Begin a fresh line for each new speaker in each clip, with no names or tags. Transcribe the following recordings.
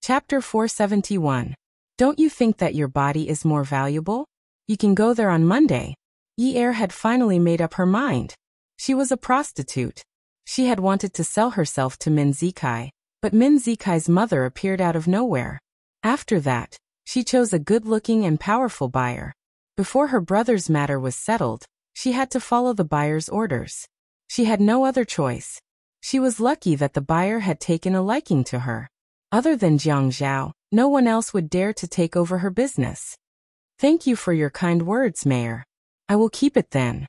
Chapter 471. Don't you think that your body is more valuable? You can go there on Monday. Yi-er had finally made up her mind. She was a prostitute. She had wanted to sell herself to Min Zikai, but Min Zikai's mother appeared out of nowhere. After that, she chose a good-looking and powerful buyer. Before her brother's matter was settled, she had to follow the buyer's orders. She had no other choice. She was lucky that the buyer had taken a liking to her. Other than Jiang Zhao, no one else would dare to take over her business. Thank you for your kind words, Mayor. I will keep it then.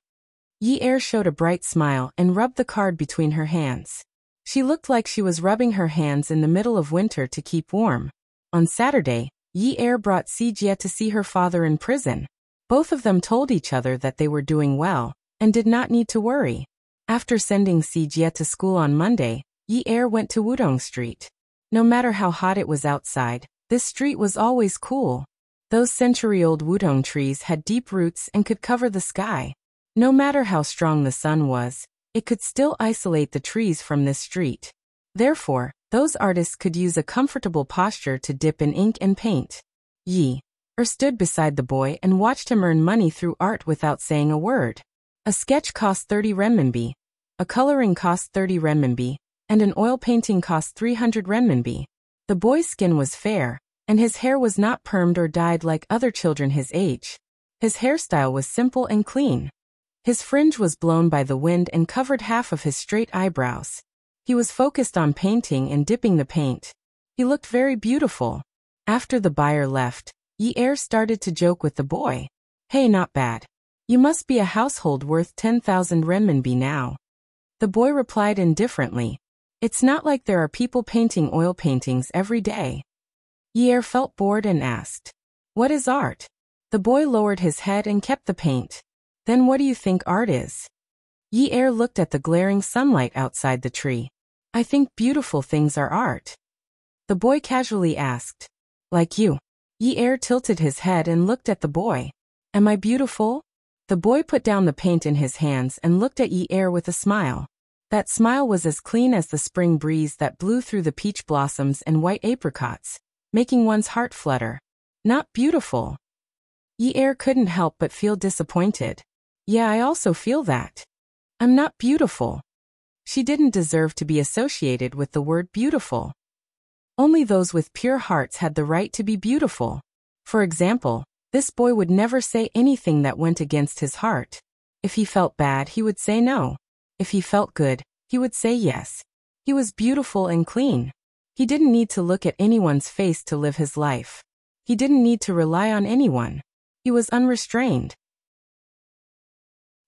Yi-er showed a bright smile and rubbed the card between her hands. She looked like she was rubbing her hands in the middle of winter to keep warm. On Saturday, Yi-er brought Si Jie to see her father in prison. Both of them told each other that they were doing well, and did not need to worry. After sending Si Jie to school on Monday, Yi-er went to Wudong Street. No matter how hot it was outside, this street was always cool. Those century-old Wudong trees had deep roots and could cover the sky. No matter how strong the sun was, it could still isolate the trees from this street. Therefore, those artists could use a comfortable posture to dip in ink and paint. Yi-er stood beside the boy and watched him earn money through art without saying a word. A sketch cost 30 renminbi, a coloring cost 30 renminbi, and an oil painting cost 300 renminbi. The boy's skin was fair, and his hair was not permed or dyed like other children his age. His hairstyle was simple and clean. His fringe was blown by the wind and covered half of his straight eyebrows. He was focused on painting and dipping the paint. He looked very beautiful. After the buyer left, Yi-er started to joke with the boy. Hey, not bad. You must be a household worth 10,000 renminbi now. The boy replied indifferently. It's not like there are people painting oil paintings every day. Yi-er felt bored and asked, what is art? The boy lowered his head and kept the paint. Then what do you think art is? Yi-er looked at the glaring sunlight outside the tree. I think beautiful things are art. The boy casually asked. Like you. Yi-er tilted his head and looked at the boy. Am I beautiful? The boy put down the paint in his hands and looked at Yi-er with a smile. That smile was as clean as the spring breeze that blew through the peach blossoms and white apricots, making one's heart flutter. Not beautiful. Yi-er couldn't help but feel disappointed. Yeah, I also feel that. I'm not beautiful. She didn't deserve to be associated with the word beautiful. Only those with pure hearts had the right to be beautiful. For example, this boy would never say anything that went against his heart. If he felt bad, he would say no. If he felt good, he would say yes. He was beautiful and clean. He didn't need to look at anyone's face to live his life. He didn't need to rely on anyone. He was unrestrained.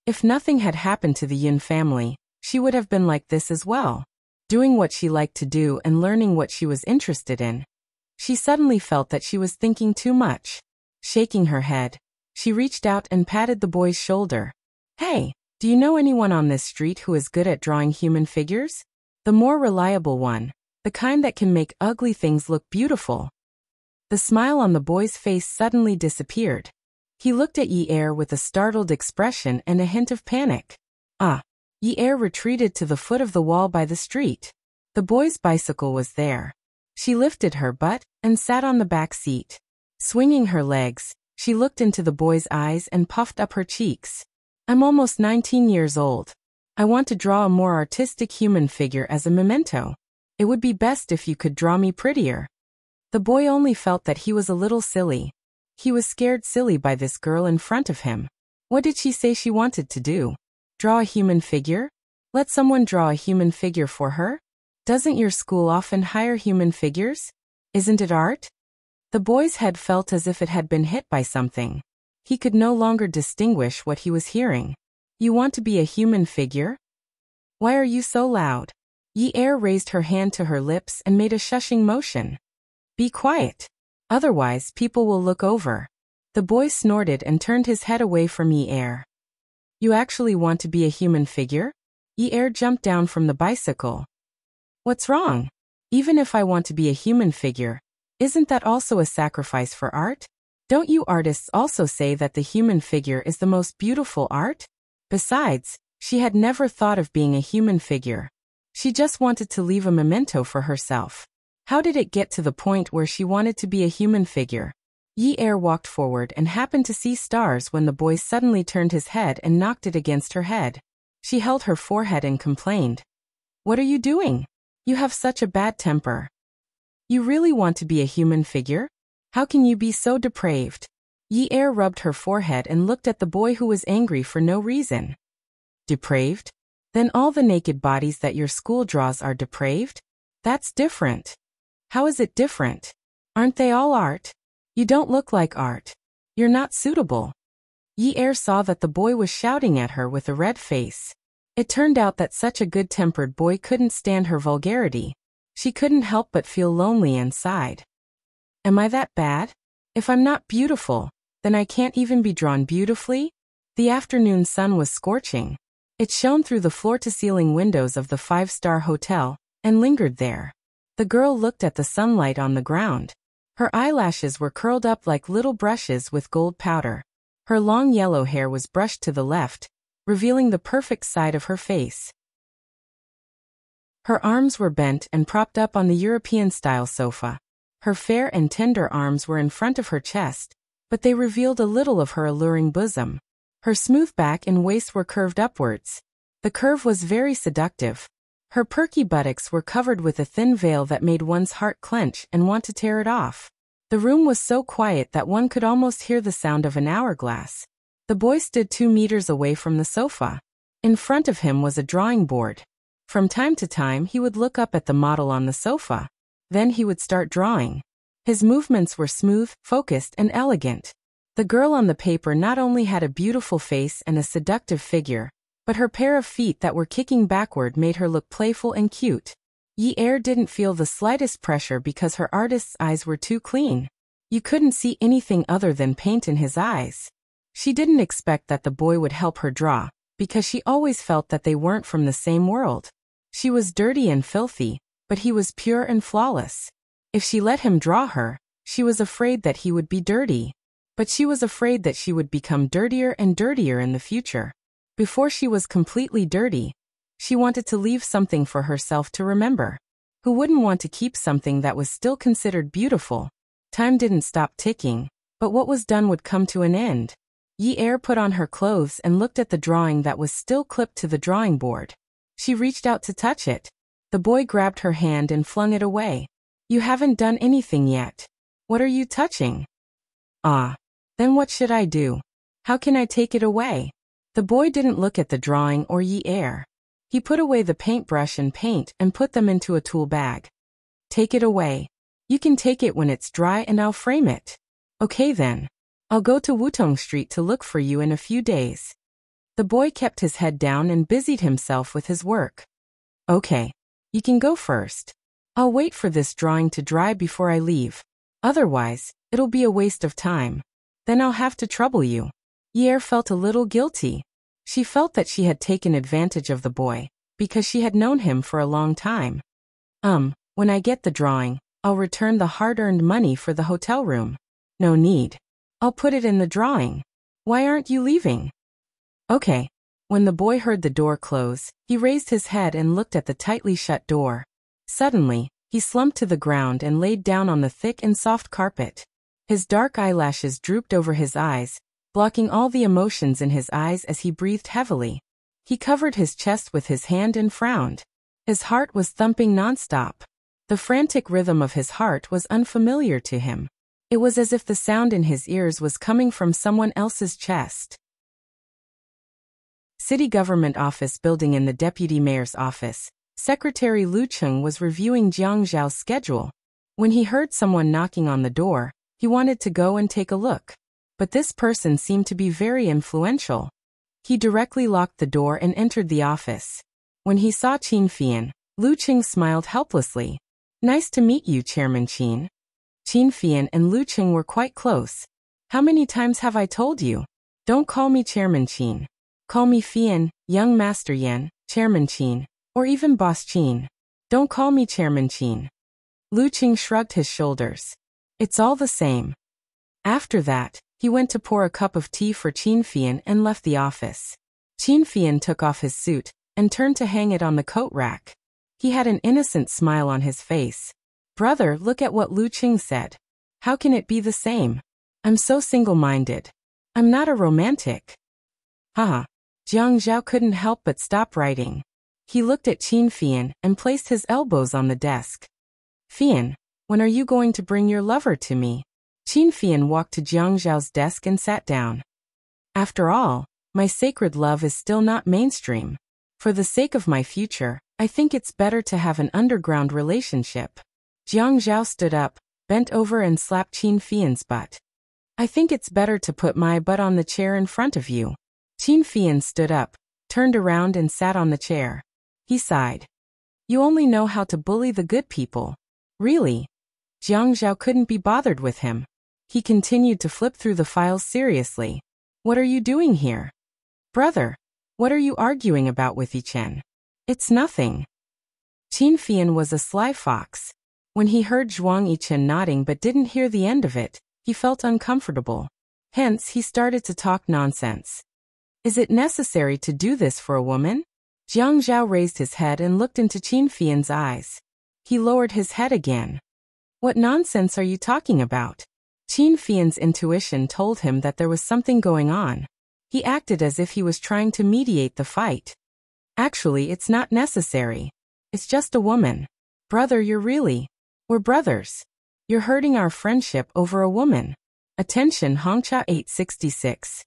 If nothing had happened to the Yun family, she would have been like this as well, doing what she liked to do and learning what she was interested in. She suddenly felt that she was thinking too much. Shaking her head, she reached out and patted the boy's shoulder. Hey, do you know anyone on this street who is good at drawing human figures? The more reliable one, the kind that can make ugly things look beautiful. The smile on the boy's face suddenly disappeared. He looked at Yi-er with a startled expression and a hint of panic. Yi-er retreated to the foot of the wall by the street. The boy's bicycle was there. She lifted her butt and sat on the back seat. Swinging her legs, she looked into the boy's eyes and puffed up her cheeks. I'm almost 19 years old. I want to draw a more artistic human figure as a memento. It would be best if you could draw me prettier. The boy only felt that he was a little silly. He was scared silly by this girl in front of him. What did she say she wanted to do? Draw a human figure? Let someone draw a human figure for her? Doesn't your school often hire human figures? Isn't it art? The boy's head felt as if it had been hit by something. He could no longer distinguish what he was hearing. You want to be a human figure? Why are you so loud? Yi-er raised her hand to her lips and made a shushing motion. Be quiet. Otherwise, people will look over. The boy snorted and turned his head away from Yi-er. You actually want to be a human figure? Yi-er jumped down from the bicycle. What's wrong? Even if I want to be a human figure, isn't that also a sacrifice for art? Don't you artists also say that the human figure is the most beautiful art? Besides, she had never thought of being a human figure. She just wanted to leave a memento for herself. How did it get to the point where she wanted to be a human figure? Yi Er walked forward and happened to see stars when the boy suddenly turned his head and knocked it against her head. She held her forehead and complained. What are you doing? You have such a bad temper. You really want to be a human figure? How can you be so depraved? Yi Er rubbed her forehead and looked at the boy who was angry for no reason. Depraved? Then all the naked bodies that your school draws are depraved? That's different. How is it different? Aren't they all art? You don't look like art. You're not suitable. Yi Er saw that the boy was shouting at her with a red face. It turned out that such a good-tempered boy couldn't stand her vulgarity. She couldn't help but feel lonely and sighed. Am I that bad? If I'm not beautiful, then I can't even be drawn beautifully? The afternoon sun was scorching. It shone through the floor-to-ceiling windows of the five-star hotel and lingered there. The girl looked at the sunlight on the ground. Her eyelashes were curled up like little brushes with gold powder. Her long yellow hair was brushed to the left, revealing the perfect side of her face. Her arms were bent and propped up on the European-style sofa. Her fair and tender arms were in front of her chest, but they revealed a little of her alluring bosom. Her smooth back and waist were curved upwards. The curve was very seductive. Her perky buttocks were covered with a thin veil that made one's heart clench and want to tear it off. The room was so quiet that one could almost hear the sound of an hourglass. The boy stood 2 meters away from the sofa. In front of him was a drawing board. From time to time he would look up at the model on the sofa. Then he would start drawing. His movements were smooth, focused, and elegant. The girl on the paper not only had a beautiful face and a seductive figure, but her pair of feet that were kicking backward made her look playful and cute. Yi Er didn't feel the slightest pressure because her artist's eyes were too clean. You couldn't see anything other than paint in his eyes. She didn't expect that the boy would help her draw, because she always felt that they weren't from the same world. She was dirty and filthy, but he was pure and flawless. If she let him draw her, she was afraid that he would be dirty. But she was afraid that she would become dirtier and dirtier in the future. Before she was completely dirty, she wanted to leave something for herself to remember. Who wouldn't want to keep something that was still considered beautiful? Time didn't stop ticking, but what was done would come to an end. Yi Er put on her clothes and looked at the drawing that was still clipped to the drawing board. She reached out to touch it. The boy grabbed her hand and flung it away. You haven't done anything yet. What are you touching? Ah. Then what should I do? How can I take it away? The boy didn't look at the drawing or Yi Er. He put away the paintbrush and paint and put them into a tool bag. Take it away. You can take it when it's dry and I'll frame it. Okay then. I'll go to Wutong Street to look for you in a few days. The boy kept his head down and busied himself with his work. Okay. You can go first. I'll wait for this drawing to dry before I leave. Otherwise, it'll be a waste of time. Then I'll have to trouble you. Yi Er felt a little guilty. She felt that she had taken advantage of the boy, because she had known him for a long time. When I get the drawing, I'll return the hard-earned money for the hotel room. No need. I'll put it in the drawing. Why aren't you leaving? Okay. When the boy heard the door close, he raised his head and looked at the tightly shut door. Suddenly, he slumped to the ground and laid down on the thick and soft carpet. His dark eyelashes drooped over his eyes, blocking all the emotions in his eyes as he breathed heavily. He covered his chest with his hand and frowned. His heart was thumping nonstop. The frantic rhythm of his heart was unfamiliar to him. It was as if the sound in his ears was coming from someone else's chest. City Government Office Building. In the Deputy Mayor's office, Secretary Lu Cheng was reviewing Jiang Zhao's schedule. When he heard someone knocking on the door, he wanted to go and take a look. But this person seemed to be very influential. He directly locked the door and entered the office. When he saw Qin Fian, Lu Cheng smiled helplessly. Nice to meet you, Chairman Qin. Qin Fian and Lu Cheng were quite close. How many times have I told you? Don't call me Chairman Qin. Call me Fian, Young Master Yan, Chairman Qin, or even Boss Qin. Don't call me Chairman Qin. Lu Cheng shrugged his shoulders. It's all the same. After that, he went to pour a cup of tea for Qin Fian and left the office. Qin Fian took off his suit and turned to hang it on the coat rack. He had an innocent smile on his face. Brother, look at what Lu Qing said. How can it be the same? I'm so single-minded. I'm not a romantic. Haha. Jiang Zhao couldn't help but stop writing. He looked at Qin Fian and placed his elbows on the desk. Fian, when are you going to bring your lover to me? Qin Fian walked to Jiang Zhao's desk and sat down. After all, my sacred love is still not mainstream. For the sake of my future, I think it's better to have an underground relationship. Jiang Zhao stood up, bent over and slapped Qin Fian's butt. I think it's better to put my butt on the chair in front of you. Qin Fian stood up, turned around and sat on the chair. He sighed. You only know how to bully the good people. Really? Jiang Zhao couldn't be bothered with him. He continued to flip through the files seriously. What are you doing here? Brother, what are you arguing about with Yichen? It's nothing. Qin Fian was a sly fox. When he heard Zhuang Yichen nodding but didn't hear the end of it, he felt uncomfortable. Hence, he started to talk nonsense. Is it necessary to do this for a woman? Jiang Zhao raised his head and looked into Qin Fian's eyes. He lowered his head again. What nonsense are you talking about? Qin Fian's intuition told him that there was something going on. He acted as if he was trying to mediate the fight. Actually, it's not necessary. It's just a woman. Brother, we're brothers. You're hurting our friendship over a woman. Attention, Hongcha 866.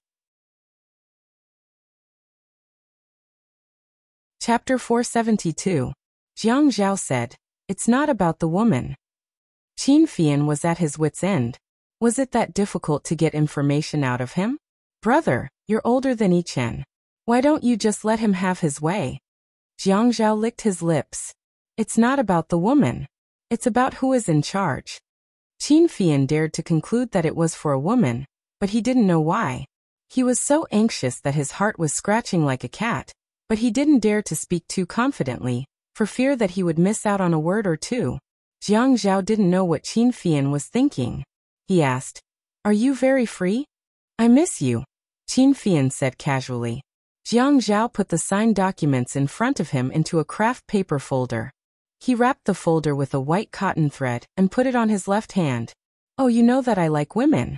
Chapter 472. Jiang Zhao said, it's not about the woman. Qin Fian was at his wit's end. Was it that difficult to get information out of him? Brother, you're older than Yichen. Why don't you just let him have his way? Jiang Zhao licked his lips. It's not about the woman. It's about who is in charge. Qin Fian dared to conclude that it was for a woman, but he didn't know why. He was so anxious that his heart was scratching like a cat, but he didn't dare to speak too confidently, for fear that he would miss out on a word or two. Jiang Zhao didn't know what Qin Fian was thinking. He asked, Are you very free? I miss you, Qin Fian said casually. Jiang Zhao put the signed documents in front of him into a craft paper folder. He wrapped the folder with a white cotton thread and put it on his left hand. Oh, you know that I like women.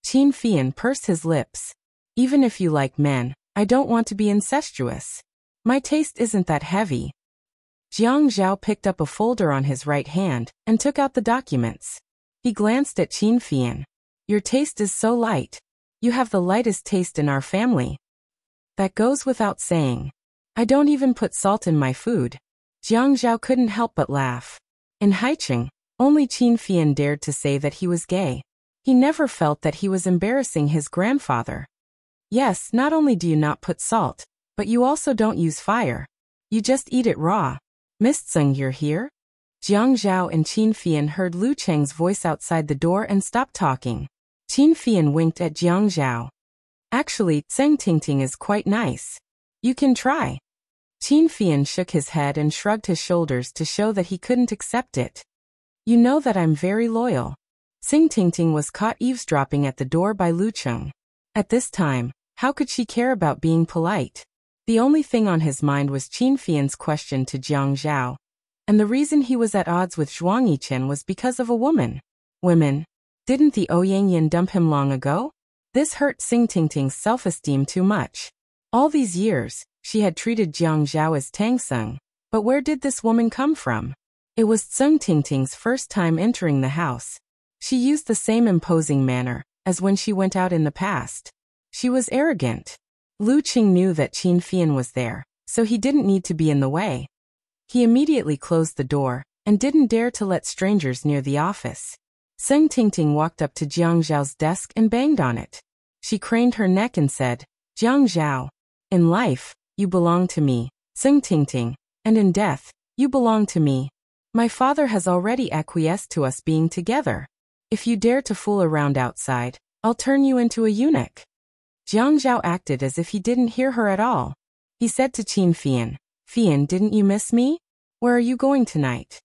Qin Fian pursed his lips. Even if you like men, I don't want to be incestuous. My taste isn't that heavy. Jiang Zhao picked up a folder on his right hand and took out the documents. He glanced at Qin Fian. Your taste is so light. You have the lightest taste in our family. That goes without saying. I don't even put salt in my food. Jiang Zhao couldn't help but laugh. In Haicheng, only Qin Fian dared to say that he was gay. He never felt that he was embarrassing his grandfather. Yes, not only do you not put salt, but you also don't use fire. You just eat it raw. Miss Tseng, you're here? Jiang Zhao and Qin Fian heard Lu Cheng's voice outside the door and stopped talking. Qin Fian winked at Jiang Zhao. Actually, Tseng Tingting is quite nice. You can try. Qin Fian shook his head and shrugged his shoulders to show that he couldn't accept it. You know that I'm very loyal. Tseng Tingting was caught eavesdropping at the door by Lu Cheng. At this time, how could she care about being polite? The only thing on his mind was Qin Fian's question to Jiang Zhao. And the reason he was at odds with Zhuang Yichen was because of a woman. Women? Didn't the Ouyangyan dump him long ago? This hurt Tseng Tingting's self-esteem too much. All these years, she had treated Jiang Zhao as Tang Seng. But where did this woman come from? It was Tseng Tingting's first time entering the house. She used the same imposing manner as when she went out in the past. She was arrogant. Lu Qing knew that Qin Fian was there, so he didn't need to be in the way. He immediately closed the door and didn't dare to let strangers near the office. Tseng Tingting walked up to Jiang Zhao's desk and banged on it. She craned her neck and said, Jiang Zhao, in life, you belong to me, Tseng Tingting, and in death, you belong to me. My father has already acquiesced to us being together. If you dare to fool around outside, I'll turn you into a eunuch. Jiang Zhao acted as if he didn't hear her at all. He said to Qin Fian, Fian, didn't you miss me? Where are you going tonight?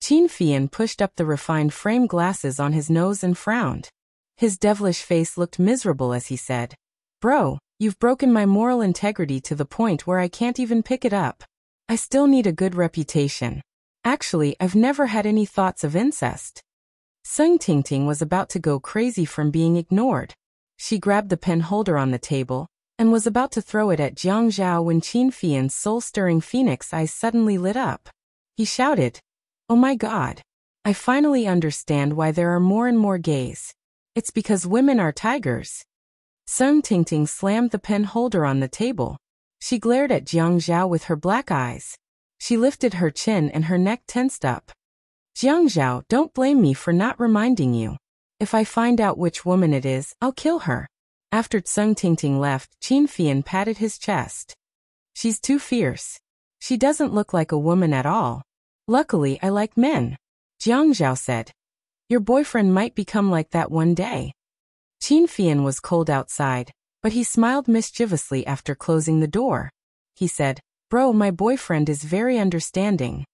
Qin Fian pushed up the refined frame glasses on his nose and frowned. His devilish face looked miserable as he said, Bro, you've broken my moral integrity to the point where I can't even pick it up. I still need a good reputation. Actually, I've never had any thoughts of incest. Sung Tingting was about to go crazy from being ignored. She grabbed the pen holder on the table and was about to throw it at Jiang Zhao when Qin Fian's soul-stirring phoenix eyes suddenly lit up. He shouted, "Oh my God! I finally understand why there are more and more gays. It's because women are tigers." Sung Tingting slammed the pen holder on the table. She glared at Jiang Zhao with her black eyes. She lifted her chin and her neck tensed up. "Jiang Zhao, don't blame me for not reminding you. If I find out which woman it is, I'll kill her." After Sung Tingting left, Qin Fian patted his chest. "She's too fierce. She doesn't look like a woman at all. Luckily, I like men," Jiang Zhao said. "Your boyfriend might become like that one day." Qin Fian was cold outside, but he smiled mischievously after closing the door. He said, "Bro, my boyfriend is very understanding."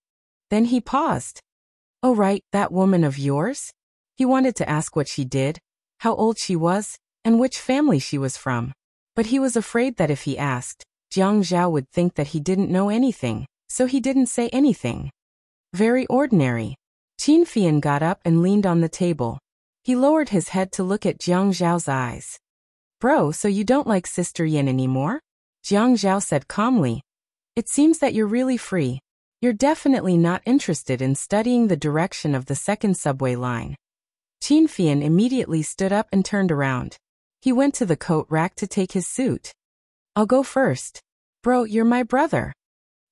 Then he paused. "Oh right, that woman of yours?" He wanted to ask what she did, how old she was, and which family she was from. But he was afraid that if he asked, Jiang Zhao would think that he didn't know anything, so he didn't say anything. "Very ordinary." Qin Fian got up and leaned on the table. He lowered his head to look at Jiang Zhao's eyes. "Bro, so you don't like Sister Yin anymore?" Jiang Zhao said calmly. "It seems that you're really free. You're definitely not interested in studying the direction of the second subway line." Qin Fian immediately stood up and turned around. He went to the coat rack to take his suit. "I'll go first." "Bro, you're my brother."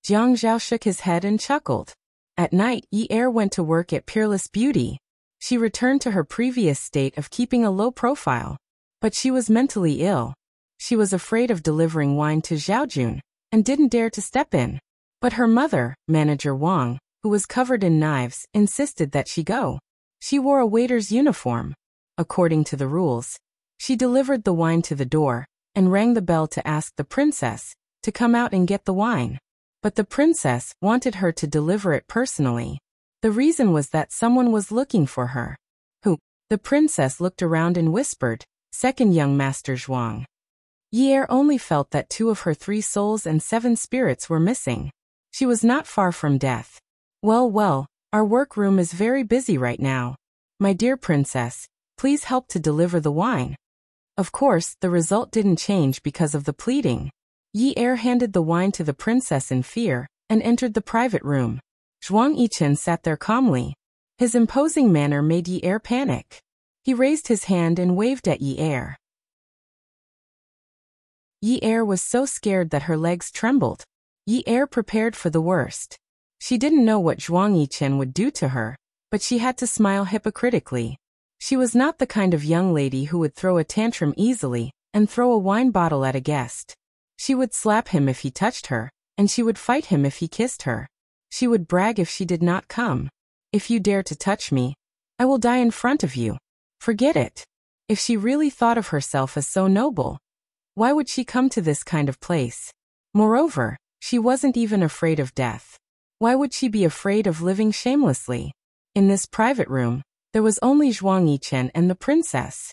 Jiang Zhao shook his head and chuckled. At night, Yi Er went to work at Peerless Beauty. She returned to her previous state of keeping a low profile. But she was mentally ill. She was afraid of delivering wine to Zhaojun, and didn't dare to step in. But her mother, Manager Wang, who was covered in knives, insisted that she go. She wore a waiter's uniform. According to the rules, she delivered the wine to the door, and rang the bell to ask the princess to come out and get the wine. But the princess wanted her to deliver it personally. The reason was that someone was looking for her. "Who?" The princess looked around and whispered, "Second young Master Zhuang." Yi Er only felt that 2 of her 3 souls and 7 spirits were missing. She was not far from death. Well, our workroom is very busy right now. My dear princess, please help to deliver the wine." Of course, the result didn't change because of the pleading. Yi Er handed the wine to the princess in fear, and entered the private room. Zhuang Yichen sat there calmly. His imposing manner made Yi Er panic. He raised his hand and waved at Yi Er. Yi Er was so scared that her legs trembled. Yi Er prepared for the worst. She didn't know what Zhuang Yichen would do to her, but she had to smile hypocritically. She was not the kind of young lady who would throw a tantrum easily and throw a wine bottle at a guest. She would slap him if he touched her, and she would fight him if he kissed her. She would brag if she did not come. "If you dare to touch me, I will die in front of you." Forget it. If she really thought of herself as so noble, why would she come to this kind of place? Moreover, she wasn't even afraid of death. Why would she be afraid of living shamelessly? In this private room, there was only Zhuang Yichen and the princess.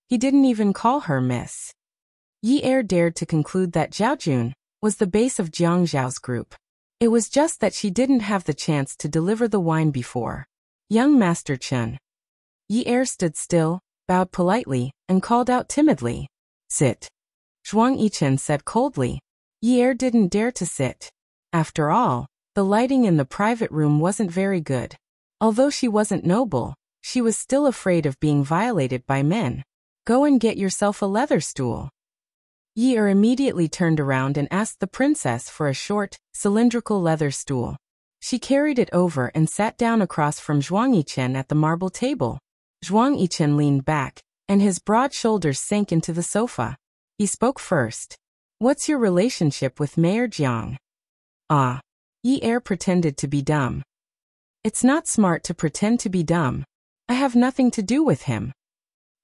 He didn't even call her Miss. Yi Er dared to conclude that Zhaojun was the base of Jiang Zhao's group. It was just that she didn't have the chance to deliver the wine before. "Young Master Chen." Yi Er stood still, bowed politely, and called out timidly, "Sit." Zhuang Yichen said coldly. Yi Er didn't dare to sit. After all, the lighting in the private room wasn't very good. Although she wasn't noble, she was still afraid of being violated by men. "Go and get yourself a leather stool." Yi Er immediately turned around and asked the princess for a short, cylindrical leather stool. She carried it over and sat down across from Zhuang Yichen at the marble table. Zhuang Yichen leaned back, and his broad shoulders sank into the sofa. He spoke first. "What's your relationship with Mayor Jiang?" "Ah." Yi Er pretended to be dumb. "It's not smart to pretend to be dumb. I have nothing to do with him."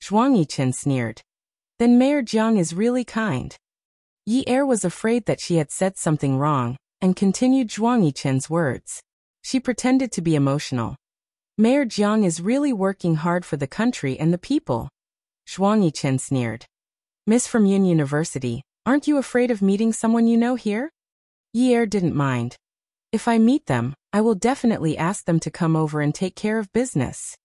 Zhuang Yichen sneered. "Then Mayor Jiang is really kind." Yi Er was afraid that she had said something wrong, and continued Zhuang Yichen's words. She pretended to be emotional. "Mayor Jiang is really working hard for the country and the people." Zhuang Yichen sneered. "Miss from Yun University, aren't you afraid of meeting someone you know here?" Yi Er didn't mind. If I meet them, I will definitely ask them to come over and take care of business.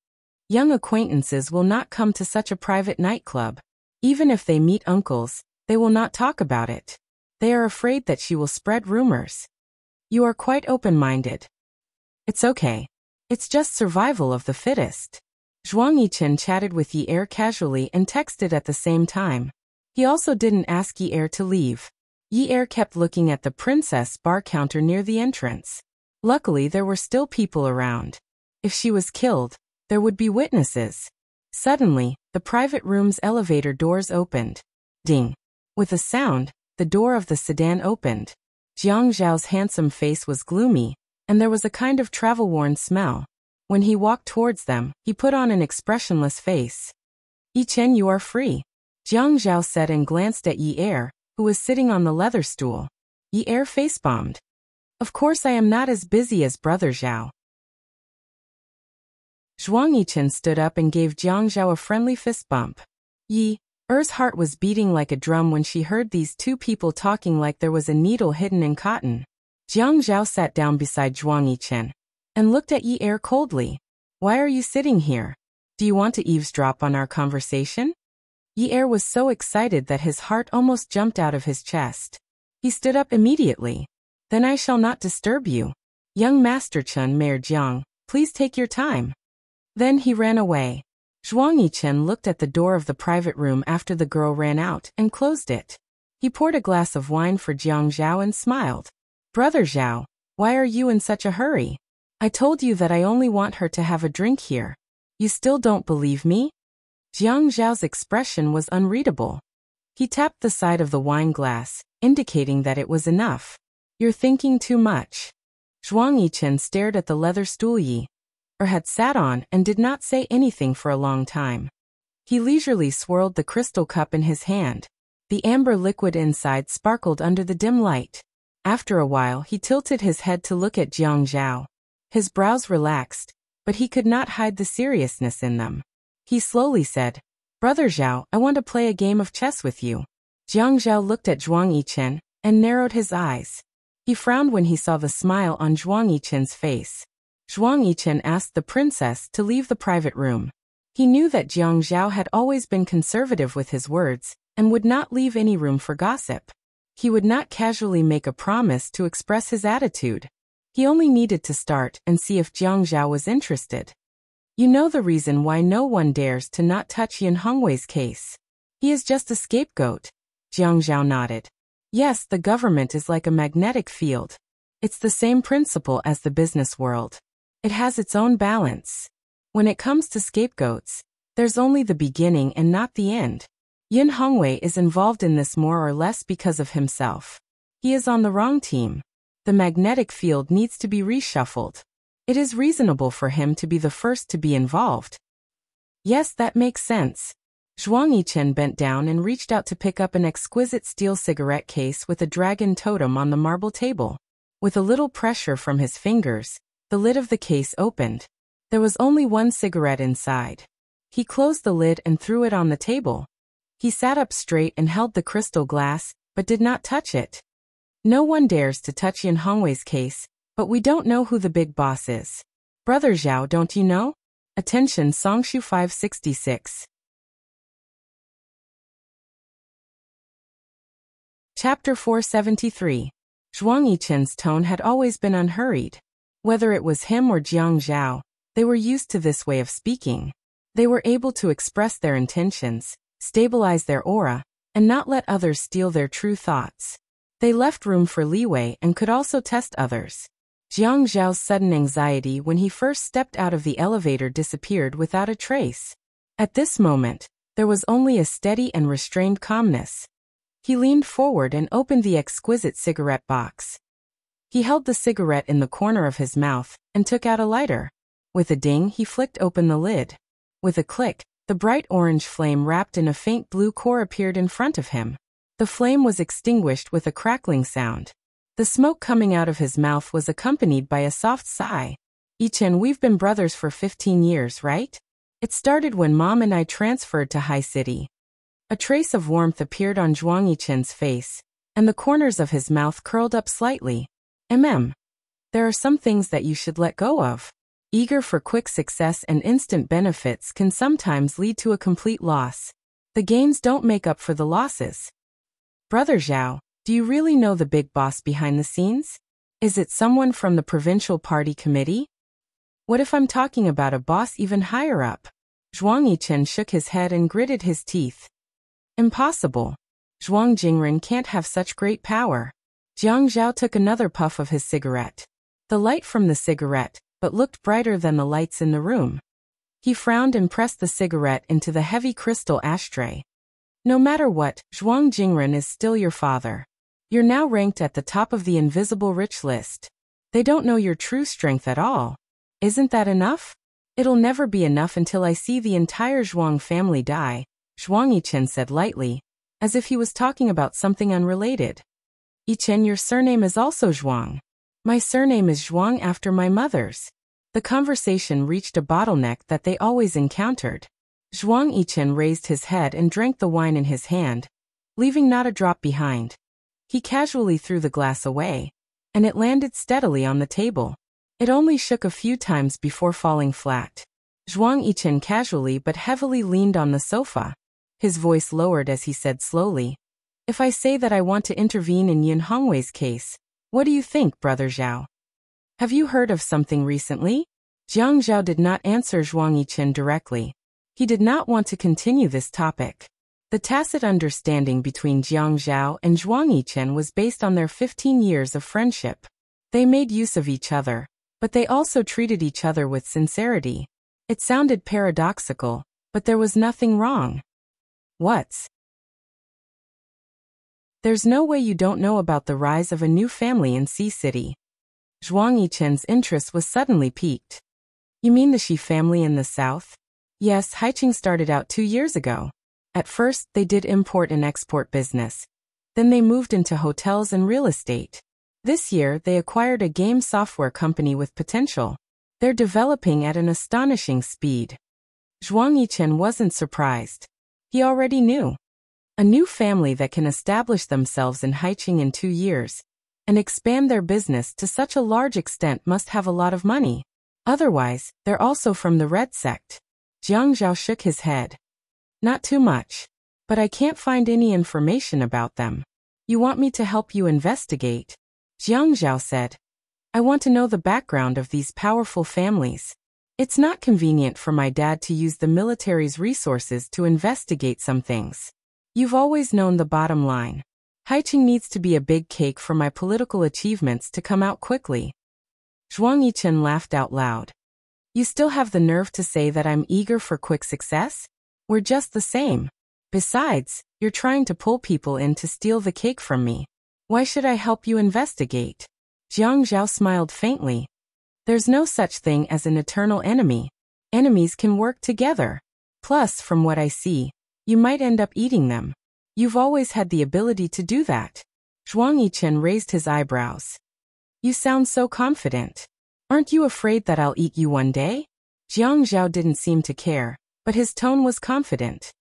Young acquaintances will not come to such a private nightclub. Even if they meet uncles, they will not talk about it. They are afraid that she will spread rumors. You are quite open-minded. It's okay. It's just survival of the fittest. Zhuang Yichen chatted with Yi Er casually and texted at the same time. He also didn't ask Yi Er to leave. Yi Er kept looking at the princess bar counter near the entrance. Luckily there were still people around. If she was killed, there would be witnesses. Suddenly, the private room's elevator doors opened. Ding! With a sound, the door of the sedan opened. Jiang Zhao's handsome face was gloomy, and there was a kind of travel-worn smell. When he walked towards them, he put on an expressionless face. Yi Chen, you are free, Jiang Zhao said and glanced at Yi Er, who was sitting on the leather stool. Yi Er face-bombed. Of course I am not as busy as Brother Zhao. Zhuang Yichen stood up and gave Jiang Zhao a friendly fist bump. Yi Er's heart was beating like a drum when she heard these two people talking like there was a needle hidden in cotton. Jiang Zhao sat down beside Zhuang Yichen and looked at Yi Er coldly. Why are you sitting here? Do you want to eavesdrop on our conversation? Yi Er was so excited that his heart almost jumped out of his chest. He stood up immediately. Then I shall not disturb you. Young Master Chen Mayor Jiang, please take your time. Then he ran away. Zhuang Yichen looked at the door of the private room after the girl ran out and closed it. He poured a glass of wine for Jiang Zhao and smiled. Brother Zhao, why are you in such a hurry? I told you that I only want her to have a drink here. You still don't believe me? Jiang Zhao's expression was unreadable. He tapped the side of the wine glass, indicating that it was enough. You're thinking too much. Zhuang Yichen stared at the leather stool Yi Er had sat on and did not say anything for a long time. He leisurely swirled the crystal cup in his hand. The amber liquid inside sparkled under the dim light. After a while he tilted his head to look at Jiang Zhao. His brows relaxed, but he could not hide the seriousness in them. He slowly said, Brother Zhao, I want to play a game of chess with you. Jiang Zhao looked at Zhuang Yichen and narrowed his eyes. He frowned when he saw the smile on Zhuang Yichen's face. Zhuang Yichen asked the princess to leave the private room. He knew that Jiang Zhao had always been conservative with his words and would not leave any room for gossip. He would not casually make a promise to express his attitude. He only needed to start and see if Jiang Zhao was interested. You know the reason why no one dares to not touch Yin Hongwei's case. He is just a scapegoat. Jiang Zhao nodded. Yes, the government is like a magnetic field. It's the same principle as the business world. It has its own balance. When it comes to scapegoats, there's only the beginning and not the end. Yin Hongwei is involved in this more or less because of himself. He is on the wrong team. The magnetic field needs to be reshuffled. It is reasonable for him to be the first to be involved. Yes, that makes sense. Zhuang Yichen bent down and reached out to pick up an exquisite steel cigarette case with a dragon totem on the marble table. With a little pressure from his fingers, the lid of the case opened. There was only one cigarette inside. He closed the lid and threw it on the table. He sat up straight and held the crystal glass, but did not touch it. No one dares to touch Yin Hongwei's case, but we don't know who the big boss is. Brother Zhao, don't you know? Attention Songshu 566. Chapter 473. Zhuang Yichen's tone had always been unhurried. Whether it was him or Jiang Zhao, they were used to this way of speaking. They were able to express their intentions, stabilize their aura, and not let others steal their true thoughts. They left room for leeway and could also test others. Jiang Zhao's sudden anxiety when he first stepped out of the elevator disappeared without a trace. At this moment, there was only a steady and restrained calmness. He leaned forward and opened the exquisite cigarette box. He held the cigarette in the corner of his mouth and took out a lighter. With a ding, he flicked open the lid. With a click, the bright orange flame wrapped in a faint blue core appeared in front of him. The flame was extinguished with a crackling sound. The smoke coming out of his mouth was accompanied by a soft sigh. Yichen, we've been brothers for 15 years, right? It started when Mom and I transferred to High City. A trace of warmth appeared on Zhuang Yichen's face, and the corners of his mouth curled up slightly. There are some things that you should let go of. Eager for quick success and instant benefits can sometimes lead to a complete loss. The gains don't make up for the losses. Brother Zhao, do you really know the big boss behind the scenes? Is it someone from the provincial party committee? What if I'm talking about a boss even higher up? Zhuang Yichen shook his head and gritted his teeth. Impossible. Zhuang Jingren can't have such great power. Jiang Zhao took another puff of his cigarette. The light from the cigarette, but looked brighter than the lights in the room. He frowned and pressed the cigarette into the heavy crystal ashtray. No matter what, Zhuang Jingren is still your father. You're now ranked at the top of the invisible rich list. They don't know your true strength at all. Isn't that enough? It'll never be enough until I see the entire Zhuang family die, Zhuang Yichen said lightly, as if he was talking about something unrelated. Yichen, your surname is also Zhuang. My surname is Zhuang after my mother's. The conversation reached a bottleneck that they always encountered. Zhuang Yichen raised his head and drank the wine in his hand, leaving not a drop behind. He casually threw the glass away, and it landed steadily on the table. It only shook a few times before falling flat. Zhuang Yichen casually but heavily leaned on the sofa. His voice lowered as he said slowly, "If I say that I want to intervene in Yin Hongwei's case, what do you think, Brother Zhao? Have you heard of something recently?" Jiang Zhao did not answer Zhuang Yichen directly. He did not want to continue this topic. The tacit understanding between Jiang Zhao and Zhuang Yichen was based on their 15 years of friendship. They made use of each other, but they also treated each other with sincerity. It sounded paradoxical, but there was nothing wrong. There's no way you don't know about the rise of a new family in Sea City. Zhuang Yichen's interest was suddenly piqued. You mean the Shi family in the south? Yes, Haiqing started out 2 years ago. At first, they did import and export business. Then they moved into hotels and real estate. This year, they acquired a game software company with potential. They're developing at an astonishing speed. Zhuang Yichen wasn't surprised. He already knew. A new family that can establish themselves in Haiqing in 2 years and expand their business to such a large extent must have a lot of money. Otherwise, they're also from the Red Sect. Jiang Zhao shook his head. Not too much. But I can't find any information about them. You want me to help you investigate? Jiang Zhao said. I want to know the background of these powerful families. It's not convenient for my dad to use the military's resources to investigate some things. You've always known the bottom line. Haiqing needs to be a big cake for my political achievements to come out quickly. Zhuang Yichen laughed out loud. You still have the nerve to say that I'm eager for quick success? We're just the same. Besides, you're trying to pull people in to steal the cake from me. Why should I help you investigate? Jiang Zhao smiled faintly. There's no such thing as an eternal enemy. Enemies can work together. Plus, from what I see, you might end up eating them. You've always had the ability to do that. Zhuang Yichen raised his eyebrows. You sound so confident. Aren't you afraid that I'll eat you one day? Jiang Zhao didn't seem to care, but his tone was confident.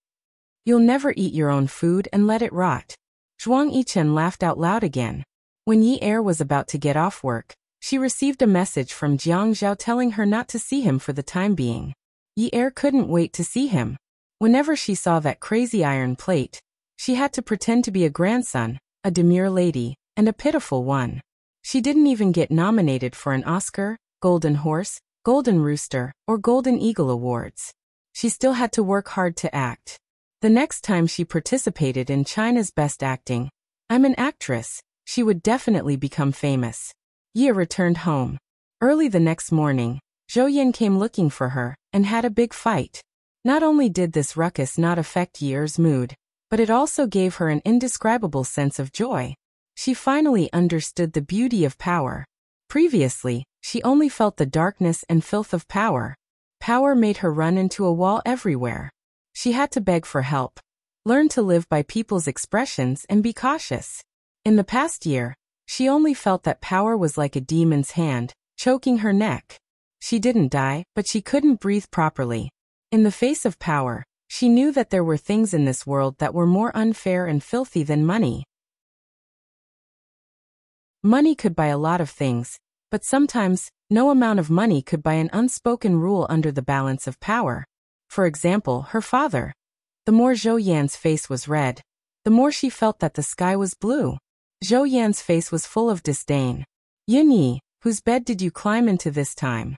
You'll never eat your own food and let it rot. Zhuang Yichen laughed out loud again. When Yi Er was about to get off work, she received a message from Jiang Zhao telling her not to see him for the time being. Yi Er couldn't wait to see him. Whenever she saw that crazy iron plate, she had to pretend to be a grandson, a demure lady, and a pitiful one. She didn't even get nominated for an Oscar, Golden Horse, Golden Rooster, or Golden Eagle awards. She still had to work hard to act. The next time she participated in China's Best Acting, I'm an actress, she would definitely become famous. Ye returned home. Early the next morning, Zhou Yin came looking for her, and had a big fight. Not only did this ruckus not affect Yi Er's mood, but it also gave her an indescribable sense of joy. She finally understood the beauty of power. Previously, she only felt the darkness and filth of power. Power made her run into a wall everywhere. She had to beg for help, learn to live by people's expressions and be cautious. In the past year, she only felt that power was like a demon's hand, choking her neck. She didn't die, but she couldn't breathe properly. In the face of power, she knew that there were things in this world that were more unfair and filthy than money. Money could buy a lot of things, But sometimes, no amount of money could buy an unspoken rule under the balance of power. For example, her father. The more Zhou Yan's face was red, the more she felt that the sky was blue. Zhou Yan's face was full of disdain. Yin Yi, whose bed did you climb into this time?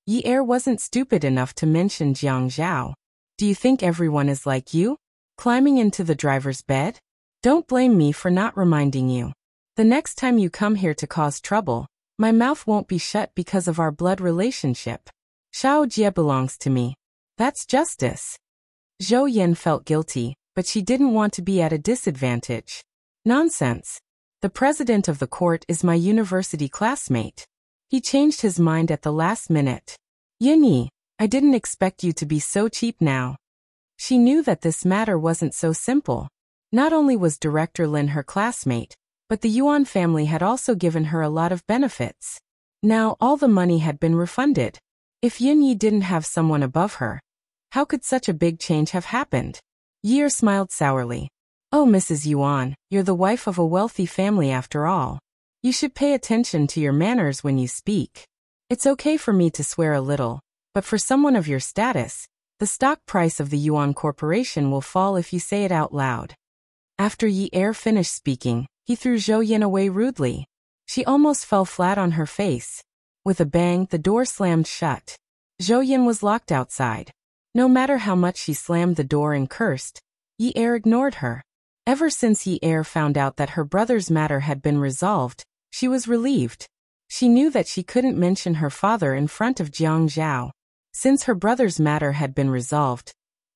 Yi Er wasn't stupid enough to mention Jiang Zhao. Do you think everyone is like you? Climbing into the driver's bed? Don't blame me for not reminding you. The next time you come here to cause trouble, my mouth won't be shut because of our blood relationship. Xiao Jie belongs to me. That's justice. Zhou Yan felt guilty, but she didn't want to be at a disadvantage. Nonsense. The president of the court is my university classmate. He changed his mind at the last minute. Yin Yi, I didn't expect you to be so cheap now. She knew that this matter wasn't so simple. Not only was Director Lin her classmate, but the Yuan family had also given her a lot of benefits. Now all the money had been refunded. If Yin Yi didn't have someone above her, how could such a big change have happened? Yi Er smiled sourly. Oh, Mrs. Yuan, you're the wife of a wealthy family after all. You should pay attention to your manners when you speak. It's okay for me to swear a little, but for someone of your status, the stock price of the Yuan Corporation will fall if you say it out loud. After Yi Er finished speaking, he threw Zhou Yan away rudely. She almost fell flat on her face. With a bang, the door slammed shut. Zhou Yan was locked outside. No matter how much she slammed the door and cursed, Yi Er ignored her. Ever since Yi Er found out that her brother's matter had been resolved, she was relieved. She knew that she couldn't mention her father in front of Jiang Zhao. Since her brother's matter had been resolved,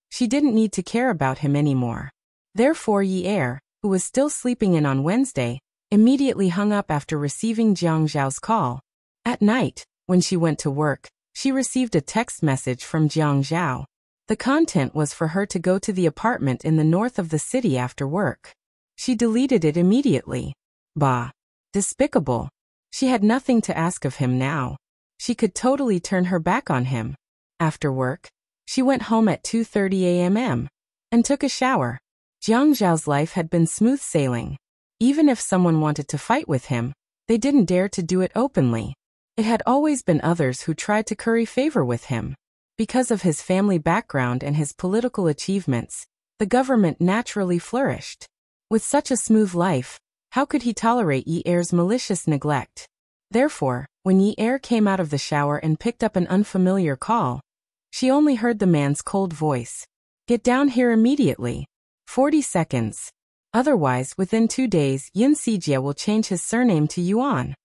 she didn't need to care about him anymore. Therefore Yi Er, who was still sleeping in on Wednesday, immediately hung up after receiving Jiang Zhao's call. At night, when she went to work, she received a text message from Jiang Zhao. The content was for her to go to the apartment in the north of the city after work. She deleted it immediately. Bah! Despicable. She had nothing to ask of him now. She could totally turn her back on him. After work, she went home at 2:30 a.m. and took a shower. Jiang Zhao's life had been smooth sailing. Even if someone wanted to fight with him, they didn't dare to do it openly. It had always been others who tried to curry favor with him. Because of his family background and his political achievements, the government naturally flourished. With such a smooth life, how could he tolerate Yi Er's malicious neglect? Therefore, when Yi Er came out of the shower and picked up an unfamiliar call, she only heard the man's cold voice. Get down here immediately. 40 seconds. Otherwise, within 2 days, Yin Sijie will change his surname to Yuan.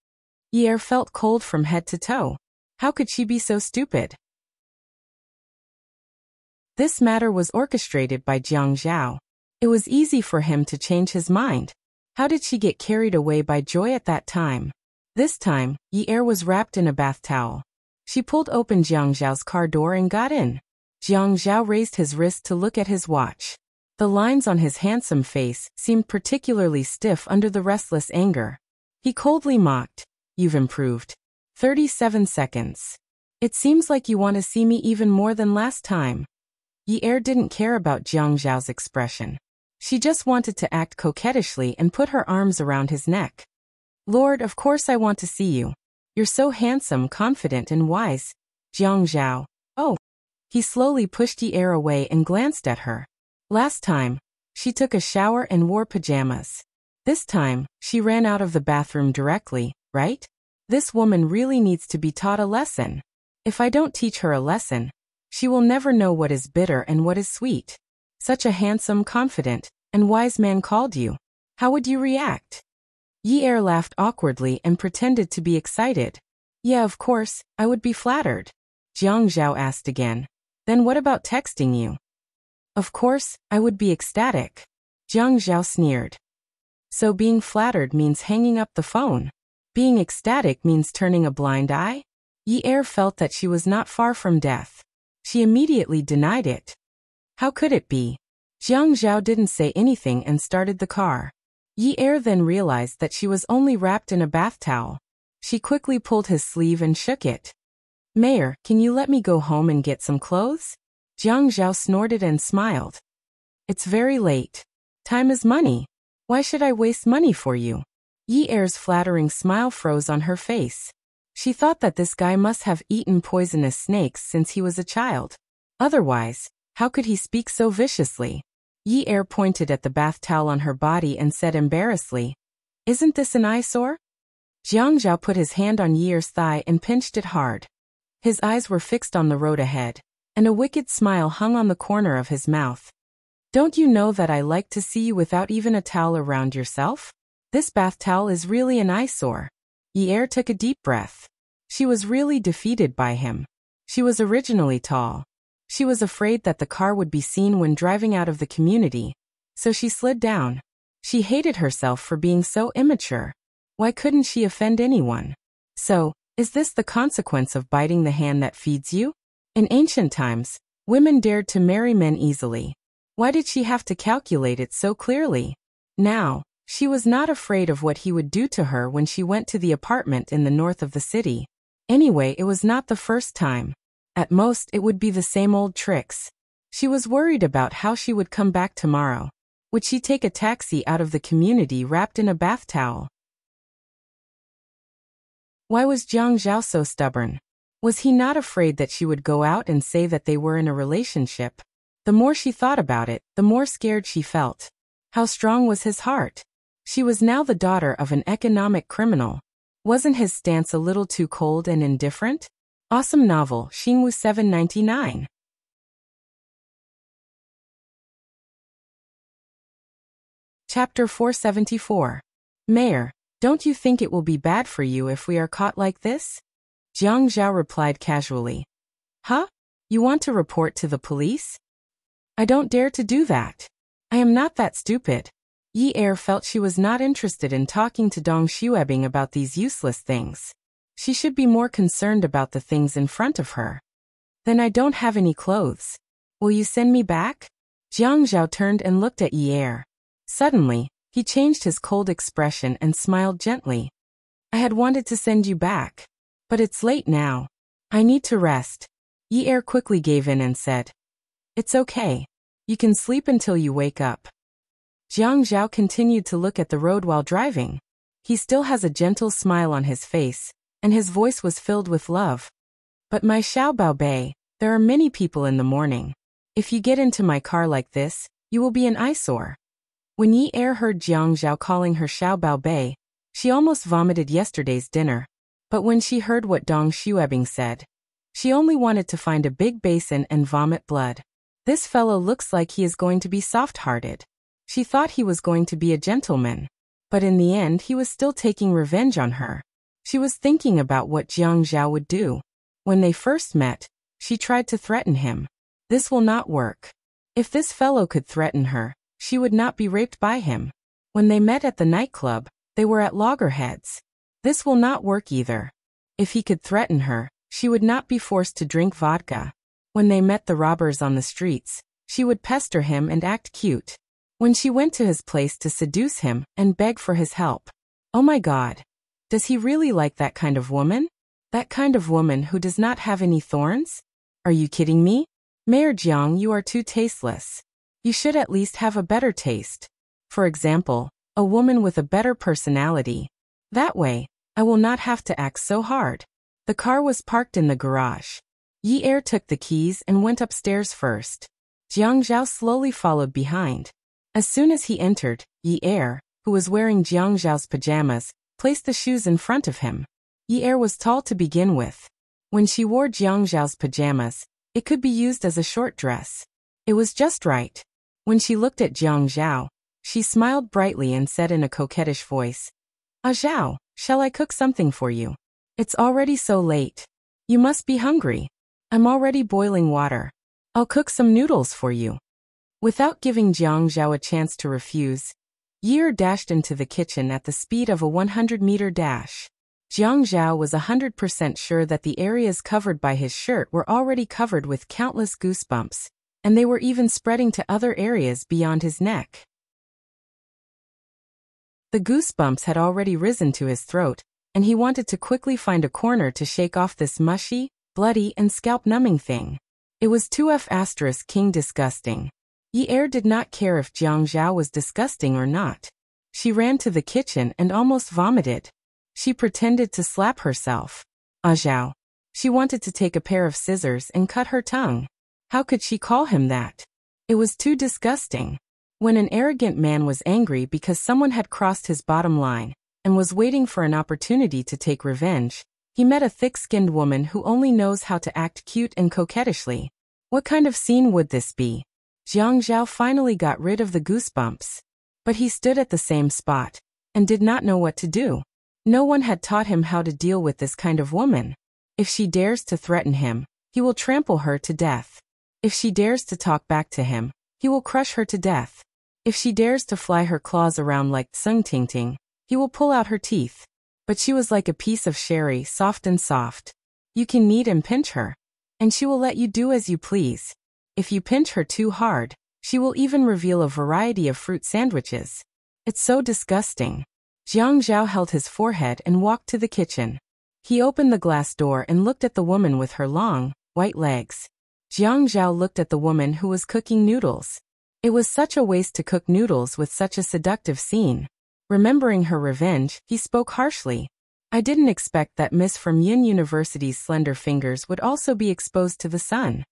Yi Er felt cold from head to toe. How could she be so stupid? This matter was orchestrated by Jiang Zhao. It was easy for him to change his mind. How did she get carried away by joy at that time? This time, Yi Er was wrapped in a bath towel. She pulled open Jiang Zhao's car door and got in. Jiang Zhao raised his wrist to look at his watch. The lines on his handsome face seemed particularly stiff under the restless anger. He coldly mocked. You've improved. 37 seconds. It seems like you want to see me even more than last time. Yi Er didn't care about Jiang Zhao's expression. She just wanted to act coquettishly and put her arms around his neck. Lord, of course I want to see you. You're so handsome, confident and wise. Jiang Zhao. Oh. He slowly pushed Yi Er away and glanced at her. Last time, she took a shower and wore pajamas. This time, she ran out of the bathroom directly, right? This woman really needs to be taught a lesson. If I don't teach her a lesson, she will never know what is bitter and what is sweet. Such a handsome, confident, and wise man called you. How would you react? Yi Er laughed awkwardly and pretended to be excited. Yeah, of course, I would be flattered. Jiang Zhao asked again. Then what about texting you? Of course, I would be ecstatic. Jiang Zhao sneered. So being flattered means hanging up the phone. Being ecstatic means turning a blind eye? Yi Er felt that she was not far from death. She immediately denied it. How could it be? Jiang Zhao didn't say anything and started the car. Yi Er then realized that she was only wrapped in a bath towel. She quickly pulled his sleeve and shook it. Mayor, can you let me go home and get some clothes? Jiang Zhao snorted and smiled. It's very late. Time is money. Why should I waste money for you? Yi Er's flattering smile froze on her face. She thought that this guy must have eaten poisonous snakes since he was a child. Otherwise, how could he speak so viciously? Yi Er pointed at the bath towel on her body and said embarrassedly, "Isn't this an eyesore?" Jiang Zhao put his hand on Yi Er's thigh and pinched it hard. His eyes were fixed on the road ahead, and a wicked smile hung on the corner of his mouth. "Don't you know that I like to see you without even a towel around yourself? This bath towel is really an eyesore." Yi Er took a deep breath. She was really defeated by him. She was originally tall. She was afraid that the car would be seen when driving out of the community, so she slid down. She hated herself for being so immature. Why couldn't she offend anyone? So, is this the consequence of biting the hand that feeds you? In ancient times, women dared to marry men easily. Why did she have to calculate it so clearly? Now, she was not afraid of what he would do to her when she went to the apartment in the north of the city. Anyway, it was not the first time. At most, it would be the same old tricks. She was worried about how she would come back tomorrow. Would she take a taxi out of the community wrapped in a bath towel? Why was Jiang Zhao so stubborn? Was he not afraid that she would go out and say that they were in a relationship? The more she thought about it, the more scared she felt. How strong was his heart? She was now the daughter of an economic criminal. Wasn't his stance a little too cold and indifferent? Awesome novel, Xingwu 799. Chapter 474. Mayor, don't you think it will be bad for you if we are caught like this? Jiang Zhao replied casually. Huh? You want to report to the police? I don't dare to do that. I am not that stupid. Yi Er felt she was not interested in talking to Dong Xuebing about these useless things. She should be more concerned about the things in front of her. Then I don't have any clothes. Will you send me back? Jiang Zhao turned and looked at Yi Er. Suddenly, he changed his cold expression and smiled gently. I had wanted to send you back. But it's late now. I need to rest. Yi Er quickly gave in and said, It's okay. You can sleep until you wake up. Jiang Zhao continued to look at the road while driving. He still has a gentle smile on his face, and his voice was filled with love. But my Xiao Bao Bei, there are many people in the morning. If you get into my car like this, you will be an eyesore. When Yi Er heard Jiang Zhao calling her Xiao Bao Bei, she almost vomited yesterday's dinner. But when she heard what Dong Xuebing said, she only wanted to find a big basin and vomit blood. This fellow looks like he is going to be soft-hearted. She thought he was going to be a gentleman. But in the end he was still taking revenge on her. She was thinking about what Jiang Zhao would do. When they first met, she tried to threaten him. This will not work. If this fellow could threaten her, she would not be raped by him. When they met at the nightclub, they were at loggerheads. This will not work either. If he could threaten her, she would not be forced to drink vodka. When they met the robbers on the streets, she would pester him and act cute. When she went to his place to seduce him and beg for his help. Oh my God. Does he really like that kind of woman? That kind of woman who does not have any thorns? Are you kidding me? Mayor Jiang, you are too tasteless. You should at least have a better taste. For example, a woman with a better personality. That way, I will not have to act so hard. The car was parked in the garage. Yi Er took the keys and went upstairs first. Jiang Zhao slowly followed behind. As soon as he entered, Yi Er, who was wearing Jiang Zhao's pajamas, placed the shoes in front of him. Yi Er was tall to begin with. When she wore Jiang Zhao's pajamas, it could be used as a short dress. It was just right. When she looked at Jiang Zhao, she smiled brightly and said in a coquettish voice, Zhao, shall I cook something for you? It's already so late. You must be hungry. I'm already boiling water. I'll cook some noodles for you. Without giving Jiang Zhao a chance to refuse, Yi Er dashed into the kitchen at the speed of a 100-meter dash. Jiang Zhao was 100% sure that the areas covered by his shirt were already covered with countless goosebumps, and they were even spreading to other areas beyond his neck. The goosebumps had already risen to his throat, and he wanted to quickly find a corner to shake off this mushy, bloody and scalp-numbing thing. It was 2F** King disgusting. Yi Er did not care if Jiang Zhao was disgusting or not. She ran to the kitchen and almost vomited. She pretended to slap herself. Ah Zhao. She wanted to take a pair of scissors and cut her tongue. How could she call him that? It was too disgusting. When an arrogant man was angry because someone had crossed his bottom line and was waiting for an opportunity to take revenge, he met a thick-skinned woman who only knows how to act cute and coquettishly. What kind of scene would this be? Jiang Zhao finally got rid of the goosebumps. But he stood at the same spot and did not know what to do. No one had taught him how to deal with this kind of woman. If she dares to threaten him, he will trample her to death. If she dares to talk back to him, he will crush her to death. If she dares to fly her claws around like Sung Ting Ting, he will pull out her teeth. But she was like a piece of sherry, soft and soft. You can knead and pinch her, and she will let you do as you please. If you pinch her too hard, she will even reveal a variety of fruit sandwiches. It's so disgusting. Jiang Zhao held his forehead and walked to the kitchen. He opened the glass door and looked at the woman with her long, white legs. Jiang Zhao looked at the woman who was cooking noodles. It was such a waste to cook noodles with such a seductive scene. Remembering her revenge, he spoke harshly. I didn't expect that Miss from Yin University's slender fingers would also be exposed to the sun.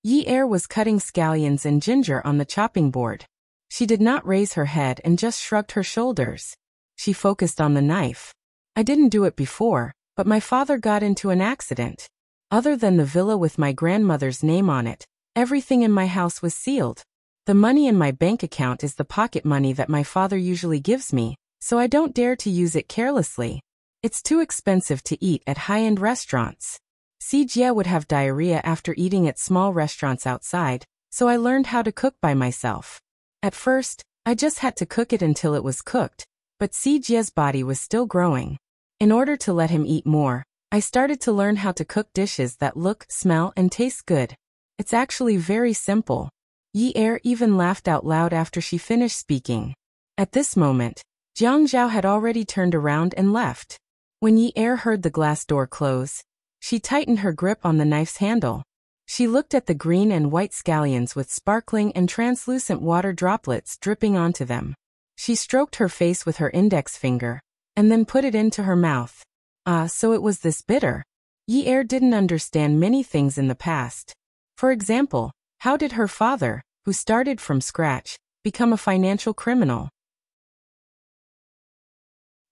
Yi Er was cutting scallions and ginger on the chopping board. She did not raise her head and just shrugged her shoulders. She focused on the knife. I didn't do it before, but my father got into an accident. Other than the villa with my grandmother's name on it, everything in my house was sealed. The money in my bank account is the pocket money that my father usually gives me, so I don't dare to use it carelessly. It's too expensive to eat at high-end restaurants. Si Jie would have diarrhea after eating at small restaurants outside, so I learned how to cook by myself. At first, I just had to cook it until it was cooked, but Si Jie's body was still growing. In order to let him eat more, I started to learn how to cook dishes that look, smell, and taste good. It's actually very simple. Yi Er even laughed out loud after she finished speaking. At this moment, Jiang Zhao had already turned around and left. When Yi Er heard the glass door close, she tightened her grip on the knife's handle. She looked at the green and white scallions with sparkling and translucent water droplets dripping onto them. She stroked her face with her index finger, and then put it into her mouth. Ah, so it was this bitter. Yi Er didn't understand many things in the past. For example, how did her father, who started from scratch, become a financial criminal?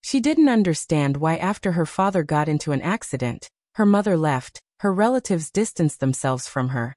She didn't understand why after her father got into an accident, her mother left, her relatives distanced themselves from her,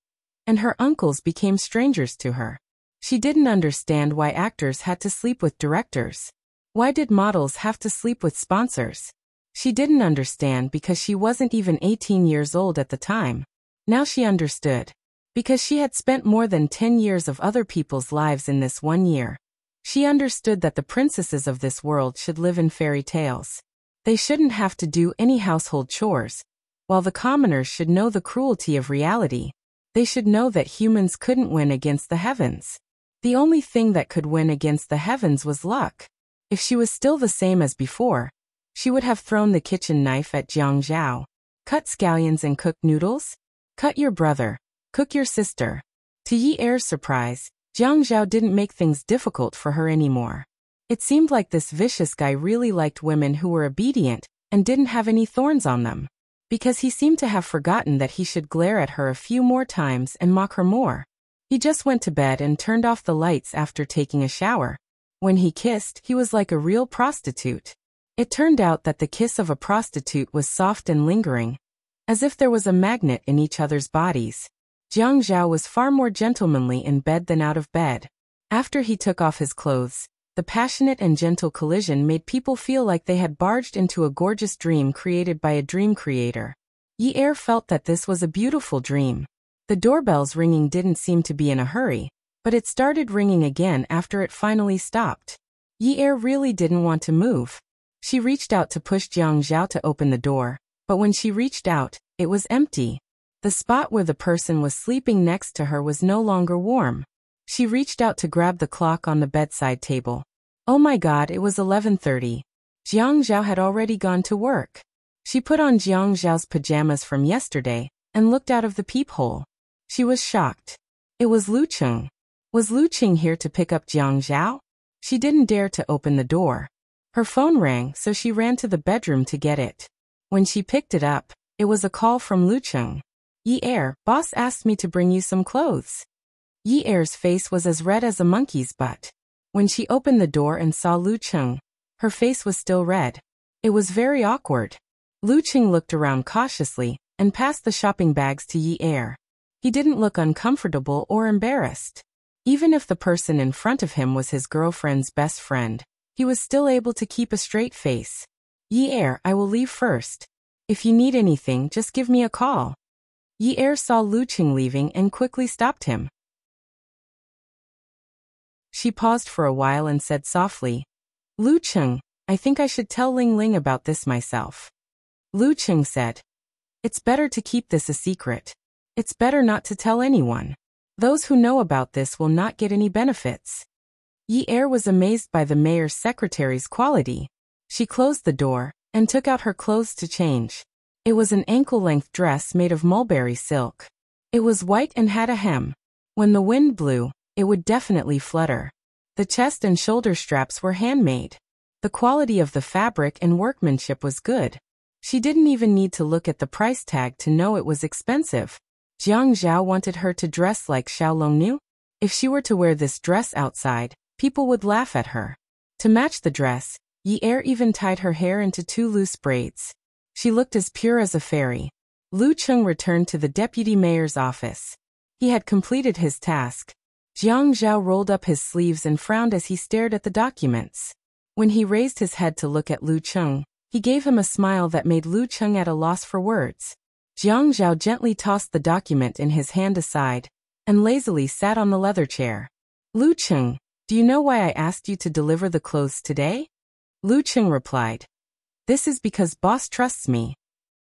and her uncles became strangers to her. She didn't understand why actors had to sleep with directors. Why did models have to sleep with sponsors? She didn't understand because she wasn't even 18 years old at the time. Now she understood. Because she had spent more than 10 years of other people's lives in this 1 year. She understood that the princesses of this world should live in fairy tales. They shouldn't have to do any household chores, while the commoners should know the cruelty of reality. They should know that humans couldn't win against the heavens. The only thing that could win against the heavens was luck. If she was still the same as before, she would have thrown the kitchen knife at Jiang Zhao. Cut scallions and cook noodles? Cut your brother. Cook your sister. To Yi Er's surprise, Jiang Zhao didn't make things difficult for her anymore. It seemed like this vicious guy really liked women who were obedient and didn't have any thorns on them. Because he seemed to have forgotten that he should glare at her a few more times and mock her more. He just went to bed and turned off the lights after taking a shower. When he kissed, he was like a real prostitute. It turned out that the kiss of a prostitute was soft and lingering, as if there was a magnet in each other's bodies. Jiang Zhao was far more gentlemanly in bed than out of bed. After he took off his clothes, the passionate and gentle collision made people feel like they had barged into a gorgeous dream created by a dream creator. Yi Er felt that this was a beautiful dream. The doorbell's ringing didn't seem to be in a hurry, but it started ringing again after it finally stopped. Yi Er really didn't want to move. She reached out to push Jiang Zhao to open the door, but when she reached out, it was empty. The spot where the person was sleeping next to her was no longer warm. She reached out to grab the clock on the bedside table. Oh my God, it was 11:30. Jiang Zhao had already gone to work. She put on Jiang Zhao's pajamas from yesterday and looked out of the peephole. She was shocked. It was Lu Cheng. Was Lu Cheng here to pick up Jiang Zhao? She didn't dare to open the door. Her phone rang, so she ran to the bedroom to get it. When she picked it up, It was a call from Lucheng. Yi Er, boss asked me to bring you some clothes. Yi Er's face was as red as a monkey's butt. When she opened the door and saw Lucheng, her face was still red. It was very awkward. Lucheng looked around cautiously and passed the shopping bags to Yi Er. He didn't look uncomfortable or embarrassed. Even if the person in front of him was his girlfriend's best friend, he was still able to keep a straight face. Yi Er, I will leave first. If you need anything, just give me a call. Yi Er saw Lucheng leaving and quickly stopped him. She paused for a while and said softly, Lucheng, I think I should tell Ling Ling about this myself. Lucheng said, it's better to keep this a secret. It's better not to tell anyone. Those who know about this will not get any benefits. Yi Er was amazed by the mayor's secretary's quality. She closed the door and took out her clothes to change. It was an ankle-length dress made of mulberry silk. It was white and had a hem. When the wind blew, it would definitely flutter. The chest and shoulder straps were handmade. The quality of the fabric and workmanship was good. She didn't even need to look at the price tag to know it was expensive. Jiang Zhao wanted her to dress like Xiaolong knew. If she were to wear this dress outside, people would laugh at her. To match the dress, Yi Er even tied her hair into 2 loose braids. She looked as pure as a fairy. Lucheng returned to the deputy mayor's office. He had completed his task. Jiang Zhao rolled up his sleeves and frowned as he stared at the documents. When he raised his head to look at Lucheng, he gave him a smile that made Lucheng at a loss for words. Jiang Zhao gently tossed the document in his hand aside and lazily sat on the leather chair. Lucheng, do you know why I asked you to deliver the clothes today? Lucheng replied, this is because boss trusts me.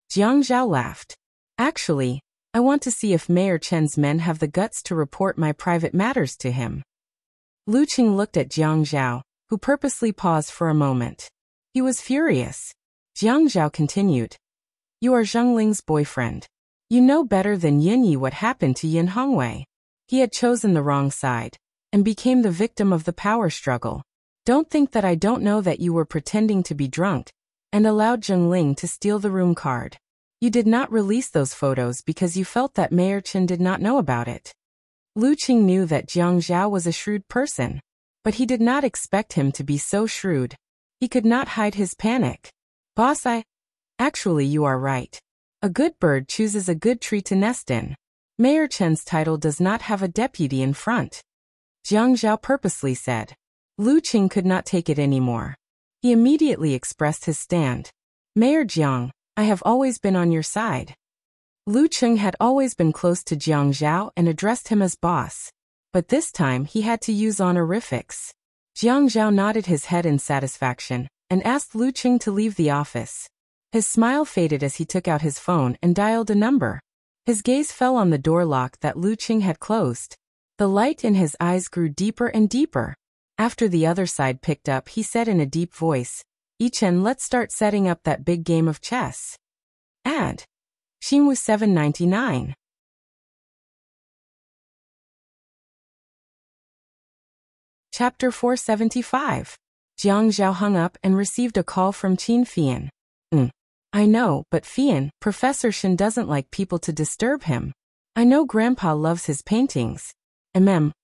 Jiang Zhao laughed. Actually, I want to see if Mayor Chen's men have the guts to report my private matters to him. Lucheng looked at Jiang Zhao, who purposely paused for a moment. He was furious. Jiang Zhao continued, you are Zheng Ling's boyfriend. You know better than Yin Yi what happened to Yin Hongwei. He had chosen the wrong side and became the victim of the power struggle. Don't think that I don't know that you were pretending to be drunk and allowed Zheng Ling to steal the room card. You did not release those photos because you felt that Mayor Chen did not know about it. Lucheng knew that Jiang Zhao was a shrewd person, but he did not expect him to be so shrewd. He could not hide his panic. Boss, Actually, you are right. A good bird chooses a good tree to nest in. Mayor Chen's title does not have a deputy in front. Jiang Zhao purposely said. Lucheng could not take it anymore. He immediately expressed his stand. Mayor Jiang, I have always been on your side. Lucheng had always been close to Jiang Zhao and addressed him as boss. But this time he had to use honorifics. Jiang Zhao nodded his head in satisfaction and asked Lucheng to leave the office. His smile faded as he took out his phone and dialed a number. His gaze fell on the door lock that Lucheng had closed. The light in his eyes grew deeper and deeper. After the other side picked up, he said in a deep voice, Yichen, let's start setting up that big game of chess. Add. Xinwu 799. Chapter 475. Jiang Zhao hung up and received a call from Qin Fian. I know, but Fian, Professor Shen doesn't like people to disturb him. I know Grandpa loves his paintings.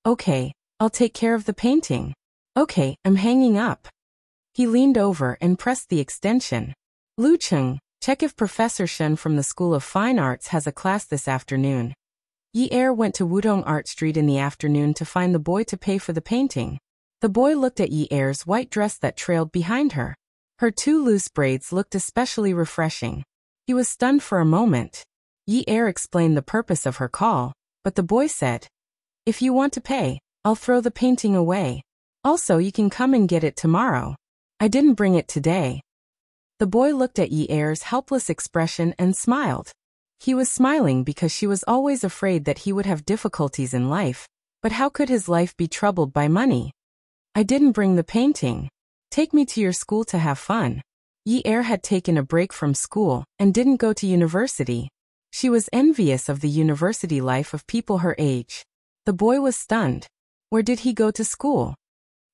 Okay, I'll take care of the painting. Okay, I'm hanging up. He leaned over and pressed the extension. Lucheng, check if Professor Shen from the School of Fine Arts has a class this afternoon. Yi Er went to Wudong Art Street in the afternoon to find the boy to pay for the painting. The boy looked at Yi Er's white dress that trailed behind her. Her 2 loose braids looked especially refreshing. He was stunned for a moment. Yi Er explained the purpose of her call, but the boy said, if you want to pay, I'll throw the painting away. Also, you can come and get it tomorrow. I didn't bring it today. The boy looked at Yi Er's helpless expression and smiled. He was smiling because she was always afraid that he would have difficulties in life, but how could his life be troubled by money? I didn't bring the painting. Take me to your school to have fun. Yi Er had taken a break from school and didn't go to university. She was envious of the university life of people her age. The boy was stunned. Where did he go to school?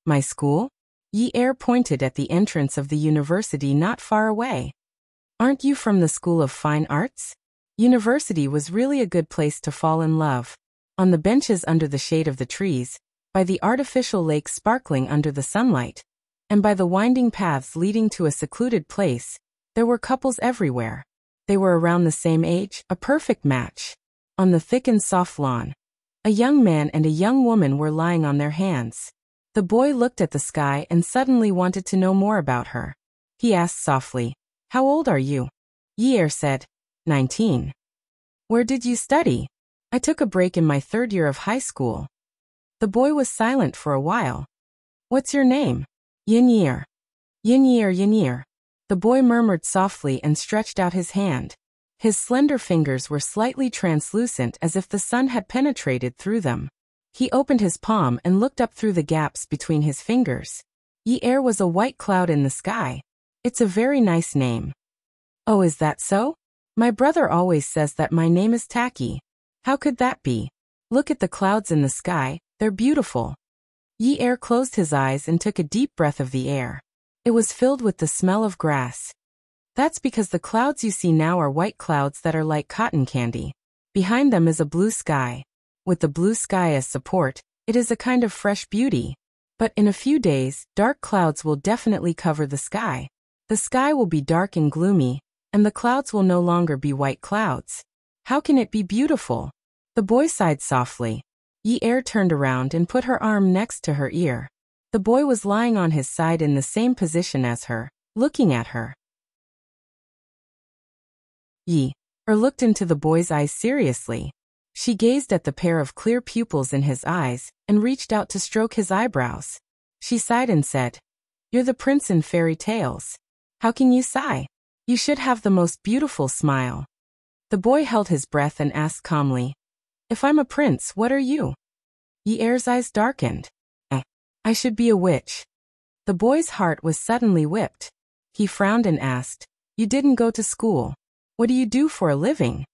My school? Yi Er pointed at the entrance of the university not far away. Aren't you from the School of Fine Arts? University was really a good place to fall in love. On the benches under the shade of the trees, by the artificial lake sparkling under the sunlight, and by the winding paths leading to a secluded place, there were couples everywhere. They were around the same age, a perfect match. On the thick and soft lawn, a young man and a young woman were lying on their hands. The boy looked at the sky and suddenly wanted to know more about her. He asked softly, "How old are you?" Yi said, 19. "Where did you study?" "I took a break in my 3rd year of high school." The boy was silent for a while. "What's your name?" "Yin. Yin. The boy murmured softly and stretched out his hand. His slender fingers were slightly translucent as if the sun had penetrated through them. He opened his palm and looked up through the gaps between his fingers. Yi was a white cloud in the sky. "It's a very nice name." "Oh, is that so? My brother always says that my name is tacky." "How could that be?" "Look at the clouds in the sky, they're beautiful." Yi closed his eyes and took a deep breath of the air. It was filled with the smell of grass. "That's because the clouds you see now are white clouds that are like cotton candy. Behind them is a blue sky. With the blue sky as support, it is a kind of fresh beauty. But in a few days, dark clouds will definitely cover the sky. The sky will be dark and gloomy, and the clouds will no longer be white clouds. How can it be beautiful?" The boy sighed softly. Yi turned around and put her arm next to her ear. The boy was lying on his side in the same position as her, looking at her. Yi looked into the boy's eyes seriously. She gazed at the pair of clear pupils in his eyes and reached out to stroke his eyebrows. She sighed and said, "You're the prince in fairy tales. How can you sigh? You should have the most beautiful smile." The boy held his breath and asked calmly, "If I'm a prince, what are you?" Yi's eyes darkened. I should be a witch." The boy's heart was suddenly whipped. He frowned and asked, "You didn't go to school. What do you do for a living?"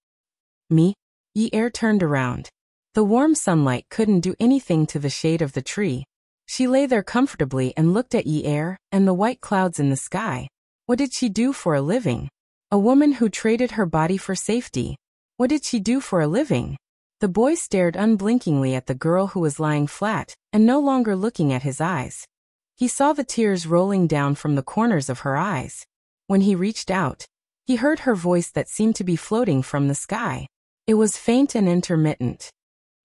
"Me?" Yi turned around. The warm sunlight couldn't do anything to the shade of the tree. She lay there comfortably and looked at Yi and the white clouds in the sky. What did she do for a living? A woman who traded her body for safety. What did she do for a living? The boy stared unblinkingly at the girl who was lying flat and no longer looking at his eyes. He saw the tears rolling down from the corners of her eyes. When he reached out, he heard her voice that seemed to be floating from the sky. It was faint and intermittent.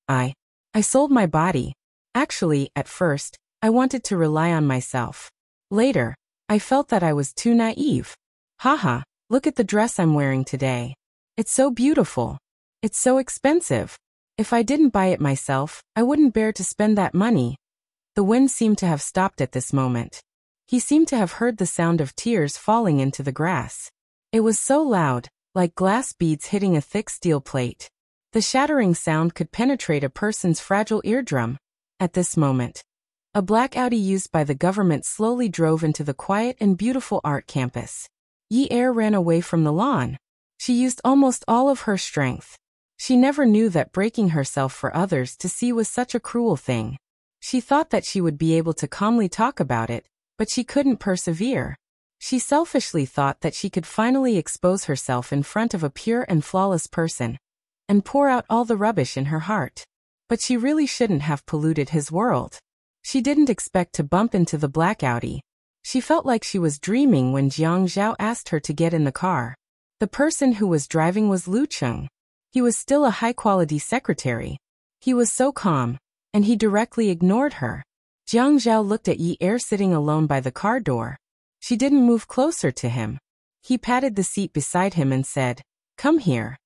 I sold my body. Actually, at first, I wanted to rely on myself. Later, I felt that I was too naive. Haha, look at the dress I'm wearing today. It's so beautiful. It's so expensive. If I didn't buy it myself, I wouldn't bear to spend that money." The wind seemed to have stopped at this moment. He seemed to have heard the sound of tears falling into the grass. It was so loud, like glass beads hitting a thick steel plate. The shattering sound could penetrate a person's fragile eardrum. At this moment, a black Audi used by the government slowly drove into the quiet and beautiful art campus. Yi ran away from the lawn. She used almost all of her strength. She never knew that breaking herself for others to see was such a cruel thing. She thought that she would be able to calmly talk about it, but she couldn't persevere. She selfishly thought that she could finally expose herself in front of a pure and flawless person, and pour out all the rubbish in her heart. But she really shouldn't have polluted his world. She didn't expect to bump into the black Audi. She felt like she was dreaming when Jiang Zhao asked her to get in the car. The person who was driving was Lu Cheng. He was still a high-quality secretary. He was so calm, and he directly ignored her. Jiang Zhao looked at Yi sitting alone by the car door. She didn't move closer to him. He patted the seat beside him and said, "Come here."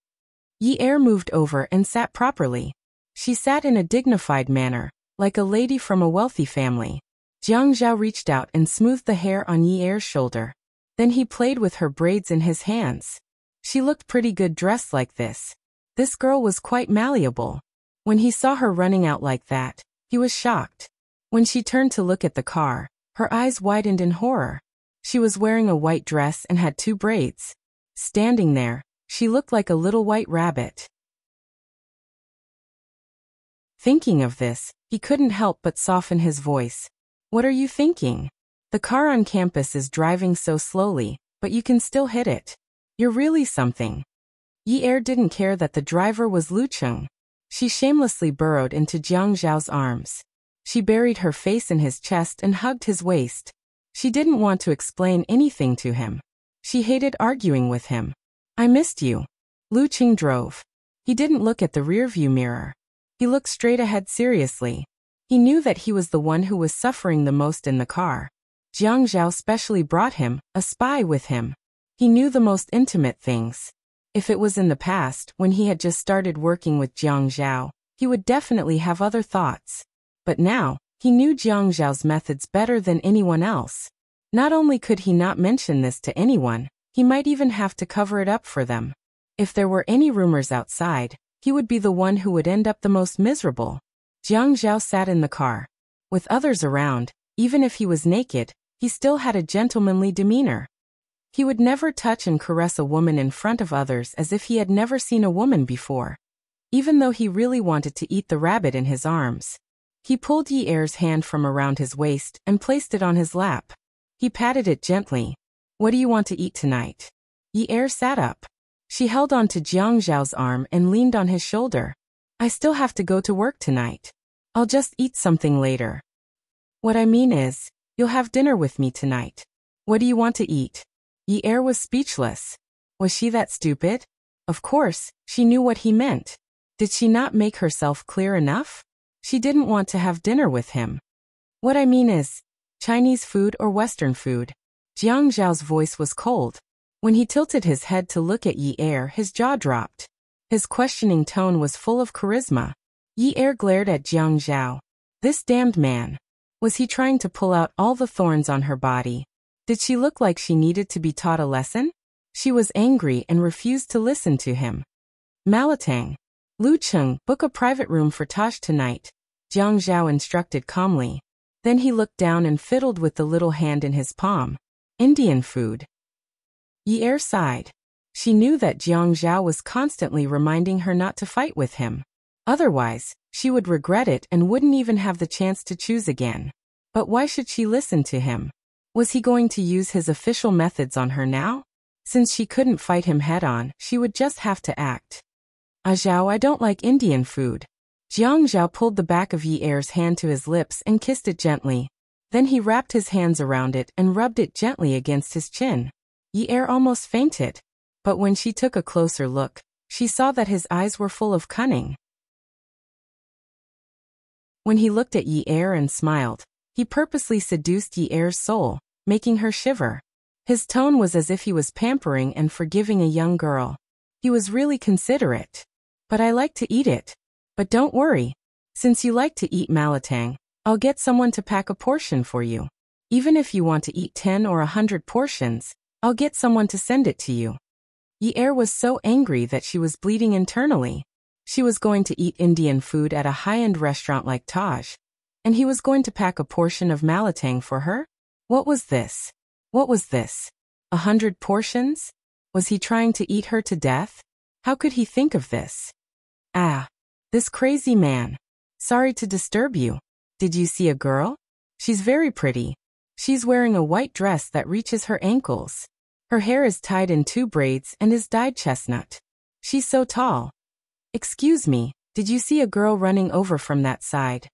Yi moved over and sat properly. She sat in a dignified manner, like a lady from a wealthy family. Jiang Zhao reached out and smoothed the hair on Yi's shoulder. Then he played with her braids in his hands. She looked pretty good dressed like this. This girl was quite malleable. When he saw her running out like that, he was shocked. When she turned to look at the car, her eyes widened in horror. She was wearing a white dress and had 2 braids. Standing there, she looked like a little white rabbit. Thinking of this, he couldn't help but soften his voice. "What are you thinking? The car on campus is driving so slowly, but you can still hit it. You're really something. Yi Er didn't care that the driver was Lu Cheng. She shamelessly burrowed into Jiang Zhao's arms. She buried her face in his chest and hugged his waist. She didn't want to explain anything to him. She hated arguing with him. I missed you. Lu Cheng drove. He didn't look at the rearview mirror. He looked straight ahead seriously. He knew that he was the one who was suffering the most in the car. Jiang Zhao specially brought him, a spy with him. He knew the most intimate things. If it was in the past, when he had just started working with Jiang Zhao, he would definitely have other thoughts. But now, he knew Jiang Zhao's methods better than anyone else. Not only could he not mention this to anyone, he might even have to cover it up for them. If there were any rumors outside, he would be the one who would end up the most miserable. Jiang Zhao sat in the car. With others around, even if he was naked, he still had a gentlemanly demeanor. He would never touch and caress a woman in front of others as if he had never seen a woman before. Even though he really wanted to eat the rabbit in his arms. He pulled Yi Er's hand from around his waist and placed it on his lap. He patted it gently. What do you want to eat tonight? Yi Er sat up. She held on to Jiang Zhao's arm and leaned on his shoulder. I still have to go to work tonight. I'll just eat something later. What I mean is, you'll have dinner with me tonight. What do you want to eat? Yi Er was speechless. Was she that stupid? Of course, she knew what he meant. Did she not make herself clear enough? She didn't want to have dinner with him. What I mean is, Chinese food or Western food? Jiang Zhao's voice was cold. When he tilted his head to look at Yi Er, his jaw dropped. His questioning tone was full of charisma. Yi Er glared at Jiang Zhao. This damned man. Was he trying to pull out all the thorns on her body? Did she look like she needed to be taught a lesson? She was angry and refused to listen to him. Malatang. Lu Cheng, book a private room for Tosh tonight, Jiang Zhao instructed calmly. Then he looked down and fiddled with the little hand in his palm. Indian food. Yi Er sighed. She knew that Jiang Zhao was constantly reminding her not to fight with him. Otherwise, she would regret it and wouldn't even have the chance to choose again. But why should she listen to him? Was he going to use his official methods on her now? Since she couldn't fight him head-on, she would just have to act. Zhao, I don't like Indian food. Jiang Zhao pulled the back of Yi Er's hand to his lips and kissed it gently. Then he wrapped his hands around it and rubbed it gently against his chin. Yi Er almost fainted. But when she took a closer look, she saw that his eyes were full of cunning. When he looked at Yi Er and smiled, he purposely seduced Yi Er's soul, making her shiver. His tone was as if he was pampering and forgiving a young girl. He was really considerate. But I like to eat it. But don't worry. Since you like to eat malatang, I'll get someone to pack a portion for you. Even if you want to eat 10 or 100 portions, I'll get someone to send it to you. Yi Er was so angry that she was bleeding internally. She was going to eat Indian food at a high-end restaurant like Taj. And he was going to pack a portion of malatang for her? What was this? What was this? 100 portions? Was he trying to eat her to death? How could he think of this? Ah, this crazy man. Sorry to disturb you. Did you see a girl? She's very pretty. She's wearing a white dress that reaches her ankles. Her hair is tied in 2 braids and is dyed chestnut. She's so tall. Excuse me, did you see a girl running over from that side?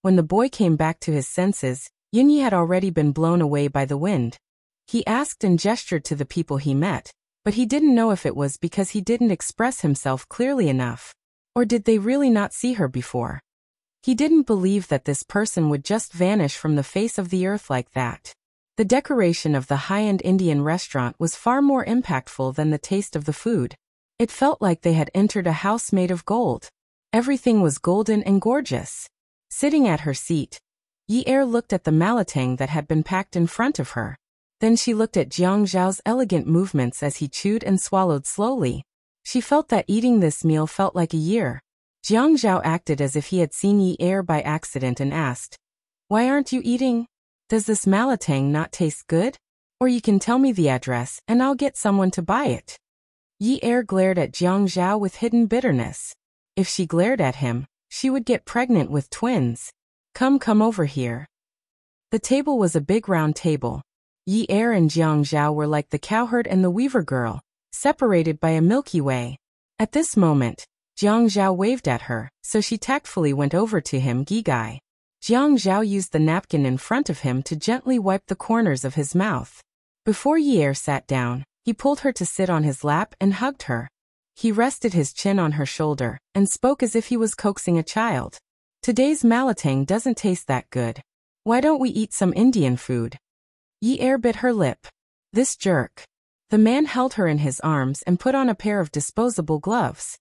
When the boy came back to his senses, Yunyi had already been blown away by the wind. He asked and gestured to the people he met, but he didn't know if it was because he didn't express himself clearly enough, or did they really not see her before? He didn't believe that this person would just vanish from the face of the earth like that. The decoration of the high-end Indian restaurant was far more impactful than the taste of the food. It felt like they had entered a house made of gold. Everything was golden and gorgeous. Sitting at her seat, Yi Er looked at the malatang that had been packed in front of her. Then she looked at Jiang Zhao's elegant movements as he chewed and swallowed slowly. She felt that eating this meal felt like a year. Jiang Zhao acted as if he had seen Yi Er by accident and asked, "Why aren't you eating? Does this malatang not taste good? Or you can tell me the address and I'll get someone to buy it." Yi Er glared at Jiang Zhao with hidden bitterness. If she glared at him, she would get pregnant with twins. Come over here. The table was a big round table. Yi Er and Jiang Zhao were like the cowherd and the weaver girl. separated by a Milky Way. At this moment, Jiang Zhao waved at her, so she tactfully went over to him. Gigai. Jiang Zhao used the napkin in front of him to gently wipe the corners of his mouth. Before Yi sat down, he pulled her to sit on his lap and hugged her. He rested his chin on her shoulder and spoke as if he was coaxing a child. Today's malatang doesn't taste that good. Why don't we eat some Indian food? Yi bit her lip. This jerk. The man held her in his arms and put on a pair of disposable gloves.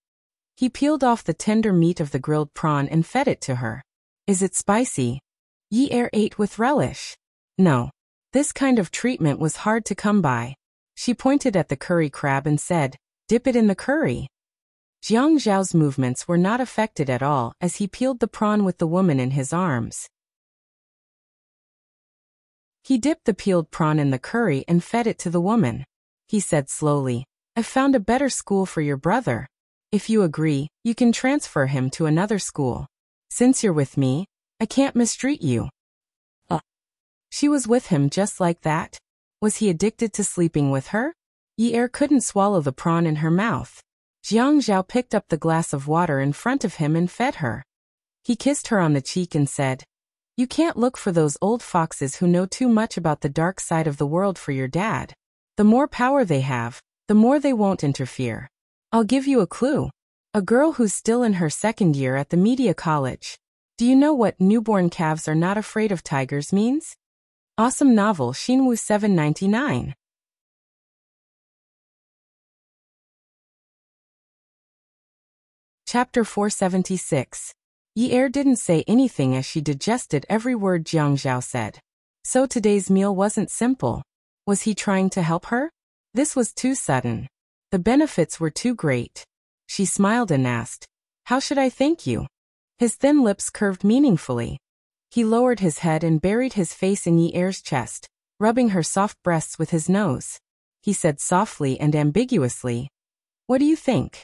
He peeled off the tender meat of the grilled prawn and fed it to her. Is it spicy? Yi ate with relish. No. This kind of treatment was hard to come by. She pointed at the curry crab and said, dip it in the curry. Jiang Zhao's movements were not affected at all as he peeled the prawn with the woman in his arms. He dipped the peeled prawn in the curry and fed it to the woman. He said slowly, I've found a better school for your brother. If you agree, you can transfer him to another school. Since you're with me, I can't mistreat you. She was with him just like that? Was he addicted to sleeping with her? Yi couldn't swallow the prawn in her mouth. Jiang Zhao picked up the glass of water in front of him and fed her. He kissed her on the cheek and said, you can't look for those old foxes who know too much about the dark side of the world for your dad. The more power they have, the more they won't interfere. I'll give you a clue. A girl who's still in her second year at the media college. Do you know what newborn calves are not afraid of tigers means? Awesome novel Xinwu 799. Chapter 476. Yi didn't say anything as she digested every word Jiang Zhao said. So today's meal wasn't simple. Was he trying to help her? This was too sudden. The benefits were too great. She smiled and asked, how should I thank you? His thin lips curved meaningfully. He lowered his head and buried his face in Yi's chest, rubbing her soft breasts with his nose. He said softly and ambiguously, what do you think?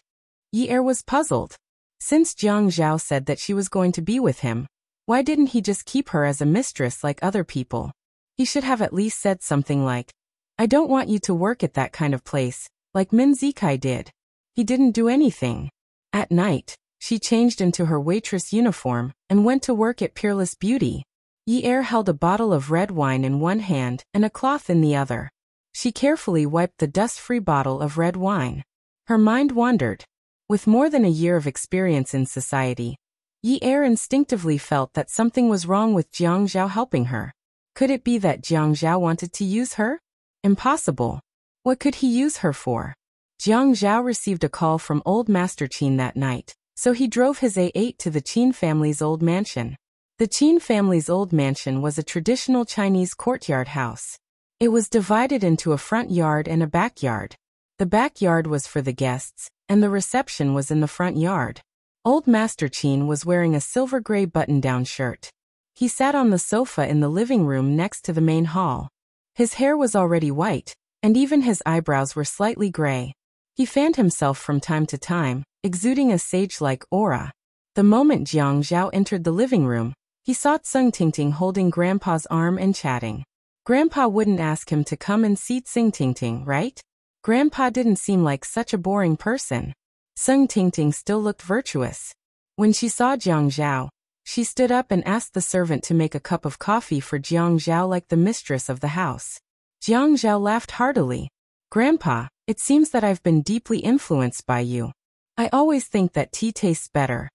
Yi was puzzled. Since Jiang Zhao said that she was going to be with him, why didn't he just keep her as a mistress like other people? He should have at least said something like, I don't want you to work at that kind of place, like Min Zikai did. He didn't do anything. At night, she changed into her waitress uniform and went to work at Peerless Beauty. Yi held a bottle of red wine in one hand and a cloth in the other. She carefully wiped the dust-free bottle of red wine. Her mind wandered. With more than a year of experience in society, Yi instinctively felt that something was wrong with Jiang Zhao helping her. Could it be that Jiang Zhao wanted to use her? Impossible. What could he use her for? Jiang Zhao received a call from old Master Qin that night, so he drove his A8 to the Qin family's old mansion. The Qin family's old mansion was a traditional Chinese courtyard house. It was divided into a front yard and a backyard. The backyard was for the guests, and the reception was in the front yard. Old Master Qin was wearing a silver gray button-down shirt. He sat on the sofa in the living room next to the main hall. His hair was already white, and even his eyebrows were slightly gray. He fanned himself from time to time, exuding a sage-like aura. The moment Jiang Zhao entered the living room, he saw Tseng Tingting holding Grandpa's arm and chatting. Grandpa wouldn't ask him to come and see Tseng Tingting, right? Grandpa didn't seem like such a boring person. Tseng Tingting still looked virtuous. When she saw Jiang Zhao, she stood up and asked the servant to make a cup of coffee for Jiang Zhao like the mistress of the house. Jiang Zhao laughed heartily. Grandpa, it seems that I've been deeply influenced by you. I always think that tea tastes better.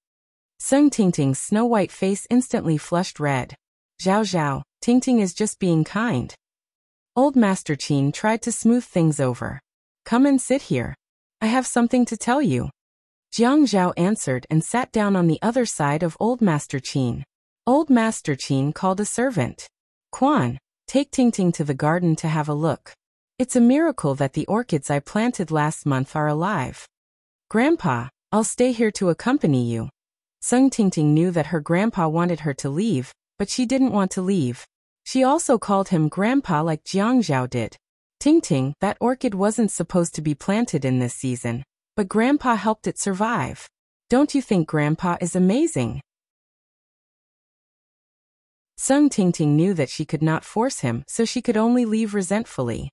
Tseng Tingting's snow-white face instantly flushed red. Zhao Zhao, Tingting is just being kind. Old Master Qin tried to smooth things over. Come and sit here. I have something to tell you. Jiang Zhao answered and sat down on the other side of Old Master Qin. Old Master Qin called a servant. Quan, take Tingting to the garden to have a look. It's a miracle that the orchids I planted last month are alive. Grandpa, I'll stay here to accompany you. Tseng Tingting knew that her grandpa wanted her to leave, but she didn't want to leave. She also called him Grandpa like Jiang Zhao did. Tingting, that orchid wasn't supposed to be planted in this season, but Grandpa helped it survive. Don't you think Grandpa is amazing? Tseng Tingting knew that she could not force him, so she could only leave resentfully.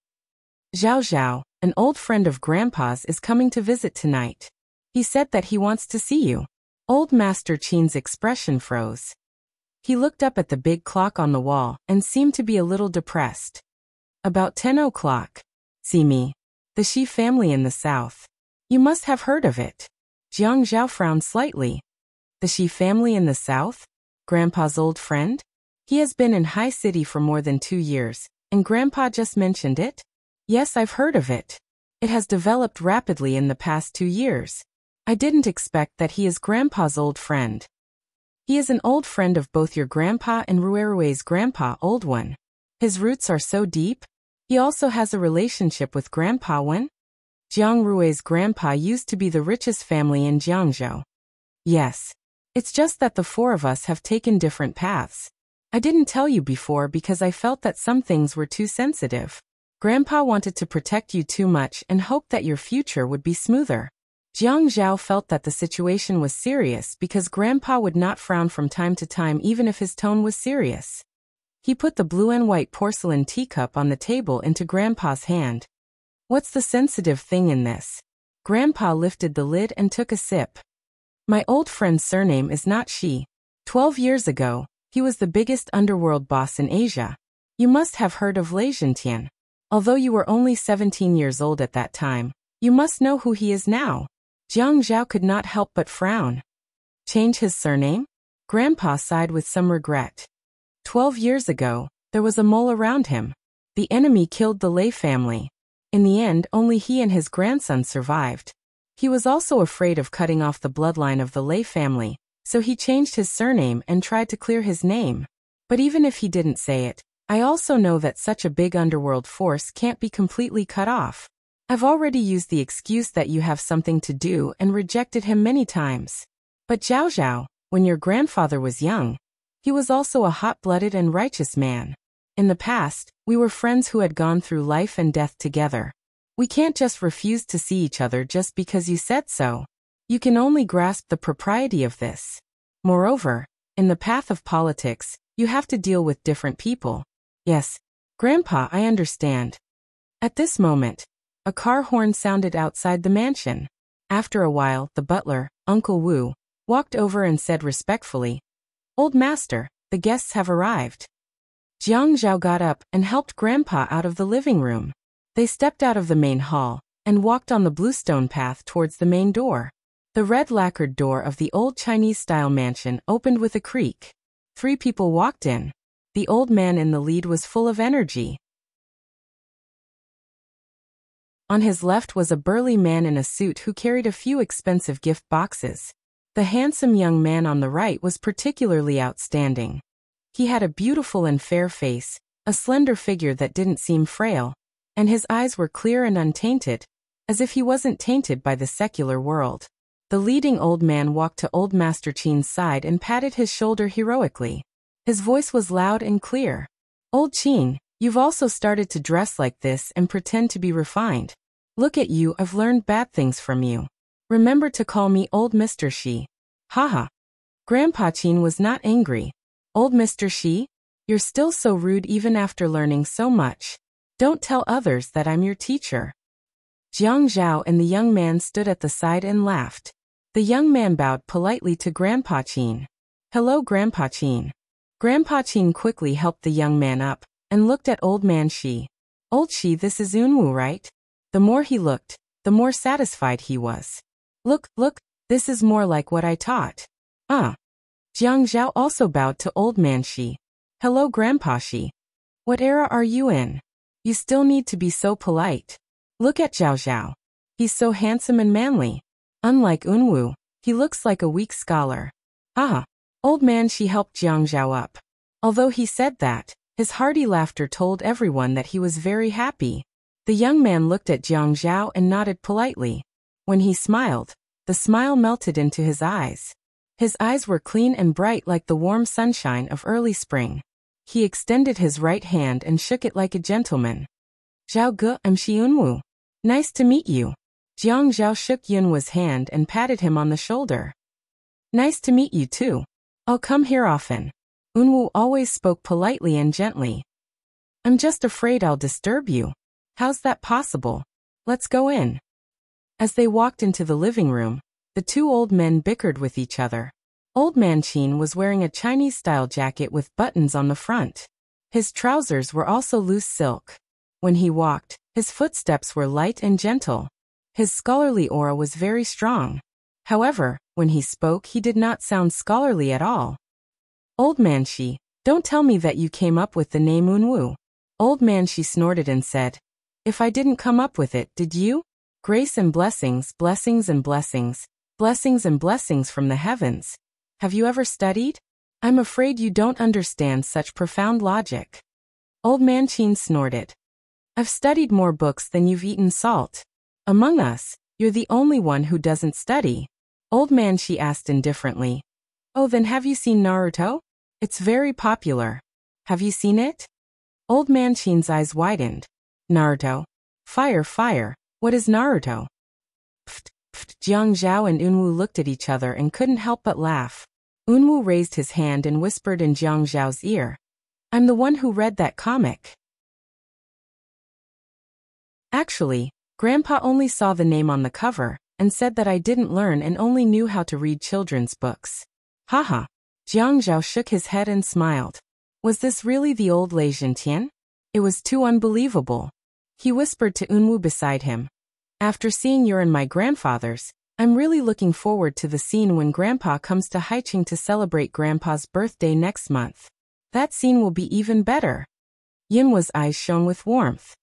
Zhao Zhao, An old friend of Grandpa's is coming to visit tonight. He said that he wants to see you. Old Master Qin's expression froze. He looked up at the big clock on the wall and seemed to be a little depressed. About 10 o'clock. See me. The Shi family in the south. You must have heard of it. Jiang Zhao frowned slightly. The Shi family in the south? Grandpa's old friend? He has been in High City for more than 2 years, and Grandpa just mentioned it? Yes, I've heard of it. It has developed rapidly in the past 2 years. I didn't expect that he is Grandpa's old friend. He is an old friend of both your grandpa and Ruerue's grandpa, old one. His roots are so deep. He also has a relationship with Grandpa Wen. Jiang Rue's grandpa used to be the richest family in Jiangzhou. Yes. It's just that the 4 of us have taken different paths. I didn't tell you before because I felt that some things were too sensitive. Grandpa wanted to protect you too much and hoped that your future would be smoother. Jiang Zhao felt that the situation was serious because Grandpa would not frown from time to time even if his tone was serious. He put the blue and white porcelain teacup on the table into Grandpa's hand. What's the sensitive thing in this? Grandpa lifted the lid and took a sip. My old friend's surname is not Shi. 12 years ago, he was the biggest underworld boss in Asia. You must have heard of Lei Zhentian. Although you were only 17 years old at that time, you must know who he is now. Jiang Zhao could not help but frown. Change his surname? Grandpa sighed with some regret. 12 years ago, there was a mole around him. The enemy killed the Lei family. In the end, only he and his grandson survived. He was also afraid of cutting off the bloodline of the Lei family, so he changed his surname and tried to clear his name. But even if he didn't say it, I also know that such a big underworld force can't be completely cut off. I've already used the excuse that you have something to do and rejected him many times. But Zhao Zhao, when your grandfather was young, he was also a hot-blooded and righteous man. In the past, we were friends who had gone through life and death together. We can't just refuse to see each other just because you said so. You can only grasp the propriety of this. Moreover, in the path of politics, you have to deal with different people. Yes, Grandpa, I understand. At this moment, a car horn sounded outside the mansion. After a while, the butler, Uncle Wu, walked over and said respectfully, "Old master, the guests have arrived." Jiang Zhao got up and helped Grandpa out of the living room. They stepped out of the main hall and walked on the bluestone path towards the main door. The red lacquered door of the old Chinese-style mansion opened with a creak. 3 people walked in. The old man in the lead was full of energy. On his left was a burly man in a suit who carried a few expensive gift boxes. The handsome young man on the right was particularly outstanding. He had a beautiful and fair face, a slender figure that didn't seem frail, and his eyes were clear and untainted, as if he wasn't tainted by the secular world. The leading old man walked to old Master Qin's side and patted his shoulder heroically. His voice was loud and clear. "Old Qin, you've also started to dress like this and pretend to be refined. Look at you, I've learned bad things from you. Remember to call me old Mr. Shi." Haha. Grandpa Qin was not angry. "Old Mr. Shi? You're still so rude even after learning so much. Don't tell others that I'm your teacher." Jiang Zhao and the young man stood at the side and laughed. The young man bowed politely to Grandpa Qin. "Hello, Grandpa Qin." Grandpa Qin quickly helped the young man up and looked at old man Shi. "Old Shi, this is Unwu, right?" The more he looked, the more satisfied he was. Look, this is more like what I taught." Jiang Zhao also bowed to old man Shi. "Hello, Grandpa Shi. What era are you in? You still need to be so polite. Look at Zhao Zhao. He's so handsome and manly. Unlike Unwu, he looks like a weak scholar." Old man Shi helped Jiang Zhao up. Although he said that, his hearty laughter told everyone that he was very happy. The young man looked at Jiang Zhao and nodded politely. When he smiled, the smile melted into his eyes. His eyes were clean and bright like the warm sunshine of early spring. He extended his right hand and shook it like a gentleman. "Zhao Ge, I'm Shi Yunwu. Nice to meet you." Jiang Zhao shook Yunwu's hand and patted him on the shoulder. "Nice to meet you too. I'll come here often." Unwu always spoke politely and gently. "I'm just afraid I'll disturb you." "How's that possible?" Let's go in. As they walked into the living room, the two old men bickered with each other. Old Man Qin was wearing a Chinese-style jacket with buttons on the front. His trousers were also loose silk. When he walked, his footsteps were light and gentle. His scholarly aura was very strong. However, when he spoke, he did not sound scholarly at all. Old Man Shi, don't tell me that you came up with the name Unwu. Old Man Shi snorted and said, if I didn't come up with it, did you? Grace and blessings, blessings and blessings, blessings and blessings from the heavens. Have you ever studied? I'm afraid you don't understand such profound logic. Old Man Qin snorted. I've studied more books than you've eaten salt. Among us, you're the only one who doesn't study. Old Man Shi asked indifferently. Oh, then have you seen Naruto? It's very popular. Have you seen it? Old Man Qin's eyes widened. Naruto. Fire. What is Naruto? Pft. Jiang Zhao and Unwu looked at each other and couldn't help but laugh. Unwu raised his hand and whispered in Jiang Zhao's ear. I'm the one who read that comic. Actually, Grandpa only saw the name on the cover and said that I didn't learn and only knew how to read children's books. Haha. Jiang Zhao shook his head and smiled. Was this really the old Lei Zhentian? It was too unbelievable. He whispered to Unwu beside him. After seeing your and my grandfather's, I'm really looking forward to the scene when Grandpa comes to Haiqing to celebrate Grandpa's birthday next month. That scene will be even better. Yinhua's eyes shone with warmth.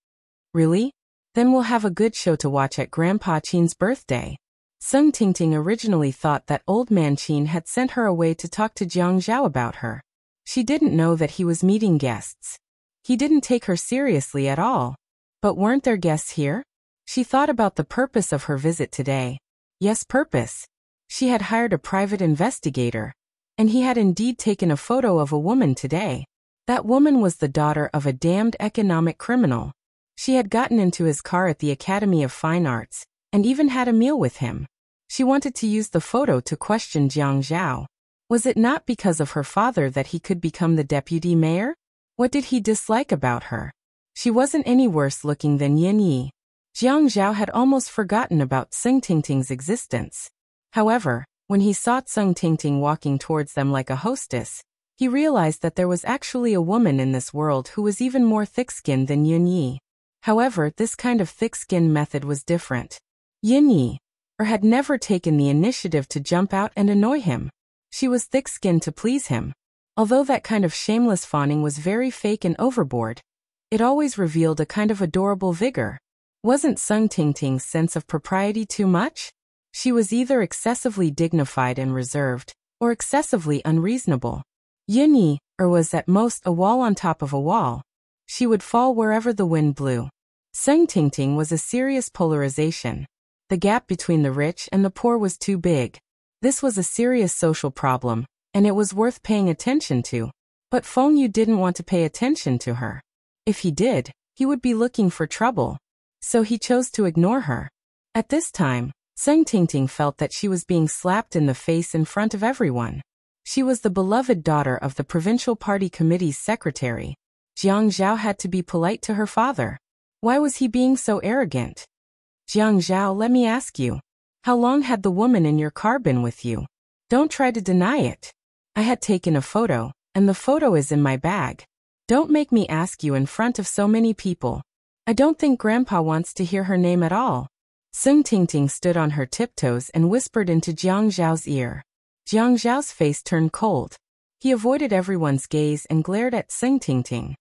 Really? Then we'll have a good show to watch at Grandpa Qin's birthday. Sung Tingting originally thought that Old Man Qin had sent her away to talk to Jiang Zhao about her. She didn't know that he was meeting guests. He didn't take her seriously at all. But weren't there guests here? She thought about the purpose of her visit today. Yes, purpose. She had hired a private investigator. And he had indeed taken a photo of a woman today. That woman was the daughter of a damned economic criminal. She had gotten into his car at the Academy of Fine Arts, and even had a meal with him. She wanted to use the photo to question Jiang Zhao. Was it not because of her father that he could become the deputy mayor? What did he dislike about her? She wasn't any worse looking than Yin Yi. Jiang Zhao had almost forgotten about Sung Tingting's existence. However, when he saw Sung Tingting walking towards them like a hostess, he realized that there was actually a woman in this world who was even more thick-skinned than Yin Yi. However, this kind of thick-skin method was different. Yin Yi had never taken the initiative to jump out and annoy him. She was thick-skinned to please him. Although that kind of shameless fawning was very fake and overboard, it always revealed a kind of adorable vigor. Wasn't Sung Tingting's sense of propriety too much? She was either excessively dignified and reserved, or excessively unreasonable. Yin Yi was at most a wall on top of a wall. She would fall wherever the wind blew. Sung Tingting was a serious polarization. The gap between the rich and the poor was too big. This was a serious social problem, and it was worth paying attention to. But Feng Yu didn't want to pay attention to her. If he did, he would be looking for trouble. So he chose to ignore her. At this time, Sung Tingting felt that she was being slapped in the face in front of everyone. She was the beloved daughter of the Provincial Party Committee's secretary. Jiang Zhao had to be polite to her father. Why was he being so arrogant? Jiang Zhao, let me ask you. How long had the woman in your car been with you? Don't try to deny it. I had taken a photo, and the photo is in my bag. Don't make me ask you in front of so many people. I don't think Grandpa wants to hear her name at all. Sung Tingting stood on her tiptoes and whispered into Jiang Zhao's ear. Jiang Zhao's face turned cold. He avoided everyone's gaze and glared at Sung Tingting.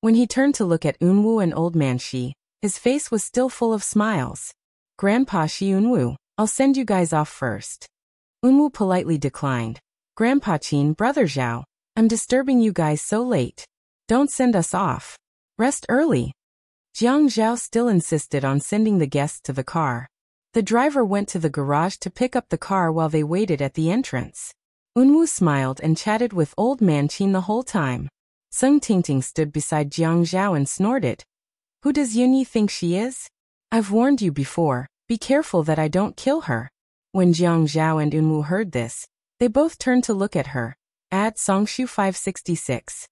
When he turned to look at Unwu and Old Man Shi, his face was still full of smiles. Grandpa Shi, Unwu, I'll send you guys off first. Unwu politely declined. Grandpa Qin, Brother Zhao, I'm disturbing you guys so late. Don't send us off. Rest early. Jiang Zhao still insisted on sending the guests to the car. The driver went to the garage to pick up the car while they waited at the entrance. Unwu smiled and chatted with Old Man Qin the whole time. Sung Tingting stood beside Jiang Zhao and snorted. Who does Yin Yi think she is? I've warned you before, be careful that I don't kill her. When Jiang Zhao and Unwu heard this, they both turned to look at her. Add Songshu 566.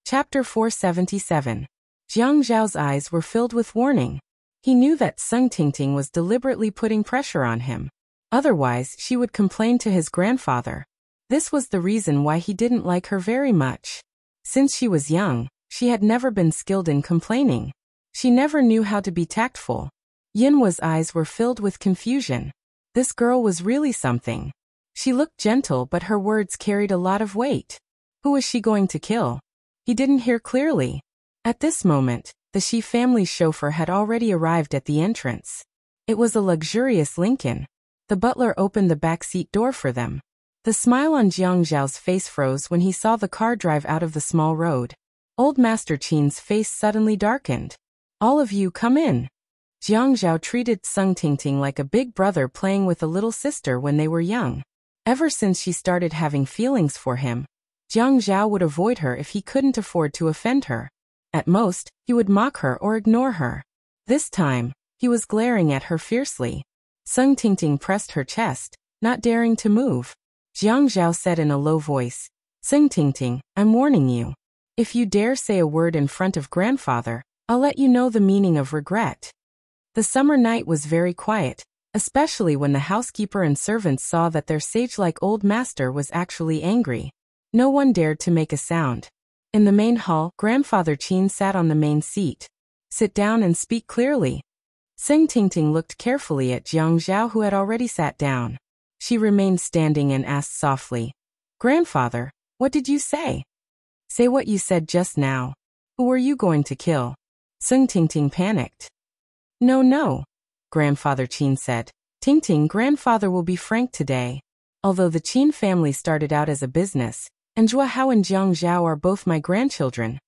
Chapter 477. Jiang Zhao's eyes were filled with warning. He knew that Sung Tingting was deliberately putting pressure on him. Otherwise, she would complain to his grandfather. This was the reason why he didn't like her very much. Since she was young, she had never been skilled in complaining. She never knew how to be tactful. Yinhua's eyes were filled with confusion. This girl was really something. She looked gentle, but her words carried a lot of weight. Who was she going to kill? He didn't hear clearly. At this moment, the Shi family's chauffeur had already arrived at the entrance. It was a luxurious Lincoln. The butler opened the back seat door for them. The smile on Jiang Zhao's face froze when he saw the car drive out of the small road. Old Master Qin's face suddenly darkened. All of you come in. Jiang Zhao treated Sung Tingting like a big brother playing with a little sister when they were young. Ever since she started having feelings for him, Jiang Zhao would avoid her if he couldn't afford to offend her. At most, he would mock her or ignore her. This time, he was glaring at her fiercely. Sung Tingting pressed her chest, not daring to move. Jiang Zhao said in a low voice, "Sung Tingting, I'm warning you. If you dare say a word in front of grandfather, I'll let you know the meaning of regret." The summer night was very quiet, especially when the housekeeper and servants saw that their sage-like old master was actually angry. No one dared to make a sound. In the main hall, Grandfather Qin sat on the main seat. "Sit down and speak clearly." Sung Tingting looked carefully at Jiang Zhao, who had already sat down. She remained standing and asked softly, "Grandfather, what did you say?" "Say what you said just now. Who were you going to kill?" Sung Tingting panicked. No, Grandfather Qin said. "Tingting, grandfather will be frank today. Although the Qin family started out as a business, and Zhua Hao and Jiang Zhao are both my grandchildren,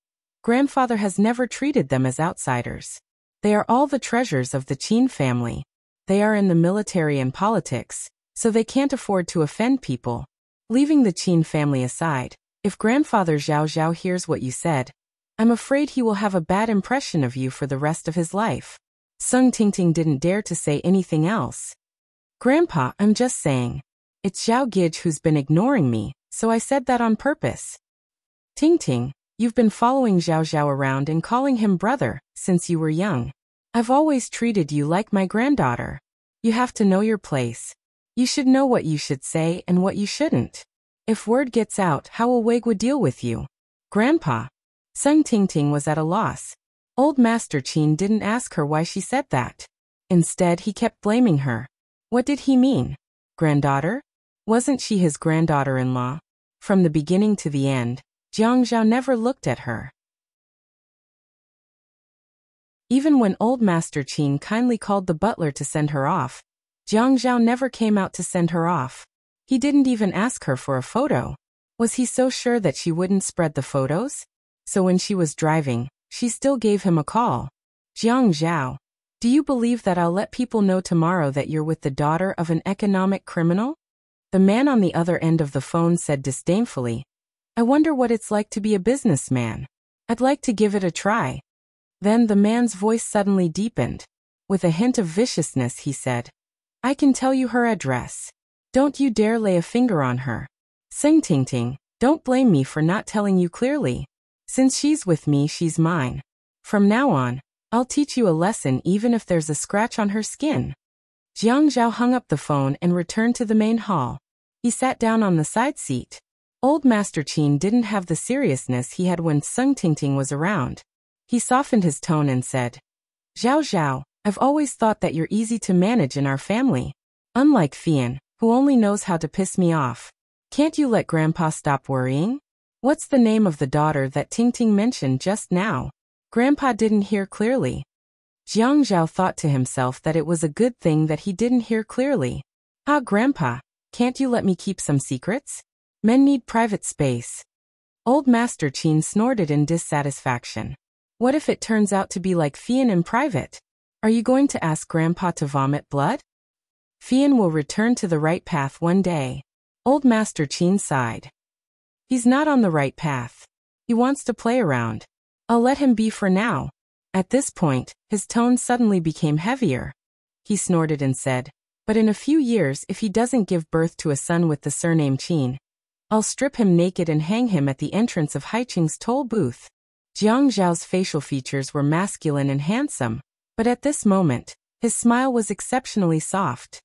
grandfather has never treated them as outsiders. They are all the treasures of the Qin family. They are in the military and politics, so they can't afford to offend people. Leaving the Qin family aside, if grandfather Zhao Zhao hears what you said, I'm afraid he will have a bad impression of you for the rest of his life." Sung Tingting didn't dare to say anything else. "Grandpa, I'm just saying. It's Zhao Gij who's been ignoring me, so I said that on purpose." "Tingting, you've been following Zhao Zhao around and calling him brother since you were young. I've always treated you like my granddaughter. You have to know your place. You should know what you should say and what you shouldn't. If word gets out, how will Wei deal with you?" "Grandpa." Sung Tingting was at a loss. Old Master Qin didn't ask her why she said that. Instead, he kept blaming her. What did he mean? Granddaughter? Wasn't she his granddaughter-in-law? From the beginning to the end, Jiang Zhao never looked at her. Even when Old Master Qin kindly called the butler to send her off, Jiang Zhao never came out to send her off. He didn't even ask her for a photo. Was he so sure that she wouldn't spread the photos? So when she was driving, she still gave him a call. "Jiang Zhao, do you believe that I'll let people know tomorrow that you're with the daughter of an economic criminal?" The man on the other end of the phone said disdainfully, "I wonder what it's like to be a businessman. I'd like to give it a try." Then the man's voice suddenly deepened. With a hint of viciousness, he said, "I can tell you her address. Don't you dare lay a finger on her. Sung Tingting, don't blame me for not telling you clearly. Since she's with me, she's mine. From now on, I'll teach you a lesson even if there's a scratch on her skin." Jiang Zhao hung up the phone and returned to the main hall. He sat down on the side seat. Old Master Qin didn't have the seriousness he had when Sung Tingting was around. He softened his tone and said, "Zhao Zhao, I've always thought that you're easy to manage in our family. Unlike Fian, who only knows how to piss me off. Can't you let Grandpa stop worrying? What's the name of the daughter that Tingting mentioned just now?" Grandpa didn't hear clearly. Jiang Zhao thought to himself that it was a good thing that he didn't hear clearly. "Ah, Grandpa, can't you let me keep some secrets? Men need private space." Old Master Qin snorted in dissatisfaction. What if it turns out to be like Fian in private? Are you going to ask Grandpa to vomit blood? Fian will return to the right path one day. Old Master Qin sighed. He's not on the right path. He wants to play around. I'll let him be for now. At this point, his tone suddenly became heavier. He snorted and said, "But in a few years, if he doesn't give birth to a son with the surname Qin, I'll strip him naked and hang him at the entrance of Haiqing's toll booth. Jiang Zhao's facial features were masculine and handsome, but at this moment, his smile was exceptionally soft.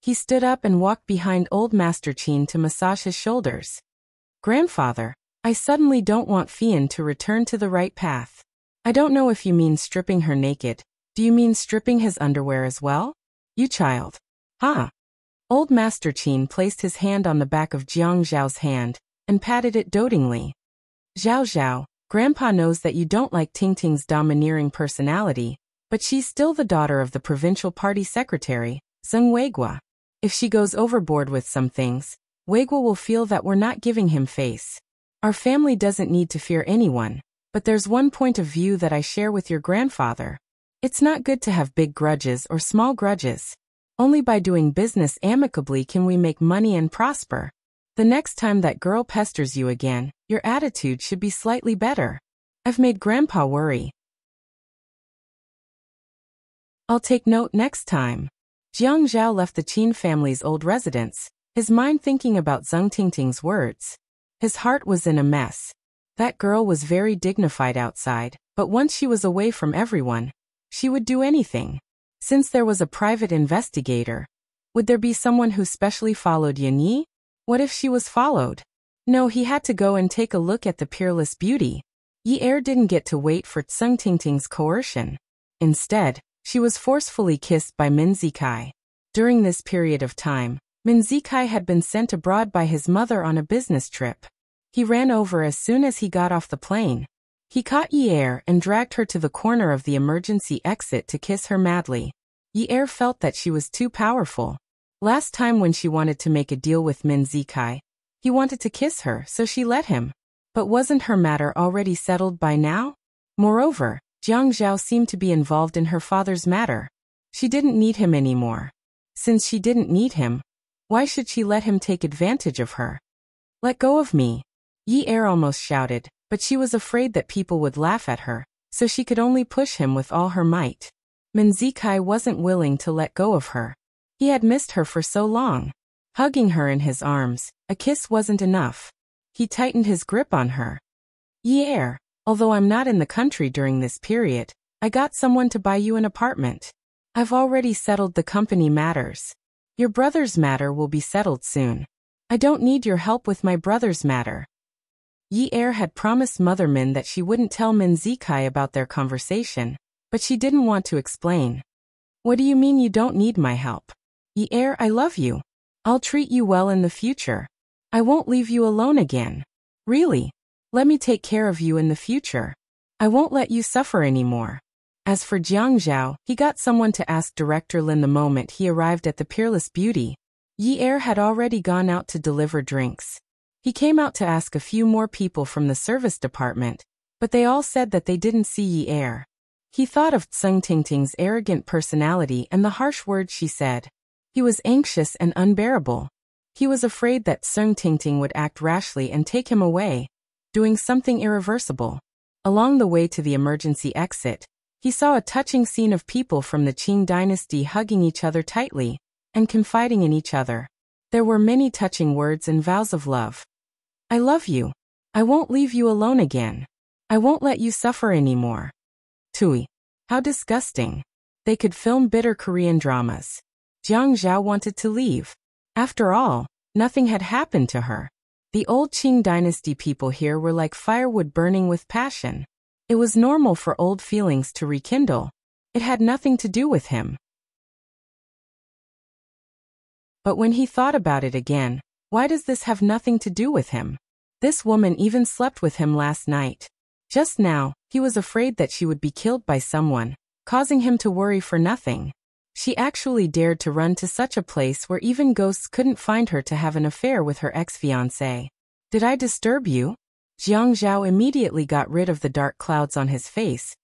He stood up and walked behind old Master Qin to massage his shoulders. Grandfather, I suddenly don't want Fian to return to the right path. I don't know if you mean stripping her naked. Do you mean stripping his underwear as well? You child. Huh? Old Master Qin placed his hand on the back of Jiang Zhao's hand and patted it dotingly. Zhao Zhao, Grandpa knows that you don't like Tingting's domineering personality, but she's still the daughter of the provincial party secretary, Zheng Weiguo. If she goes overboard with some things, Weiguo will feel that we're not giving him face. Our family doesn't need to fear anyone, but there's one point of view that I share with your grandfather. It's not good to have big grudges or small grudges. Only by doing business amicably can we make money and prosper. The next time that girl pesters you again, your attitude should be slightly better. I've made Grandpa worry. I'll take note next time. Jiang Zhao left the Qin family's old residence, his mind thinking about Zheng Tingting's words. His heart was in a mess. That girl was very dignified outside, but once she was away from everyone, she would do anything. Since there was a private investigator, would there be someone who specially followed Yan Yi? What if she was followed? No, he had to go and take a look at the peerless beauty. Yi Er didn't get to wait for Zheng Tingting's coercion. Instead, she was forcefully kissed by Min Zikai. During this period of time, Min Zikai had been sent abroad by his mother on a business trip. He ran over as soon as he got off the plane. He caught Yi Er and dragged her to the corner of the emergency exit to kiss her madly. Yi Er felt that she was too powerful. Last time when she wanted to make a deal with Min Zikai, he wanted to kiss her, so she let him. But wasn't her matter already settled by now? Moreover, Jiang Zhao seemed to be involved in her father's matter. She didn't need him anymore. Since she didn't need him, why should she let him take advantage of her? Let go of me. Yi Er almost shouted, but she was afraid that people would laugh at her, so she could only push him with all her might. Min Zikai wasn't willing to let go of her. He had missed her for so long. Hugging her in his arms, a kiss wasn't enough. He tightened his grip on her. Yi Er, although I'm not in the country during this period, I got someone to buy you an apartment. I've already settled the company matters. Your brother's matter will be settled soon. I don't need your help with my brother's matter. Yi Er had promised Mother Min that she wouldn't tell Min Zikai about their conversation, but she didn't want to explain. What do you mean you don't need my help? Yi Er, I love you. I'll treat you well in the future. I won't leave you alone again. Really? Let me take care of you in the future. I won't let you suffer anymore. As for Jiang Zhao, he got someone to ask Director Lin the moment he arrived at the Peerless Beauty. Yi Er had already gone out to deliver drinks. He came out to ask a few more people from the service department, but they all said that they didn't see Yi Er. He thought of Zheng Tingting's arrogant personality and the harsh words she said. He was anxious and unbearable. He was afraid that Zheng Tingting would act rashly and take him away, doing something irreversible. Along the way to the emergency exit, he saw a touching scene of people from the Qing dynasty hugging each other tightly and confiding in each other. There were many touching words and vows of love. I love you. I won't leave you alone again. I won't let you suffer anymore. Tui. How disgusting. They could film bitter Korean dramas. Jiang Zhao wanted to leave. After all, nothing had happened to her. The old Qing dynasty people here were like firewood burning with passion. It was normal for old feelings to rekindle. It had nothing to do with him. But when he thought about it again, why does this have nothing to do with him? This woman even slept with him last night. Just now, he was afraid that she would be killed by someone, causing him to worry for nothing. She actually dared to run to such a place where even ghosts couldn't find her to have an affair with her ex-fiancé. Did I disturb you? Jiang Zhao immediately got rid of the dark clouds on his face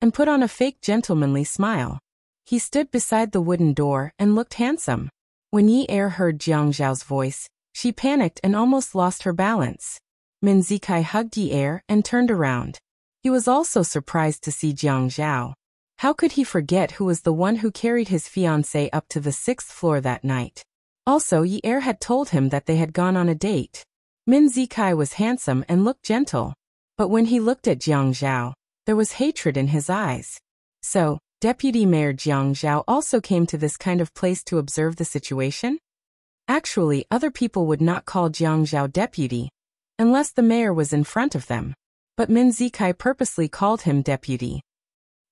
and put on a fake gentlemanly smile. He stood beside the wooden door and looked handsome. When Yi Er heard Jiang Zhao's voice, she panicked and almost lost her balance. Min Zikai hugged Yi Er and turned around. He was also surprised to see Jiang Zhao. How could he forget who was the one who carried his fiancée up to the 6th floor that night? Also, Yi Er had told him that they had gone on a date. Min Zikai was handsome and looked gentle. But when he looked at Jiang Zhao, there was hatred in his eyes. So, Deputy Mayor Jiang Zhao also came to this kind of place to observe the situation? Actually, other people would not call Jiang Zhao deputy, unless the mayor was in front of them. But Min Zikai purposely called him deputy.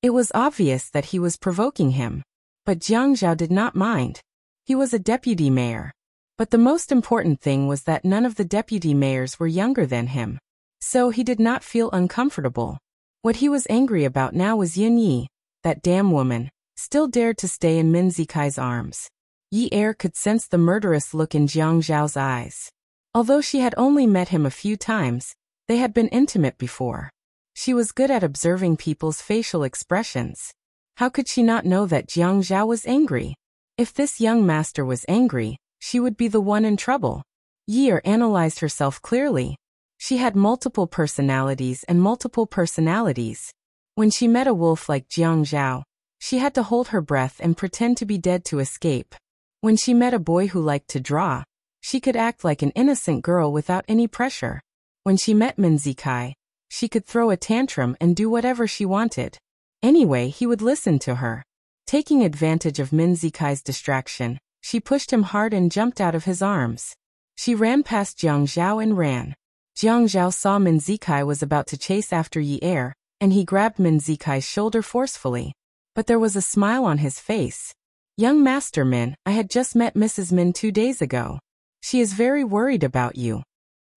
It was obvious that he was provoking him. But Jiang Zhao did not mind. He was a deputy mayor. But the most important thing was that none of the deputy mayors were younger than him. So he did not feel uncomfortable. What he was angry about now was Yin Yi, that damn woman, still dared to stay in Min Zikai's arms. Yi Er could sense the murderous look in Jiang Zhao's eyes. Although she had only met him a few times, they had been intimate before. She was good at observing people's facial expressions. How could she not know that Jiang Zhao was angry? If this young master was angry, she would be the one in trouble. Yi Er analyzed herself clearly. She had multiple personalities and multiple personalities. When she met a wolf like Jiang Zhao, she had to hold her breath and pretend to be dead to escape. When she met a boy who liked to draw, she could act like an innocent girl without any pressure. When she met Min Zikai, she could throw a tantrum and do whatever she wanted. Anyway, he would listen to her. Taking advantage of Min Zikai's distraction, she pushed him hard and jumped out of his arms. She ran past Jiang Zhao and ran. Jiang Zhao saw Min Zikai was about to chase after Yi Er, and he grabbed Min Zikai's shoulder forcefully. But there was a smile on his face. Young Master Min, I had just met Mrs. Min 2 days ago. She is very worried about you.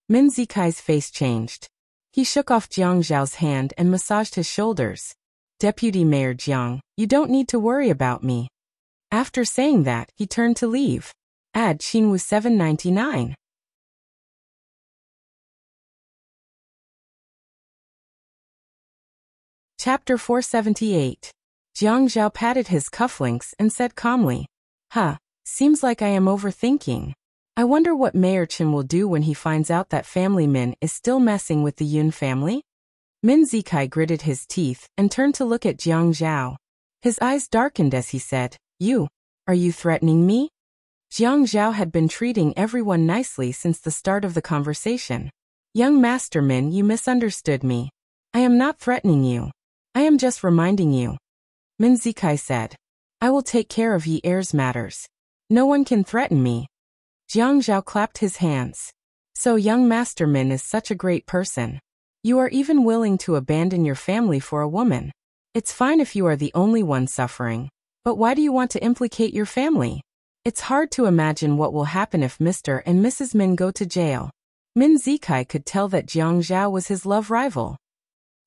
Min Zikai's face changed. He shook off Jiang Zhao's hand and massaged his shoulders. Deputy Mayor Jiang, you don't need to worry about me. After saying that, he turned to leave. Ad Xinwu 799. Chapter 478. Jiang Zhao patted his cufflinks and said calmly, seems like I am overthinking. I wonder what Mayor Chen will do when he finds out that family Min is still messing with the Yun family? Min Zikai gritted his teeth and turned to look at Jiang Zhao. His eyes darkened as he said, are you threatening me? Jiang Zhao had been treating everyone nicely since the start of the conversation. Young Master Min, you misunderstood me. I am not threatening you. I am just reminding you. Min Zikai said, I will take care of Yi Er's matters. No one can threaten me. Jiang Zhao clapped his hands. So young Master Min is such a great person. You are even willing to abandon your family for a woman. It's fine if you are the only one suffering. But why do you want to implicate your family? It's hard to imagine what will happen if Mr. and Mrs. Min go to jail. Min Zikai could tell that Jiang Zhao was his love rival.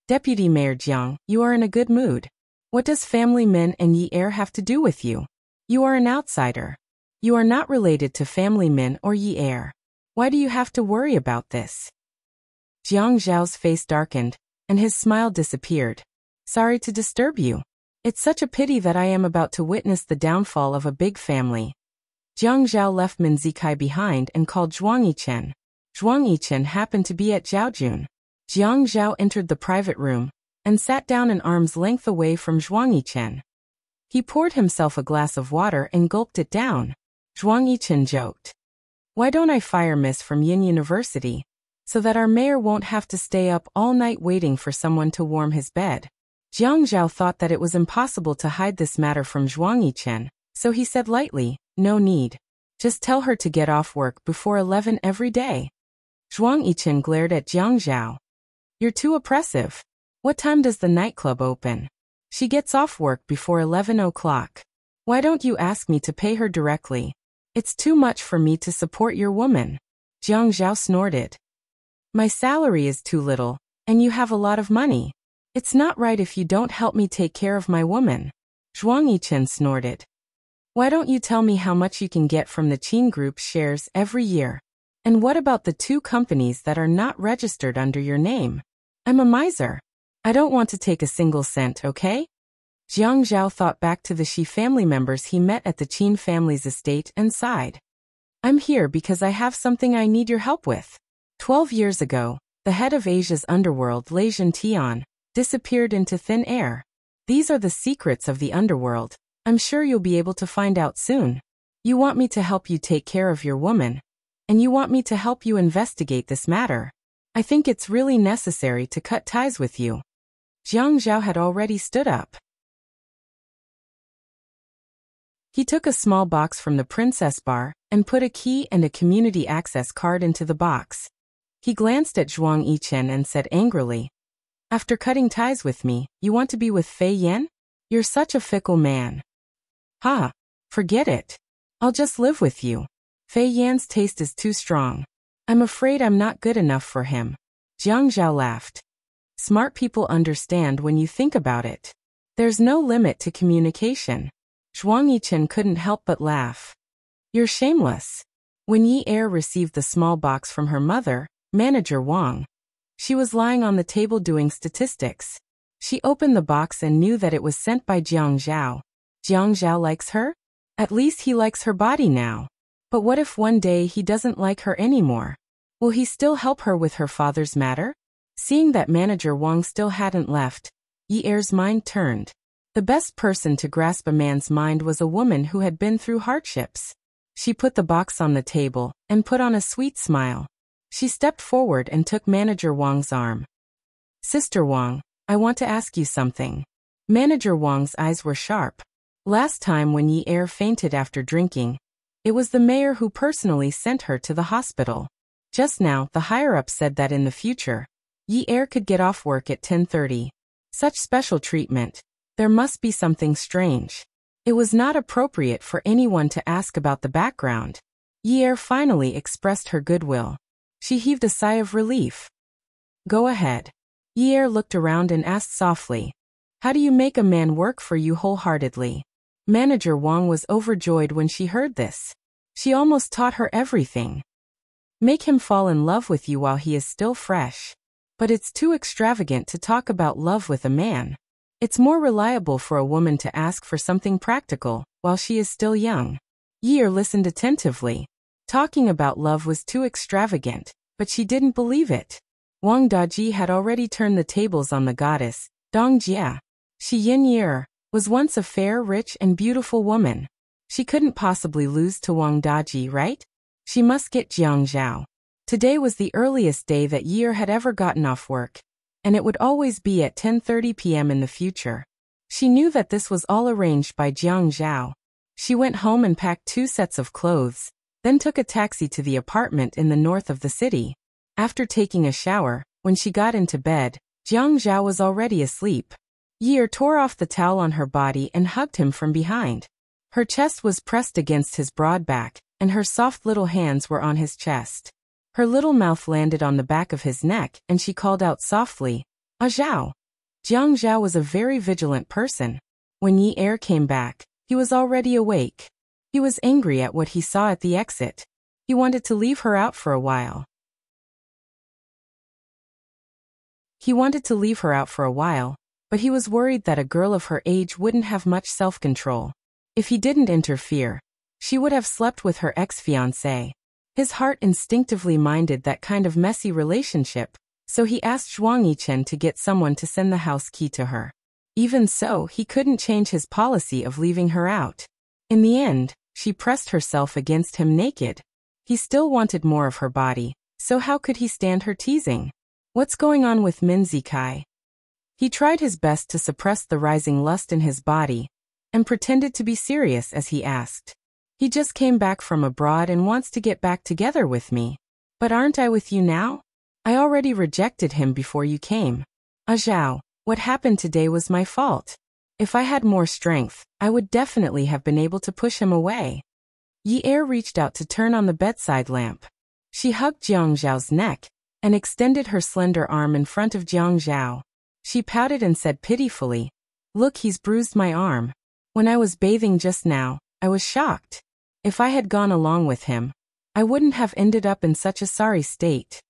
Deputy Mayor Jiang, you are in a good mood. What does family Min and Yi Er have to do with you? You are an outsider. You are not related to family Min or Yi Er. Why do you have to worry about this? Jiang Zhao's face darkened, and his smile disappeared. Sorry to disturb you. It's such a pity that I am about to witness the downfall of a big family. Jiang Zhao left Min Zikai behind and called Zhuang Yichen. Zhuang Yichen happened to be at Zhaojun. Jiang Zhao entered the private room and sat down an arm's length away from Zhuang Yichen. He poured himself a glass of water and gulped it down. Zhuang Yichen joked. Why don't I fire Miss from Yin University, so that our mayor won't have to stay up all night waiting for someone to warm his bed? Jiang Zhao thought that it was impossible to hide this matter from Zhuang Yichen, so he said lightly, no need. Just tell her to get off work before 11 every day. Zhuang Yichen glared at Jiang Zhao. You're too oppressive. What time does the nightclub open? She gets off work before 11 o'clock. Why don't you ask me to pay her directly? It's too much for me to support your woman. Jiang Zhao snorted. My salary is too little, and you have a lot of money. It's not right if you don't help me take care of my woman. Zhuang Yichen snorted. Why don't you tell me how much you can get from the Qin Group's shares every year? And what about the 2 companies that are not registered under your name? I'm a miser. I don't want to take a single cent, okay? Jiang Zhao thought back to the Shi family members he met at the Qin family's estate and sighed. I'm here because I have something I need your help with. 12 years ago, the head of Asia's underworld, Lei Zhentian, disappeared into thin air. These are the secrets of the underworld. I'm sure you'll be able to find out soon. You want me to help you take care of your woman. and you want me to help you investigate this matter. I think it's really necessary to cut ties with you. Jiang Zhao had already stood up. He took a small box from the princess bar and put a key and a community access card into the box. He glanced at Zhuang Yichen and said angrily, "After cutting ties with me, you want to be with Fei Yan? You're such a fickle man." "Ha! Forget it. I'll just live with you. Fei Yan's taste is too strong. I'm afraid I'm not good enough for him." Jiang Zhao laughed. Smart people understand when you think about it. There's no limit to communication. Zhuang Yichen couldn't help but laugh. "You're shameless." When Yi Er received the small box from her mother, Manager Wang, she was lying on the table doing statistics. She opened the box and knew that it was sent by Jiang Zhao. Jiang Zhao likes her? At least he likes her body now. But what if one day he doesn't like her anymore? Will he still help her with her father's matter? Seeing that Manager Wang still hadn't left, Yi Er's mind turned. The best person to grasp a man's mind was a woman who had been through hardships. She put the box on the table and put on a sweet smile. She stepped forward and took Manager Wang's arm. "Sister Wang, I want to ask you something." Manager Wang's eyes were sharp. Last time when Yi Er fainted after drinking, it was the mayor who personally sent her to the hospital. Just now, the higher-up said that in the future, Yi Er could get off work at 10:30. Such special treatment. There must be something strange. It was not appropriate for anyone to ask about the background. Yi Er finally expressed her goodwill. She heaved a sigh of relief. "Go ahead." Yi Er looked around and asked softly, "How do you make a man work for you wholeheartedly?" Manager Wang was overjoyed when she heard this. She almost taught her everything. "Make him fall in love with you while he is still fresh. But it's too extravagant to talk about love with a man. It's more reliable for a woman to ask for something practical while she is still young." Yi Er listened attentively. Talking about love was too extravagant, but she didn't believe it. Wang Daji had already turned the tables on the goddess, Dong Jia. She Yin Yi was once a fair, rich, and beautiful woman. She couldn't possibly lose to Wang Daji, right? She must get Jiang Zhao. Today was the earliest day that Yi had ever gotten off work, and it would always be at 10:30 p.m. in the future. She knew that this was all arranged by Jiang Zhao. She went home and packed 2 sets of clothes, then took a taxi to the apartment in the north of the city. After taking a shower, when she got into bed, Jiang Zhao was already asleep. Yi tore off the towel on her body and hugged him from behind. Her chest was pressed against his broad back, and her soft little hands were on his chest. Her little mouth landed on the back of his neck, and she called out softly, "Ah Zhao." Jiang Zhao was a very vigilant person. When Yi Er came back, he was already awake. He was angry at what he saw at the exit. He wanted to leave her out for a while. But he was worried that a girl of her age wouldn't have much self-control. If he didn't interfere, she would have slept with her ex-fiancé. His heart instinctively minded that kind of messy relationship, so he asked Zhuang Yichen to get someone to send the house key to her. Even so, he couldn't change his policy of leaving her out. In the end, she pressed herself against him naked. He still wanted more of her body, so how could he stand her teasing? "What's going on with Min Zikai?" He tried his best to suppress the rising lust in his body, and pretended to be serious as he asked. "He just came back from abroad and wants to get back together with me. But aren't I with you now? I already rejected him before you came. Ah Zhao, what happened today was my fault. If I had more strength, I would definitely have been able to push him away." Yi Er reached out to turn on the bedside lamp. She hugged Jiang Zhao's neck and extended her slender arm in front of Jiang Zhao. She pouted and said pitifully, "Look, he's bruised my arm. When I was bathing just now, I was shocked. If I had gone along with him, I wouldn't have ended up in such a sorry state."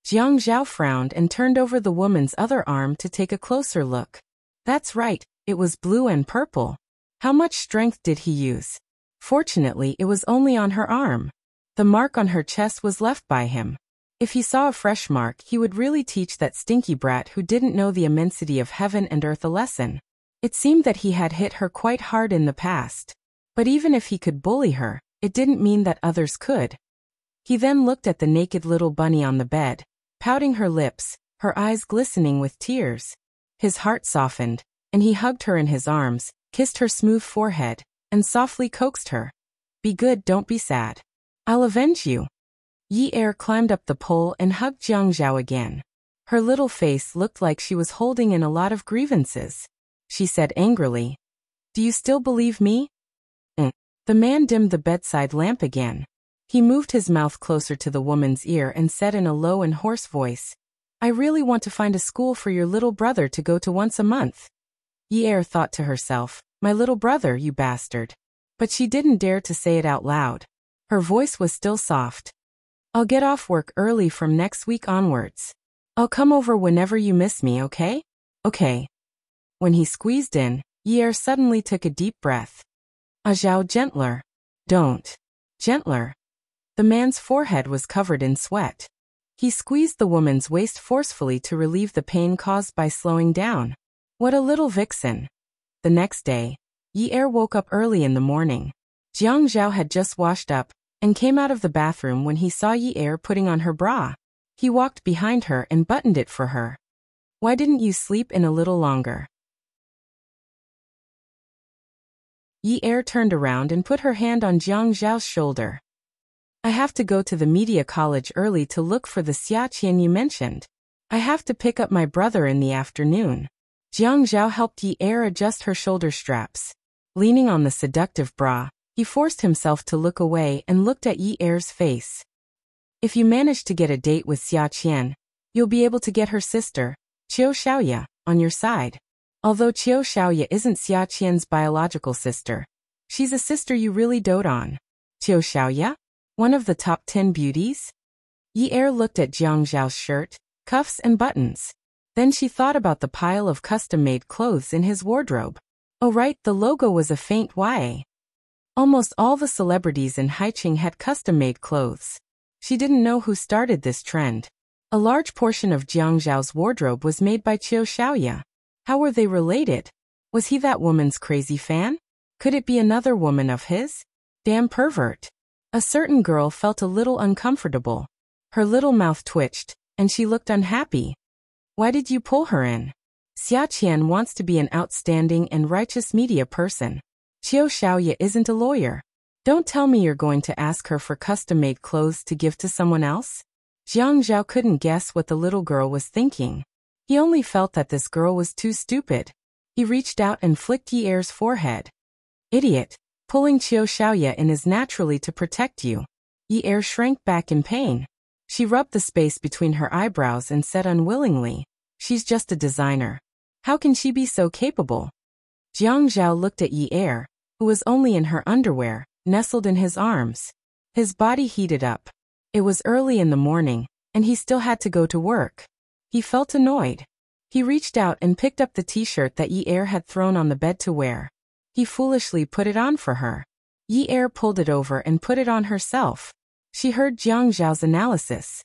Jiang Zhao frowned and turned over the woman's other arm to take a closer look. That's right, it was blue and purple. How much strength did he use? Fortunately, it was only on her arm. The mark on her chest was left by him. If he saw a fresh mark, he would really teach that stinky brat who didn't know the immensity of heaven and earth a lesson. It seemed that he had hit her quite hard in the past. But even if he could bully her, it didn't mean that others could. He then looked at the naked little bunny on the bed, pouting her lips, her eyes glistening with tears. His heart softened, and he hugged her in his arms, kissed her smooth forehead, and softly coaxed her. Be good, don't be sad. I'll avenge you. Yi Er climbed up the pole and hugged Jiang Zhao again. Her little face looked like she was holding in a lot of grievances. She said angrily, Do you still believe me? The man dimmed the bedside lamp again. He moved his mouth closer to the woman's ear and said in a low and hoarse voice, I really want to find a school for your little brother to go to once a month. Yi Er thought to herself, My little brother, you bastard. But she didn't dare to say it out loud. Her voice was still soft. I'll get off work early from next week onwards. I'll come over whenever you miss me, okay? Okay. When he squeezed in, Yi Er suddenly took a deep breath. Zhao, gentler. Don't. Gentler. The man's forehead was covered in sweat. He squeezed the woman's waist forcefully to relieve the pain caused by slowing down. What a little vixen. The next day, Yi Er woke up early in the morning. Jiang Zhao had just washed up and came out of the bathroom when he saw Yi Er putting on her bra. He walked behind her and buttoned it for her. Why didn't you sleep in a little longer? Yi Er turned around and put her hand on Jiang Zhao's shoulder. I have to go to the media college early to look for the Xiaqian you mentioned. I have to pick up my brother in the afternoon. Jiang Zhao helped Yi Er adjust her shoulder straps. Leaning on the seductive bra, he forced himself to look away and looked at Yi Er's face. If you manage to get a date with Xiaqian, you'll be able to get her sister, Qiu Xiaoya, on your side. Although Qiu Xiaoya isn't Xiaqian's biological sister, she's a sister you really dote on. Qiu Xiaoya? One of the top 10 beauties? Yi Er looked at Jiang Zhao's shirt, cuffs and buttons. Then she thought about the pile of custom-made clothes in his wardrobe. Oh right, the logo was a faint YA. Almost all the celebrities in Haiqing had custom-made clothes. She didn't know who started this trend. A large portion of Jiang Zhao's wardrobe was made by Qiu Xiaoya. How were they related? Was he that woman's crazy fan? Could it be another woman of his? Damn pervert. A certain girl felt a little uncomfortable. Her little mouth twitched, and she looked unhappy. Why did you pull her in? Xiaqian wants to be an outstanding and righteous media person. Qiu Xiaoya isn't a lawyer. Don't tell me you're going to ask her for custom-made clothes to give to someone else? Jiang Zhao couldn't guess what the little girl was thinking. He only felt that this girl was too stupid. He reached out and flicked Yi Er's forehead. Idiot. Pulling Qiu Xiaoya in is naturally to protect you. Yi Er shrank back in pain. She rubbed the space between her eyebrows and said unwillingly, She's just a designer. How can she be so capable? Jiang Zhao looked at Yi Er, who was only in her underwear, nestled in his arms. His body heated up. It was early in the morning, and he still had to go to work. He felt annoyed. He reached out and picked up the t-shirt that Yi Er had thrown on the bed to wear. He foolishly put it on for her. Yi Er pulled it over and put it on herself. She heard Jiang Zhao's analysis.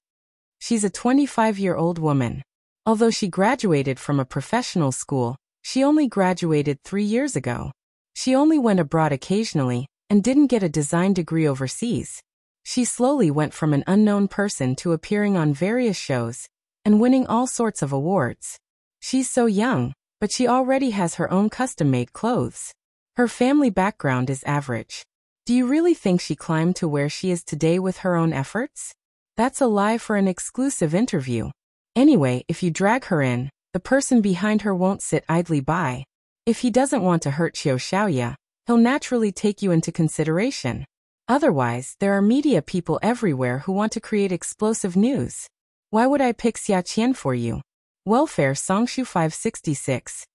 She's a 25-year-old woman. Although she graduated from a professional school, she only graduated 3 years ago. She only went abroad occasionally and didn't get a design degree overseas. She slowly went from an unknown person to appearing on various shows and winning all sorts of awards. She's so young, but she already has her own custom-made clothes. Her family background is average. Do you really think she climbed to where she is today with her own efforts? That's a lie for an exclusive interview. Anyway, if you drag her in, the person behind her won't sit idly by. If he doesn't want to hurt Qiu Xiaoya, he'll naturally take you into consideration. Otherwise, there are media people everywhere who want to create explosive news. Why would I pick Xiaqian for you? Welfare Songshu 566.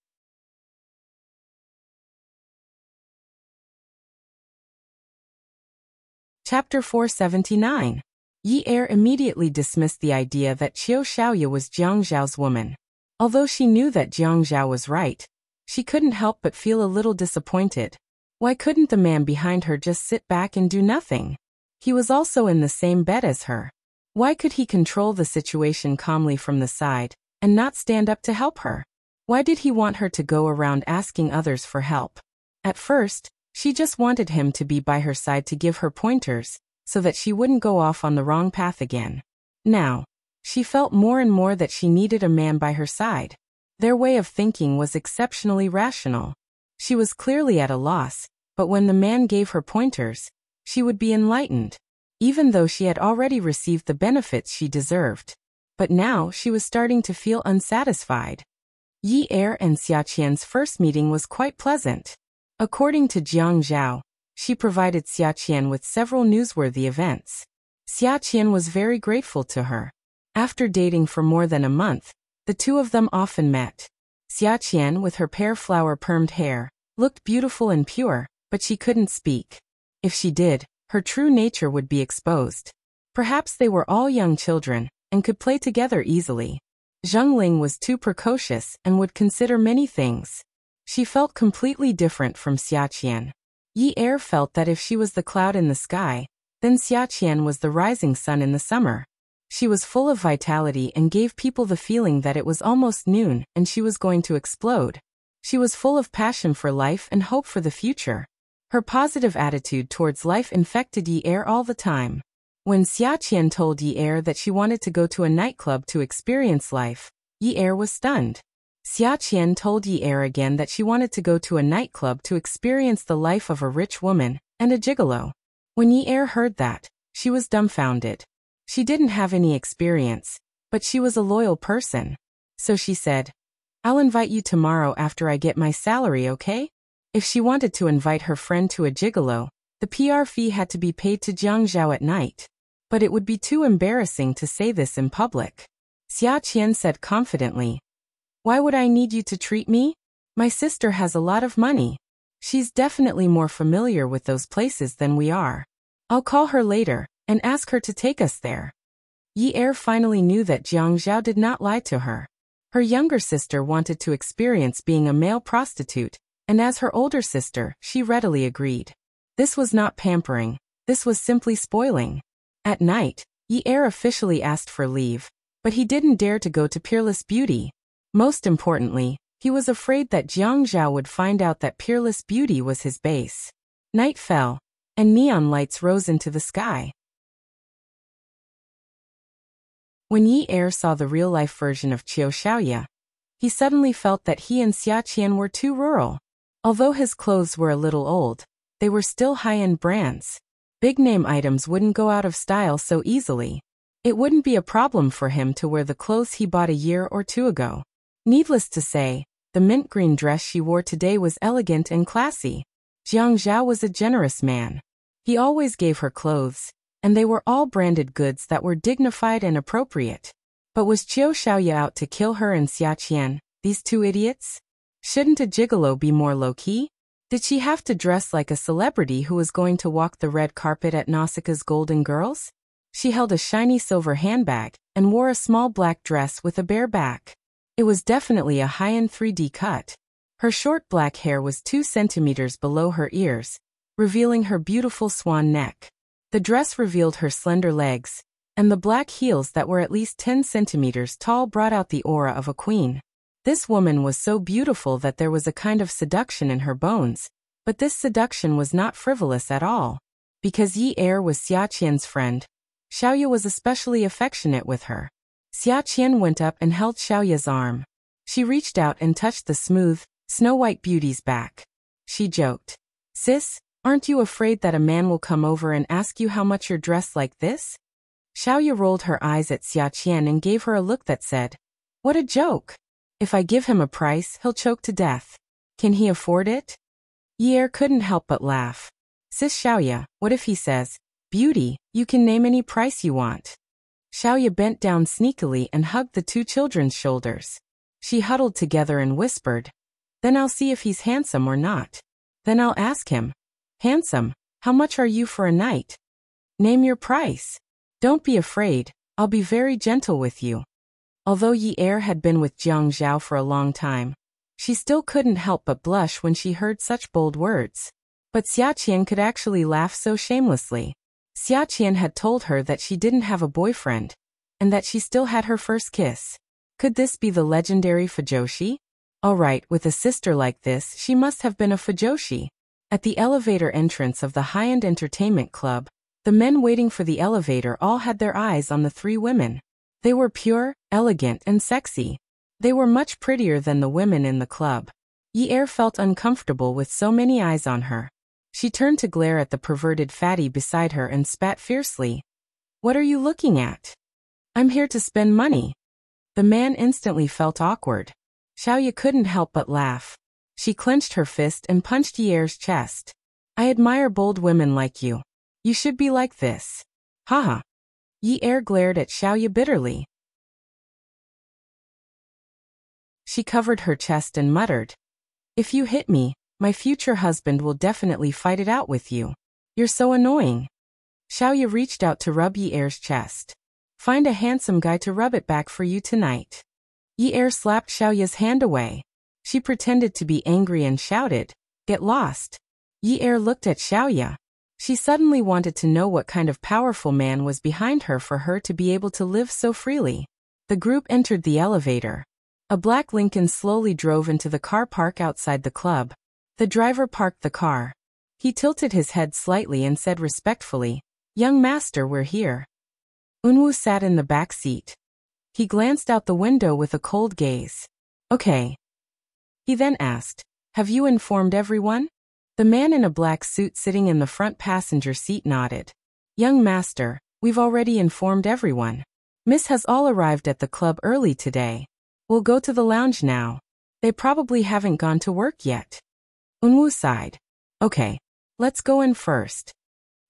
Chapter 479. Yi Er immediately dismissed the idea that Qiu Xiaoya was Jiang Zhao's woman. Although she knew that Jiang Zhao was right, she couldn't help but feel a little disappointed. Why couldn't the man behind her just sit back and do nothing? He was also in the same bed as her. Why could he control the situation calmly from the side and not stand up to help her? Why did he want her to go around asking others for help? At first, she just wanted him to be by her side to give her pointers, so that she wouldn't go off on the wrong path again. Now, she felt more and more that she needed a man by her side. Their way of thinking was exceptionally rational. She was clearly at a loss, but when the man gave her pointers, she would be enlightened, even though she had already received the benefits she deserved. But now she was starting to feel unsatisfied. Yi Er and Xia Qian's first meeting was quite pleasant. According to Jiang Zhao, she provided Xia Qian with several newsworthy events. Xia Qian was very grateful to her. After dating for more than a month, the two of them often met. Xia Qian, with her pear flower permed hair, looked beautiful and pure, but she couldn't speak. If she did, her true nature would be exposed. Perhaps they were all young children, and could play together easily. Zheng Ling was too precocious and would consider many things. She felt completely different from Xia Qian. Yi Er felt that if she was the cloud in the sky, then Xia Qian was the rising sun in the summer. She was full of vitality and gave people the feeling that it was almost noon and she was going to explode. She was full of passion for life and hope for the future. Her positive attitude towards life infected Yi Er all the time. When Xia Qian told Yi Er that she wanted to go to a nightclub to experience life, Yi Er was stunned. Xia Qian told Yi Er again that she wanted to go to a nightclub to experience the life of a rich woman and a gigolo. When Yi Er heard that, she was dumbfounded. She didn't have any experience, but she was a loyal person. So she said, "I'll invite you tomorrow after I get my salary, okay?" If she wanted to invite her friend to a gigolo, the PR fee had to be paid to Jiang Zhao at night. But it would be too embarrassing to say this in public. Xia Qian said confidently, "Why would I need you to treat me? My sister has a lot of money. She's definitely more familiar with those places than we are. I'll call her later and ask her to take us there." Yi Er finally knew that Jiang Zhao did not lie to her. Her younger sister wanted to experience being a male prostitute, and as her older sister, she readily agreed. This was not pampering, this was simply spoiling. At night, Yi Er officially asked for leave, but he didn't dare to go to Peerless Beauty. Most importantly, he was afraid that Jiang Zhao would find out that Peerless Beauty was his base. Night fell, and neon lights rose into the sky. When Yi Er saw the real-life version of Qiu Xiaoya, he suddenly felt that he and Xia Qian were too rural. Although his clothes were a little old, they were still high-end brands. Big-name items wouldn't go out of style so easily. It wouldn't be a problem for him to wear the clothes he bought a year or two ago. Needless to say, the mint green dress she wore today was elegant and classy. Jiang Zhao was a generous man. He always gave her clothes, and they were all branded goods that were dignified and appropriate. But was Qiu Xiaoya out to kill her and Xia Qian, these two idiots? Shouldn't a gigolo be more low-key? Did she have to dress like a celebrity who was going to walk the red carpet at Nausicaa's Golden Girls? She held a shiny silver handbag and wore a small black dress with a bare back. It was definitely a high-end 3D cut. Her short black hair was 2 centimeters below her ears, revealing her beautiful swan neck. The dress revealed her slender legs, and the black heels that were at least 10 centimeters tall brought out the aura of a queen. This woman was so beautiful that there was a kind of seduction in her bones, but this seduction was not frivolous at all. Because Yi Er was Xia Qian's friend, Xiaoya was especially affectionate with her. Xia Qian went up and held Xiaoya's arm. She reached out and touched the smooth, snow-white beauty's back. She joked, "Sis, aren't you afraid that a man will come over and ask you how much you're dressed like this?" Xiaoya rolled her eyes at Xia Qian and gave her a look that said, "What a joke! If I give him a price, he'll choke to death. Can he afford it?" Yi Er couldn't help but laugh. "Sis Xiaoya, what if he says, 'Beauty, you can name any price you want'?" Xiaoya bent down sneakily and hugged the two children's shoulders. She huddled together and whispered, "Then I'll see if he's handsome or not. Then I'll ask him, 'Handsome, how much are you for a night? Name your price. Don't be afraid, I'll be very gentle with you.'" Although Yi Er had been with Jiang Zhao for a long time, she still couldn't help but blush when she heard such bold words. But Xia Qian could actually laugh so shamelessly. Xia Qian had told her that she didn't have a boyfriend, and that she still had her first kiss. Could this be the legendary Fujoshi? Alright, with a sister like this, she must have been a Fujoshi. At the elevator entrance of the high-end entertainment club, the The men waiting for the elevator all had their eyes on the three women. They were pure, elegant, and sexy. They were much prettier than the women in the club. Yi-er felt uncomfortable with so many eyes on her. She turned to glare at the perverted fatty beside her and spat fiercely. "What are you looking at?" "I'm here to spend money." The man instantly felt awkward. Xiaoya couldn't help but laugh. She clenched her fist and punched Yi-er's chest. "I admire bold women like you. You should be like this." Haha. Yi-er glared at Xiaoya bitterly. She covered her chest and muttered, "If you hit me, my future husband will definitely fight it out with you. You're so annoying." Xiaoya reached out to rub Yi-er's chest. "Find a handsome guy to rub it back for you tonight." Yi-er slapped Xiaoya's hand away. She pretended to be angry and shouted, "Get lost." Yi-er looked at Xiaoya. She suddenly wanted to know what kind of powerful man was behind her for her to be able to live so freely. The group entered the elevator. A black Lincoln slowly drove into the car park outside the club. The driver parked the car. He tilted his head slightly and said respectfully, "Young master, we're here." Unwoo sat in the back seat. He glanced out the window with a cold gaze. "Okay." He then asked, "Have you informed everyone?" The man in a black suit sitting in the front passenger seat nodded. "Young master, we've already informed everyone. Miss has all arrived at the club early today. We'll go to the lounge now. They probably haven't gone to work yet." Unwoo sighed. "Okay. Let's go in first."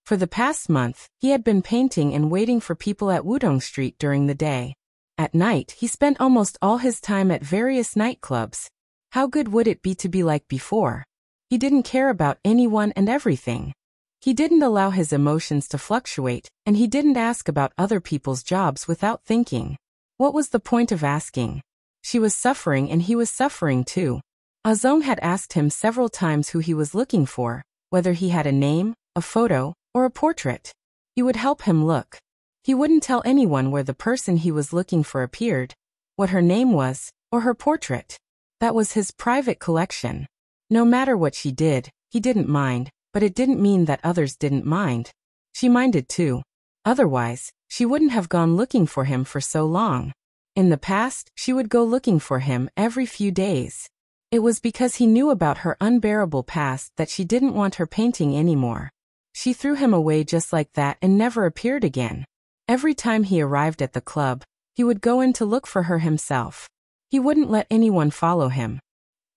For the past month, he had been painting and waiting for people at Wudong Street during the day. At night, he spent almost all his time at various nightclubs. How good would it be to be like before? He didn't care about anyone and everything. He didn't allow his emotions to fluctuate, and he didn't ask about other people's jobs without thinking. What was the point of asking? She was suffering and he was suffering too. Azong had asked him several times who he was looking for, whether he had a name, a photo, or a portrait. He would help him look. He wouldn't tell anyone where the person he was looking for appeared, what her name was, or her portrait. That was his private collection. No matter what she did, he didn't mind, but it didn't mean that others didn't mind. She minded too. Otherwise, she wouldn't have gone looking for him for so long. In the past, she would go looking for him every few days. It was because he knew about her unbearable past that she didn't want her painting anymore. She threw him away just like that and never appeared again. Every time he arrived at the club, he would go in to look for her himself. He wouldn't let anyone follow him.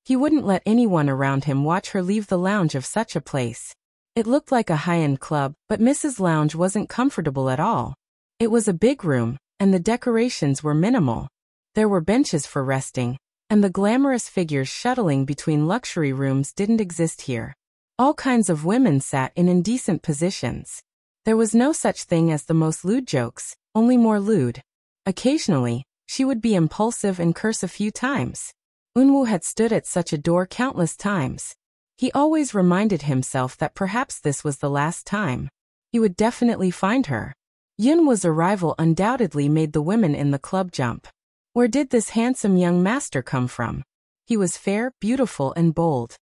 He wouldn't let anyone around him watch her leave the lounge of such a place. It looked like a high-end club, but Mrs. Lounge wasn't comfortable at all. It was a big room, and the decorations were minimal. There were benches for resting, and the glamorous figures shuttling between luxury rooms didn't exist here. All kinds of women sat in indecent positions. There was no such thing as the most lewd jokes, only more lewd. Occasionally, she would be impulsive and curse a few times. Unwoo had stood at such a door countless times. He always reminded himself that perhaps this was the last time. He would definitely find her. Yunwoo's arrival undoubtedly made the women in the club jump. Where did this handsome young master come from? He was fair, beautiful, and bold.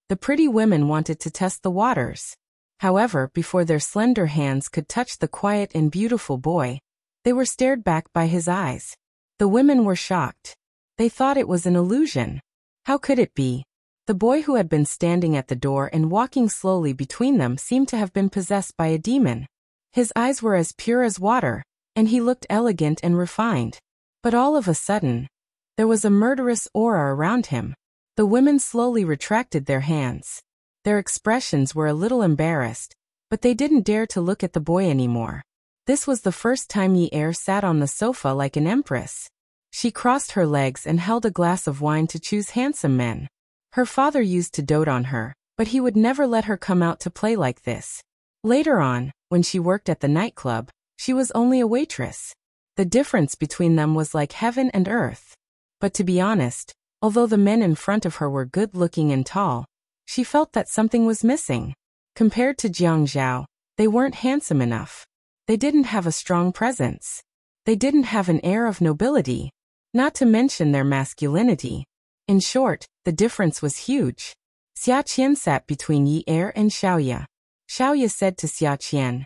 The pretty women wanted to test the waters. However, before their slender hands could touch the quiet and beautiful boy, they were stared back by his eyes. The women were shocked. They thought it was an illusion. How could it be? The boy who had been standing at the door and walking slowly between them seemed to have been possessed by a demon. His eyes were as pure as water, and he looked elegant and refined. But all of a sudden, there was a murderous aura around him. The women slowly retracted their hands. Their expressions were a little embarrassed, but they didn't dare to look at the boy anymore. This was the first time Yi-er sat on the sofa like an empress. She crossed her legs and held a glass of wine to choose handsome men. Her father used to dote on her, but he would never let her come out to play like this. Later on, when she worked at the nightclub, she was only a waitress. The difference between them was like heaven and earth. But to be honest, although the men in front of her were good-looking and tall, she felt that something was missing. Compared to Jiang Zhao, they weren't handsome enough. They didn't have a strong presence. They didn't have an air of nobility, not to mention their masculinity. In short, the difference was huge. Xia Qian sat between Yi Er and Xiaoya. Xiaoya said to Xia Qian,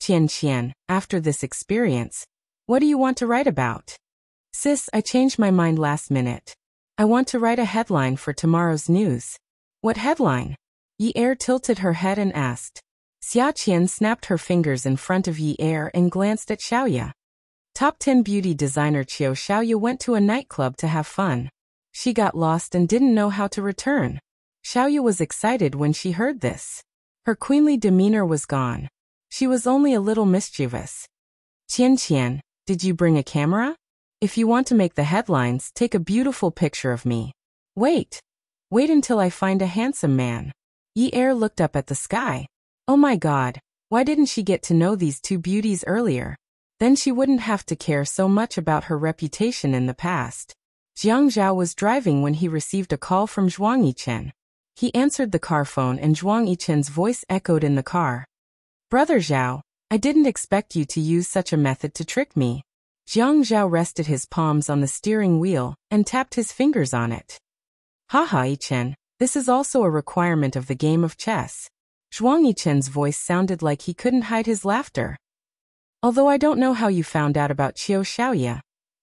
Qian, after this experience, what do you want to write about? Sis, I changed my mind last minute. I want to write a headline for tomorrow's news. What headline? Yi Er tilted her head and asked. Xia Qian snapped her fingers in front of Yi Er and glanced at Xiaoya. Top 10 beauty designer Xiaoya went to a nightclub to have fun. She got lost and didn't know how to return. Xiaoya was excited when she heard this. Her queenly demeanor was gone. She was only a little mischievous. Qian, did you bring a camera? If you want to make the headlines, take a beautiful picture of me. Wait until I find a handsome man. Yi Er looked up at the sky. Oh my God, why didn't she get to know these two beauties earlier? Then she wouldn't have to care so much about her reputation in the past. Jiang Zhao was driving when he received a call from Zhuang Yichen. He answered the car phone and Zhuang Yichen's voice echoed in the car. Brother Zhao, I didn't expect you to use such a method to trick me. Jiang Zhao rested his palms on the steering wheel and tapped his fingers on it. Haha, Yichen, this is also a requirement of the game of chess. Zhuang Yichen's voice sounded like he couldn't hide his laughter. Although I don't know how you found out about Xiaoya,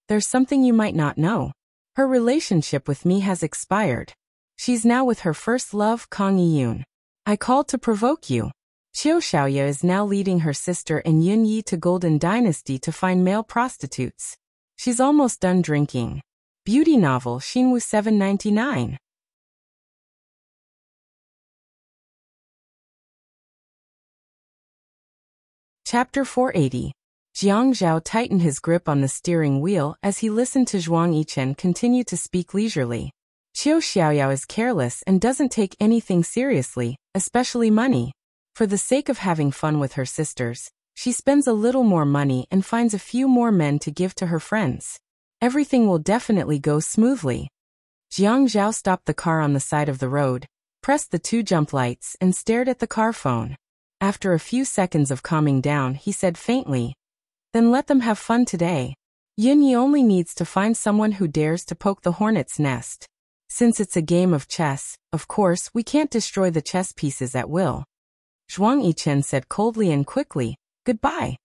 there's something you might not know. Her relationship with me has expired. She's now with her first love, Kang Yiyun. I called to provoke you. Xiaoya is now leading her sister and Yun Yi to Golden Dynasty to find male prostitutes. She's almost done drinking. Beauty novel Xinwu 799. Chapter 480. Jiang Zhao tightened his grip on the steering wheel as he listened to Zhuang Yichen continue to speak leisurely. Xiaoya is careless and doesn't take anything seriously, especially money. For the sake of having fun with her sisters, she spends a little more money and finds a few more men to give to her friends. Everything will definitely go smoothly. Jiang Zhao stopped the car on the side of the road, pressed the two jump lights and stared at the car phone. After a few seconds of calming down, he said faintly, Then let them have fun today. Yun Yi only needs to find someone who dares to poke the hornet's nest. Since it's a game of chess, of course, we can't destroy the chess pieces at will. Zhuang Yichen said coldly and quickly, Goodbye.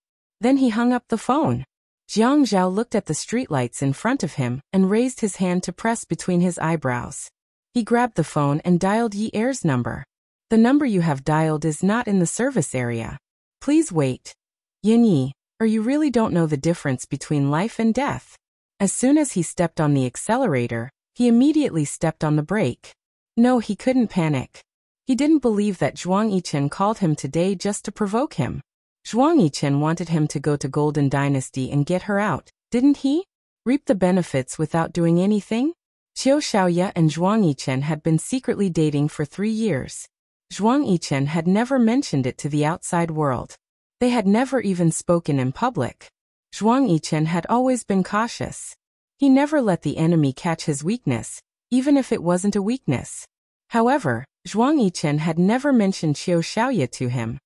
Then he hung up the phone. Jiang Zhao looked at the streetlights in front of him and raised his hand to press between his eyebrows. He grabbed the phone and dialed Yi Er's number. The number you have dialed is not in the service area. Please wait. Yin Yi, or you really don't know the difference between life and death. As soon as he stepped on the accelerator, he immediately stepped on the brake. No, he couldn't panic. He didn't believe that Zhuang Yichen called him today just to provoke him. Zhuang Yichen wanted him to go to Golden Dynasty and get her out, didn't he? Reap the benefits without doing anything? Xiaoya and Zhuang Yichen had been secretly dating for 3 years. Zhuang Yichen had never mentioned it to the outside world. They had never even spoken in public. Zhuang Yichen had always been cautious. He never let the enemy catch his weakness, even if it wasn't a weakness. However, Zhuang Yichen had never mentioned Xiaoya to him,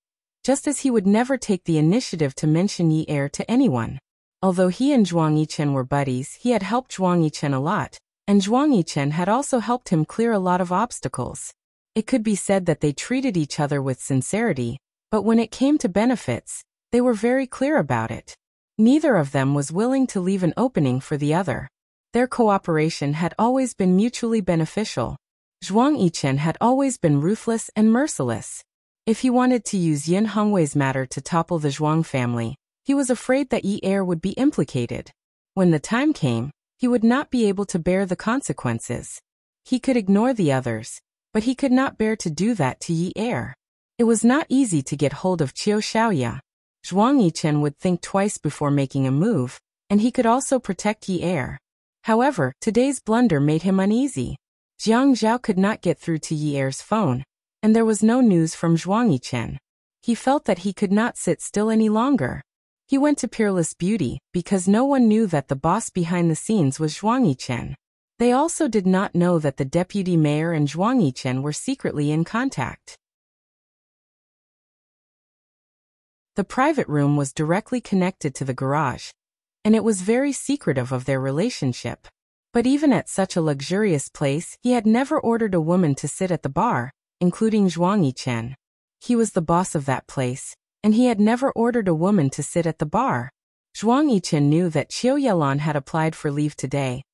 just as he would never take the initiative to mention Yi Er to anyone. Although he and Zhuang Yichen were buddies, he had helped Zhuang Yichen a lot, and Zhuang Yichen had also helped him clear a lot of obstacles. It could be said that they treated each other with sincerity, but when it came to benefits, they were very clear about it. Neither of them was willing to leave an opening for the other. Their cooperation had always been mutually beneficial. Zhuang Yichen had always been ruthless and merciless. If he wanted to use Yin Hongwei's matter to topple the Zhuang family, he was afraid that Yi Er would be implicated. When the time came, he would not be able to bear the consequences. He could ignore the others, but he could not bear to do that to Yi Er. It was not easy to get hold of Xiaoya. Zhuang Yichen would think twice before making a move, and he could also protect Yi Er. However, today's blunder made him uneasy. Jiang Zhao could not get through to Yi Er's phone, and there was no news from Zhuang Yichen. He felt that he could not sit still any longer. He went to Peerless Beauty because no one knew that the boss behind the scenes was Zhuang Yichen. They also did not know that the deputy mayor and Zhuang Yichen were secretly in contact. The private room was directly connected to the garage, and it was very secretive of their relationship. But even at such a luxurious place, he had never ordered a woman to sit at the bar, including Zhuang Yichen. He was the boss of that place, and he had never ordered a woman to sit at the bar. Zhuang Yichen knew that Qiu Yelan had applied for leave today,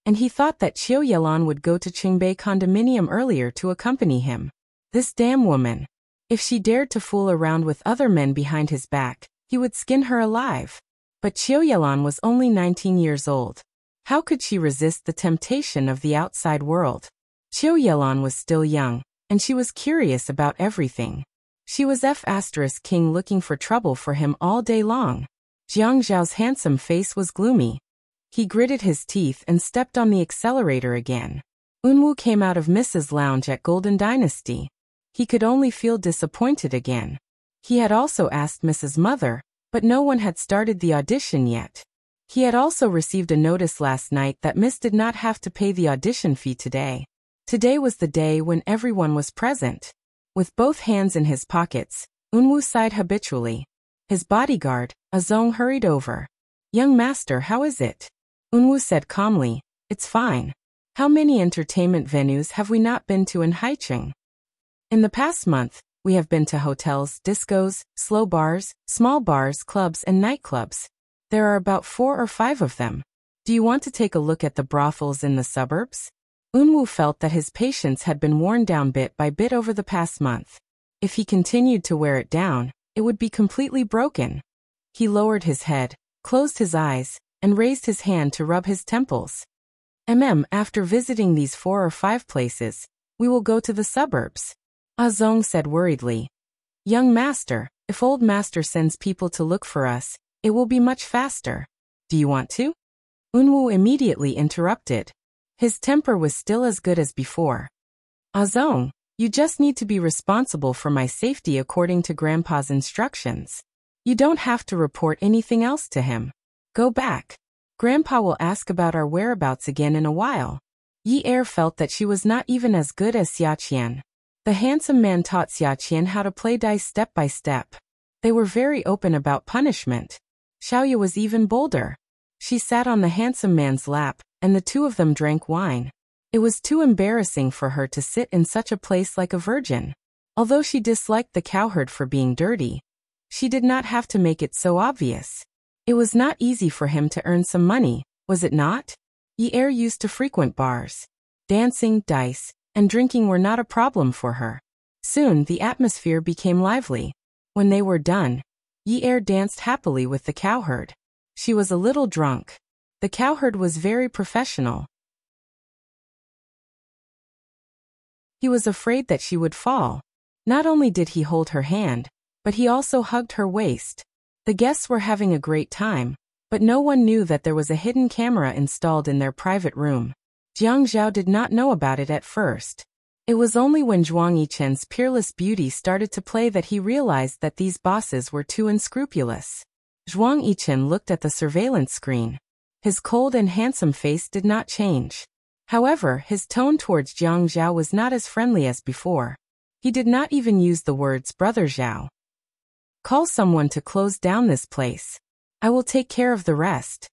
and he thought that Qiu Yelan would go to Qingbei condominium earlier to accompany him. This damn woman. If she dared to fool around with other men behind his back, he would skin her alive. But Qiu Yelan was only 19 years old. How could she resist the temptation of the outside world? Qiu Yelan was still young, and she was curious about everything. She was King looking for trouble for him all day long. Jiang Zhao's handsome face was gloomy. He gritted his teeth and stepped on the accelerator again. Unwu came out of Mrs. Lounge at Golden Dynasty. He could only feel disappointed again. He had also asked Mrs. Mother, but no one had started the audition yet. He had also received a notice last night that Miss did not have to pay the audition fee today. Today was the day when everyone was present. With both hands in his pockets, Unwu sighed habitually. His bodyguard, Azong, hurried over. "Young master, how is it?" Unwu said calmly, "It's fine. How many entertainment venues have we not been to in Haicheng? In the past month, we have been to hotels, discos, slow bars, small bars, clubs and nightclubs. There are about 4 or 5 of them. Do you want to take a look at the brothels in the suburbs?" Unwu felt that his patience had been worn down bit by bit over the past month. If he continued to wear it down, it would be completely broken. He lowered his head, closed his eyes, and raised his hand to rub his temples. After visiting these 4 or 5 places, we will go to the suburbs." Azong said worriedly. "Young master, if old master sends people to look for us, it will be much faster. Do you want to?" Unwu immediately interrupted. His temper was still as good as before. "Azong, you just need to be responsible for my safety according to Grandpa's instructions. You don't have to report anything else to him. Go back. Grandpa will ask about our whereabouts again in a while." Yi Er felt that she was not even as good as Xia Qian. The handsome man taught Xia Qian how to play dice step by step. They were very open about punishment. Xiaoya was even bolder. She sat on the handsome man's lap, and the two of them drank wine. It was too embarrassing for her to sit in such a place like a virgin. Although she disliked the cowherd for being dirty, she did not have to make it so obvious. It was not easy for him to earn some money, was it not? Yi Er used to frequent bars. Dancing, dice, and drinking were not a problem for her. Soon the atmosphere became lively. When they were done, Yi Er danced happily with the cowherd. She was a little drunk. The cowherd was very professional. He was afraid that she would fall. Not only did he hold her hand, but he also hugged her waist. The guests were having a great time, but no one knew that there was a hidden camera installed in their private room. Jiang Zhao did not know about it at first. It was only when Zhuang Yichen's peerless beauty started to play that he realized that these bosses were too unscrupulous. Zhuang Yichen looked at the surveillance screen. His cold and handsome face did not change. However, his tone towards Jiang Zhao was not as friendly as before. He did not even use the words "Brother Zhao." "Call someone to close down this place. I will take care of the rest."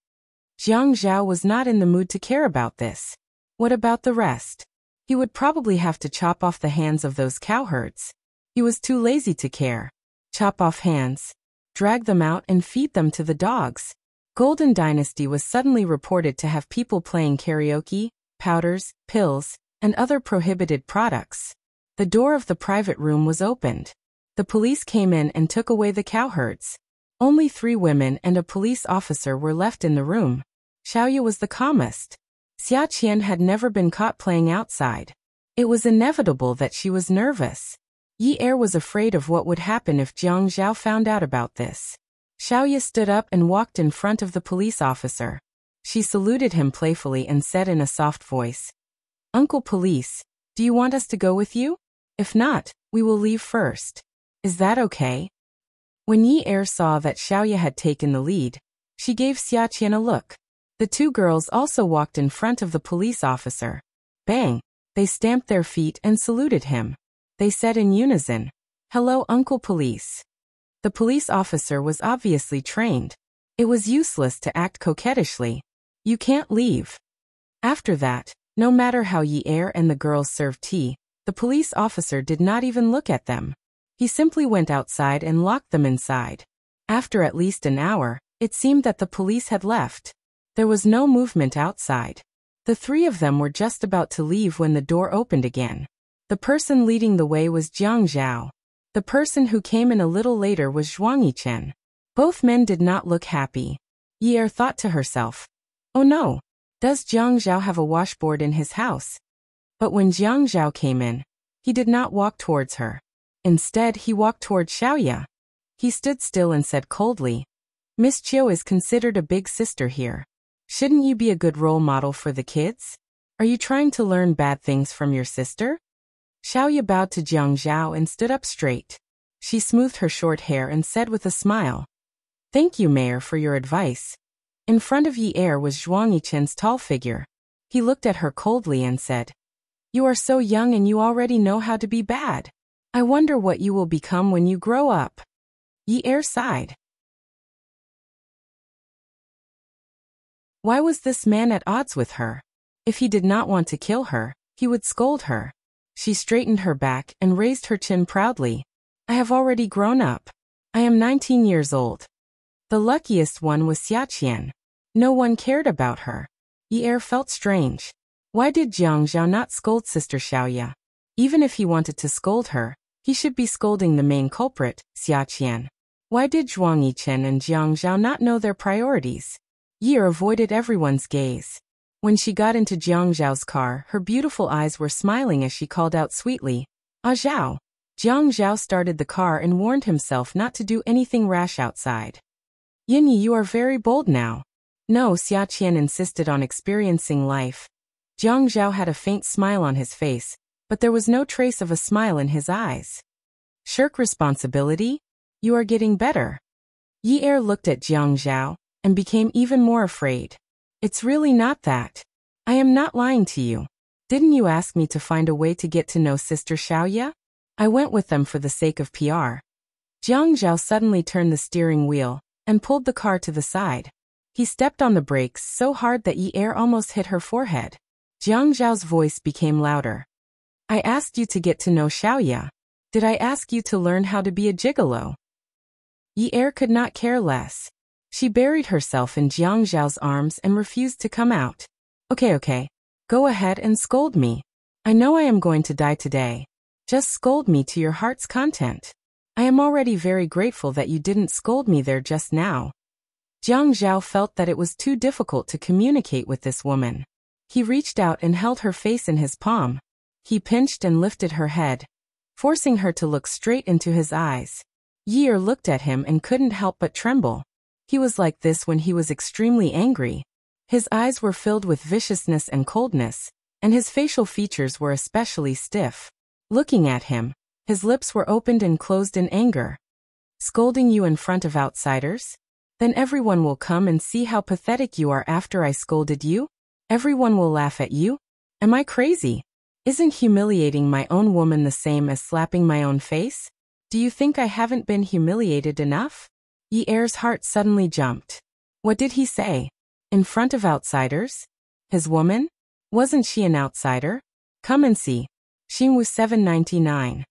Jiang Zhao was not in the mood to care about this. What about the rest? He would probably have to chop off the hands of those cowherds. He was too lazy to care. Chop off hands. Drag them out and feed them to the dogs. Golden Dynasty was suddenly reported to have people playing karaoke, powders, pills, and other prohibited products. The door of the private room was opened. The police came in and took away the cowherds. Only 3 women and a police officer were left in the room. Xiaoya was the calmest. Xia Qian had never been caught playing outside. It was inevitable that she was nervous. Yi Er was afraid of what would happen if Jiang Zhao found out about this. Xiaoya stood up and walked in front of the police officer. She saluted him playfully and said in a soft voice, "Uncle Police, do you want us to go with you? If not, we will leave first. Is that okay?" When Yi Er saw that Xiaoya had taken the lead, she gave Xia Qian a look. The 2 girls also walked in front of the police officer. Bang! They stamped their feet and saluted him. They said in unison, "Hello, Uncle Police." The police officer was obviously trained. It was useless to act coquettishly. "You can't leave." After that, no matter how Yi Er and the girls served tea, the police officer did not even look at them. He simply went outside and locked them inside. After at least an hour, it seemed that the police had left. There was no movement outside. The three of them were just about to leave when the door opened again. The person leading the way was Jiang Zhao. The person who came in a little later was Zhuang Yichen. Both men did not look happy. Yi Er thought to herself, "Oh no, does Jiang Zhao have a washboard in his house?" But when Jiang Zhao came in, he did not walk towards her. Instead, he walked towards Xiaoya. He stood still and said coldly, "Miss Chiu is considered a big sister here. Shouldn't you be a good role model for the kids? Are you trying to learn bad things from your sister?" Xiaoya bowed to Jiang Zhao and stood up straight. She smoothed her short hair and said with a smile, "Thank you, Mayor, for your advice." In front of Yi Er was Zhuang Yichen's tall figure. He looked at her coldly and said, "You are so young and you already know how to be bad. I wonder what you will become when you grow up." Yi Er sighed. Why was this man at odds with her? If he did not want to kill her, he would scold her. She straightened her back and raised her chin proudly. "I have already grown up. I am 19 years old." The luckiest one was Xiaqian. No one cared about her. Yi Er felt strange. Why did Jiang Zhao not scold Sister Xiaoya? Even if he wanted to scold her, he should be scolding the main culprit, Xiaqian. Why did Zhuang Yichen and Jiang Zhao not know their priorities? Yi Er avoided everyone's gaze. When she got into Jiang Zhao's car, her beautiful eyes were smiling as she called out sweetly, "Ah Zhao." Jiang Zhao started the car and warned himself not to do anything rash outside. "Yinyi, you are very bold now." No, Xiaqian insisted on experiencing life. Jiang Zhao had a faint smile on his face, but there was no trace of a smile in his eyes. "Shirk responsibility? You are getting better." Yi Er looked at Jiang Zhao and became even more afraid. "It's really not that. I am not lying to you. Didn't you ask me to find a way to get to know Sister Xiaoya? I went with them for the sake of PR." Jiang Zhao suddenly turned the steering wheel and pulled the car to the side. He stepped on the brakes so hard that Yi Er almost hit her forehead. Jiang Zhao's voice became louder. "I asked you to get to know Xiaoya. Did I ask you to learn how to be a gigolo?" Yi Er could not care less. She buried herself in Jiang Zhao's arms and refused to come out. Okay. Go ahead and scold me. I know I am going to die today. Just scold me to your heart's content. I am already very grateful that you didn't scold me there just now." Jiang Zhao felt that it was too difficult to communicate with this woman. He reached out and held her face in his palm. He pinched and lifted her head, forcing her to look straight into his eyes. Yi Er looked at him and couldn't help but tremble. He was like this when he was extremely angry. His eyes were filled with viciousness and coldness, and his facial features were especially stiff. Looking at him, his lips were opened and closed in anger. "Scolding you in front of outsiders? Then everyone will come and see how pathetic you are after I scolded you? Everyone will laugh at you? Am I crazy? Isn't humiliating my own woman the same as slapping my own face? Do you think I haven't been humiliated enough?" Yi Er's heart suddenly jumped. What did he say? In front of outsiders? His woman? Wasn't she an outsider? Come and see. Xinwu 799.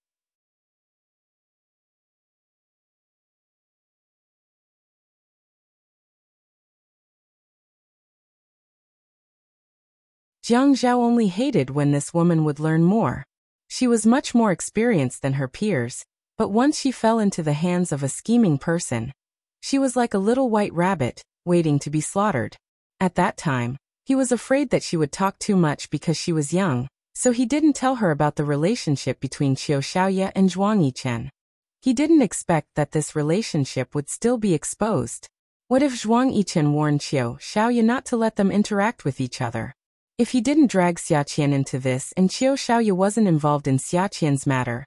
Jiang Zhao only hated when this woman would learn more. She was much more experienced than her peers, but once she fell into the hands of a scheming person, she was like a little white rabbit, waiting to be slaughtered. At that time, he was afraid that she would talk too much because she was young, so he didn't tell her about the relationship between Qiu Xiaoya and Zhuang Yichen. He didn't expect that this relationship would still be exposed. What if Zhuang Yichen warned Qiu Xiaoya not to let them interact with each other? If he didn't drag Xiaqian into this and Qiu Xiaoya wasn't involved in Xiaqian's matter,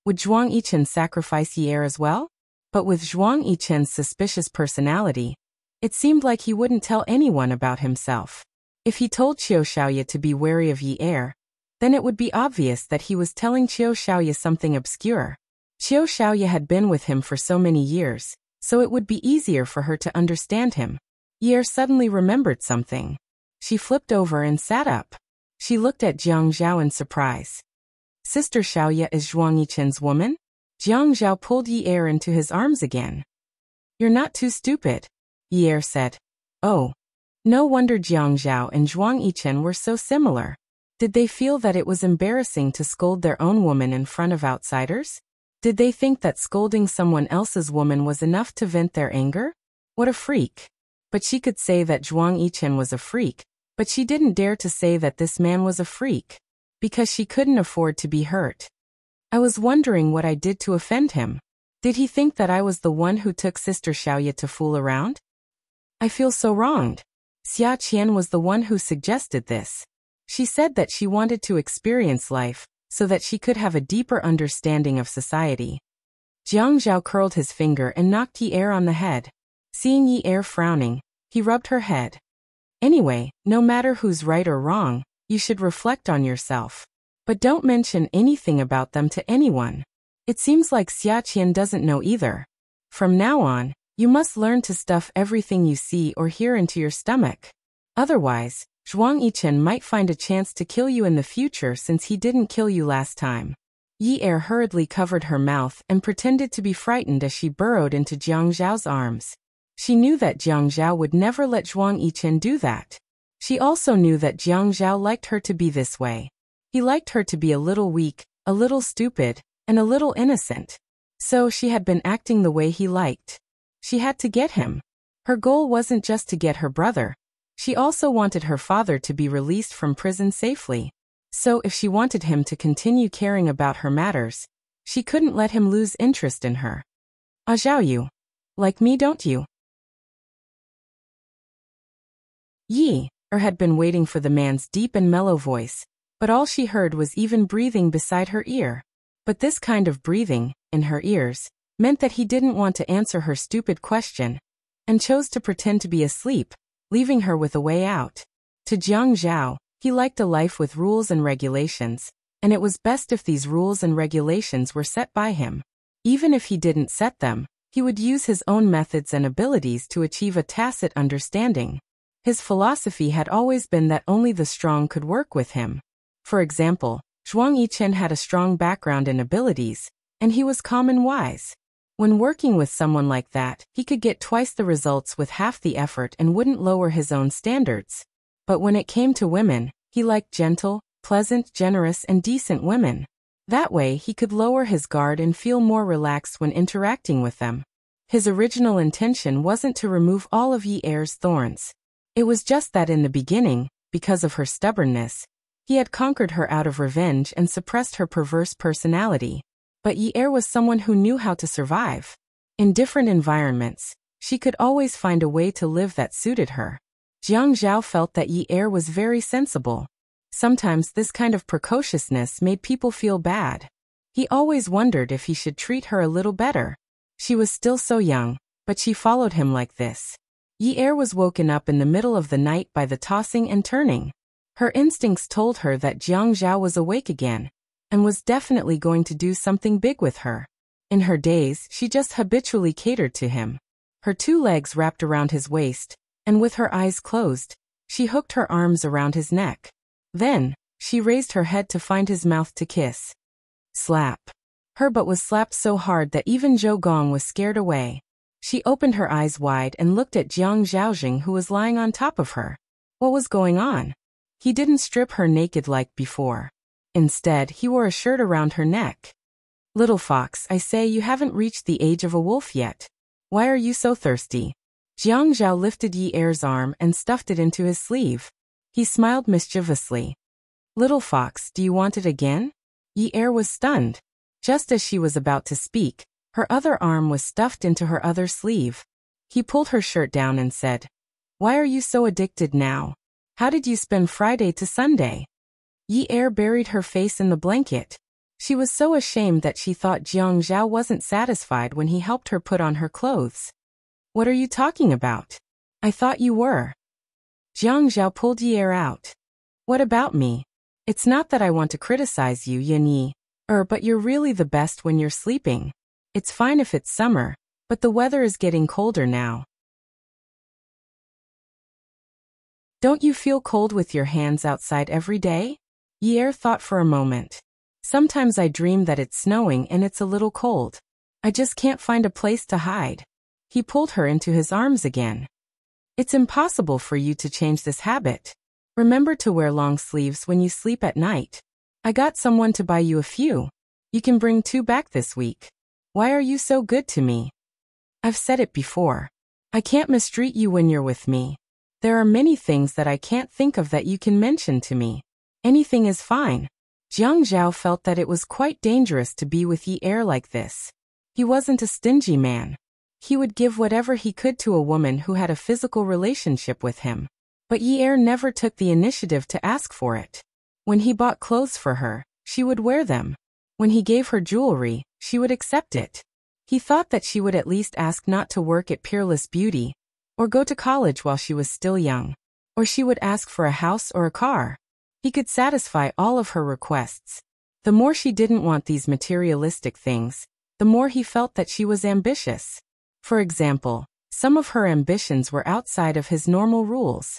would Zhuang Yichen sacrifice Yi Er as well? But with Zhuang Yichen's suspicious personality, it seemed like he wouldn't tell anyone about himself. If he told Qiu Xiaoya to be wary of Yi Er, then it would be obvious that he was telling Qiu Xiaoya something obscure. Qiu Xiaoya had been with him for so many years, so it would be easier for her to understand him. Yi Er suddenly remembered something. She flipped over and sat up. She looked at Jiang Zhao in surprise. Sister Xiaoya is Zhuang Yichen's woman? Jiang Zhao pulled Yi Er into his arms again. You're not too stupid, Yi Er said. Oh. No wonder Jiang Zhao and Zhuang Yichen were so similar. Did they feel that it was embarrassing to scold their own woman in front of outsiders? Did they think that scolding someone else's woman was enough to vent their anger? What a freak. But she could say that Zhuang Yichen was a freak, but she didn't dare to say that this man was a freak, because she couldn't afford to be hurt. I was wondering what I did to offend him. Did he think that I was the one who took Sister Xiaoya to fool around? I feel so wronged. Xia Qian was the one who suggested this. She said that she wanted to experience life, so that she could have a deeper understanding of society. Jiang Zhao curled his finger and knocked Yi Er on the head. Seeing Yi Er frowning, he rubbed her head. Anyway, no matter who's right or wrong, you should reflect on yourself. But don't mention anything about them to anyone. It seems like Xia Qian doesn't know either. From now on, you must learn to stuff everything you see or hear into your stomach. Otherwise, Zhuang Yichen might find a chance to kill you in the future since he didn't kill you last time. Yi Er hurriedly covered her mouth and pretended to be frightened as she burrowed into Jiang Zhao's arms. She knew that Jiang Zhao would never let Zhuang Yichen do that. She also knew that Jiang Zhao liked her to be this way. He liked her to be a little weak, a little stupid, and a little innocent. So she had been acting the way he liked. She had to get him. Her goal wasn't just to get her brother. She also wanted her father to be released from prison safely. So if she wanted him to continue caring about her matters, she couldn't let him lose interest in her. Zhao you. Like me, don't you? Yi Er had been waiting for the man's deep and mellow voice, but all she heard was even breathing beside her ear. But this kind of breathing, in her ears, meant that he didn't want to answer her stupid question, and chose to pretend to be asleep, leaving her with a way out. To Jiang Zhao, he liked a life with rules and regulations, and it was best if these rules and regulations were set by him. Even if he didn't set them, he would use his own methods and abilities to achieve a tacit understanding. His philosophy had always been that only the strong could work with him. For example, Zhuang Yichen had a strong background in abilities, and he was calm and wise. When working with someone like that, he could get twice the results with half the effort and wouldn't lower his own standards. But when it came to women, he liked gentle, pleasant, generous, and decent women. That way he could lower his guard and feel more relaxed when interacting with them. His original intention wasn't to remove all of Yi Er's thorns. It was just that in the beginning, because of her stubbornness, he had conquered her out of revenge and suppressed her perverse personality. But Yi Er was someone who knew how to survive. In different environments, she could always find a way to live that suited her. Jiang Zhao felt that Yi Er was very sensible. Sometimes this kind of precociousness made people feel bad. He always wondered if he should treat her a little better. She was still so young, but she followed him like this. Yi Er was woken up in the middle of the night by the tossing and turning. Her instincts told her that Jiang Zhao was awake again, and was definitely going to do something big with her. In her days, she just habitually catered to him. Her two legs wrapped around his waist, and with her eyes closed, she hooked her arms around his neck. Then, she raised her head to find his mouth to kiss. Slap. Her butt was slapped so hard that even Zhou Gong was scared away. She opened her eyes wide and looked at Jiang Zhaojing, who was lying on top of her. What was going on? He didn't strip her naked like before. Instead, he wore a shirt around her neck. Little fox, I say, you haven't reached the age of a wolf yet. Why are you so thirsty? Jiang Zhao lifted Yi Er's arm and stuffed it into his sleeve. He smiled mischievously. Little fox, do you want it again? Yi Er was stunned. Just as she was about to speak, her other arm was stuffed into her other sleeve. He pulled her shirt down and said, Why are you so addicted now? How did you spend Friday to Sunday? Yi Er buried her face in the blanket. She was so ashamed that she thought Jiang Zhao wasn't satisfied when he helped her put on her clothes. What are you talking about? I thought you were. Jiang Zhao pulled Yi Er out. What about me? It's not that I want to criticize you, Yin Yi. But you're really the best when you're sleeping. It's fine if it's summer, but the weather is getting colder now. Don't you feel cold with your hands outside every day? Yi thought for a moment. Sometimes I dream that it's snowing and it's a little cold. I just can't find a place to hide. He pulled her into his arms again. It's impossible for you to change this habit. Remember to wear long sleeves when you sleep at night. I got someone to buy you a few. You can bring 2 back this week. Why are you so good to me? I've said it before. I can't mistreat you when you're with me. There are many things that I can't think of that you can mention to me. Anything is fine. Jiang Zhao felt that it was quite dangerous to be with Yi like this. He wasn't a stingy man. He would give whatever he could to a woman who had a physical relationship with him. But Yi never took the initiative to ask for it. When he bought clothes for her, she would wear them. When he gave her jewelry, she would accept it. He thought that she would at least ask not to work at Peerless Beauty, or go to college while she was still young, or she would ask for a house or a car. He could satisfy all of her requests. The more she didn't want these materialistic things, the more he felt that she was ambitious. For example, some of her ambitions were outside of his normal rules.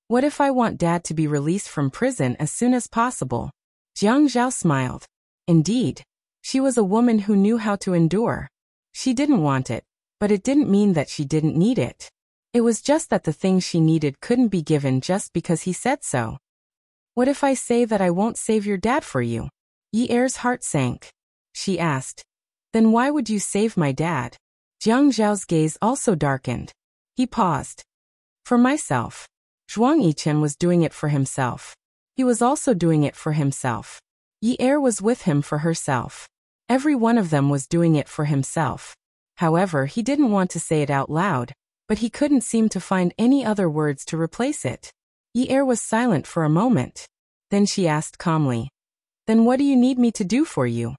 What if I want Dad to be released from prison as soon as possible? Jiang Zhao smiled. Indeed. She was a woman who knew how to endure. She didn't want it, but it didn't mean that she didn't need it. It was just that the things she needed couldn't be given just because he said so. What if I say that I won't save your dad for you? Yi's heart sank. She asked. Then why would you save my dad? Jiang Zhao's gaze also darkened. He paused. For myself. Zhuang Yichen was doing it for himself. He was also doing it for himself. Yi was with him for herself. Every one of them was doing it for himself. However, he didn't want to say it out loud, but he couldn't seem to find any other words to replace it. Yi was silent for a moment. Then she asked calmly. Then what do you need me to do for you?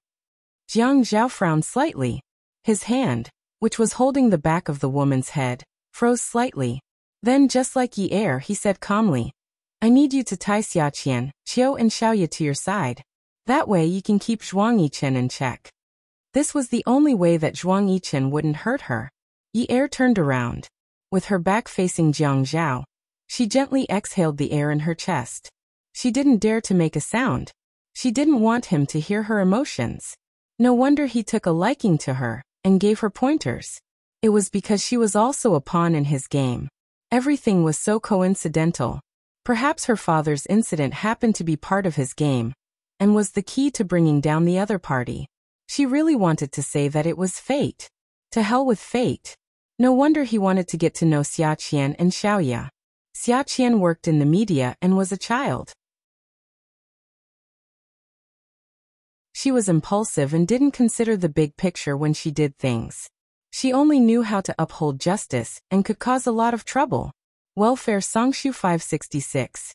Jiang Zhao frowned slightly. His hand, which was holding the back of the woman's head, froze slightly. Then just like Yi he said calmly. I need you to tie Xiaqian, Qiu and Xiaoye to your side. That way you can keep Zhuang Yichen in check. This was the only way that Zhuang Yichen wouldn't hurt her. Yi turned around. With her back facing Jiang Zhao, she gently exhaled the air in her chest. She didn't dare to make a sound. She didn't want him to hear her emotions. No wonder he took a liking to her, and gave her pointers. It was because she was also a pawn in his game. Everything was so coincidental. Perhaps her father's incident happened to be part of his game, and was the key to bringing down the other party. She really wanted to say that it was fate. To hell with fate. No wonder he wanted to get to know Xiaqian and Xiaoye. Xiaqian worked in the media and was a child. She was impulsive and didn't consider the big picture when she did things. She only knew how to uphold justice and could cause a lot of trouble. Welfare Songshu 566.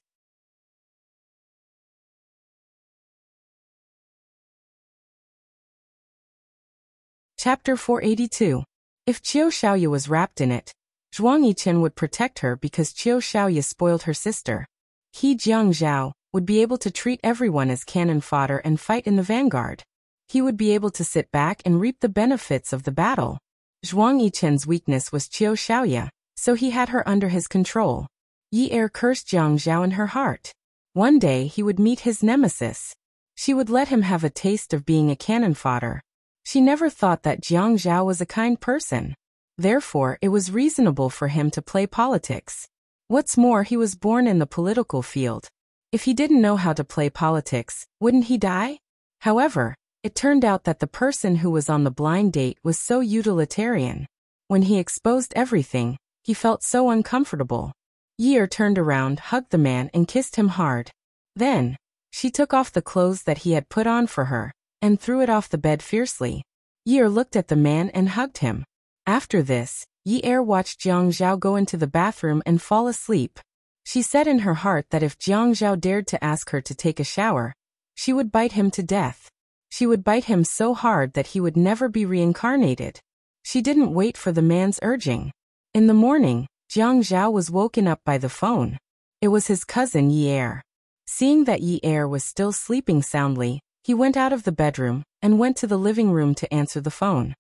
Chapter 482. If Qiu Xiaoye was wrapped in it, Zhuang Yichen would protect her because Qiu Xiaoye spoiled her sister. He Jiang Zhao would be able to treat everyone as cannon fodder and fight in the vanguard. He would be able to sit back and reap the benefits of the battle. Zhuang Yichen's weakness was Qiu Xiaoye, so he had her under his control. Yi cursed Jiang Zhao in her heart. One day he would meet his nemesis. She would let him have a taste of being a cannon fodder. She never thought that Jiang Zhao was a kind person. Therefore, it was reasonable for him to play politics. What's more, he was born in the political field. If he didn't know how to play politics, wouldn't he die? However, it turned out that the person who was on the blind date was so utilitarian. When he exposed everything, he felt so uncomfortable. Yi turned around, hugged the man and kissed him hard. Then, she took off the clothes that he had put on for her, and threw it off the bed fiercely. Yi looked at the man and hugged him. After this, Yi watched Jiang Zhao go into the bathroom and fall asleep. She said in her heart that if Jiang Zhao dared to ask her to take a shower, she would bite him to death. She would bite him so hard that he would never be reincarnated. She didn't wait for the man's urging. In the morning, Jiang Zhao was woken up by the phone. It was his cousin Yi. Seeing that Yi was still sleeping soundly, he went out of the bedroom and went to the living room to answer the phone.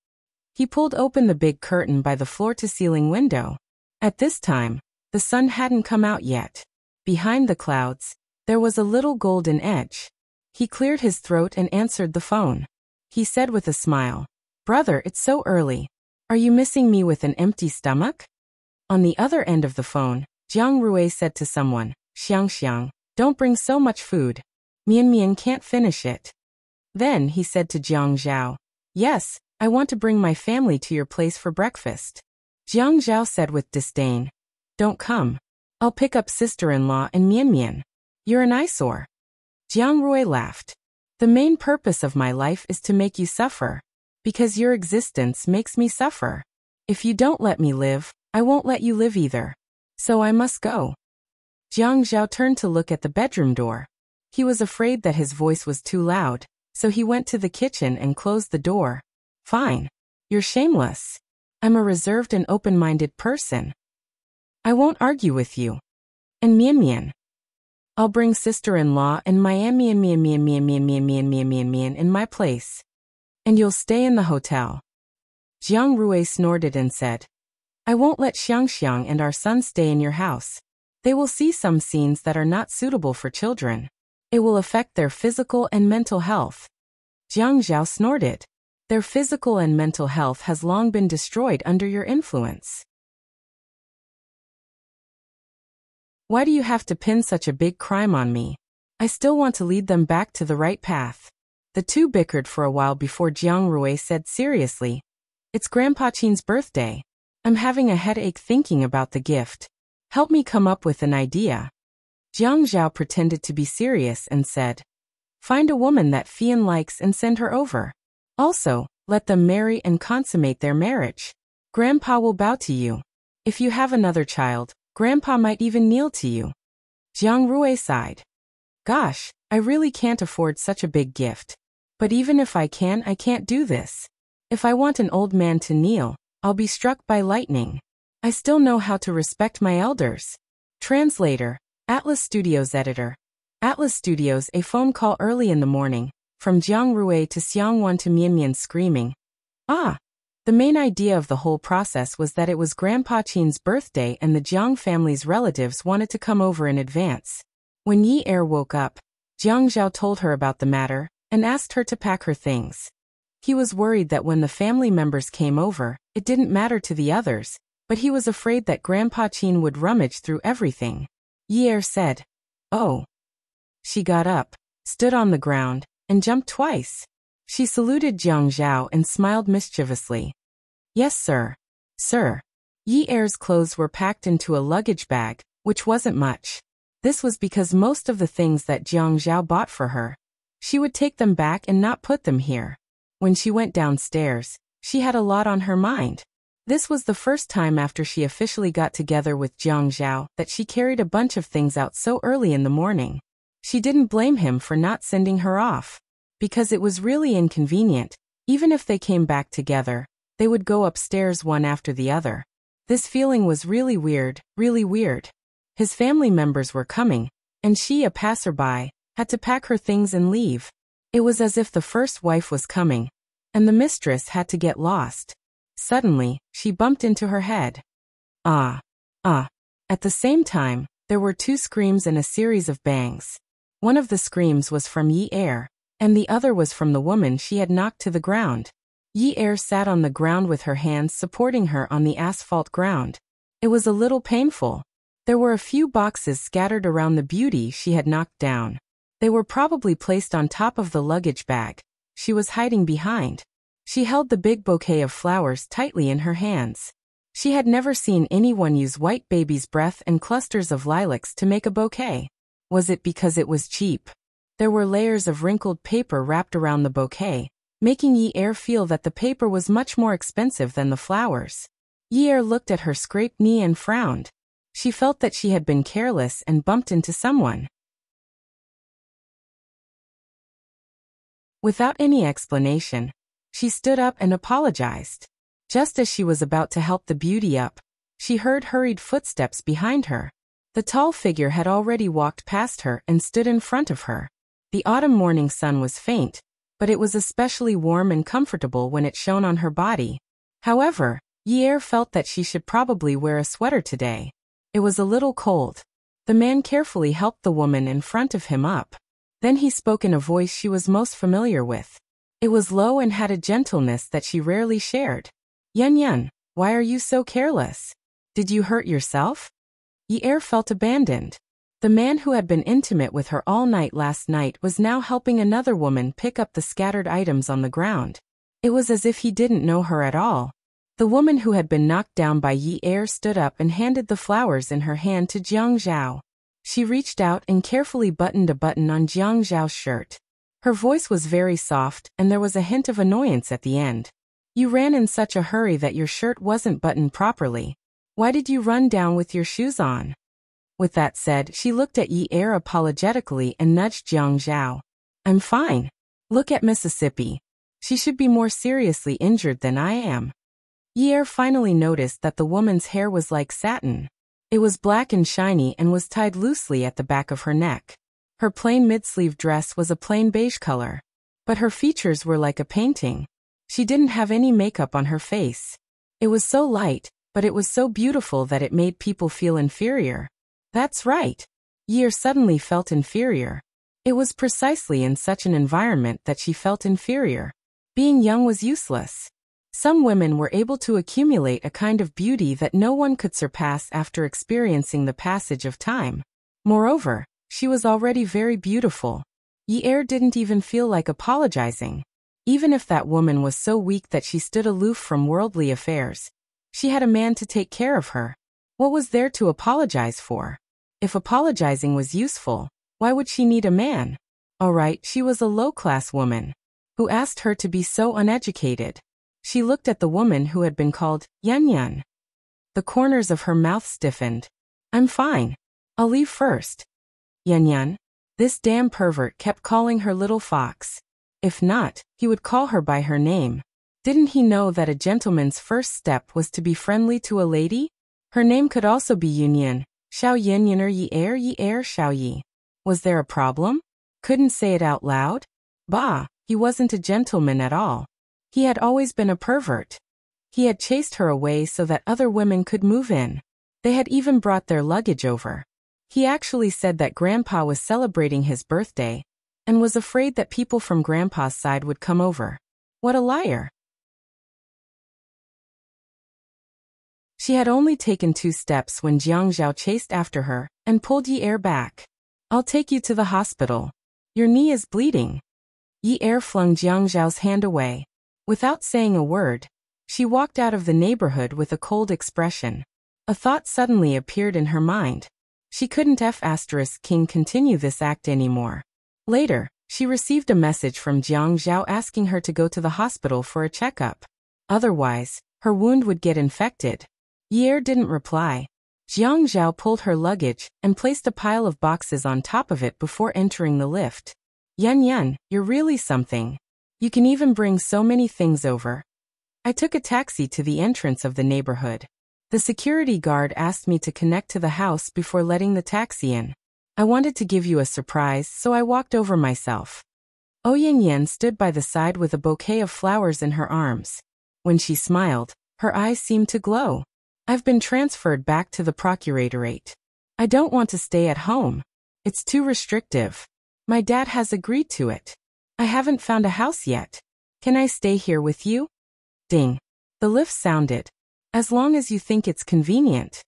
He pulled open the big curtain by the floor-to-ceiling window. At this time, the sun hadn't come out yet. Behind the clouds, there was a little golden edge. He cleared his throat and answered the phone. He said with a smile, "Brother, it's so early. Are you missing me with an empty stomach?" On the other end of the phone, Jiang Rui said to someone, "Xiang, don't bring so much food. Mian can't finish it." Then he said to Jiang Zhao, "Yes, I want to bring my family to your place for breakfast." Jiang Zhao said with disdain, "Don't come. I'll pick up sister-in-law and Mian. You're an eyesore." Jiang Rui laughed. "The main purpose of my life is to make you suffer. Because your existence makes me suffer. If you don't let me live, I won't let you live either. So I must go." Jiang Zhao turned to look at the bedroom door. He was afraid that his voice was too loud, so he went to the kitchen and closed the door. "Fine. You're shameless. I'm a reserved and open-minded person. I won't argue with you. And Mian. I'll bring sister-in-law and Mian in my place. And you'll stay in the hotel." Jiang Rui snorted and said, "I won't let Xiang and our son stay in your house. They will see some scenes that are not suitable for children. It will affect their physical and mental health." Jiang Zhao snorted. "Their physical and mental health has long been destroyed under your influence. Why do you have to pin such a big crime on me? I still want to lead them back to the right path." The two bickered for a while before Jiang Rui said seriously, "It's Grandpa Qin's birthday. I'm having a headache thinking about the gift. Help me come up with an idea." Jiang Zhao pretended to be serious and said, "Find a woman that Fian likes and send her over. Also, let them marry and consummate their marriage. Grandpa will bow to you. If you have another child, Grandpa might even kneel to you." Jiang Rui sighed. "Gosh, I really can't afford such a big gift. But even if I can't do this. If I want an old man to kneel, I'll be struck by lightning. I still know how to respect my elders." Translator, Atlas Studios editor. Atlas Studios. A phone call early in the morning, from Jiang Rui to Xiangwan to Mian screaming, "Ah!" The main idea of the whole process was that it was Grandpa Qin's birthday and the Jiang family's relatives wanted to come over in advance. When Yi Er woke up, Jiang Zhao told her about the matter and asked her to pack her things. He was worried that when the family members came over, it didn't matter to the others, but he was afraid that Grandpa Qin would rummage through everything. Yi Er said, "Oh." She got up, stood on the ground, and jumped twice. She saluted Jiang Zhao and smiled mischievously. "Yes, sir. Sir." Yi Er's clothes were packed into a luggage bag, which wasn't much. This was because most of the things that Jiang Zhao bought for her, she would take them back and not put them here. When she went downstairs, she had a lot on her mind. This was the first time after she officially got together with Jiang Zhao that she carried a bunch of things out so early in the morning. She didn't blame him for not sending her off. Because it was really inconvenient. Even if they came back together, they would go upstairs one after the other. This feeling was really weird, really weird. His family members were coming, and she, a passerby, had to pack her things and leave. It was as if the first wife was coming, and the mistress had to get lost. Suddenly, she bumped into her head. Ah. At the same time, there were two screams and a series of bangs. One of the screams was from Yi Er, and the other was from the woman she had knocked to the ground. Yi Er sat on the ground with her hands supporting her on the asphalt ground. It was a little painful. There were a few boxes scattered around the beauty she had knocked down. They were probably placed on top of the luggage bag she was hiding behind. She held the big bouquet of flowers tightly in her hands. She had never seen anyone use white baby's breath and clusters of lilacs to make a bouquet. Was it because it was cheap? There were layers of wrinkled paper wrapped around the bouquet, making Yi Er feel that the paper was much more expensive than the flowers. Yi Er looked at her scraped knee and frowned. She felt that she had been careless and bumped into someone. Without any explanation, she stood up and apologized. Just as she was about to help the beauty up, she heard hurried footsteps behind her. The tall figure had already walked past her and stood in front of her. The autumn morning sun was faint, but it was especially warm and comfortable when it shone on her body. However, Yi Er felt that she should probably wear a sweater today. It was a little cold. The man carefully helped the woman in front of him up. Then he spoke in a voice she was most familiar with. It was low and had a gentleness that she rarely shared. Yan, why are you so careless? Did you hurt yourself? Yi felt abandoned. The man who had been intimate with her all night last night was now helping another woman pick up the scattered items on the ground. It was as if he didn't know her at all. The woman who had been knocked down by Yi stood up and handed the flowers in her hand to Jiang Zhao. She reached out and carefully buttoned a button on Jiang Zhao's shirt. Her voice was very soft, and there was a hint of annoyance at the end. You ran in such a hurry that your shirt wasn't buttoned properly. Why did you run down with your shoes on? With that said, she looked at Yi apologetically and nudged Jiang Zhao. I'm fine. Look at Mississippi. She should be more seriously injured than I am. Yi finally noticed that the woman's hair was like satin. It was black and shiny and was tied loosely at the back of her neck. Her plain mid-sleeve dress was a plain beige color. But her features were like a painting. She didn't have any makeup on her face. It was so light, but it was so beautiful that it made people feel inferior. That's right. Yi suddenly felt inferior. It was precisely in such an environment that she felt inferior. Being young was useless. Some women were able to accumulate a kind of beauty that no one could surpass after experiencing the passage of time. Moreover, she was already very beautiful. Yi didn't even feel like apologizing. Even if that woman was so weak that she stood aloof from worldly affairs, she had a man to take care of her. What was there to apologize for? If apologizing was useful, why would she need a man? All right, she was a low-class woman. Who asked her to be so uneducated? She looked at the woman who had been called Yan. The corners of her mouth stiffened. I'm fine. I'll leave first. Yan. This damn pervert kept calling her little fox. If not, he would call her by her name. Didn't he know that a gentleman's first step was to be friendly to a lady? Her name could also be Yunyan, Xiao Yinyan or Yi Xiao Yi. Was there a problem? Couldn't say it out loud? Bah, he wasn't a gentleman at all. He had always been a pervert. He had chased her away so that other women could move in. They had even brought their luggage over. He actually said that Grandpa was celebrating his birthday, and was afraid that people from Grandpa's side would come over. What a liar. She had only taken 2 steps when Jiang Zhao chased after her, and pulled Yi back. I'll take you to the hospital. Your knee is bleeding. Yi flung Jiang Zhao's hand away. Without saying a word, she walked out of the neighborhood with a cold expression. A thought suddenly appeared in her mind. She couldn't continue this act anymore. Later, she received a message from Jiang Zhao asking her to go to the hospital for a checkup. Otherwise, her wound would get infected. Yi didn't reply. Jiang Zhao pulled her luggage and placed a pile of boxes on top of it before entering the lift. Yan, you're really something. You can even bring so many things over. I took a taxi to the entrance of the neighborhood. The security guard asked me to connect to the house before letting the taxi in. I wanted to give you a surprise, so I walked over myself. Yan stood by the side with a bouquet of flowers in her arms. When she smiled, her eyes seemed to glow. I've been transferred back to the procuratorate. I don't want to stay at home. It's too restrictive. My dad has agreed to it. I haven't found a house yet. Can I stay here with you? Ding. The lift sounded. As long as you think it's convenient.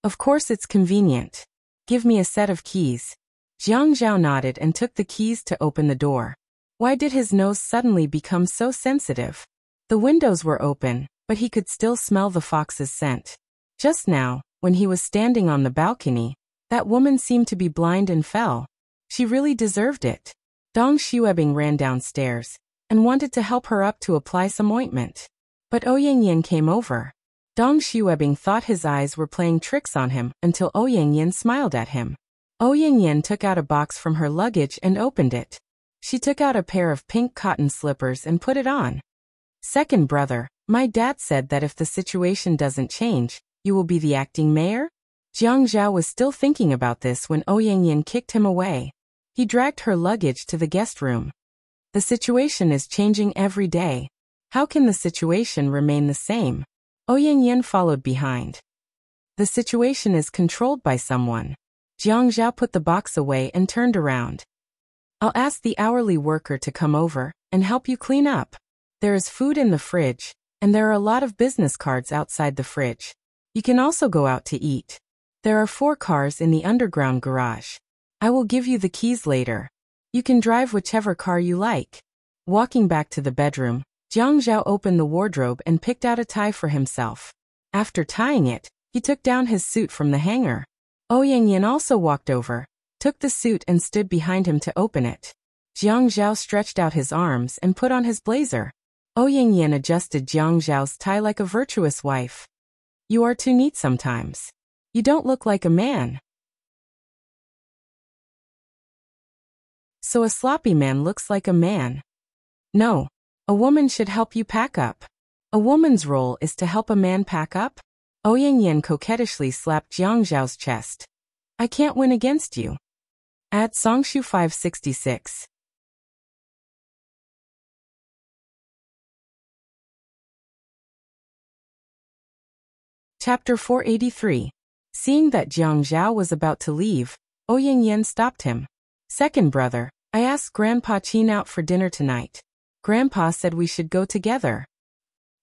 Of course it's convenient. Give me a set of keys. Jiang Zhao nodded and took the keys to open the door. Why did his nose suddenly become so sensitive? The windows were open, but he could still smell the fox's scent. Just now, when he was standing on the balcony, that woman seemed to be blind and fell. She really deserved it. Dong Xuebing ran downstairs and wanted to help her up to apply some ointment. But Ouyangyan came over. Dong Xuebing thought his eyes were playing tricks on him until Ouyangyan smiled at him. Ouyangyan took out a box from her luggage and opened it. She took out a pair of pink cotton slippers and put it on. Second brother, my dad said that if the situation doesn't change, you will be the acting mayor? Jiang Zhao was still thinking about this when Ouyangyan kicked him away. He dragged her luggage to the guest room. The situation is changing every day. How can the situation remain the same? Ouyangyan followed behind. The situation is controlled by someone. Jiang Zhao put the box away and turned around. I'll ask the hourly worker to come over and help you clean up. There is food in the fridge, and there are a lot of business cards outside the fridge. You can also go out to eat. There are 4 cars in the underground garage. I will give you the keys later. You can drive whichever car you like. Walking back to the bedroom, Jiang Zhao opened the wardrobe and picked out a tie for himself. After tying it, he took down his suit from the hanger. Ouyang Yin also walked over, took the suit and stood behind him to open it. Jiang Zhao stretched out his arms and put on his blazer. Ouyang Yin adjusted Jiang Zhao's tie like a virtuous wife. You are too neat sometimes. You don't look like a man. So a sloppy man looks like a man. No. A woman should help you pack up. A woman's role is to help a man pack up? Ouyang Yin coquettishly slapped Jiang Zhao's chest. I can't win against you. Add Songshu 566. Chapter 483. Seeing that Jiang Zhao was about to leave, Ouyang Yin stopped him. Second brother, I asked Grandpa Qin out for dinner tonight. Grandpa said we should go together.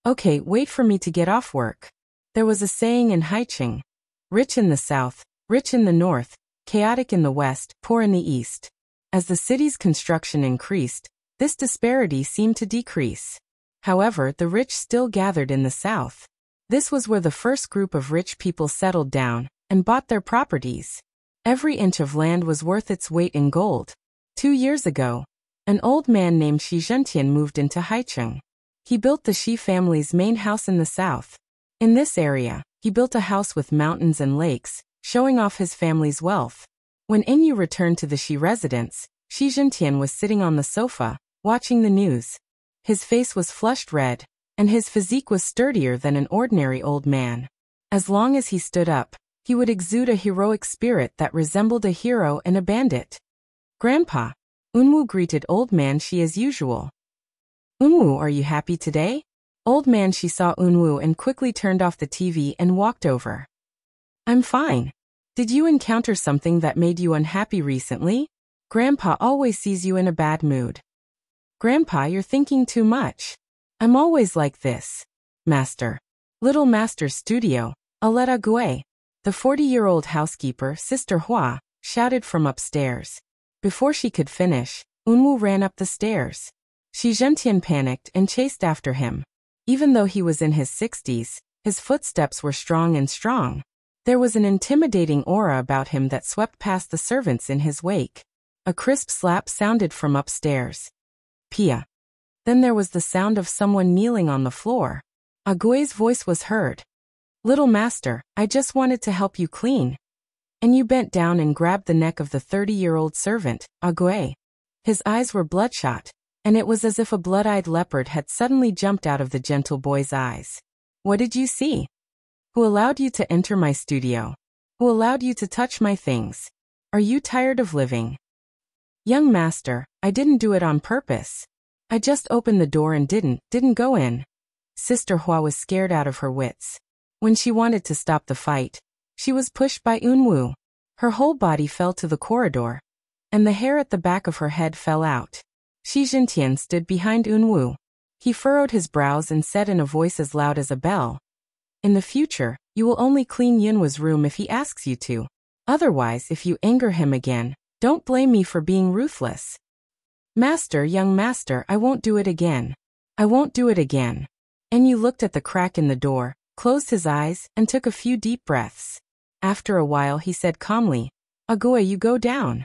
Okay, wait for me to get off work. There was a saying in Haicheng. Rich in the south, rich in the north, chaotic in the west, poor in the east. As the city's construction increased, this disparity seemed to decrease. However, the rich still gathered in the south. This was where the first group of rich people settled down and bought their properties. Every inch of land was worth its weight in gold. 2 years ago, an old man named Shi Zhentian moved into Haicheng. He built the Shi family's main house in the south. In this area, he built a house with mountains and lakes, showing off his family's wealth. When Inyu returned to the Shi residence, Shi Zhentian was sitting on the sofa, watching the news. His face was flushed red, and his physique was sturdier than an ordinary old man. As long as he stood up, he would exude a heroic spirit that resembled a hero and a bandit. Grandpa, Unwu greeted Old Man Shi as usual. Unwu, are you happy today? Old Man Shi saw Unwu and quickly turned off the TV and walked over. I'm fine. Did you encounter something that made you unhappy recently? Grandpa always sees you in a bad mood. Grandpa, you're thinking too much. I'm always like this. Master. Little Master's studio, Aleta Gue. The 40-year-old housekeeper, Sister Hua, shouted from upstairs. Before she could finish, Unwu ran up the stairs. Shi Zhentian panicked and chased after him. Even though he was in his 60s, his footsteps were strong and strong. There was an intimidating aura about him that swept past the servants in his wake. A crisp slap sounded from upstairs. Pia. Then there was the sound of someone kneeling on the floor. Ague's voice was heard. Little Master, I just wanted to help you clean. And you bent down and grabbed the neck of the 30-year-old servant, Ague. His eyes were bloodshot, and it was as if a blood-eyed leopard had suddenly jumped out of the gentle boy's eyes. What did you see? Who allowed you to enter my studio? Who allowed you to touch my things? Are you tired of living? Young Master, I didn't do it on purpose. I just opened the door and didn't go in. Sister Hua was scared out of her wits. When she wanted to stop the fight, she was pushed by Unwu. Her whole body fell to the corridor, and the hair at the back of her head fell out. Shi Zhentian stood behind Unwu. He furrowed his brows and said in a voice as loud as a bell, In the future, you will only clean Yunwu's room if he asks you to. Otherwise, if you anger him again, don't blame me for being ruthless. Master, young master, I won't do it again. I won't do it again. Enyu looked at the crack in the door, closed his eyes, and took a few deep breaths. After a while he said calmly, Ague, you go down.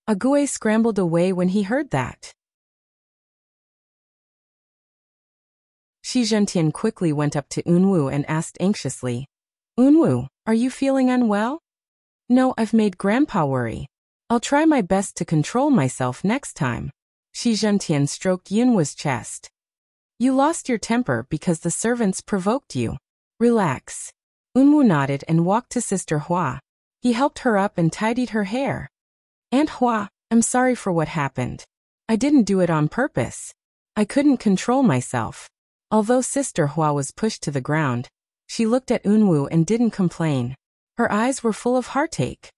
Ague scrambled away when he heard that. Shi Zhentian quickly went up to Unwu and asked anxiously, Unwu, are you feeling unwell? No, I've made Grandpa worry. I'll try my best to control myself next time. Shi Zhentian stroked Yunwu's chest. You lost your temper because the servants provoked you. Relax. Unwu nodded and walked to Sister Hua. He helped her up and tidied her hair. Aunt Hua, I'm sorry for what happened. I didn't do it on purpose. I couldn't control myself. Although Sister Hua was pushed to the ground, she looked at Unwu and didn't complain. Her eyes were full of heartache.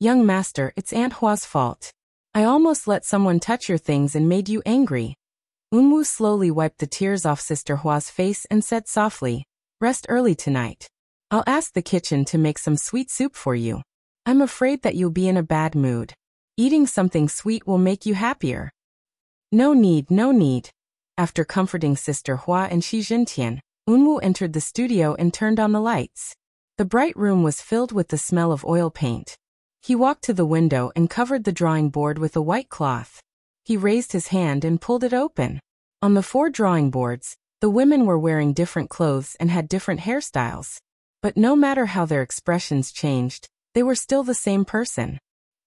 Young master, it's Aunt Hua's fault. I almost let someone touch your things and made you angry. Unwu slowly wiped the tears off Sister Hua's face and said softly, rest early tonight. I'll ask the kitchen to make some sweet soup for you. I'm afraid that you'll be in a bad mood. Eating something sweet will make you happier. No need, no need. After comforting Sister Hua and Shi Jintian, Unwu entered the studio and turned on the lights. The bright room was filled with the smell of oil paint. He walked to the window and covered the drawing board with a white cloth. He raised his hand and pulled it open. On the 4 drawing boards, the women were wearing different clothes and had different hairstyles. But no matter how their expressions changed, they were still the same person.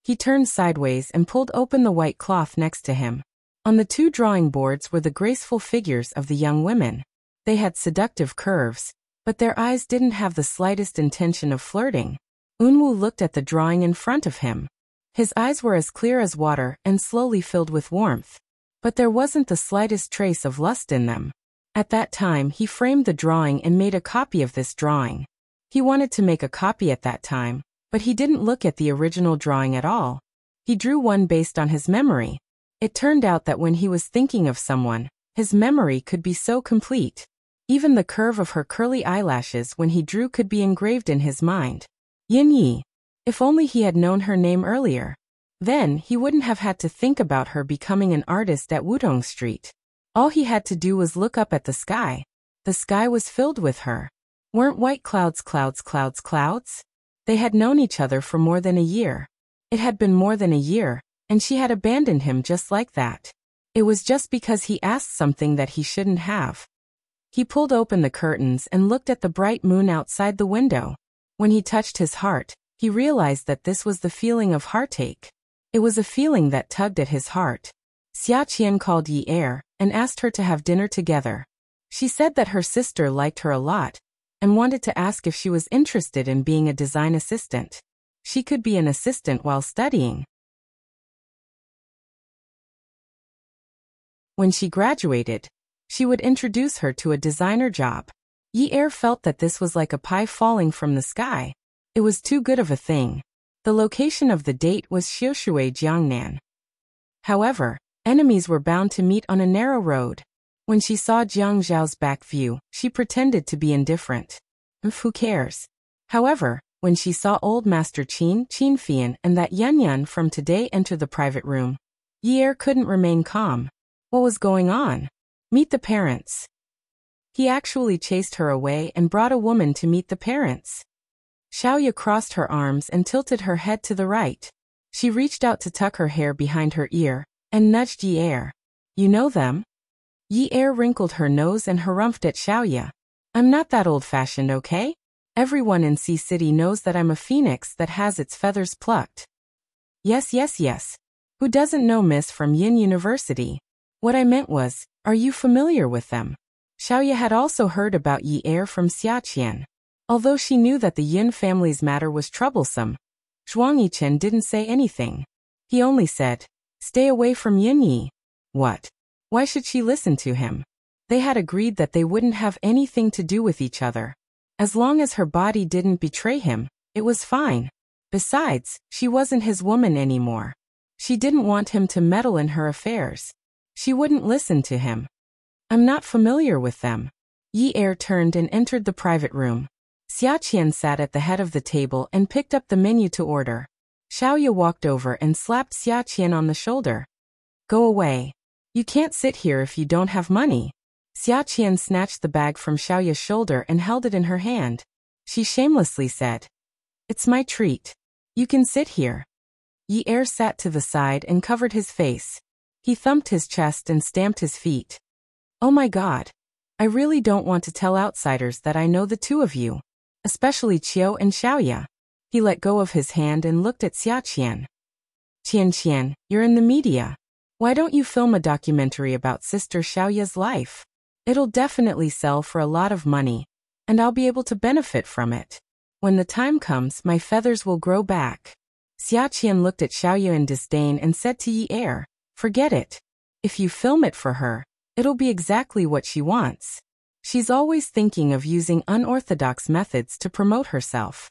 He turned sideways and pulled open the white cloth next to him. On the 2 drawing boards were the graceful figures of the young women. They had seductive curves, but their eyes didn't have the slightest intention of flirting. Unwu looked at the drawing in front of him. His eyes were as clear as water and slowly filled with warmth. But there wasn't the slightest trace of lust in them. At that time he framed the drawing and made a copy of this drawing. He wanted to make a copy at that time, but he didn't look at the original drawing at all. He drew one based on his memory. It turned out that when he was thinking of someone, his memory could be so complete. Even the curve of her curly eyelashes when he drew could be engraved in his mind. Yin Yi. If only he had known her name earlier. Then he wouldn't have had to think about her becoming an artist at Wudong Street. All he had to do was look up at the sky. The sky was filled with her. Weren't white clouds clouds clouds clouds? They had known each other for more than a year. It had been more than a year, and she had abandoned him just like that. It was just because he asked something that he shouldn't have. He pulled open the curtains and looked at the bright moon outside the window. When he touched his heart, he realized that this was the feeling of heartache. It was a feeling that tugged at his heart. Xia Qian called Yi Er and asked her to have dinner together. She said that her sister liked her a lot and wanted to ask if she was interested in being a design assistant. She could be an assistant while studying. When she graduated, she would introduce her to a designer job. Yi Er felt that this was like a pie falling from the sky. It was too good of a thing. The location of the date was Xiushui Jiangnan. However, enemies were bound to meet on a narrow road. When she saw Jiang Zhao's back view, she pretended to be indifferent. Who cares? However, when she saw old Master Qin Fian and that Yan from today enter the private room, Yi Er couldn't remain calm. What was going on? Meet the parents. He actually chased her away and brought a woman to meet the parents. Xiaoya crossed her arms and tilted her head to the right. She reached out to tuck her hair behind her ear and nudged Yi Er. You know them? Yi Er wrinkled her nose and harumphed at Xiaoya. I'm not that old-fashioned, okay? Everyone in Sea City knows that I'm a phoenix that has its feathers plucked. Yes. Who doesn't know Miss from Yin University? What I meant was, are you familiar with them? Xiaoya had also heard about Yi Er from Xia Qian. Although she knew that the Yin family's matter was troublesome, Zhuang Yichen didn't say anything. He only said, stay away from Yin Yi. What? Why should she listen to him? They had agreed that they wouldn't have anything to do with each other. As long as her body didn't betray him, it was fine. Besides, she wasn't his woman anymore. She didn't want him to meddle in her affairs. She wouldn't listen to him. I'm not familiar with them. Yi Er turned and entered the private room. Xia Qian sat at the head of the table and picked up the menu to order. Xiaoya walked over and slapped Xia Qian on the shoulder. Go away. You can't sit here if you don't have money. Xia Qian snatched the bag from Xiaoya's shoulder and held it in her hand. She shamelessly said, it's my treat. You can sit here. Yi Er sat to the side and covered his face. He thumped his chest and stamped his feet. Oh my God. I really don't want to tell outsiders that I know the two of you. Especially Qiu and Xiaoya. He let go of his hand and looked at Xia Qian. Qian, you're in the media. Why don't you film a documentary about Sister Xiaoya's life? It'll definitely sell for a lot of money, and I'll be able to benefit from it. When the time comes, my feathers will grow back. Xia Qian looked at Xiaoya in disdain and said to Yi Er, forget it. If you film it for her, it'll be exactly what she wants. She's always thinking of using unorthodox methods to promote herself.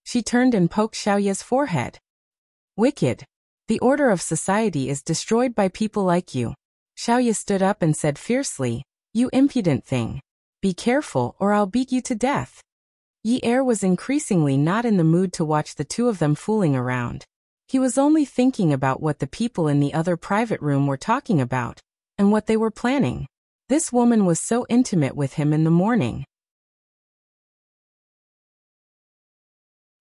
She turned and poked Xiaoya's forehead. Wicked. The order of society is destroyed by people like you. Xiaoye stood up and said fiercely, "You impudent thing. Be careful or I'll beat you to death." Yi Er was increasingly not in the mood to watch the two of them fooling around. He was only thinking about what the people in the other private room were talking about, and what they were planning. This woman was so intimate with him in the morning.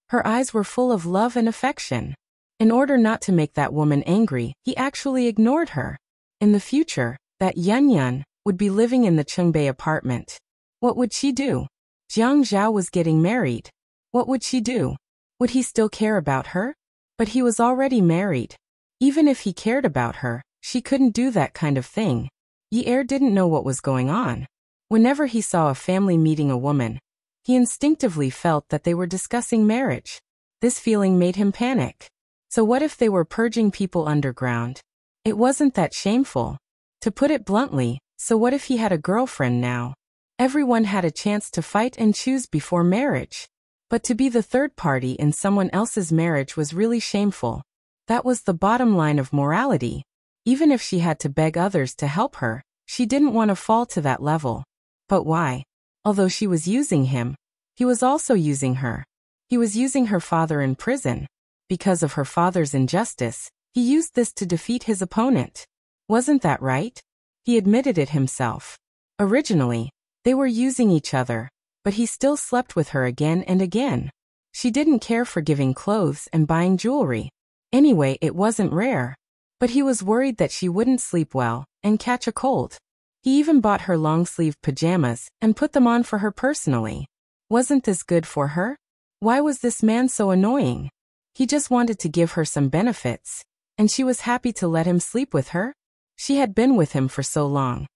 Her eyes were full of love and affection. In order not to make that woman angry, he actually ignored her. In the future, that Yun would be living in the Chengbei apartment. What would she do? Jiang Zhao was getting married. What would she do? Would he still care about her? But he was already married. Even if he cared about her, she couldn't do that kind of thing. Yi Er didn't know what was going on. Whenever he saw a family meeting a woman, he instinctively felt that they were discussing marriage. This feeling made him panic. So what if they were purging people underground? It wasn't that shameful. To put it bluntly, so what if he had a girlfriend now? Everyone had a chance to fight and choose before marriage. But to be the third party in someone else's marriage was really shameful. That was the bottom line of morality. Even if she had to beg others to help her, she didn't want to fall to that level. But why? Although she was using him, he was also using her. He was using her father in prison. Because of her father's injustice, he used this to defeat his opponent. Wasn't that right? He admitted it himself. Originally, they were using each other, but he still slept with her again and again. She didn't care for giving clothes and buying jewelry. Anyway, it wasn't rare. But he was worried that she wouldn't sleep well and catch a cold. He even bought her long-sleeve pajamas and put them on for her personally. Wasn't this good for her? Why was this man so annoying? He just wanted to give her some benefits, and she was happy to let him sleep with her? She had been with him for so long.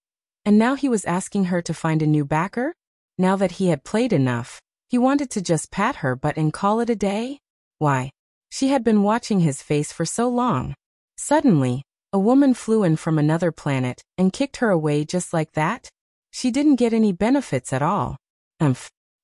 And now he was asking her to find a new backer? Now that he had played enough, he wanted to just pat her butt and call it a day? Why? She had been watching his face for so long. Suddenly, a woman flew in from another planet and kicked her away just like that? She didn't get any benefits at all.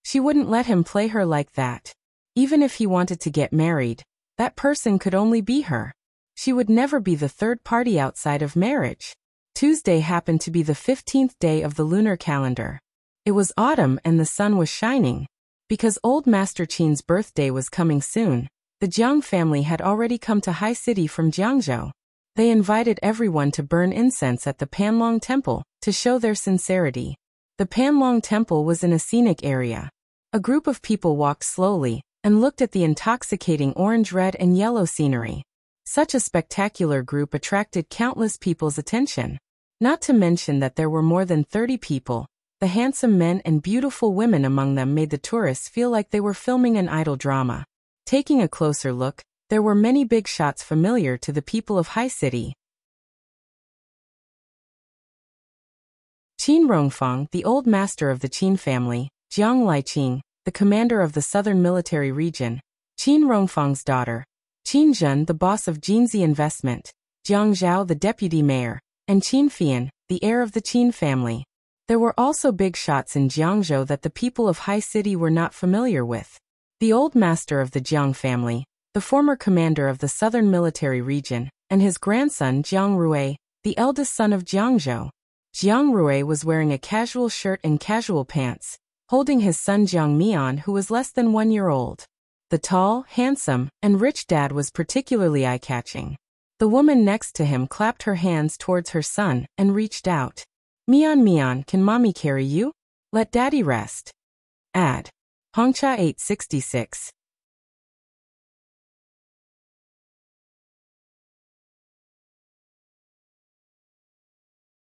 She wouldn't let him play her like that. Even if he wanted to get married, that person could only be her. She would never be the third party outside of marriage. Tuesday happened to be the 15th day of the lunar calendar. It was autumn and the sun was shining. Because old Master Qin's birthday was coming soon, the Jiang family had already come to High City from Jiangzhou. They invited everyone to burn incense at the Panlong Temple to show their sincerity. The Panlong Temple was in a scenic area. A group of people walked slowly and looked at the intoxicating orange, red, and yellow scenery. Such a spectacular group attracted countless people's attention. Not to mention that there were more than 30 people. The handsome men and beautiful women among them made the tourists feel like they were filming an idol drama. Taking a closer look, there were many big shots familiar to the people of High City. Qin Rongfang, the old master of the Qin family, Jiang Liqing, the commander of the southern military region, Qin Rongfang's daughter, Qin Zhen, the boss of Jinzi Investment, Jiang Zhao, the deputy mayor, and Qin Fian, the heir of the Qin family. There were also big shots in Jiangzhou that the people of High City were not familiar with. The old master of the Jiang family, the former commander of the southern military region, and his grandson Jiang Rui, the eldest son of Jiangzhou. Jiang Rui was wearing a casual shirt and casual pants, holding his son Jiang Mian, who was less than 1 year old. The tall, handsome, and rich dad was particularly eye-catching. The woman next to him clapped her hands towards her son and reached out. Mian, can mommy carry you? Let daddy rest. Add. Hongcha 866.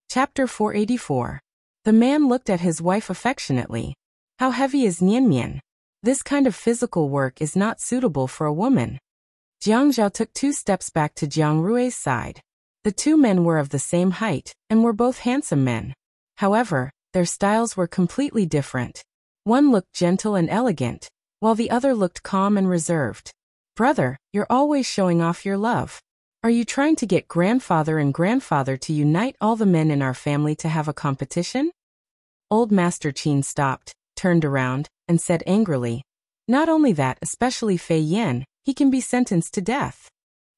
Chapter 484. The man looked at his wife affectionately. How heavy is Nianmian? This kind of physical work is not suitable for a woman. Jiang Zhao took 2 steps back to Jiang Rui's side. The 2 men were of the same height, and were both handsome men. However, their styles were completely different. One looked gentle and elegant, while the other looked calm and reserved. Brother, you're always showing off your love. Are you trying to get grandfather and grandfather to unite all the men in our family to have a competition? Old Master Qin stopped, turned around, and said angrily, not only that, especially Fei Yan, he can be sentenced to death.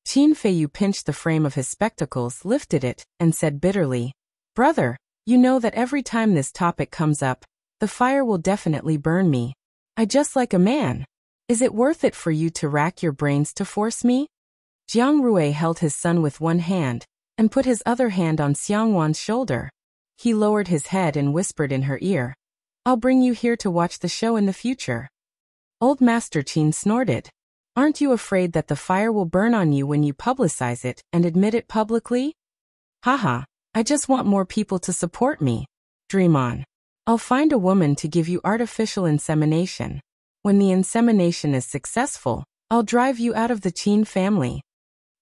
Qin Feiyu pinched the frame of his spectacles, lifted it, and said bitterly, "Brother, you know that every time this topic comes up, the fire will definitely burn me. I just like a man. Is it worth it for you to rack your brains to force me?" Jiang Rui held his son with one hand, and put his other hand on Xiang Wan's shoulder. He lowered his head and whispered in her ear, "I'll bring you here to watch the show in the future." Old Master Qin snorted. "Aren't you afraid that the fire will burn on you when you publicize it and admit it publicly?" "Haha, I just want more people to support me. Dream on. I'll find a woman to give you artificial insemination. When the insemination is successful, I'll drive you out of the Qin family."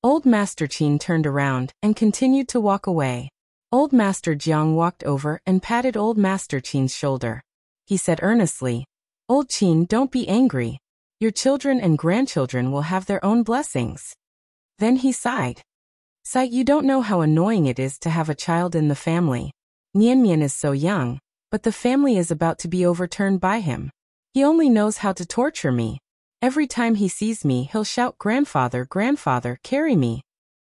Old Master Qin turned around and continued to walk away. Old Master Jiang walked over and patted Old Master Qin's shoulder. He said earnestly, "Old Qin, don't be angry. Your children and grandchildren will have their own blessings." Then he sighed. "Sai, you don't know how annoying it is to have a child in the family. Nianmian is so young, but the family is about to be overturned by him. He only knows how to torture me. Every time he sees me, he'll shout, 'Grandfather, grandfather, carry me.'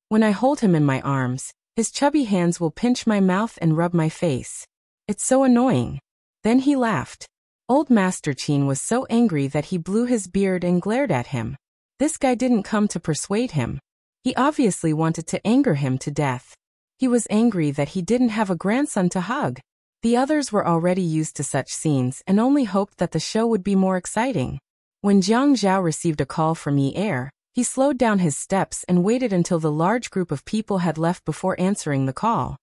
When I hold him in my arms, his chubby hands will pinch my mouth and rub my face. It's so annoying." Then he laughed. Old Master Qin was so angry that he blew his beard and glared at him. This guy didn't come to persuade him. He obviously wanted to anger him to death. He was angry that he didn't have a grandson to hug. The others were already used to such scenes and only hoped that the show would be more exciting. When Jiang Zhao received a call from Yi Er, he slowed down his steps and waited until the large group of people had left before answering the call.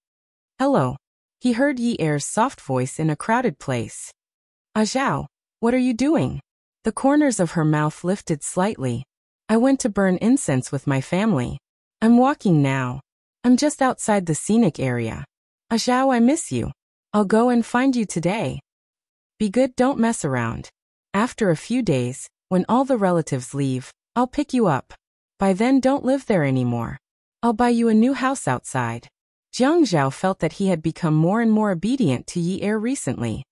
"Hello." He heard Yi Er's soft voice in a crowded place. "Ah Zhao, what are you doing?" The corners of her mouth lifted slightly. "I went to burn incense with my family. I'm walking now. I'm just outside the scenic area. Ah Zhao, I miss you. I'll go and find you today. Be good, don't mess around. After a few days, when all the relatives leave, I'll pick you up. By then don't live there anymore. I'll buy you a new house outside." Jiang Zhao felt that he had become more and more obedient to Yi Er recently.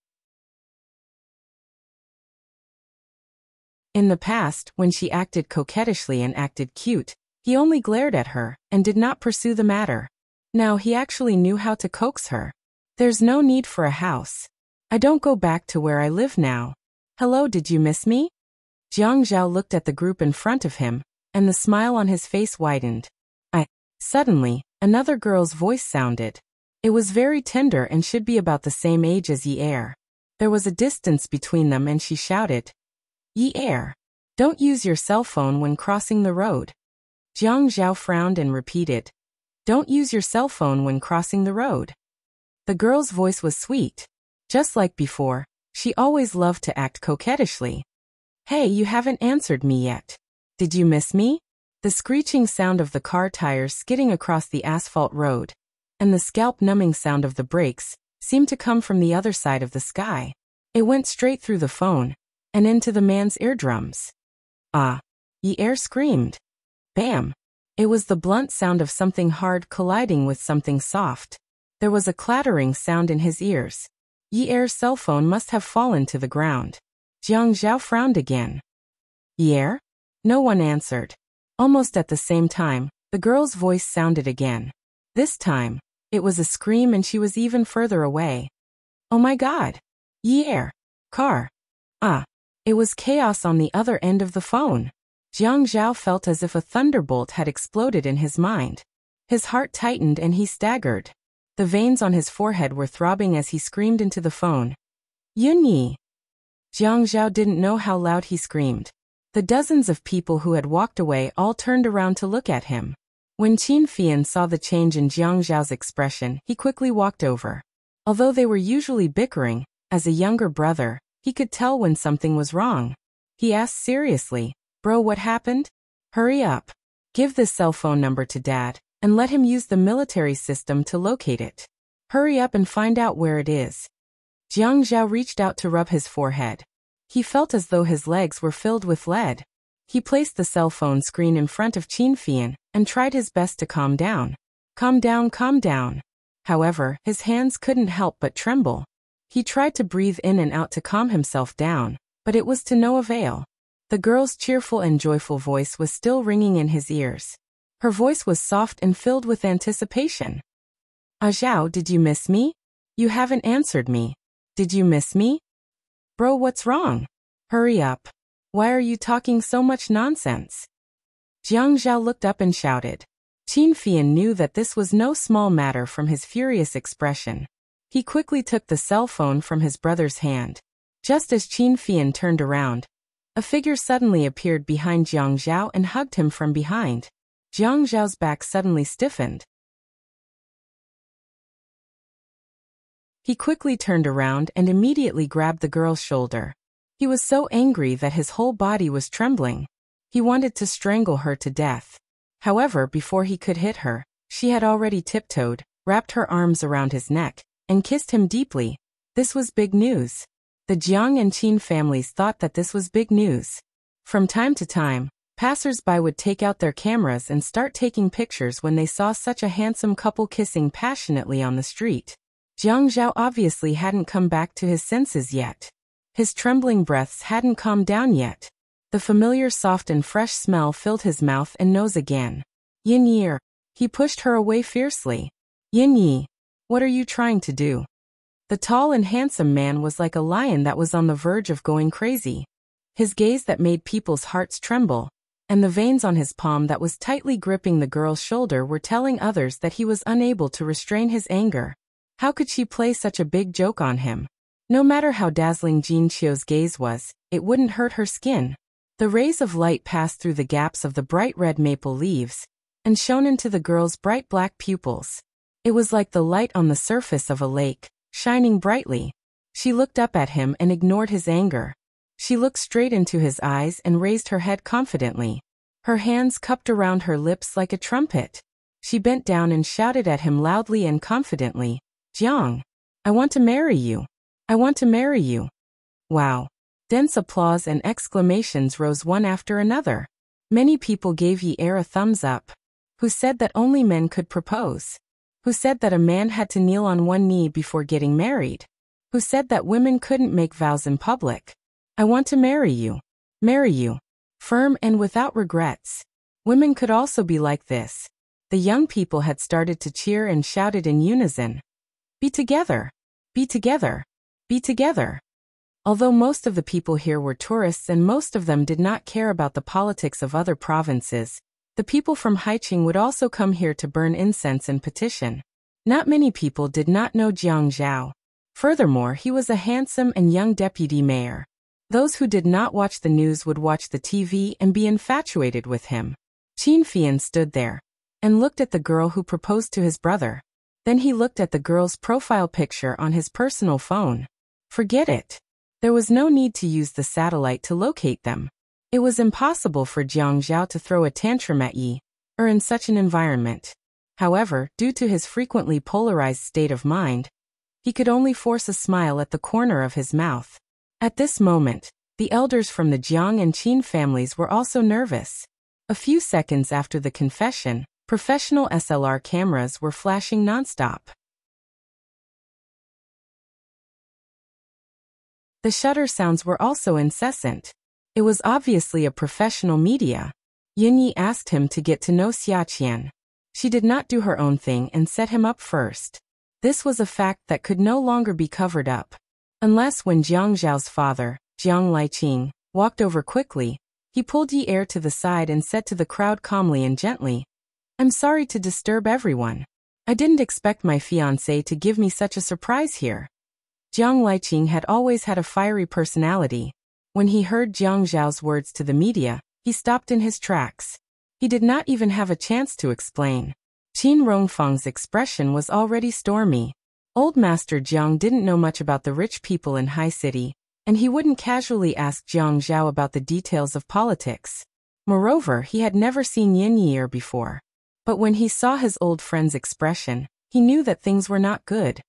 In the past, when she acted coquettishly and acted cute, he only glared at her and did not pursue the matter. Now he actually knew how to coax her. "There's no need for a house. I don't go back to where I live now. Hello, did you miss me?" Jiang Zhao looked at the group in front of him, and the smile on his face widened. Suddenly, another girl's voice sounded. It was very tender and should be about the same age as Yi Er. There was a distance between them and she shouted, "Yi Er, don't use your cell phone when crossing the road." Jiang Zhao frowned and repeated, "Don't use your cell phone when crossing the road." The girl's voice was sweet. Just like before, she always loved to act coquettishly. "Hey, you haven't answered me yet. Did you miss me?" The screeching sound of the car tires skidding across the asphalt road, and the scalp-numbing sound of the brakes, seemed to come from the other side of the sky. It went straight through the phone, and into the man's eardrums. "Ah!" Yi Er screamed. Bam! It was the blunt sound of something hard colliding with something soft. There was a clattering sound in his ears. Yi Er's cell phone must have fallen to the ground. Jiang Zhao frowned again. "Yi Er?" No one answered. Almost at the same time, the girl's voice sounded again. This time, it was a scream and she was even further away. "Oh my God! Yi Er! Car!" Ah! It was chaos on the other end of the phone. Jiang Zhao felt as if a thunderbolt had exploded in his mind. His heart tightened and he staggered. The veins on his forehead were throbbing as he screamed into the phone. "Yunyi!" Jiang Zhao didn't know how loud he screamed. The dozens of people who had walked away all turned around to look at him. When Qin Fian saw the change in Jiang Zhao's expression, he quickly walked over. Although they were usually bickering, as a younger brother, he could tell when something was wrong. He asked seriously, "Bro, what happened? Hurry up. Give this cell phone number to Dad, and let him use the military system to locate it. Hurry up and find out where it is." Jiang Zhao reached out to rub his forehead. He felt as though his legs were filled with lead. He placed the cell phone screen in front of Qin Fian and tried his best to calm down. Calm down, calm down. However, his hands couldn't help but tremble. He tried to breathe in and out to calm himself down, but it was to no avail. The girl's cheerful and joyful voice was still ringing in his ears. Her voice was soft and filled with anticipation. "Ah Zhao, did you miss me? You haven't answered me. Did you miss me? Bro, what's wrong? Hurry up. Why are you talking so much nonsense?" Jiang Zhao looked up and shouted. Qin Fian knew that this was no small matter from his furious expression. He quickly took the cell phone from his brother's hand. Just as Qin Fian turned around, a figure suddenly appeared behind Jiang Zhao and hugged him from behind. Jiang Zhao's back suddenly stiffened. He quickly turned around and immediately grabbed the girl's shoulder. He was so angry that his whole body was trembling. He wanted to strangle her to death. However, before he could hit her, she had already tiptoed, wrapped her arms around his neck, and kissed him deeply. This was big news. The Jiang and Qin families thought that this was big news. From time to time, passers-by would take out their cameras and start taking pictures when they saw such a handsome couple kissing passionately on the street. Jiang Zhao obviously hadn't come back to his senses yet. His trembling breaths hadn't calmed down yet. The familiar soft and fresh smell filled his mouth and nose again. "Yin Yi," he pushed her away fiercely. "Yin Yi, what are you trying to do?" The tall and handsome man was like a lion that was on the verge of going crazy. His gaze that made people's hearts tremble, and the veins on his palm that was tightly gripping the girl's shoulder were telling others that he was unable to restrain his anger. How could she play such a big joke on him? No matter how dazzling Jin Qiu's gaze was, it wouldn't hurt her skin. The rays of light passed through the gaps of the bright red maple leaves and shone into the girl's bright black pupils. It was like the light on the surface of a lake, shining brightly. She looked up at him and ignored his anger. She looked straight into his eyes and raised her head confidently. Her hands cupped around her lips like a trumpet. She bent down and shouted at him loudly and confidently, "Jiang, I want to marry you. I want to marry you." Wow. Dense applause and exclamations rose one after another. Many people gave Yi Er a thumbs up. Who said that only men could propose? Who said that a man had to kneel on one knee before getting married? Who said that women couldn't make vows in public? "I want to marry you. Marry you. Firm and without regrets." Women could also be like this. The young people had started to cheer and shouted in unison. "Be together. Be together. Be together." Although most of the people here were tourists and most of them did not care about the politics of other provinces, the people from Haiqing would also come here to burn incense and petition. Not many people did not know Jiang Zhao. Furthermore, he was a handsome and young deputy mayor. Those who did not watch the news would watch the TV and be infatuated with him. Qin Fian stood there and looked at the girl who proposed to his brother. Then he looked at the girl's profile picture on his personal phone. Forget it. There was no need to use the satellite to locate them. It was impossible for Jiang Zhao to throw a tantrum at Yi Er in such an environment. However, due to his frequently polarized state of mind, he could only force a smile at the corner of his mouth. At this moment, the elders from the Jiang and Qin families were also nervous. A few seconds after the confession, professional SLR cameras were flashing nonstop. The shutter sounds were also incessant. It was obviously a professional media. Yin Yi asked him to get to know Xia Qian. She did not do her own thing and set him up first. This was a fact that could no longer be covered up. Unless when Jiang Zhao's father, Jiang Liqing, walked over quickly, he pulled Yi Er to the side and said to the crowd calmly and gently, "I'm sorry to disturb everyone. I didn't expect my fiancé to give me such a surprise here." Jiang Liqing had always had a fiery personality. When he heard Jiang Zhao's words to the media, he stopped in his tracks. He did not even have a chance to explain. Qin Rongfang's expression was already stormy. Old Master Jiang didn't know much about the rich people in High City, and he wouldn't casually ask Jiang Zhao about the details of politics. Moreover, he had never seen Yin Yi before. But when he saw his old friend's expression, he knew that things were not good.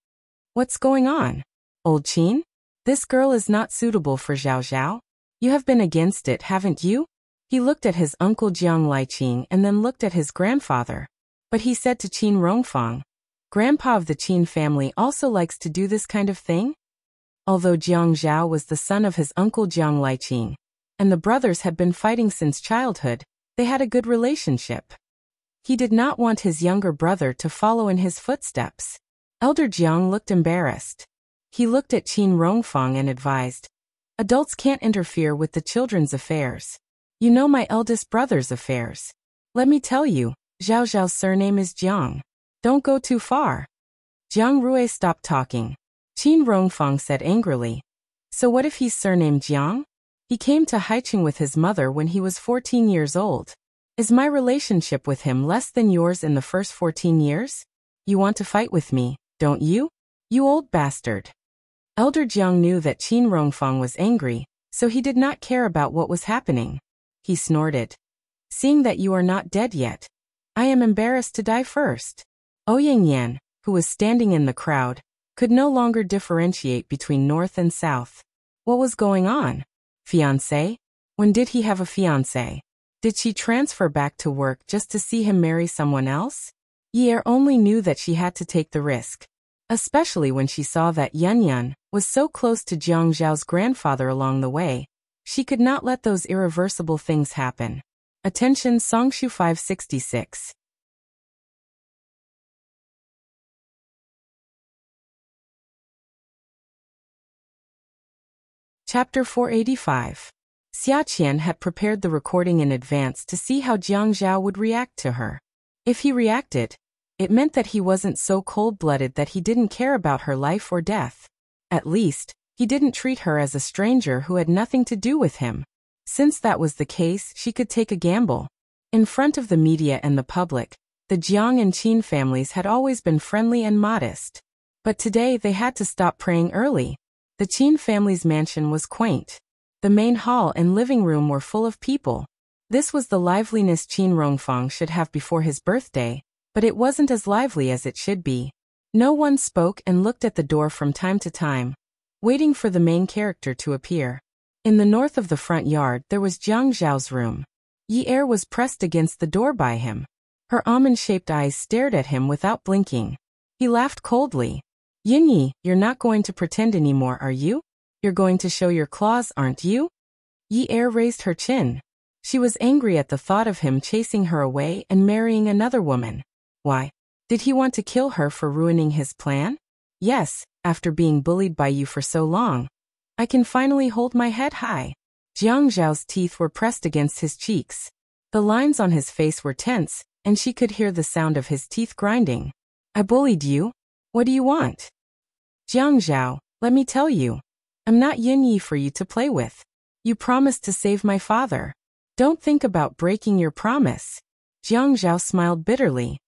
"What's going on? Old Qin? This girl is not suitable for Zhao Zhao? You have been against it, haven't you?" He looked at his uncle Jiang Liqing and then looked at his grandfather. But he said to Qin Rongfang, "Grandpa of the Qin family also likes to do this kind of thing?" Although Jiang Zhao was the son of his uncle Jiang Liqing, and the brothers had been fighting since childhood, they had a good relationship. He did not want his younger brother to follow in his footsteps. Elder Jiang looked embarrassed. He looked at Qin Rongfang and advised, "Adults can't interfere with the children's affairs. You know my eldest brother's affairs. Let me tell you, Zhao Zhao's surname is Jiang. Don't go too far." Jiang Rui stopped talking. Qin Rongfang said angrily, "So what if he's surnamed Jiang? He came to Haicheng with his mother when he was 14 years old. Is my relationship with him less than yours in the first 14 years? You want to fight with me, don't you? You old bastard." Elder Jiang knew that Qin Rongfang was angry, so he did not care about what was happening. He snorted, "Seeing that you are not dead yet, I am embarrassed to die first." Ouyang Yan, who was standing in the crowd, could no longer differentiate between north and south. What was going on? Fiancé? When did he have a fiancé? Did she transfer back to work just to see him marry someone else? Ye only knew that she had to take the risk, especially when she saw that Yun Yun was so close to Jiang Zhao's grandfather along the way. She could not let those irreversible things happen. Attention Songshu 566. Chapter 485. Xia Qian had prepared the recording in advance to see how Jiang Zhao would react to her. If he reacted, it meant that he wasn't so cold-blooded that he didn't care about her life or death. At least, he didn't treat her as a stranger who had nothing to do with him. Since that was the case, she could take a gamble. In front of the media and the public, the Jiang and Qin families had always been friendly and modest. But today they had to stop praying early. The Qin family's mansion was quaint. The main hall and living room were full of people. This was the liveliness Qin Rongfang should have before his birthday, but it wasn't as lively as it should be. No one spoke and looked at the door from time to time, waiting for the main character to appear. In the north of the front yard there was Jiang Zhao's room. Yi Er was pressed against the door by him. Her almond-shaped eyes stared at him without blinking. He laughed coldly. "Yin Yi, you're not going to pretend anymore, are you? You're going to show your claws, aren't you?" Yi Er raised her chin. She was angry at the thought of him chasing her away and marrying another woman. Why? Did he want to kill her for ruining his plan? Yes, after being bullied by you for so long, I can finally hold my head high. Jiang Zhao's teeth were pressed against his cheeks. The lines on his face were tense, and she could hear the sound of his teeth grinding. "I bullied you? What do you want?" "Jiang Zhao, let me tell you. I'm not Yin Yi for you to play with. You promised to save my father. Don't think about breaking your promise." Jiang Zhao smiled bitterly.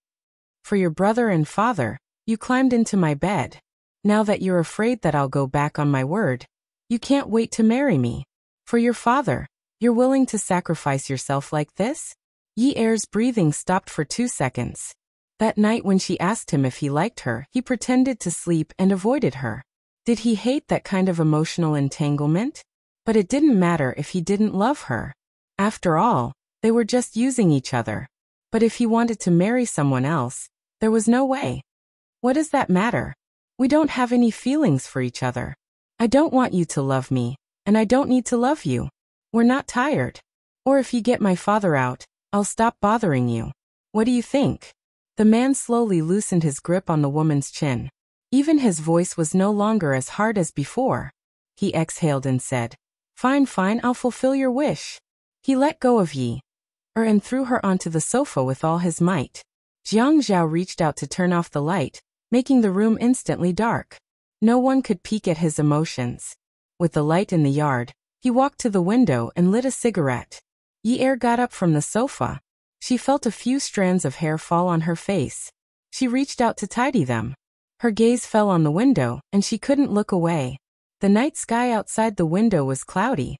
"For your brother and father, you climbed into my bed. Now that you're afraid that I'll go back on my word, you can't wait to marry me. For your father, you're willing to sacrifice yourself like this?" Yi Er's breathing stopped for 2 seconds. That night when she asked him if he liked her, he pretended to sleep and avoided her. Did he hate that kind of emotional entanglement? But it didn't matter if he didn't love her. After all, they were just using each other. But if he wanted to marry someone else, there was no way. What does that matter? We don't have any feelings for each other. I don't want you to love me, and I don't need to love you. We're not tired. Or if you get my father out, I'll stop bothering you. What do you think? The man slowly loosened his grip on the woman's chin. Even his voice was no longer as hard as before. He exhaled and said, Fine, I'll fulfill your wish." He let go of Yi Er and threw her onto the sofa with all his might. Jiang Zhao reached out to turn off the light, making the room instantly dark. No one could peek at his emotions. With the light in the yard, he walked to the window and lit a cigarette. Yi Er got up from the sofa. She felt a few strands of hair fall on her face. She reached out to tidy them. Her gaze fell on the window, and she couldn't look away. The night sky outside the window was cloudy.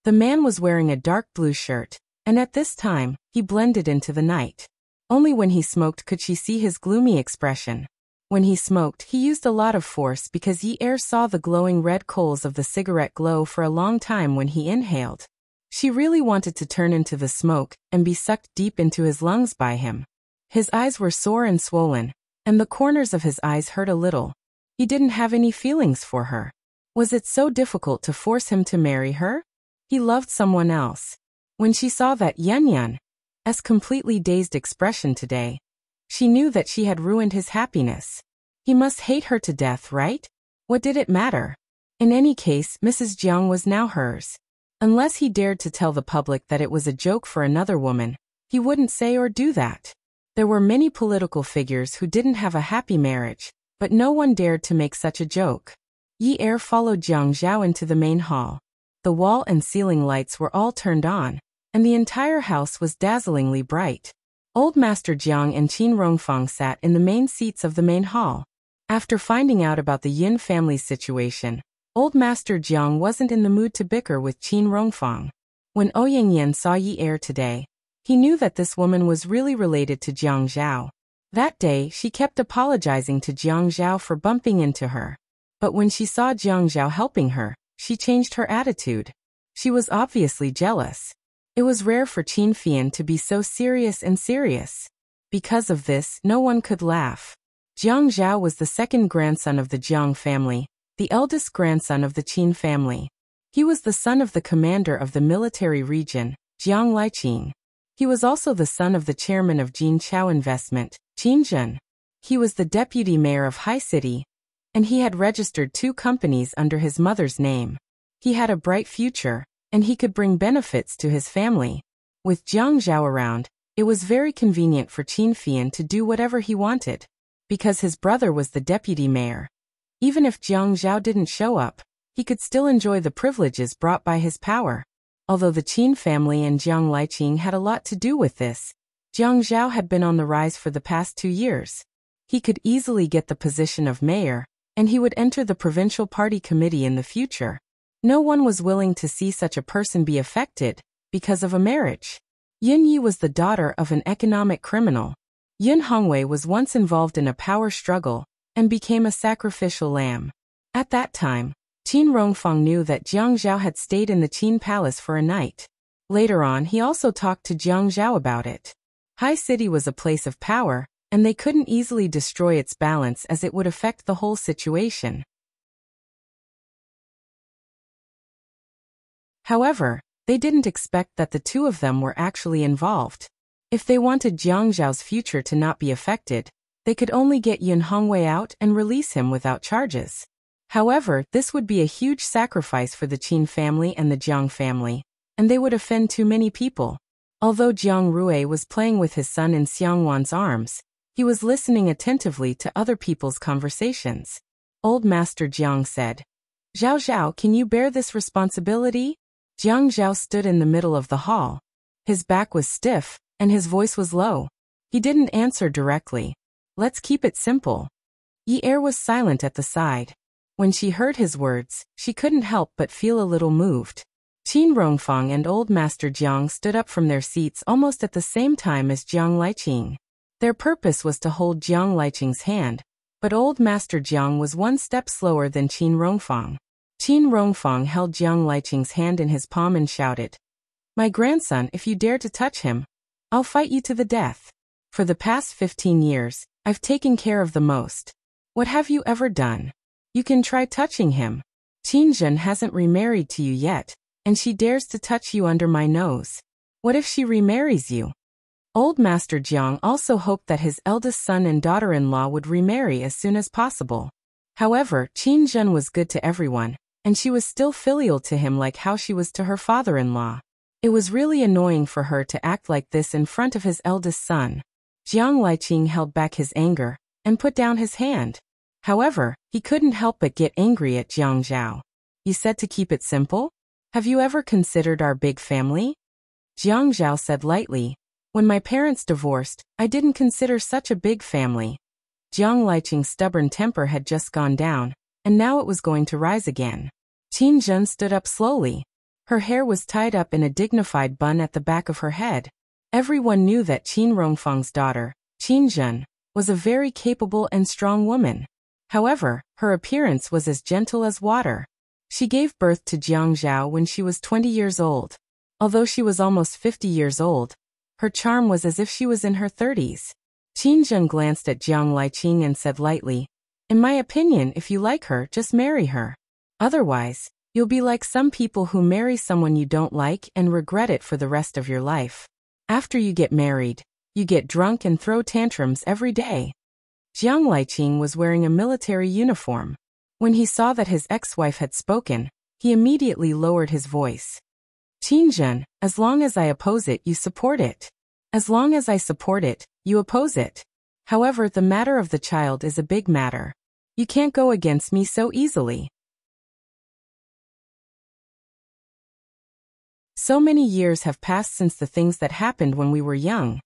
The man was wearing a dark blue shirt, and at this time, he blended into the night. Only when he smoked could she see his gloomy expression. When he smoked, he used a lot of force because Yi Er saw the glowing red coals of the cigarette glow for a long time when he inhaled. She really wanted to turn into the smoke and be sucked deep into his lungs by him. His eyes were sore and swollen, and the corners of his eyes hurt a little. He didn't have any feelings for her. Was it so difficult to force him to marry her? He loved someone else. When she saw that Yun's completely dazed expression today, she knew that she had ruined his happiness. He must hate her to death, right? What did it matter? In any case, Mrs. Jiang was now hers. Unless he dared to tell the public that it was a joke for another woman, he wouldn't say or do that. There were many political figures who didn't have a happy marriage, but no one dared to make such a joke. Yi followed Jiang Zhao into the main hall. The wall and ceiling lights were all turned on, and the entire house was dazzlingly bright. Old Master Jiang and Qin Rongfang sat in the main seats of the main hall. After finding out about the Yin family's situation, Old Master Jiang wasn't in the mood to bicker with Qin Rongfang. When Ouyingyan saw Yi today, he knew that this woman was really related to Jiang Zhao. That day, she kept apologizing to Jiang Zhao for bumping into her. But when she saw Jiang Zhao helping her, she changed her attitude. She was obviously jealous. It was rare for Qin Fian to be so serious. Because of this, no one could laugh. Jiang Zhao was the second grandson of the Jiang family, the eldest grandson of the Qin family. He was the son of the commander of the military region, Jiang Liqing. He was also the son of the chairman of Jinqiao Investment, Qin Zhen. He was the deputy mayor of Hai City, and he had registered 2 companies under his mother's name. He had a bright future, and he could bring benefits to his family. With Jiang Zhao around, it was very convenient for Qin Fian to do whatever he wanted. Because his brother was the deputy mayor, even if Jiang Zhao didn't show up, he could still enjoy the privileges brought by his power. Although the Qin family and Jiang Liqing had a lot to do with this, Jiang Zhao had been on the rise for the past 2 years. He could easily get the position of mayor, and he would enter the provincial party committee in the future. No one was willing to see such a person be affected because of a marriage. Yin Yi was the daughter of an economic criminal. Yun Hongwei was once involved in a power struggle and became a sacrificial lamb. At that time, Qin Rongfang knew that Jiang Zhao had stayed in the Qin palace for a night. Later on, he also talked to Jiang Zhao about it. Hai City was a place of power, and they couldn't easily destroy its balance as it would affect the whole situation. However, they didn't expect that the 2 of them were actually involved. If they wanted Jiang Zhao's future to not be affected, they could only get Yun Hongwei out and release him without charges. However, this would be a huge sacrifice for the Qin family and the Jiang family, and they would offend too many people. Although Jiang Rui was playing with his son in Xiangwan's arms, he was listening attentively to other people's conversations. Old Master Jiang said, "Zhao Zhao, can you bear this responsibility?" Jiang Zhao stood in the middle of the hall. His back was stiff, and his voice was low. He didn't answer directly. Let's keep it simple. Yi was silent at the side. When she heard his words, she couldn't help but feel a little moved. Qin Rongfang and Old Master Jiang stood up from their seats almost at the same time as Jiang Liqing. Their purpose was to hold Jiang Liqing's hand, but Old Master Jiang was one step slower than Qin Rongfang. Qin Rongfang held Jiang Liqing's hand in his palm and shouted, "My grandson, if you dare to touch him, I'll fight you to the death. For the past 15 years, I've taken care of the most. What have you ever done? You can try touching him. Qin Zhen hasn't remarried to you yet, and she dares to touch you under my nose. What if she remarries you?" Old Master Jiang also hoped that his eldest son and daughter-in-law would remarry as soon as possible. However, Qin Zhen was good to everyone, and she was still filial to him like how she was to her father-in-law. It was really annoying for her to act like this in front of his eldest son. Jiang Liqing held back his anger and put down his hand. However, he couldn't help but get angry at Jiang Zhao. "You said to keep it simple? Have you ever considered our big family?" Jiang Zhao said lightly, "When my parents divorced, I didn't consider such a big family." Jiang Liqing's stubborn temper had just gone down, and now it was going to rise again. Qin Zhen stood up slowly. Her hair was tied up in a dignified bun at the back of her head. Everyone knew that Qin Rongfang's daughter, Qin Zhen, was a very capable and strong woman. However, her appearance was as gentle as water. She gave birth to Jiang Zhao when she was 20 years old. Although she was almost 50 years old, her charm was as if she was in her 30s. Qin Zhen glanced at Jiang Liqing and said lightly, "In my opinion, if you like her, just marry her. Otherwise, You'll be like some people who marry someone you don't like and regret it for the rest of your life. After you get married, you get drunk and throw tantrums every day. Jiang Liqing was wearing a military uniform. When he saw that his ex-wife had spoken, he immediately lowered his voice. Qinzhen, as long as I oppose it, you support it. As long as I support it, you oppose it. However, the matter of the child is a big matter. You can't go against me so easily. So many years have passed since the things that happened when we were young.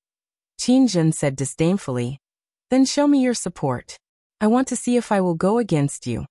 Qinzhen said disdainfully. Then show me your support. I want to see if I will go against you.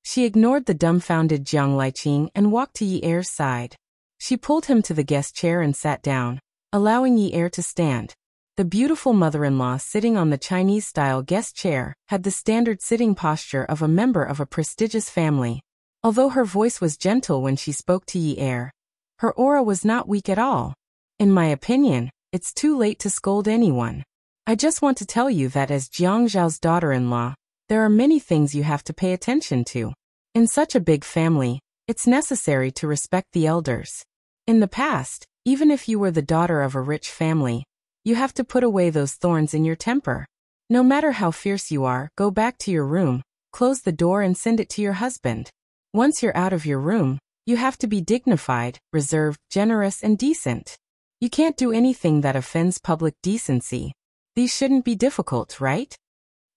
She ignored the dumbfounded Jiang Liqing and walked to Yi Er's side. She pulled him to the guest chair and sat down, allowing Yi Er to stand. The beautiful mother-in-law sitting on the Chinese-style guest chair had the standard sitting posture of a member of a prestigious family. Although her voice was gentle when she spoke to Yi Er, her aura was not weak at all. In my opinion, it's too late to scold anyone. I just want to tell you that as Jiang Zhao's daughter-in-law, there are many things you have to pay attention to. In such a big family, it's necessary to respect the elders. In the past, even if you were the daughter of a rich family, you have to put away those thorns in your temper. No matter how fierce you are, go back to your room, close the door and send it to your husband. Once you're out of your room, you have to be dignified, reserved, generous, and decent. You can't do anything that offends public decency. These shouldn't be difficult, right?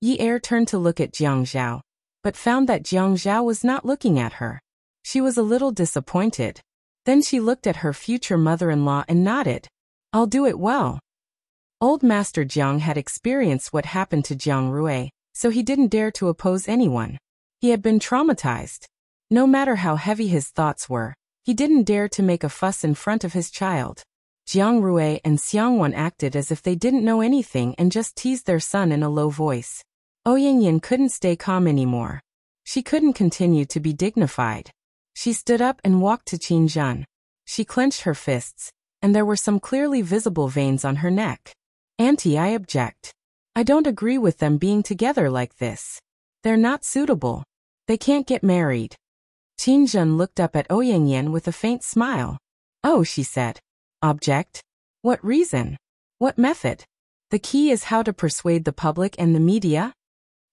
Yi Er turned to look at Jiang Zhao, but found that Jiang Zhao was not looking at her. She was a little disappointed. Then she looked at her future mother-in-law and nodded. I'll do it well. Old Master Jiang had experienced what happened to Jiang Rui, so he didn't dare to oppose anyone. He had been traumatized. No matter how heavy his thoughts were, he didn't dare to make a fuss in front of his child. Jiang Rui and Xiangwan acted as if they didn't know anything and just teased their son in a low voice. Ouyingyan couldn't stay calm anymore. She couldn't continue to be dignified. She stood up and walked to Qinzhen. She clenched her fists, and there were some clearly visible veins on her neck. Auntie, I object. I don't agree with them being together like this. They're not suitable. They can't get married. Qinzhen looked up at Ouyingyan with a faint smile. Oh, she said. Object? What reason? What method? The key is how to persuade the public and the media?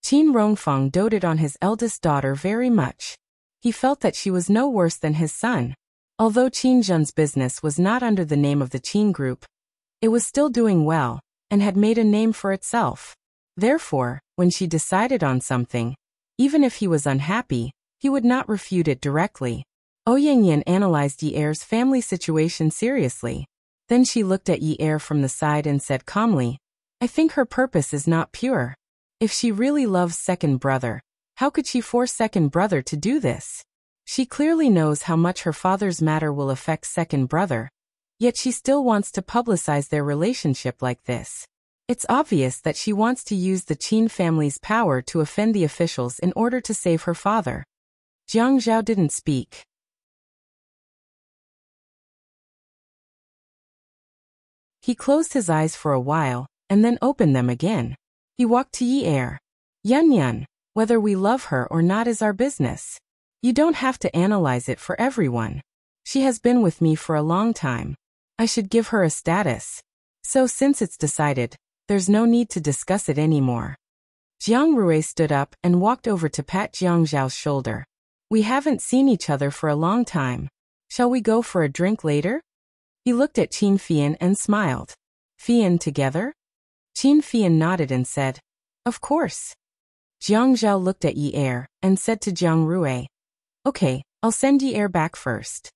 Qin Rongfeng doted on his eldest daughter very much. He felt that she was no worse than his son. Although Qinzhen's business was not under the name of the Qin Group, it was still doing well, and had made a name for itself. Therefore, when she decided on something, even if he was unhappy, he would not refute it directly. Ouyingyan analyzed Yi Er's family situation seriously. Then she looked at Yi Er from the side and said calmly, I think her purpose is not pure. If she really loves second brother, how could she force second brother to do this? She clearly knows how much her father's matter will affect second brother, yet she still wants to publicize their relationship like this. It's obvious that she wants to use the Qin family's power to offend the officials in order to save her father. Jiang Zhao didn't speak. He closed his eyes for a while, and then opened them again. He walked to Yi Er. Yun, whether we love her or not is our business. You don't have to analyze it for everyone. She has been with me for a long time. I should give her a status. So since it's decided, there's no need to discuss it anymore. Jiang Rui stood up and walked over to pat Jiang Zhao's shoulder. We haven't seen each other for a long time. Shall we go for a drink later? He looked at Qin Fian and smiled. Fian together? Qin Fian nodded and said, Of course. Jiang Zhao looked at Yi Er and said to Jiang Rui, Okay, I'll send Yi Er back first.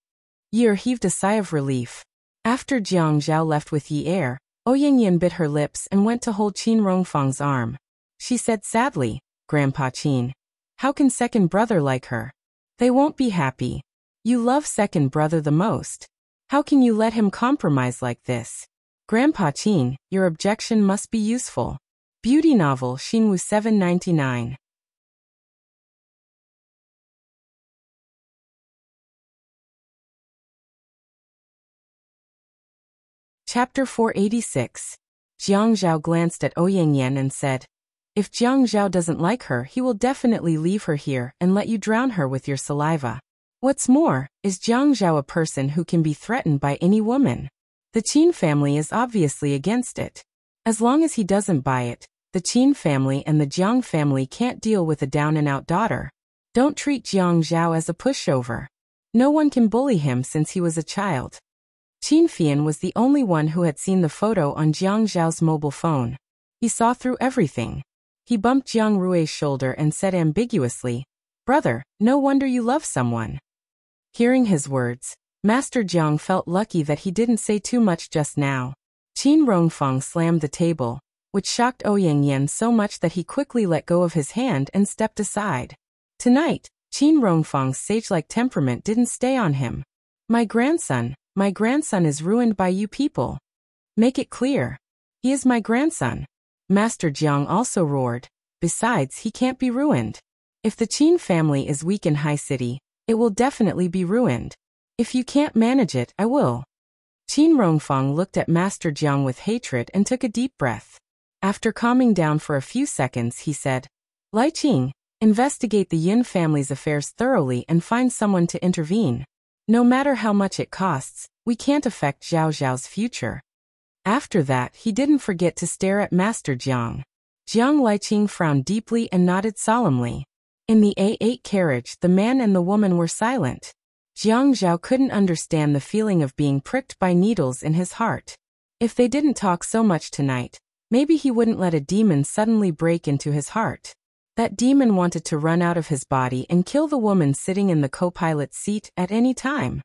Yi Er heaved a sigh of relief. After Jiang Zhao left with Yi Er, Ouyingyan bit her lips and went to hold Qin Rongfeng's arm. She said sadly, Grandpa Qin, how can second brother like her? They won't be happy. You love second brother the most. How can you let him compromise like this? Grandpa Qin, your objection must be useful. Beauty novel Xinwu 799. Chapter 486. Jiang Zhao glanced at Ouyingyan and said, If Jiang Zhao doesn't like her, he will definitely leave her here and let you drown her with your saliva. What's more, is Jiang Zhao a person who can be threatened by any woman? The Qin family is obviously against it. As long as he doesn't buy it, the Qin family and the Jiang family can't deal with a down-and-out daughter. Don't treat Jiang Zhao as a pushover. No one can bully him since he was a child. Qin Fian was the only one who had seen the photo on Jiang Zhao's mobile phone. He saw through everything. He bumped Jiang Rui's shoulder and said ambiguously, "Brother, no wonder you love someone." Hearing his words, Master Jiang felt lucky that he didn't say too much just now. Qin Rongfang slammed the table, which shocked Ouyang Yan so much that he quickly let go of his hand and stepped aside. Tonight, Qin Rongfang's sage-like temperament didn't stay on him. My grandson is ruined by you people. Make it clear. He is my grandson." Master Jiang also roared. Besides, he can't be ruined. If the Qin family is weak in High City, it will definitely be ruined. If you can't manage it, I will. Qin Rongfang looked at Master Jiang with hatred and took a deep breath. After calming down for a few seconds, he said, "Lai Qing, investigate the Yin family's affairs thoroughly and find someone to intervene. No matter how much it costs, we can't affect Zhao Zhao's future." After that, he didn't forget to stare at Master Jiang. Jiang Liqing frowned deeply and nodded solemnly. In the A8 carriage, the man and the woman were silent. Jiang Zhao couldn't understand the feeling of being pricked by needles in his heart. If they didn't talk so much tonight, maybe he wouldn't let a demon suddenly break into his heart. That demon wanted to run out of his body and kill the woman sitting in the co-pilot's seat at any time.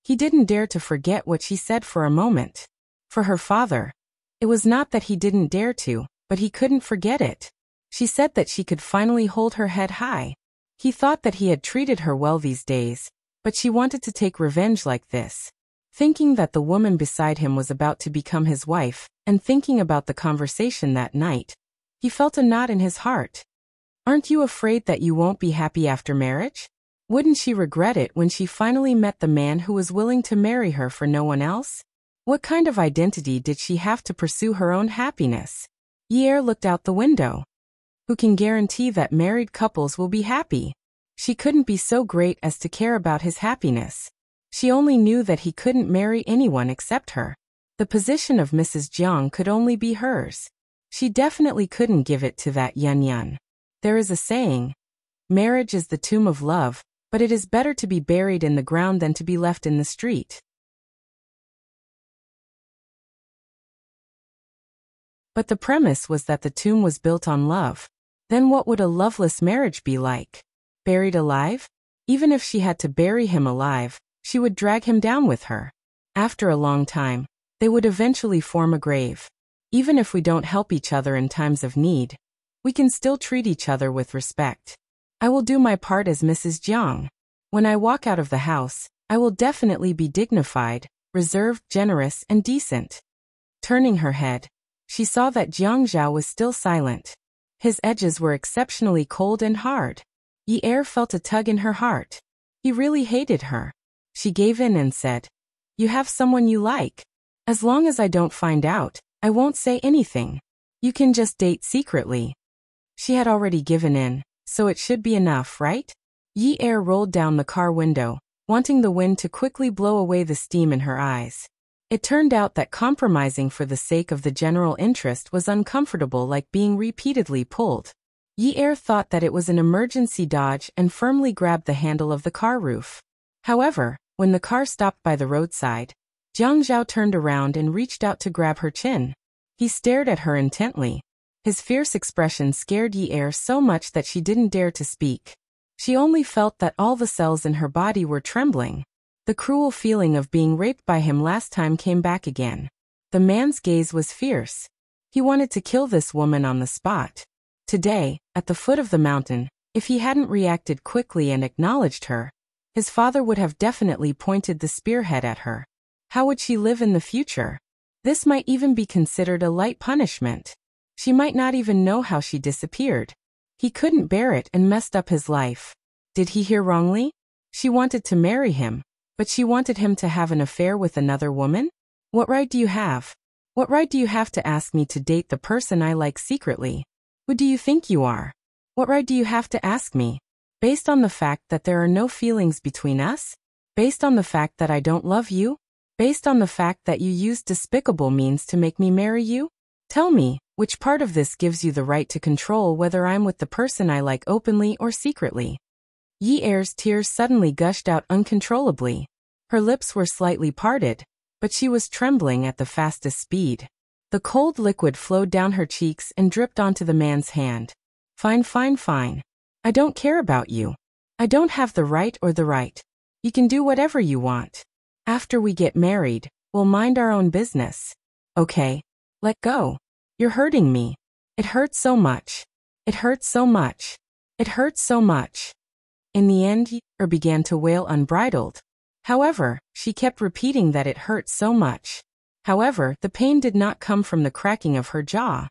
He didn't dare to forget what she said for a moment. For her father, it was not that he didn't dare to, but he couldn't forget it. She said that she could finally hold her head high. He thought that he had treated her well these days, but she wanted to take revenge like this. Thinking that the woman beside him was about to become his wife, and thinking about the conversation that night, he felt a knot in his heart. Aren't you afraid that you won't be happy after marriage? Wouldn't she regret it when she finally met the man who was willing to marry her for no one else? What kind of identity did she have to pursue her own happiness? Ye looked out the window. Who can guarantee that married couples will be happy? She couldn't be so great as to care about his happiness. She only knew that he couldn't marry anyone except her. The position of Mrs. Jiang could only be hers. She definitely couldn't give it to that Yun Yun. There is a saying, marriage is the tomb of love, but it is better to be buried in the ground than to be left in the street. But the premise was that the tomb was built on love. Then what would a loveless marriage be like? Buried alive? Even if she had to bury him alive, she would drag him down with her. After a long time, they would eventually form a grave. Even if we don't help each other in times of need, we can still treat each other with respect. I will do my part as Mrs. Jiang. When I walk out of the house, I will definitely be dignified, reserved, generous, and decent. Turning her head, she saw that Jiang Zhao was still silent. His edges were exceptionally cold and hard. Ye felt a tug in her heart. He really hated her. She gave in and said, "You have someone you like. As long as I don't find out, I won't say anything. You can just date secretly." She had already given in, so it should be enough, right? Ye rolled down the car window, wanting the wind to quickly blow away the steam in her eyes. It turned out that compromising for the sake of the general interest was uncomfortable, like being repeatedly pulled. Ye thought that it was an emergency dodge and firmly grabbed the handle of the car roof. However, when the car stopped by the roadside, Jiang Zhao turned around and reached out to grab her chin. He stared at her intently. His fierce expression scared Ye so much that she didn't dare to speak. She only felt that all the cells in her body were trembling. The cruel feeling of being raped by him last time came back again. The man's gaze was fierce. He wanted to kill this woman on the spot. Today, at the foot of the mountain, if he hadn't reacted quickly and acknowledged her, his father would have definitely pointed the spearhead at her. How would she live in the future? This might even be considered a light punishment. She might not even know how she disappeared. He couldn't bear it and messed up his life. Did he hear wrongly? She wanted to marry him, but she wanted him to have an affair with another woman? What right do you have? What right do you have to ask me to date the person I like secretly? Who do you think you are? What right do you have to ask me? Based on the fact that there are no feelings between us? Based on the fact that I don't love you? Based on the fact that you used despicable means to make me marry you? Tell me, which part of this gives you the right to control whether I'm with the person I like openly or secretly? Yi Er's tears suddenly gushed out uncontrollably. Her lips were slightly parted, but she was trembling at the fastest speed. The cold liquid flowed down her cheeks and dripped onto the man's hand. Fine, fine, fine. I don't care about you. I don't have the right or the right. You can do whatever you want. After we get married, we'll mind our own business. Okay? Let go. You're hurting me. It hurts so much. It hurts so much. It hurts so much. In the end, Yi Er began to wail unbridled. However, she kept repeating that it hurt so much. However, the pain did not come from the cracking of her jaw.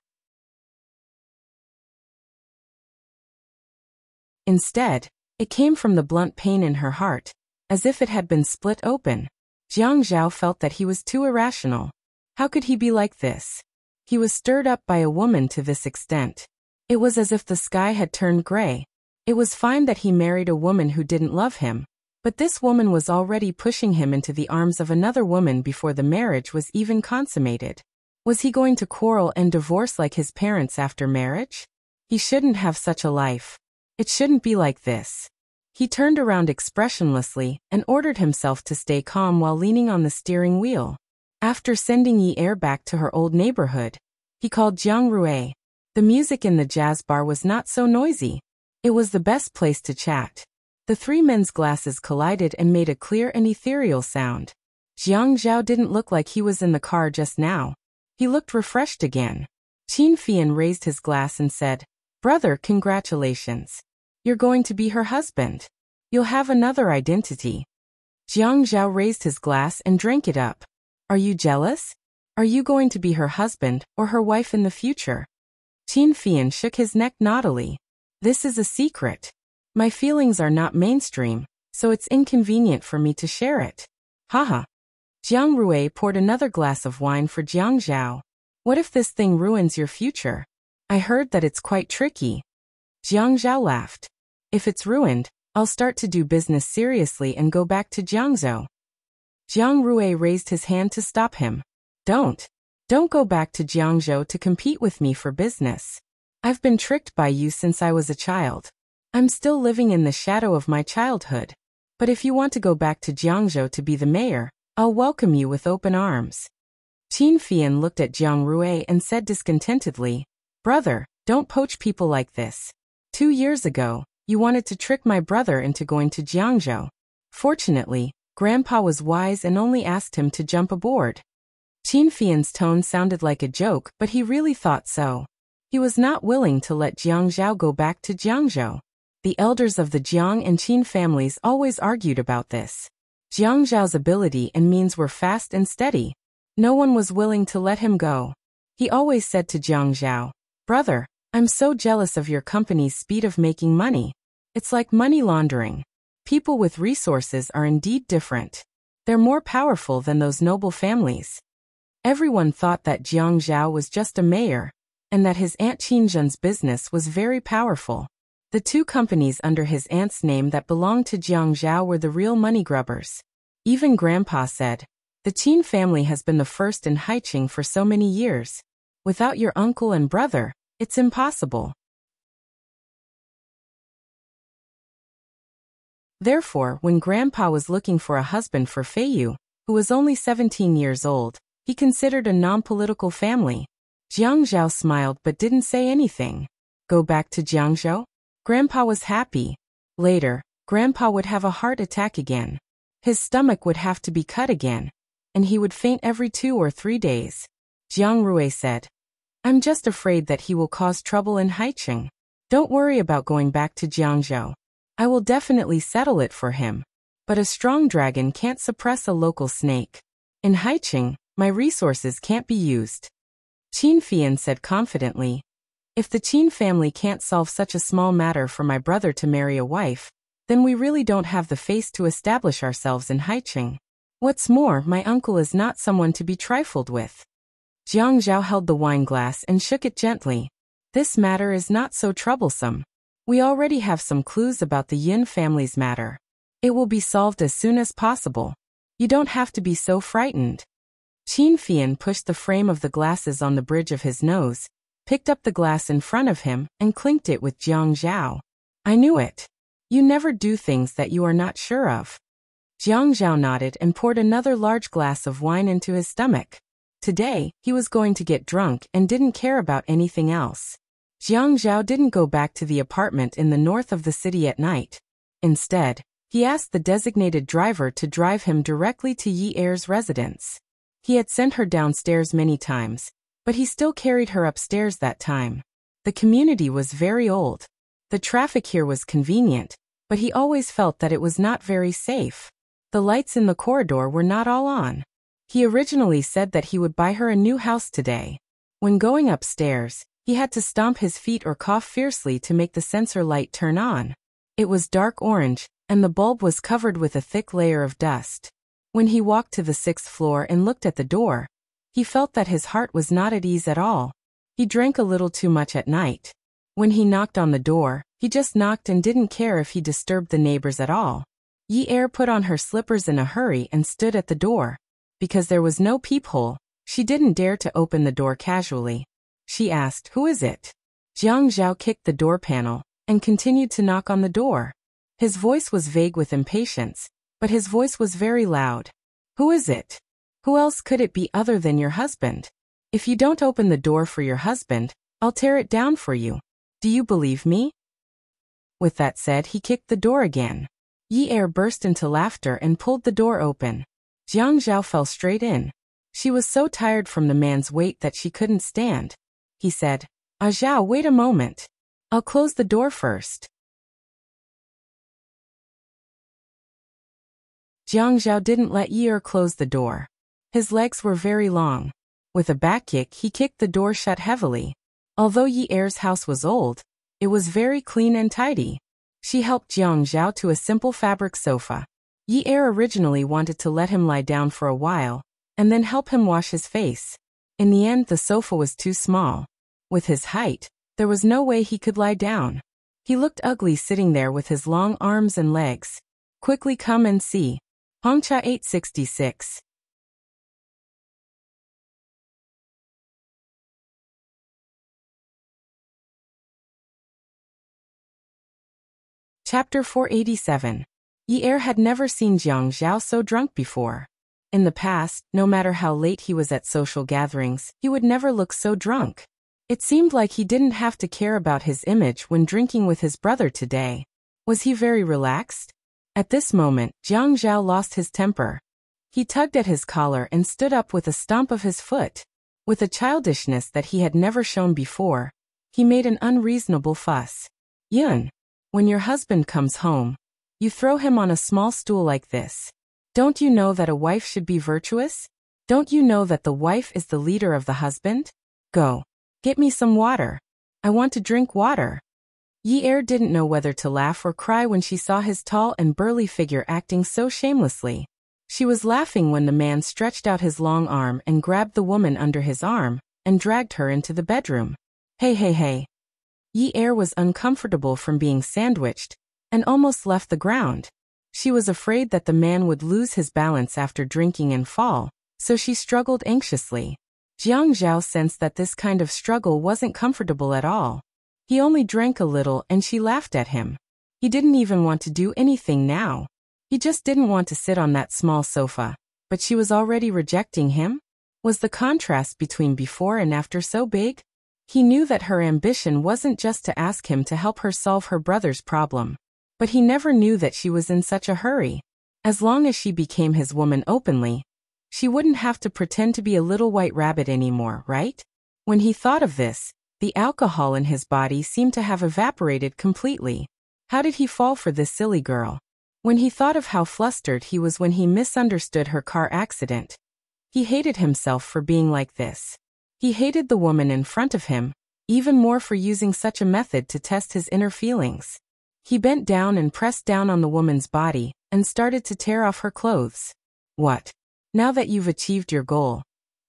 Instead, it came from the blunt pain in her heart, as if it had been split open. Jiang Zhao felt that he was too irrational. How could he be like this? He was stirred up by a woman to this extent. It was as if the sky had turned gray. It was fine that he married a woman who didn't love him, but this woman was already pushing him into the arms of another woman before the marriage was even consummated. Was he going to quarrel and divorce like his parents after marriage? He shouldn't have such a life. It shouldn't be like this. He turned around expressionlessly and ordered himself to stay calm while leaning on the steering wheel. After sending Yi Er back to her old neighborhood, he called Jiang Rui. The music in the jazz bar was not so noisy. It was the best place to chat. The three men's glasses collided and made a clear and ethereal sound. Jiang Zhao didn't look like he was in the car just now. He looked refreshed again. Qin Fian raised his glass and said, "Brother, congratulations. You're going to be her husband. You'll have another identity." Jiang Zhao raised his glass and drank it up. Are you jealous? Are you going to be her husband or her wife in the future? Qin Fian shook his neck naughtily. This is a secret. My feelings are not mainstream, so it's inconvenient for me to share it. Haha. Jiang Rui poured another glass of wine for Jiang Zhao. What if this thing ruins your future? I heard that it's quite tricky. Jiang Zhao laughed. If it's ruined, I'll start to do business seriously and go back to Jiangzhou. Jiang Rui raised his hand to stop him. Don't go back to Jiangzhou to compete with me for business. I've been tricked by you since I was a child. I'm still living in the shadow of my childhood. But if you want to go back to Jiangzhou to be the mayor, I'll welcome you with open arms. Qin Fian looked at Jiang Rui and said discontentedly, Brother, don't poach people like this. 2 years ago, you wanted to trick my brother into going to Jiangzhou. Fortunately, Grandpa was wise and only asked him to jump aboard. Qin Fian's tone sounded like a joke, but he really thought so. He was not willing to let Jiang Zhao go back to Jiangzhou. The elders of the Jiang and Qin families always argued about this. Jiang Zhao's ability and means were fast and steady. No one was willing to let him go. He always said to Jiang Zhao, Brother, I'm so jealous of your company's speed of making money. It's like money laundering. People with resources are indeed different. They're more powerful than those noble families. Everyone thought that Jiang Zhao was just a mayor, and that his aunt Qinzhen's business was very powerful. The two companies under his aunt's name that belonged to Jiang Zhao were the real money grubbers. Even Grandpa said, the Qin family has been the first in Haiqing for so many years. Without your uncle and brother, it's impossible. Therefore, when Grandpa was looking for a husband for Feiyu, who was only 17 years old, he considered a non-political family. Jiang Zhao smiled but didn't say anything. Go back to Jiangzhou? Grandpa was happy. Later, Grandpa would have a heart attack again. His stomach would have to be cut again, and he would faint every 2 or 3 days. Jiang Rui said, I'm just afraid that he will cause trouble in Haiqing. Don't worry about going back to Jiangzhou. I will definitely settle it for him. But a strong dragon can't suppress a local snake. In Haiqing, my resources can't be used. Qin Fian said confidently, If the Qin family can't solve such a small matter for my brother to marry a wife, then we really don't have the face to establish ourselves in Haiqing. What's more, my uncle is not someone to be trifled with. Jiang Zhao held the wine glass and shook it gently. This matter is not so troublesome. We already have some clues about the Yin family's matter. It will be solved as soon as possible. You don't have to be so frightened. Qin Fian pushed the frame of the glasses on the bridge of his nose, picked up the glass in front of him, and clinked it with Jiang Zhao. I knew it. You never do things that you are not sure of. Jiang Zhao nodded and poured another large glass of wine into his stomach. Today, he was going to get drunk and didn't care about anything else. Jiang Zhao didn't go back to the apartment in the north of the city at night. Instead, he asked the designated driver to drive him directly to Yi Er's residence. He had sent her downstairs many times, but he still carried her upstairs that time. The community was very old. The traffic here was convenient, but he always felt that it was not very safe. The lights in the corridor were not all on. He originally said that he would buy her a new house today. When going upstairs, he had to stomp his feet or cough fiercely to make the sensor light turn on. It was dark orange, and the bulb was covered with a thick layer of dust. When he walked to the 6th floor and looked at the door, he felt that his heart was not at ease at all. He drank a little too much at night. When he knocked on the door, he just knocked and didn't care if he disturbed the neighbors at all. Yi Er put on her slippers in a hurry and stood at the door. Because there was no peephole, she didn't dare to open the door casually. She asked, "Who is it?" Jiang Zhao kicked the door panel and continued to knock on the door. His voice was vague with impatience, but his voice was very loud. "Who is it? Who else could it be other than your husband? If you don't open the door for your husband, I'll tear it down for you. Do you believe me?" With that said, he kicked the door again. Yi Er burst into laughter and pulled the door open. Jiang Zhao fell straight in. She was so tired from the man's weight that she couldn't stand. He said, "Ah Zhao, wait a moment. I'll close the door first." Jiang Zhao didn't let Yi Er close the door. His legs were very long. With a back kick, he kicked the door shut heavily. Although Yi Er's house was old, it was very clean and tidy. She helped Jiang Zhao to a simple fabric sofa. Yi Er originally wanted to let him lie down for a while, and then help him wash his face. In the end, the sofa was too small. With his height, there was no way he could lie down. He looked ugly sitting there with his long arms and legs. Quickly come and see. Hongcha 866. Chapter 487. Yi Er had never seen Jiang Zhao so drunk before. In the past, no matter how late he was at social gatherings, he would never look so drunk. It seemed like he didn't have to care about his image when drinking with his brother today. Was he very relaxed? At this moment, Jiang Zhao lost his temper. He tugged at his collar and stood up with a stomp of his foot. With a childishness that he had never shown before, he made an unreasonable fuss. "Yun, when your husband comes home, you throw him on a small stool like this. Don't you know that a wife should be virtuous? Don't you know that the wife is the leader of the husband? Go. Get me some water. I want to drink water." Yi Er didn't know whether to laugh or cry when she saw his tall and burly figure acting so shamelessly. She was laughing when the man stretched out his long arm and grabbed the woman under his arm and dragged her into the bedroom. Hey, hey, hey. Yi Er was uncomfortable from being sandwiched and almost left the ground. She was afraid that the man would lose his balance after drinking and fall, so she struggled anxiously. Jiang Zhao sensed that this kind of struggle wasn't comfortable at all. He only drank a little and she laughed at him. He didn't even want to do anything now. He just didn't want to sit on that small sofa, but she was already rejecting him? Was the contrast between before and after so big? He knew that her ambition wasn't just to ask him to help her solve her brother's problem. But he never knew that she was in such a hurry. As long as she became his woman openly, she wouldn't have to pretend to be a little white rabbit anymore, right? When he thought of this, the alcohol in his body seemed to have evaporated completely. How did he fall for this silly girl? When he thought of how flustered he was when he misunderstood her car accident, he hated himself for being like this. He hated the woman in front of him, even more for using such a method to test his inner feelings. He bent down and pressed down on the woman's body and started to tear off her clothes. What? Now that you've achieved your goal,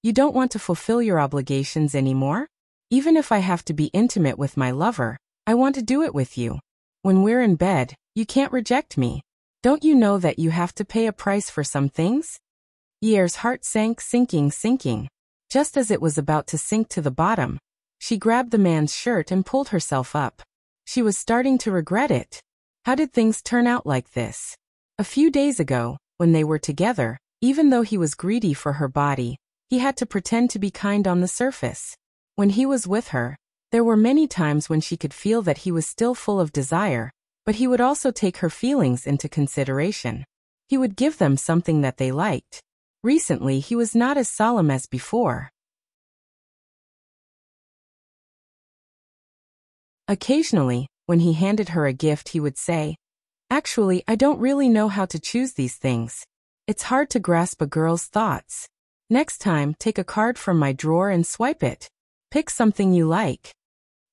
you don't want to fulfill your obligations anymore? Even if I have to be intimate with my lover, I want to do it with you. When we're in bed, you can't reject me. Don't you know that you have to pay a price for some things? Ye's heart sank, sinking. Just as it was about to sink to the bottom, she grabbed the man's shirt and pulled herself up. She was starting to regret it. How did things turn out like this? A few days ago, when they were together, even though he was greedy for her body, he had to pretend to be kind on the surface. When he was with her, there were many times when she could feel that he was still full of desire, but he would also take her feelings into consideration. He would give them something that they liked. Recently, he was not as solemn as before. Occasionally, when he handed her a gift, he would say, "Actually, I don't really know how to choose these things. It's hard to grasp a girl's thoughts. Next time, take a card from my drawer and swipe it. Pick something you like."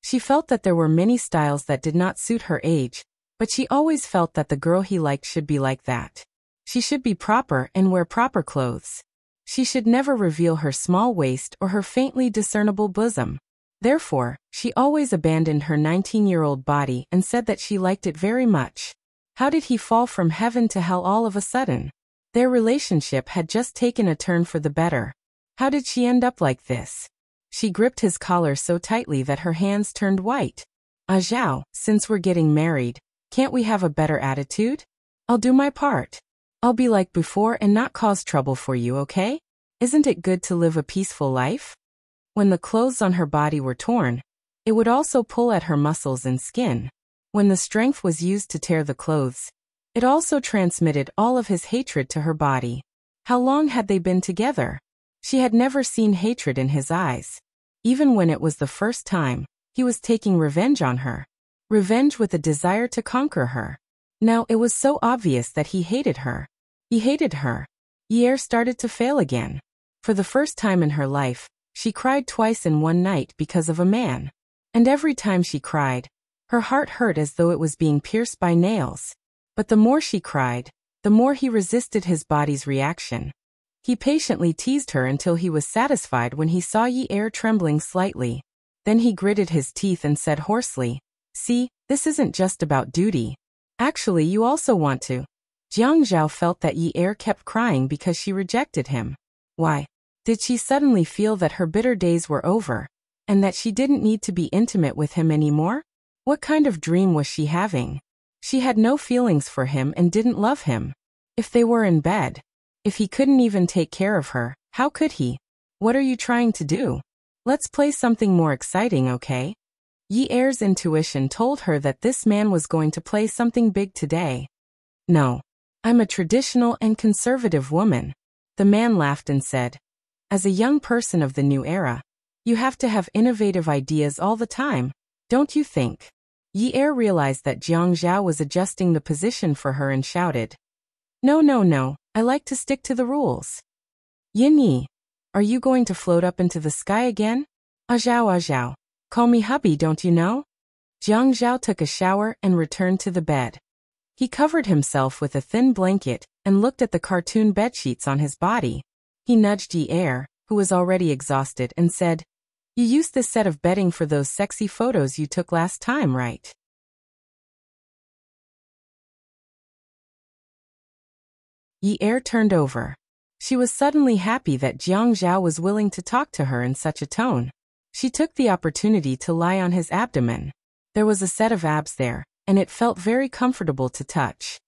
She felt that there were many styles that did not suit her age, but she always felt that the girl he liked should be like that. She should be proper and wear proper clothes. She should never reveal her small waist or her faintly discernible bosom. Therefore, she always abandoned her 19-year-old body and said that she liked it very much. How did he fall from heaven to hell all of a sudden? Their relationship had just taken a turn for the better. How did she end up like this? She gripped his collar so tightly that her hands turned white. "Ah Zhao, since we're getting married, can't we have a better attitude? I'll do my part. I'll be like before and not cause trouble for you, okay? Isn't it good to live a peaceful life?" When the clothes on her body were torn, it would also pull at her muscles and skin. When the strength was used to tear the clothes, it also transmitted all of his hatred to her body. How long had they been together? She had never seen hatred in his eyes. Even when it was the first time, he was taking revenge on her. Revenge with a desire to conquer her. Now it was so obvious that he hated her. He hated her. Ye started to fail again. For the first time in her life, she cried twice in one night because of a man. And every time she cried, her heart hurt as though it was being pierced by nails. But the more she cried, the more he resisted his body's reaction. He patiently teased her until he was satisfied when he saw Ye trembling slightly. Then he gritted his teeth and said hoarsely, "See, this isn't just about duty. Actually, you also want to." Jiang Zhao felt that Ye kept crying because she rejected him. Why? Did she suddenly feel that her bitter days were over, and that she didn't need to be intimate with him anymore? What kind of dream was she having? She had no feelings for him and didn't love him. If they were in bed, if he couldn't even take care of her, how could he? "What are you trying to do? Let's play something more exciting, okay?" Ye's intuition told her that this man was going to play something big today. "No. I'm a traditional and conservative woman." The man laughed and said, "As a young person of the new era, you have to have innovative ideas all the time, don't you think?" Ye realized that Jiang Zhao was adjusting the position for her and shouted, No, I like to stick to the rules." "Yin Yi, are you going to float up into the sky again?" Ah Zhao, call me hubby, don't you know?" Jiang Zhao took a shower and returned to the bed. He covered himself with a thin blanket and looked at the cartoon bedsheets on his body. He nudged Ye, who was already exhausted, and said, "You used this set of bedding for those sexy photos you took last time, right?" Ye turned over. She was suddenly happy that Jiang Zhao was willing to talk to her in such a tone. She took the opportunity to lie on his abdomen. There was a set of abs there, and it felt very comfortable to touch.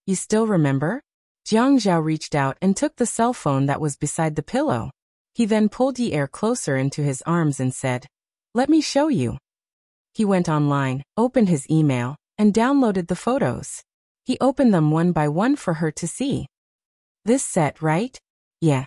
"You still remember?" Jiang Zhao reached out and took the cell phone that was beside the pillow. He then pulled Ye closer into his arms and said, "Let me show you." He went online, opened his email, and downloaded the photos. He opened them one by one for her to see. "This set, right?" "Yeah."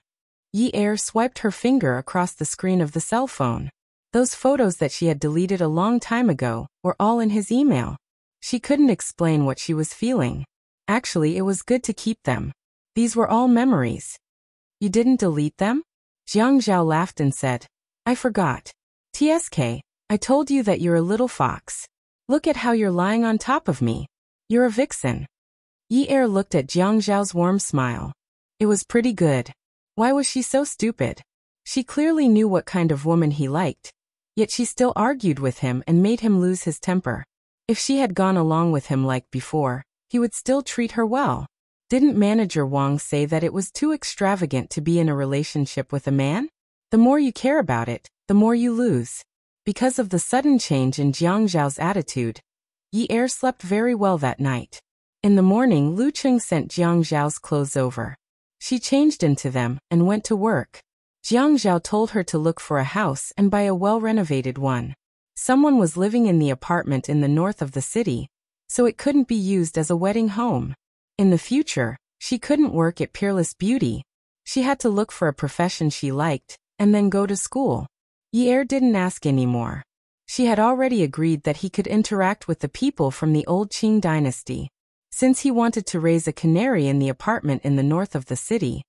Ye swiped her finger across the screen of the cell phone. Those photos that she had deleted a long time ago were all in his email. She couldn't explain what she was feeling. Actually, it was good to keep them. These were all memories. "You didn't delete them?" Jiang Zhao laughed and said, "I forgot. TSK, I told you that you're a little fox. Look at how you're lying on top of me. You're a vixen." Ye looked at Jiang Zhao's warm smile. It was pretty good. Why was she so stupid? She clearly knew what kind of woman he liked, yet she still argued with him and made him lose his temper. If she had gone along with him like before, he would still treat her well. Didn't Manager Wang say that it was too extravagant to be in a relationship with a man? The more you care about it, the more you lose. Because of the sudden change in Jiang Zhao's attitude, Yi Er slept very well that night. In the morning, Lu Cheng sent Jiang Zhao's clothes over. She changed into them and went to work. Jiang Zhao told her to look for a house and buy a well-renovated one. Someone was living in the apartment in the north of the city, so it couldn't be used as a wedding home. In the future, she couldn't work at Peerless Beauty. She had to look for a profession she liked and then go to school. Yi Er didn't ask anymore. She had already agreed that he could interact with the people from the old Qing dynasty. Since he wanted to raise a canary in the apartment in the north of the city,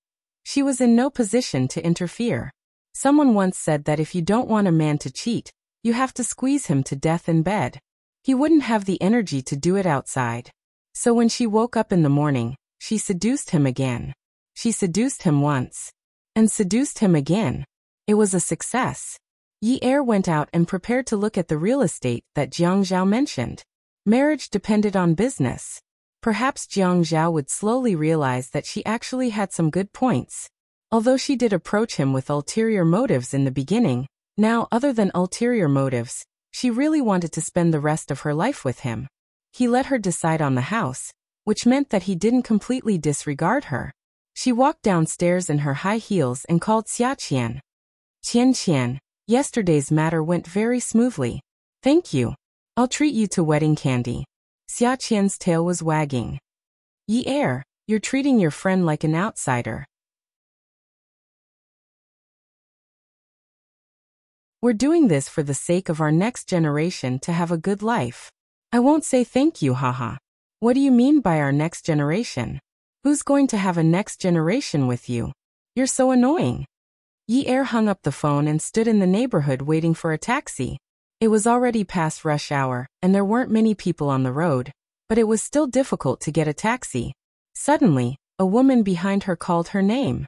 she was in no position to interfere. Someone once said that if you don't want a man to cheat, you have to squeeze him to death in bed. He wouldn't have the energy to do it outside. So when she woke up in the morning, she seduced him again. She seduced him once. And seduced him again. It was a success. Yi Er went out and prepared to look at the real estate that Jiang Zhao mentioned. Marriage depended on business. Perhaps Jiang Zhao would slowly realize that she actually had some good points. Although she did approach him with ulterior motives in the beginning, now other than ulterior motives, she really wanted to spend the rest of her life with him. He let her decide on the house, which meant that he didn't completely disregard her. She walked downstairs in her high heels and called Xia Qian. Qian, yesterday's matter went very smoothly. Thank you. I'll treat you to wedding candy. Xia Qian's tail was wagging. Yi Er, you're treating your friend like an outsider. We're doing this for the sake of our next generation to have a good life. I won't say thank you, haha. What do you mean by our next generation? Who's going to have a next generation with you? You're so annoying. Yi Er hung up the phone and stood in the neighborhood waiting for a taxi. It was already past rush hour, and there weren't many people on the road, but it was still difficult to get a taxi. Suddenly, a woman behind her called her name.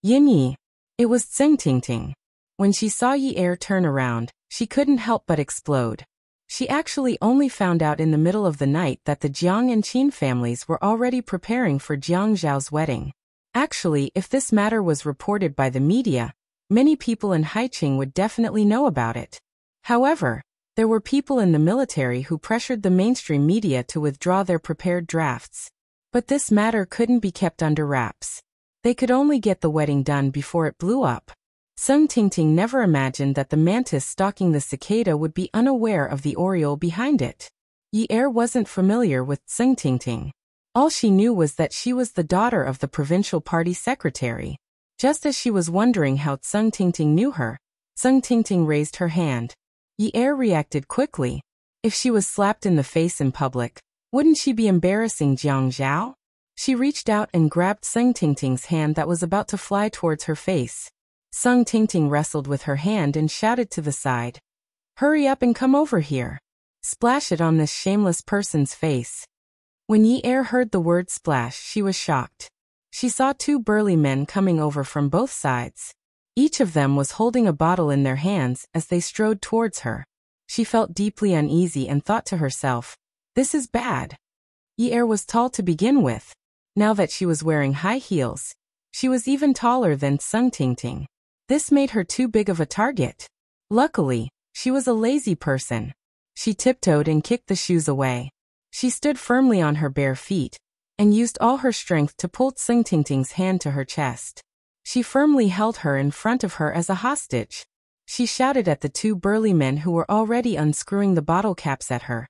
Yin Yi. It was Tseng Tingting. When she saw Yi Er turn around, she couldn't help but explode. She actually only found out in the middle of the night that the Jiang and Qin families were already preparing for Jiang Zhao's wedding. Actually, if this matter was reported by the media, many people in Haiqing would definitely know about it. However, there were people in the military who pressured the mainstream media to withdraw their prepared drafts. But this matter couldn't be kept under wraps. They could only get the wedding done before it blew up. Sung Tingting never imagined that the mantis stalking the cicada would be unaware of the oriole behind it. Yi Er wasn't familiar with Sung Tingting. All she knew was that she was the daughter of the provincial party secretary. Just as she was wondering how Sung Tingting knew her, Sung Tingting raised her hand. Yi Er reacted quickly. If she was slapped in the face in public, wouldn't she be embarrassing Jiang Zhao? She reached out and grabbed Sung Tingting's hand that was about to fly towards her face. Sung Tingting wrestled with her hand and shouted to the side. Hurry up and come over here. Splash it on this shameless person's face. When Yi Er heard the word splash, she was shocked. She saw two burly men coming over from both sides. Each of them was holding a bottle in their hands as they strode towards her. She felt deeply uneasy and thought to herself, this is bad. Yi Er was tall to begin with. Now that she was wearing high heels, she was even taller than Sung Tingting. This made her too big of a target. Luckily, she was a lazy person. She tiptoed and kicked the shoes away. She stood firmly on her bare feet and used all her strength to pull Sung Tingting's hand to her chest. She firmly held her in front of her as a hostage. She shouted at the two burly men who were already unscrewing the bottle caps at her.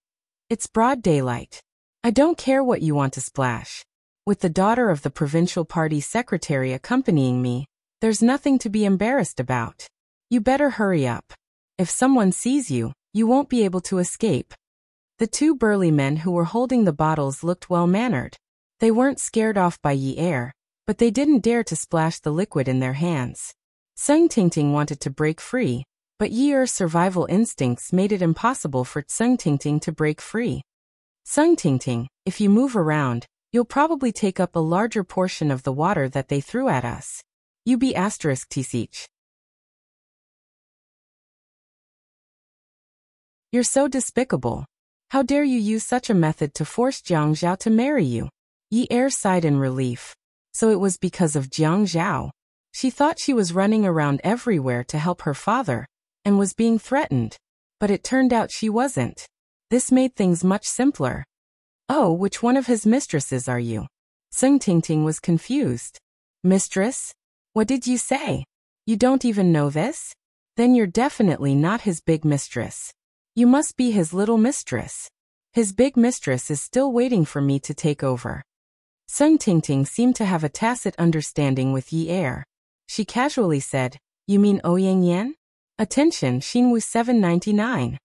It's broad daylight. I don't care what you want to splash. With the daughter of the provincial party secretary accompanying me, there's nothing to be embarrassed about. You better hurry up. If someone sees you, you won't be able to escape. The two burly men who were holding the bottles looked well-mannered. They weren't scared off by Yi Er, but they didn't dare to splash the liquid in their hands. Sung Tingting wanted to break free, but Yi Er's survival instincts made it impossible for Sung Tingting to break free. Sung Tingting, if you move around, you'll probably take up a larger portion of the water that they threw at us. You be *TCH. You're so despicable. How dare you use such a method to force Jiang Zhao to marry you? Yi Er sighed in relief. So it was because of Jiang Zhao. She thought she was running around everywhere to help her father, and was being threatened. But it turned out she wasn't. This made things much simpler. Oh, which one of his mistresses are you? Sung Tingting was confused. Mistress? What did you say? You don't even know this? Then you're definitely not his big mistress. You must be his little mistress. His big mistress is still waiting for me to take over. Sung Tingting seemed to have a tacit understanding with Yi Er. She casually said, You mean Ouyang Yan? Attention, Xinwu 799.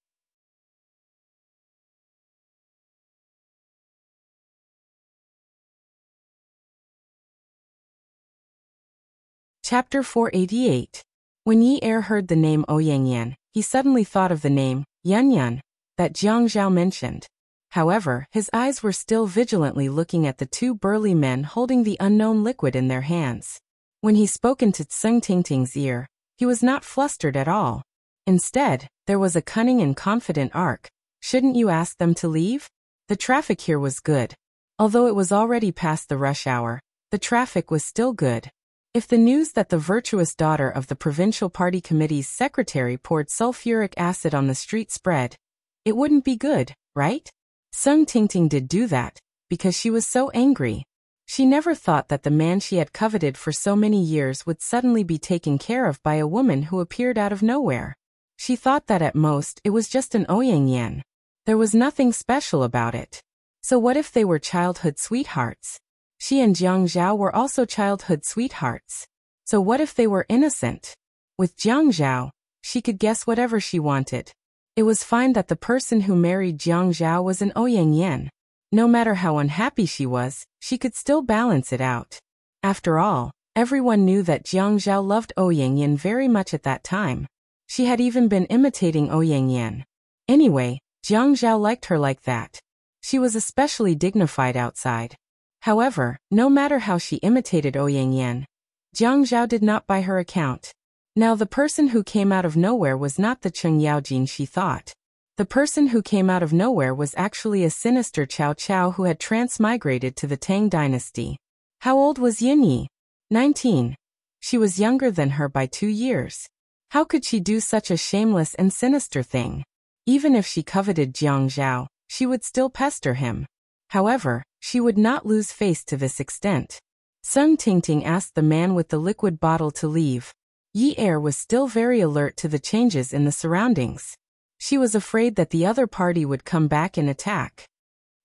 Chapter 488. When Yi Er heard the name Ouyang Yan, he suddenly thought of the name, Yan Yan, that Jiang Zhao mentioned. However, his eyes were still vigilantly looking at the two burly men holding the unknown liquid in their hands. When he spoke into Sung Tingting's ear, he was not flustered at all. Instead, there was a cunning and confident arc. Shouldn't you ask them to leave? The traffic here was good. Although it was already past the rush hour, the traffic was still good. If the news that the virtuous daughter of the Provincial Party Committee's secretary poured sulfuric acid on the street spread, it wouldn't be good, right? Sung Tingting did do that, because she was so angry. She never thought that the man she had coveted for so many years would suddenly be taken care of by a woman who appeared out of nowhere. She thought that at most it was just an Ouyang Yan. There was nothing special about it. So what if they were childhood sweethearts? She and Jiang Zhao were also childhood sweethearts. So what if they were innocent? With Jiang Zhao, she could guess whatever she wanted. It was fine that the person who married Jiang Zhao was an Ouyang Yan. No matter how unhappy she was, she could still balance it out. After all, everyone knew that Jiang Zhao loved Ouyang Yan very much at that time. She had even been imitating Ouyang Yan. Anyway, Jiang Zhao liked her like that. She was especially dignified outside. However, no matter how she imitated Ouyang Yan, Jiang Zhao did not buy her account. Now the person who came out of nowhere was not the Cheng Yaojin she thought. The person who came out of nowhere was actually a sinister Cao Cao who had transmigrated to the Tang dynasty. How old was Yin Yi? 19. She was younger than her by 2 years. How could she do such a shameless and sinister thing? Even if she coveted Jiang Zhao, she would still pester him. However, she would not lose face to this extent. Sung Tingting asked the man with the liquid bottle to leave. Yi Er was still very alert to the changes in the surroundings. She was afraid that the other party would come back and attack.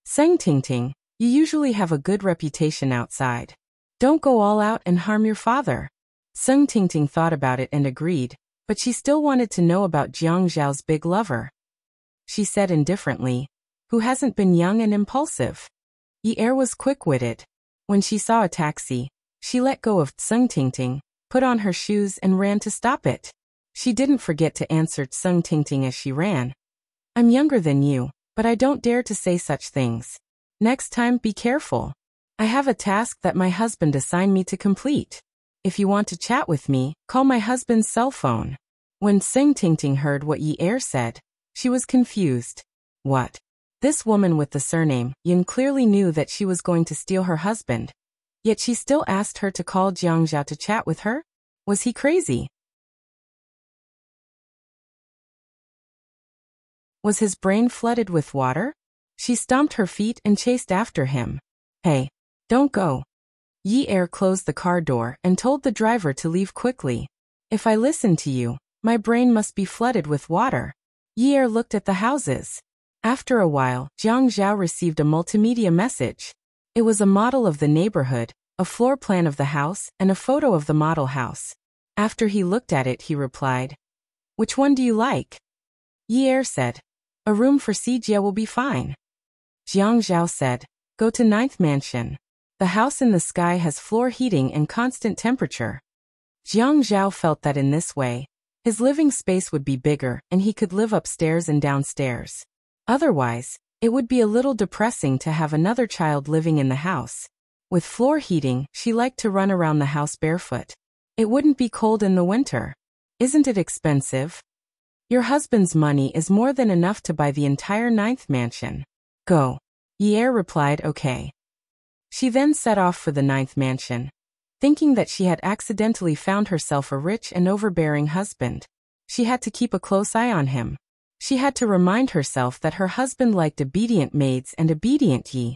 Sung Tingting, you usually have a good reputation outside. Don't go all out and harm your father. Sung Tingting thought about it and agreed, but she still wanted to know about Jiang Zhao's big lover. She said indifferently, who hasn't been young and impulsive. Yi Er was quick-witted. When she saw a taxi, she let go of Sung Tingting, put on her shoes and ran to stop it. She didn't forget to answer Sung Tingting as she ran. I'm younger than you, but I don't dare to say such things. Next time, be careful. I have a task that my husband assigned me to complete. If you want to chat with me, call my husband's cell phone. When Sung Tingting heard what Yi Er said, she was confused. What? This woman with the surname Yin clearly knew that she was going to steal her husband. Yet she still asked her to call Jiang Zhao to chat with her? Was he crazy? Was his brain flooded with water? She stomped her feet and chased after him. Hey, don't go. Yi Er closed the car door and told the driver to leave quickly. If I listen to you, my brain must be flooded with water. Yi Er looked at the houses. After a while, Jiang Zhao received a multimedia message. It was a model of the neighborhood, a floor plan of the house, and a photo of the model house. After he looked at it, he replied, Which one do you like? Yi Er said, A room for Sijia will be fine. Jiang Zhao said, Go to 9th mansion. The house in the sky has floor heating and constant temperature. Jiang Zhao felt that in this way, his living space would be bigger and he could live upstairs and downstairs. Otherwise, it would be a little depressing to have another child living in the house. With floor heating, she liked to run around the house barefoot. It wouldn't be cold in the winter. Isn't it expensive? Your husband's money is more than enough to buy the entire 9th mansion. Go. Ye replied okay. She then set off for the 9th mansion, thinking that she had accidentally found herself a rich and overbearing husband. She had to keep a close eye on him. She had to remind herself that her husband liked obedient maids and obedient Yi.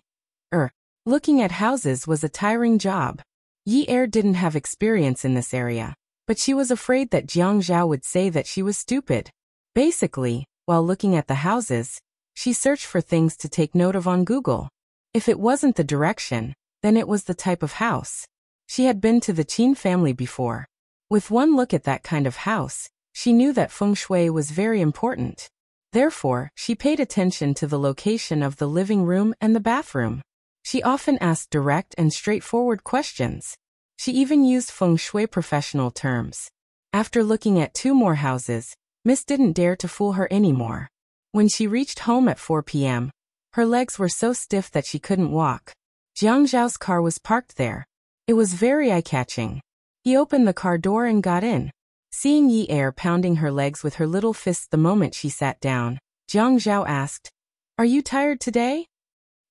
Looking at houses was a tiring job. Yi didn't have experience in this area, but she was afraid that Jiang Zhao would say that she was stupid. Basically, while looking at the houses, she searched for things to take note of on Google. If it wasn't the direction, then it was the type of house. She had been to the Qin family before. With one look at that kind of house, she knew that feng shui was very important. Therefore, she paid attention to the location of the living room and the bathroom. She often asked direct and straightforward questions. She even used feng shui professional terms. After looking at 2 more houses, Miss didn't dare to fool her anymore. When she reached home at 4 p.m., her legs were so stiff that she couldn't walk. Jiang Zhao's car was parked there. It was very eye-catching. He opened the car door and got in. Seeing Yi pounding her legs with her little fists the moment she sat down, Jiang Zhao asked, "Are you tired today?"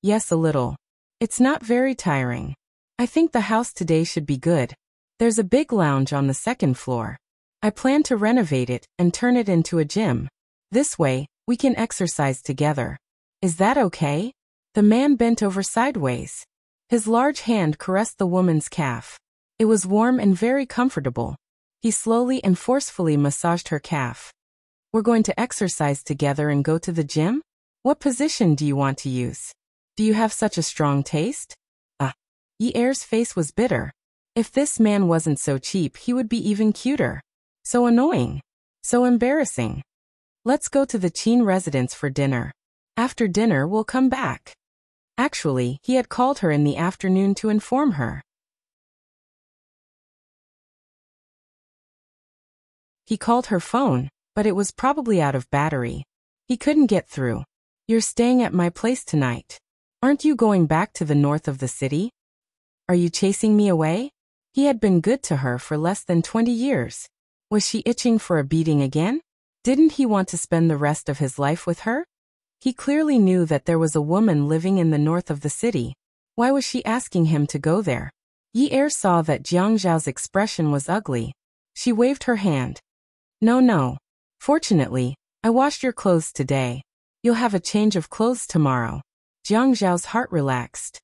"Yes, a little. It's not very tiring. I think the house today should be good. There's a big lounge on the 2nd floor. I plan to renovate it and turn it into a gym. This way, we can exercise together. Is that okay?" The man bent over sideways. His large hand caressed the woman's calf. It was warm and very comfortable. He slowly and forcefully massaged her calf. "We're going to exercise together and go to the gym? What position do you want to use? Do you have such a strong taste?" Yi's face was bitter. If this man wasn't so cheap, he would be even cuter. So annoying. So embarrassing. "Let's go to the Qin residence for dinner. After dinner, we'll come back." Actually, he had called her in the afternoon to inform her. He called her phone, but it was probably out of battery. He couldn't get through. "You're staying at my place tonight. Aren't you going back to the north of the city? Are you chasing me away?" He had been good to her for less than 20 years. Was she itching for a beating again? Didn't he want to spend the rest of his life with her? He clearly knew that there was a woman living in the north of the city. Why was she asking him to go there? Yi saw that Jiang Zhao's expression was ugly. She waved her hand. No. Fortunately, I washed your clothes today. You'll have a change of clothes tomorrow." Jiang Zhao's heart relaxed.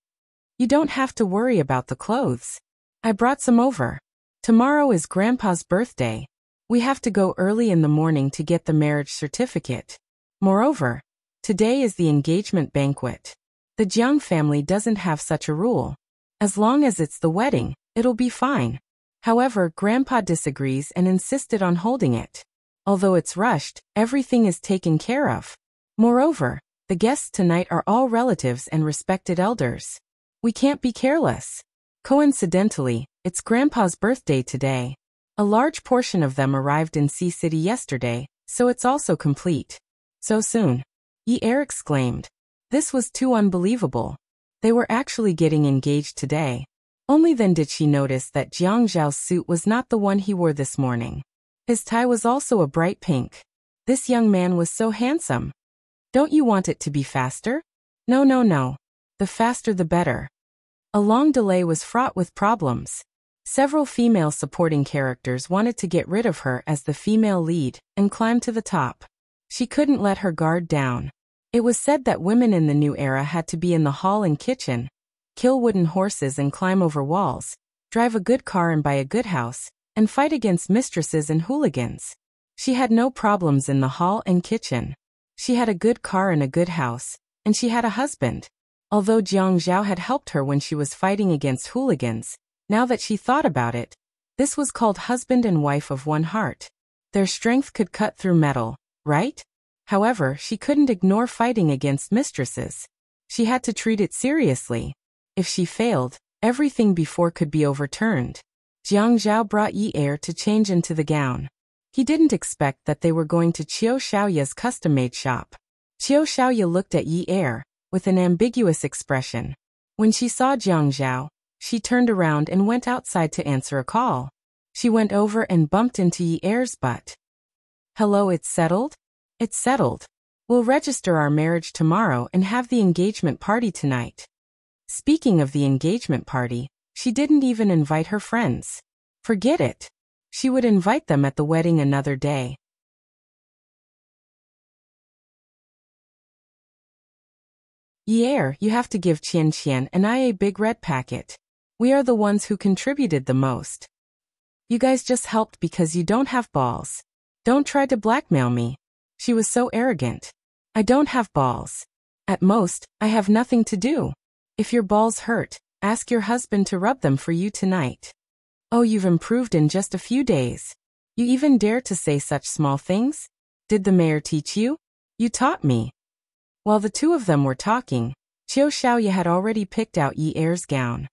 "You don't have to worry about the clothes. I brought some over. Tomorrow is Grandpa's birthday. We have to go early in the morning to get the marriage certificate. Moreover, today is the engagement banquet. The Jiang family doesn't have such a rule. As long as it's the wedding, it'll be fine. However, Grandpa disagrees and insisted on holding it. Although it's rushed, everything is taken care of. Moreover, the guests tonight are all relatives and respected elders. We can't be careless. Coincidentally, it's Grandpa's birthday today. A large portion of them arrived in Sea City yesterday, so it's also complete." "So soon?" Yi exclaimed. This was too unbelievable. They were actually getting engaged today. Only then did she notice that Jiang Zhao's suit was not the one he wore this morning. His tie was also a bright pink. This young man was so handsome. "Don't you want it to be faster?" No. The faster the better." A long delay was fraught with problems. Several female supporting characters wanted to get rid of her as the female lead and climb to the top. She couldn't let her guard down. It was said that women in the new era had to be in the hall and kitchen, kill wooden horses and climb over walls, drive a good car and buy a good house, and fight against mistresses and hooligans. She had no problems in the hall and kitchen. She had a good car and a good house, and she had a husband. Although Jiang Zhao had helped her when she was fighting against hooligans, now that she thought about it, this was called husband and wife of one heart. Their strength could cut through metal, right? However, she couldn't ignore fighting against mistresses. She had to treat it seriously. If she failed, everything before could be overturned. Jiang Zhao brought Yi to change into the gown. He didn't expect that they were going to Qiu Xiaoya's custom-made shop. Qiu Xiaoya looked at Yi with an ambiguous expression. When she saw Jiang Zhao, she turned around and went outside to answer a call. She went over and bumped into Yi's butt. Hello, it's settled? It's settled. We'll register our marriage tomorrow and have the engagement party tonight. Speaking of the engagement party, she didn't even invite her friends. Forget it. She would invite them at the wedding another day. Yeah, you have to give Qian Qian and I a big red packet. We are the ones who contributed the most. You guys just helped because you don't have balls. Don't try to blackmail me. She was so arrogant. I don't have balls. At most, I have nothing to do. If your balls hurt, ask your husband to rub them for you tonight. Oh, you've improved in just a few days. You even dare to say such small things? Did the mayor teach you? You taught me. While the two of them were talking, Qiu Xiaoye had already picked out Yi Er's gown.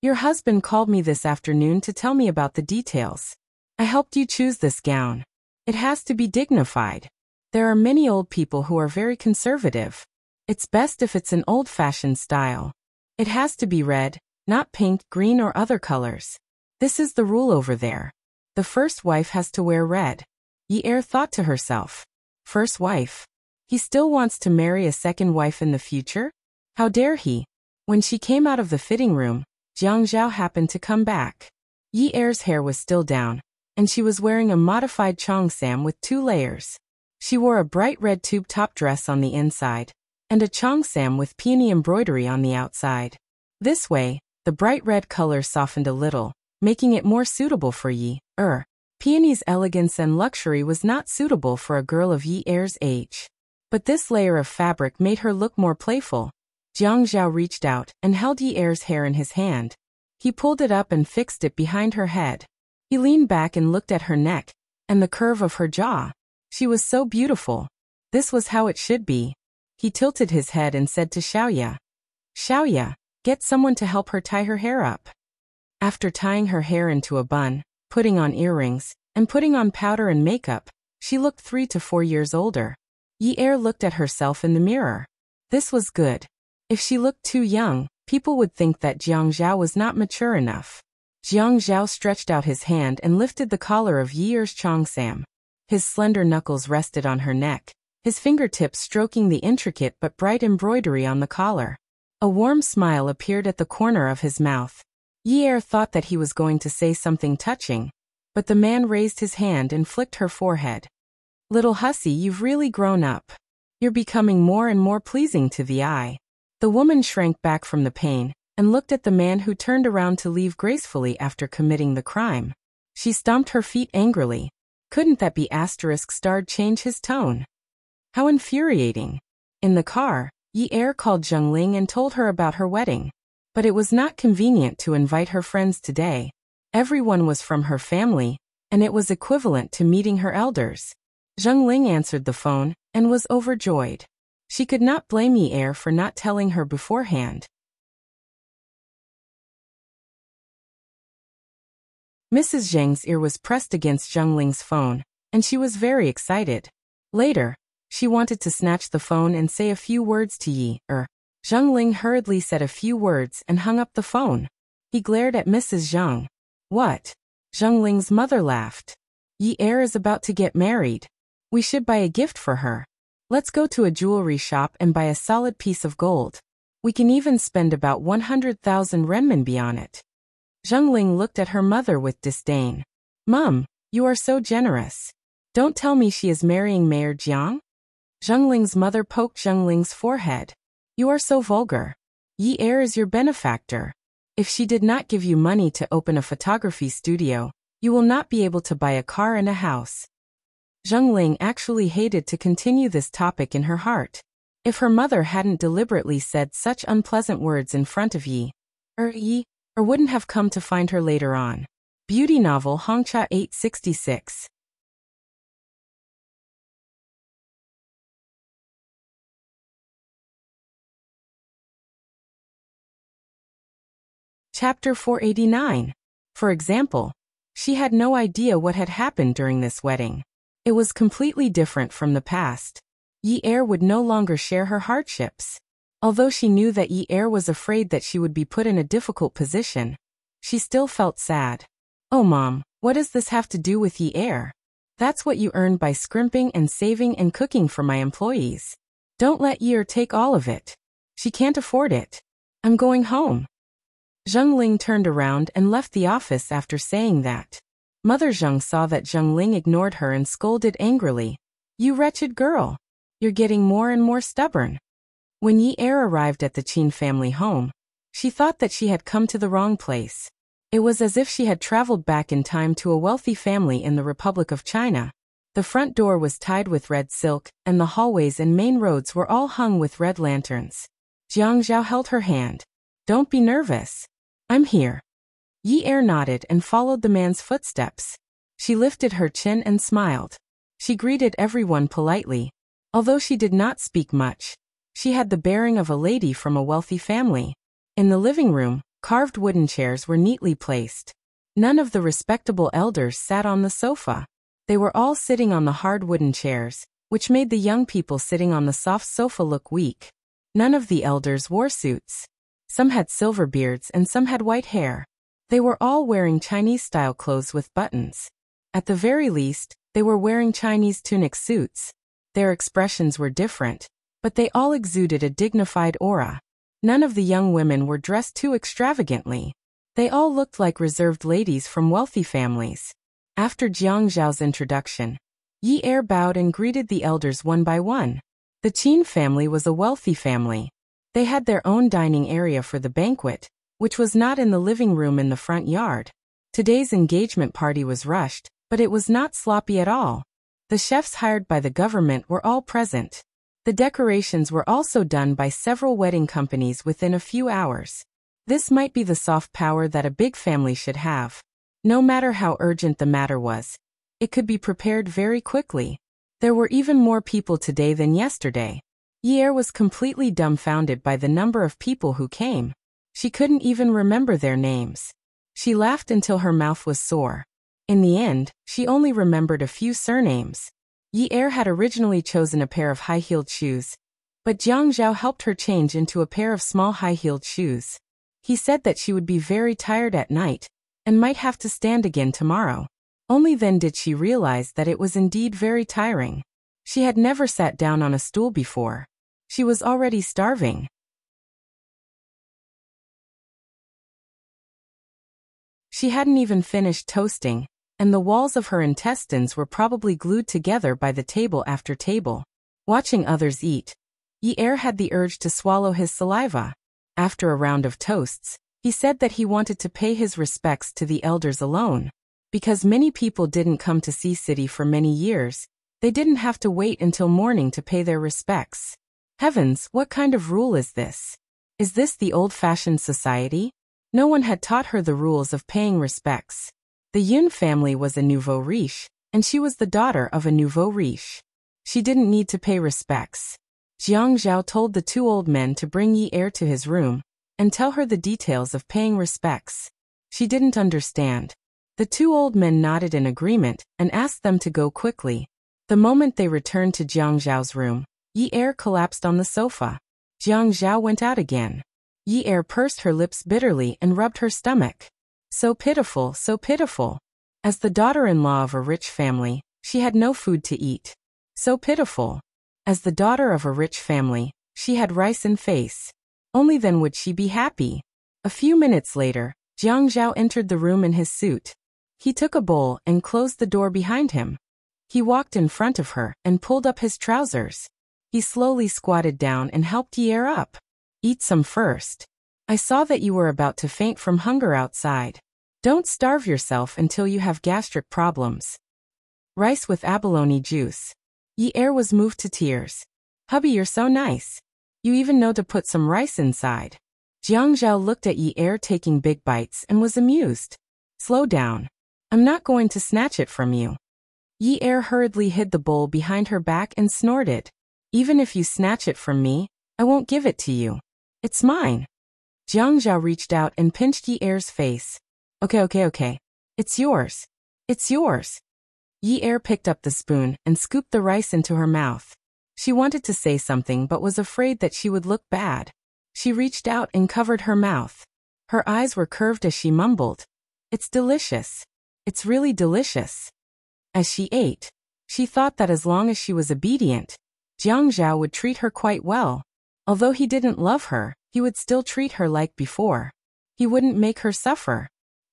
Your husband called me this afternoon to tell me about the details. I helped you choose this gown. It has to be dignified. There are many old people who are very conservative. It's best if it's an old-fashioned style. It has to be red, not pink, green or other colors. This is the rule over there. The first wife has to wear red. Yi Er thought to herself. First wife? He still wants to marry a second wife in the future? How dare he? When she came out of the fitting room, Jiang Zhao happened to come back. Yi Er's hair was still down, and she was wearing a modified cheongsam with 2 layers. She wore a bright red tube top dress on the inside, and a cheongsam with peony embroidery on the outside. This way, the bright red color softened a little, making it more suitable for Yi Er. Peony's elegance and luxury was not suitable for a girl of Yi Er's age. But this layer of fabric made her look more playful. Jiang Zhao reached out and held Yi Er's hair in his hand. He pulled it up and fixed it behind her head. He leaned back and looked at her neck, and the curve of her jaw. She was so beautiful. This was how it should be. He tilted his head and said to Xiaoya, Xiaoya, get someone to help her tie her hair up. After tying her hair into a bun, putting on earrings, and putting on powder and makeup, she looked 3 to 4 years older. Yi Er looked at herself in the mirror. This was good. If she looked too young, people would think that Jiang Zhao was not mature enough. Jiang Zhao stretched out his hand and lifted the collar of Yi Er's cheongsam. His slender knuckles rested on her neck, his fingertips stroking the intricate but bright embroidery on the collar. A warm smile appeared at the corner of his mouth. Yi Er thought that he was going to say something touching, but the man raised his hand and flicked her forehead. Little hussy, you've really grown up. You're becoming more and more pleasing to the eye. The woman shrank back from the pain and looked at the man who turned around to leave gracefully after committing the crime. She stomped her feet angrily. Couldn't that be ** change his tone? How infuriating. In the car, Yi Er called Zhengling and told her about her wedding. But it was not convenient to invite her friends today. Everyone was from her family, and it was equivalent to meeting her elders. Zhengling answered the phone and was overjoyed. She could not blame Yi Er for not telling her beforehand. Mrs. Zheng's ear was pressed against Zhengling's phone, and she was very excited. Later, she wanted to snatch the phone and say a few words to Yi Er. Zhengling hurriedly said a few words and hung up the phone. He glared at Mrs. Zheng. What? Zhengling's mother laughed. Yi Er is about to get married. We should buy a gift for her. Let's go to a jewelry shop and buy a solid piece of gold. We can even spend about 100,000 renminbi on it. Zhengling looked at her mother with disdain. Mum, you are so generous. Don't tell me she is marrying Mayor Jiang? Zhengling's mother poked Zhengling's forehead. You are so vulgar. Yi Er is your benefactor. If she did not give you money to open a photography studio, you will not be able to buy a car and a house. Zhengling actually hated to continue this topic in her heart. If her mother hadn't deliberately said such unpleasant words in front of Yi Er wouldn't have come to find her later on. Beauty novel Hongcha 866. Chapter 489. For example, she had no idea what had happened during this wedding. It was completely different from the past. Yi Er would no longer share her hardships. Although she knew that Yi Er was afraid that she would be put in a difficult position, she still felt sad. Oh Mom, what does this have to do with Yi Er? That's what you earned by scrimping and saving and cooking for my employees. Don't let Yi take all of it. She can't afford it. I'm going home. Zheng Ling turned around and left the office after saying that. Mother Zheng saw that Zheng Ling ignored her and scolded angrily. You wretched girl. You're getting more and more stubborn. When Yi arrived at the Qin family home, she thought that she had come to the wrong place. It was as if she had traveled back in time to a wealthy family in the Republic of China. The front door was tied with red silk, and the hallways and main roads were all hung with red lanterns. Jiang Zhao held her hand. Don't be nervous. I'm here. Yi nodded and followed the man's footsteps. She lifted her chin and smiled. She greeted everyone politely. Although she did not speak much, she had the bearing of a lady from a wealthy family. In the living room, carved wooden chairs were neatly placed. None of the respectable elders sat on the sofa. They were all sitting on the hard wooden chairs, which made the young people sitting on the soft sofa look weak. None of the elders wore suits. Some had silver beards and some had white hair. They were all wearing Chinese-style clothes with buttons. At the very least, they were wearing Chinese tunic suits. Their expressions were different, but they all exuded a dignified aura. None of the young women were dressed too extravagantly. They all looked like reserved ladies from wealthy families. After Jiang Zhao's introduction, Yi bowed and greeted the elders one by one. The Qin family was a wealthy family. They had their own dining area for the banquet, which was not in the living room in the front yard. Today's engagement party was rushed, but it was not sloppy at all. The chefs hired by the government were all present. The decorations were also done by several wedding companies within a few hours. This might be the soft power that a big family should have. No matter how urgent the matter was, it could be prepared very quickly. There were even more people today than yesterday. Yi was completely dumbfounded by the number of people who came. She couldn't even remember their names. She laughed until her mouth was sore. In the end, she only remembered a few surnames. Yi had originally chosen a pair of high-heeled shoes, but Jiang Zhao helped her change into a pair of small high-heeled shoes. He said that she would be very tired at night, and might have to stand again tomorrow. Only then did she realize that it was indeed very tiring. She had never sat down on a stool before. She was already starving. She hadn't even finished toasting, and the walls of her intestines were probably glued together by the table after table. Watching others eat, Yi had the urge to swallow his saliva. After a round of toasts, he said that he wanted to pay his respects to the elders alone. Because many people didn't come to Sea City for many years, they didn't have to wait until morning to pay their respects. Heavens, what kind of rule is this? Is this the old-fashioned society? No one had taught her the rules of paying respects. The Yun family was a nouveau riche, and she was the daughter of a nouveau riche. She didn't need to pay respects. Jiang Zhao told the two old men to bring Yi to his room, and tell her the details of paying respects. She didn't understand. The two old men nodded in agreement, and asked them to go quickly. The moment they returned to Jiang Zhao's room, Yi collapsed on the sofa. Jiang Zhao went out again. Yi pursed her lips bitterly and rubbed her stomach. So pitiful, so pitiful. As the daughter-in-law of a rich family, she had no food to eat. So pitiful. As the daughter of a rich family, she had rice and face. Only then would she be happy. A few minutes later, Jiang Zhao entered the room in his suit. He took a bowl and closed the door behind him. He walked in front of her and pulled up his trousers. He slowly squatted down and helped Yi up. Eat some first. I saw that you were about to faint from hunger outside. Don't starve yourself until you have gastric problems. Rice with abalone juice. Yi was moved to tears. Hubby, you're so nice. You even know to put some rice inside. Jiang Zhao looked at Yi taking big bites and was amused. Slow down. I'm not going to snatch it from you. Yi hurriedly hid the bowl behind her back and snorted. Even if you snatch it from me, I won't give it to you. It's mine. Jiang Zhao reached out and pinched Yi face. Okay. It's yours. It's yours. Yi picked up the spoon and scooped the rice into her mouth. She wanted to say something but was afraid that she would look bad. She reached out and covered her mouth. Her eyes were curved as she mumbled. It's delicious. It's really delicious. As she ate, she thought that as long as she was obedient, Jiang Zhao would treat her quite well. Although he didn't love her, he would still treat her like before. He wouldn't make her suffer.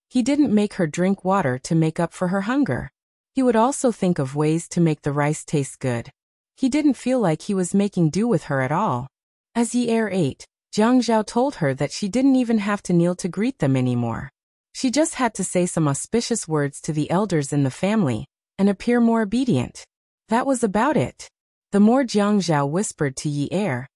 He didn't make her drink water to make up for her hunger. He would also think of ways to make the rice taste good. He didn't feel like he was making do with her at all. As Yi Er ate, Jiang Zhao told her that she didn't even have to kneel to greet them anymore. She just had to say some auspicious words to the elders in the family and appear more obedient. That was about it. The more Jiang Zhao whispered to Yi Er,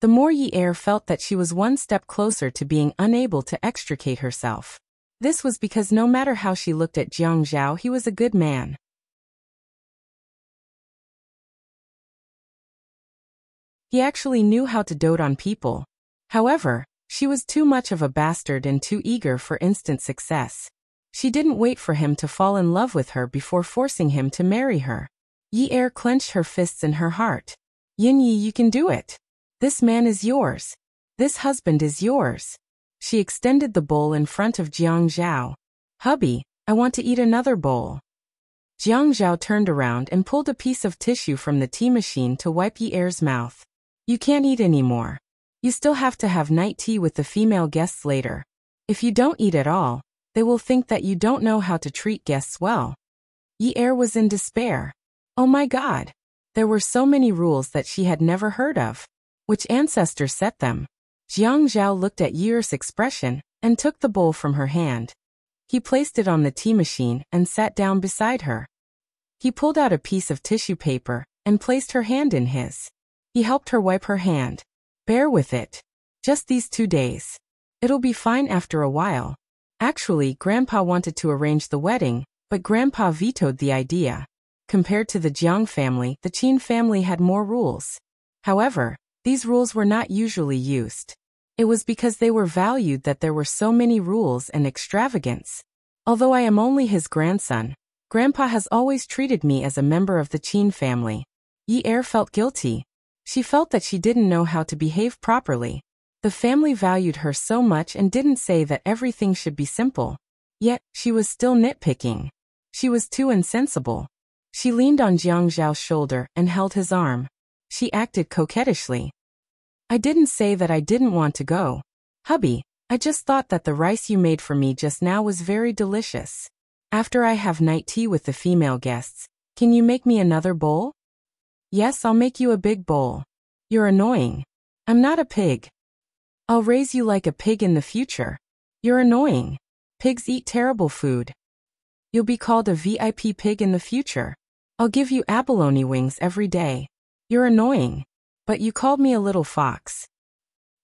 the more Yi Er felt that she was one step closer to being unable to extricate herself. This was because no matter how she looked at Jiang Zhao, he was a good man. He actually knew how to dote on people. However, she was too much of a bastard and too eager for instant success. She didn't wait for him to fall in love with her before forcing him to marry her. Yi Er clenched her fists in her heart. Yin Yi, you can do it. This man is yours. This husband is yours. She extended the bowl in front of Jiang Zhao. Hubby, I want to eat another bowl. Jiang Zhao turned around and pulled a piece of tissue from the tea machine to wipe Yi Er's mouth. You can't eat anymore. You still have to have night tea with the female guests later. If you don't eat at all, they will think that you don't know how to treat guests well. Yi Er was in despair. Oh my God! There were so many rules that she had never heard of. Which ancestor set them? Jiang Zhao looked at Yi Er's expression and took the bowl from her hand. He placed it on the tea machine and sat down beside her. He pulled out a piece of tissue paper and placed her hand in his. He helped her wipe her hand. Bear with it. Just these 2 days. It'll be fine after a while. Actually, Grandpa wanted to arrange the wedding, but Grandpa vetoed the idea. Compared to the Jiang family, the Qin family had more rules. However, these rules were not usually used. It was because they were valued that there were so many rules and extravagance. Although I am only his grandson, Grandpa has always treated me as a member of the Qin family. Yi Er felt guilty. She felt that she didn't know how to behave properly. The family valued her so much and didn't say that everything should be simple. Yet, she was still nitpicking. She was too insensible. She leaned on Jiang Zhao's shoulder and held his arm. She acted coquettishly. I didn't say that I didn't want to go. Hubby, I just thought that the rice you made for me just now was very delicious. After I have night tea with the female guests, can you make me another bowl? Yes, I'll make you a big bowl. You're annoying. I'm not a pig. I'll raise you like a pig in the future. You're annoying. Pigs eat terrible food. You'll be called a VIP pig in the future. I'll give you abalone wings every day. You're annoying. But you called me a little fox.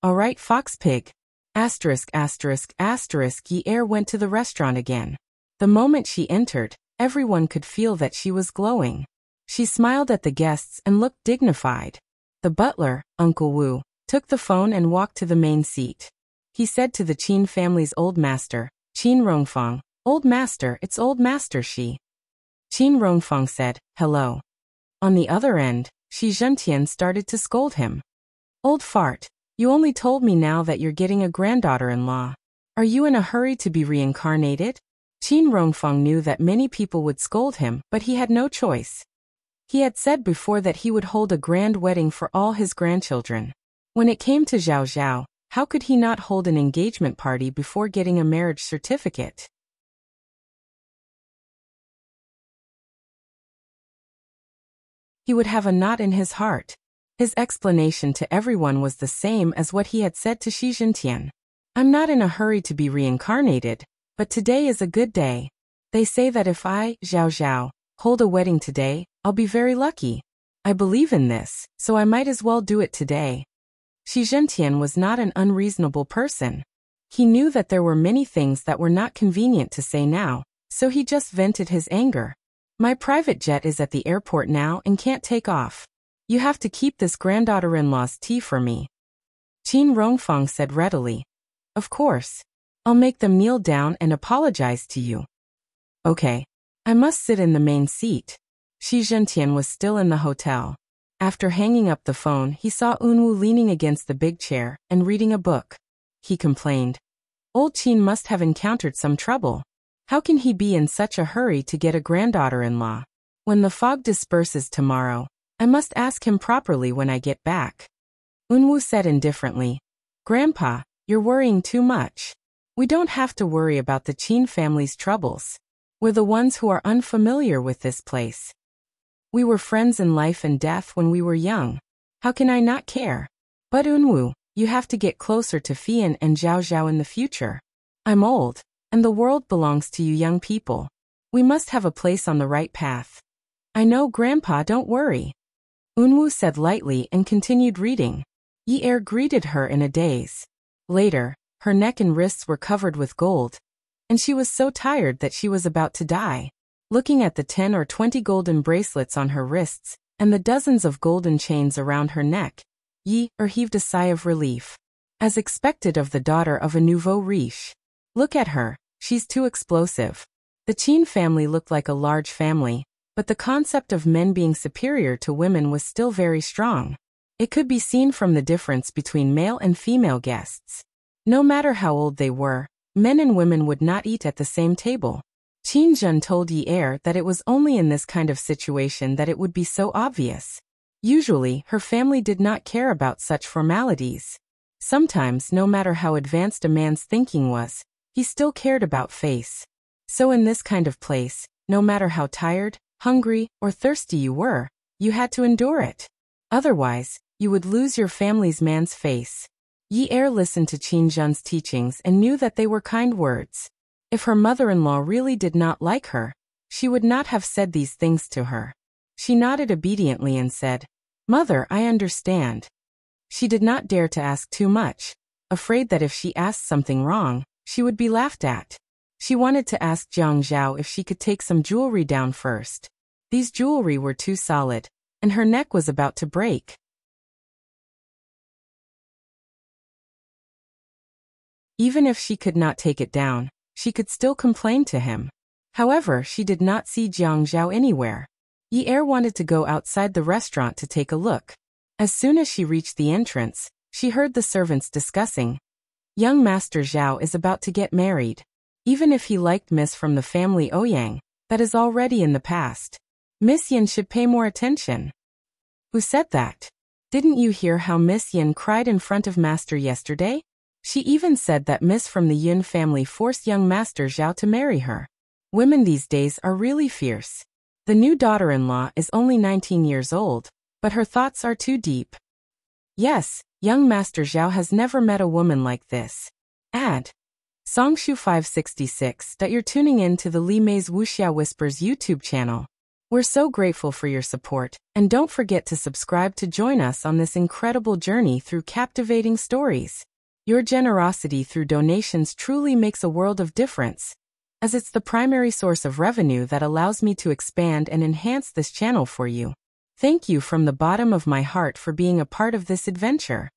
All right, fox pig. Asterisk. Yi Er went to the restaurant again. The moment she entered, everyone could feel that she was glowing. She smiled at the guests and looked dignified. The butler, Uncle Wu, took the phone and walked to the main seat. He said to the Qin family's old master, Qin Rongfang, Old master, it's old master Shi. Qin Rongfang said, hello. On the other end, Shi Zhentian started to scold him. Old fart, you only told me now that you're getting a granddaughter-in-law. Are you in a hurry to be reincarnated? Qin Rongfang knew that many people would scold him, but he had no choice. He had said before that he would hold a grand wedding for all his grandchildren. When it came to Zhao Zhao, how could he not hold an engagement party before getting a marriage certificate? He would have a knot in his heart. His explanation to everyone was the same as what he had said to Shi Zhentian. I'm not in a hurry to be reincarnated, but today is a good day. They say that if I, Zhao Zhao, hold a wedding today, I'll be very lucky. I believe in this, so I might as well do it today. Shi Zhentian was not an unreasonable person. He knew that there were many things that were not convenient to say now, so he just vented his anger. My private jet is at the airport now and can't take off. You have to keep this granddaughter-in-law's tea for me. Qin Rongfang said readily. Of course. I'll make them kneel down and apologize to you. Okay. I must sit in the main seat. Shi Zhentian was still in the hotel. After hanging up the phone, he saw Unwu leaning against the big chair and reading a book. He complained. Old Qin must have encountered some trouble. How can he be in such a hurry to get a granddaughter-in-law? When the fog disperses tomorrow, I must ask him properly when I get back. Unwoo said indifferently. Grandpa, you're worrying too much. We don't have to worry about the Qin family's troubles. We're the ones who are unfamiliar with this place. We were friends in life and death when we were young. How can I not care? But Unwoo, you have to get closer to Fian and Zhao Zhao in the future. I'm old, and the world belongs to you young people. We must have a place on the right path. I know, Grandpa, don't worry. Unwoo said lightly and continued reading. Yi Er greeted her in a daze. Later, her neck and wrists were covered with gold, and she was so tired that she was about to die. Looking at the 10 or 20 golden bracelets on her wrists, and the dozens of golden chains around her neck, Yi Er heaved a sigh of relief. As expected of the daughter of a nouveau riche. Look at her, she's too explosive. The Qin family looked like a large family, but the concept of men being superior to women was still very strong. It could be seen from the difference between male and female guests. No matter how old they were, men and women would not eat at the same table. Qin Jun told Yi Er that it was only in this kind of situation that it would be so obvious. Usually, her family did not care about such formalities. Sometimes, no matter how advanced a man's thinking was, he still cared about face. So in this kind of place, no matter how tired, hungry, or thirsty you were, you had to endure it. Otherwise, you would lose your family's man's face. Yi Er listened to Qin Jun's teachings and knew that they were kind words. If her mother-in-law really did not like her, she would not have said these things to her. She nodded obediently and said, Mother, I understand. She did not dare to ask too much, afraid that if she asked something wrong, she would be laughed at. She wanted to ask Jiang Zhao if she could take some jewelry down first. These jewelry were too solid, and her neck was about to break. Even if she could not take it down, she could still complain to him. However, she did not see Jiang Zhao anywhere. Yi Er wanted to go outside the restaurant to take a look. As soon as she reached the entrance, she heard the servants discussing. Young Master Zhao is about to get married. Even if he liked Miss from the family Ouyang, that is already in the past. Miss Yin should pay more attention. Who said that? Didn't you hear how Miss Yin cried in front of Master yesterday? She even said that Miss from the Yun family forced young Master Zhao to marry her. Women these days are really fierce. The new daughter-in-law is only 19 years old, but her thoughts are too deep. Yes, young Master Zhao has never met a woman like this. Add. Songshu 566. You're tuning in to the Li Mei's Wuxia Whispers YouTube channel. We're so grateful for your support, and don't forget to subscribe to join us on this incredible journey through captivating stories. Your generosity through donations truly makes a world of difference, as it's the primary source of revenue that allows me to expand and enhance this channel for you. Thank you from the bottom of my heart for being a part of this adventure.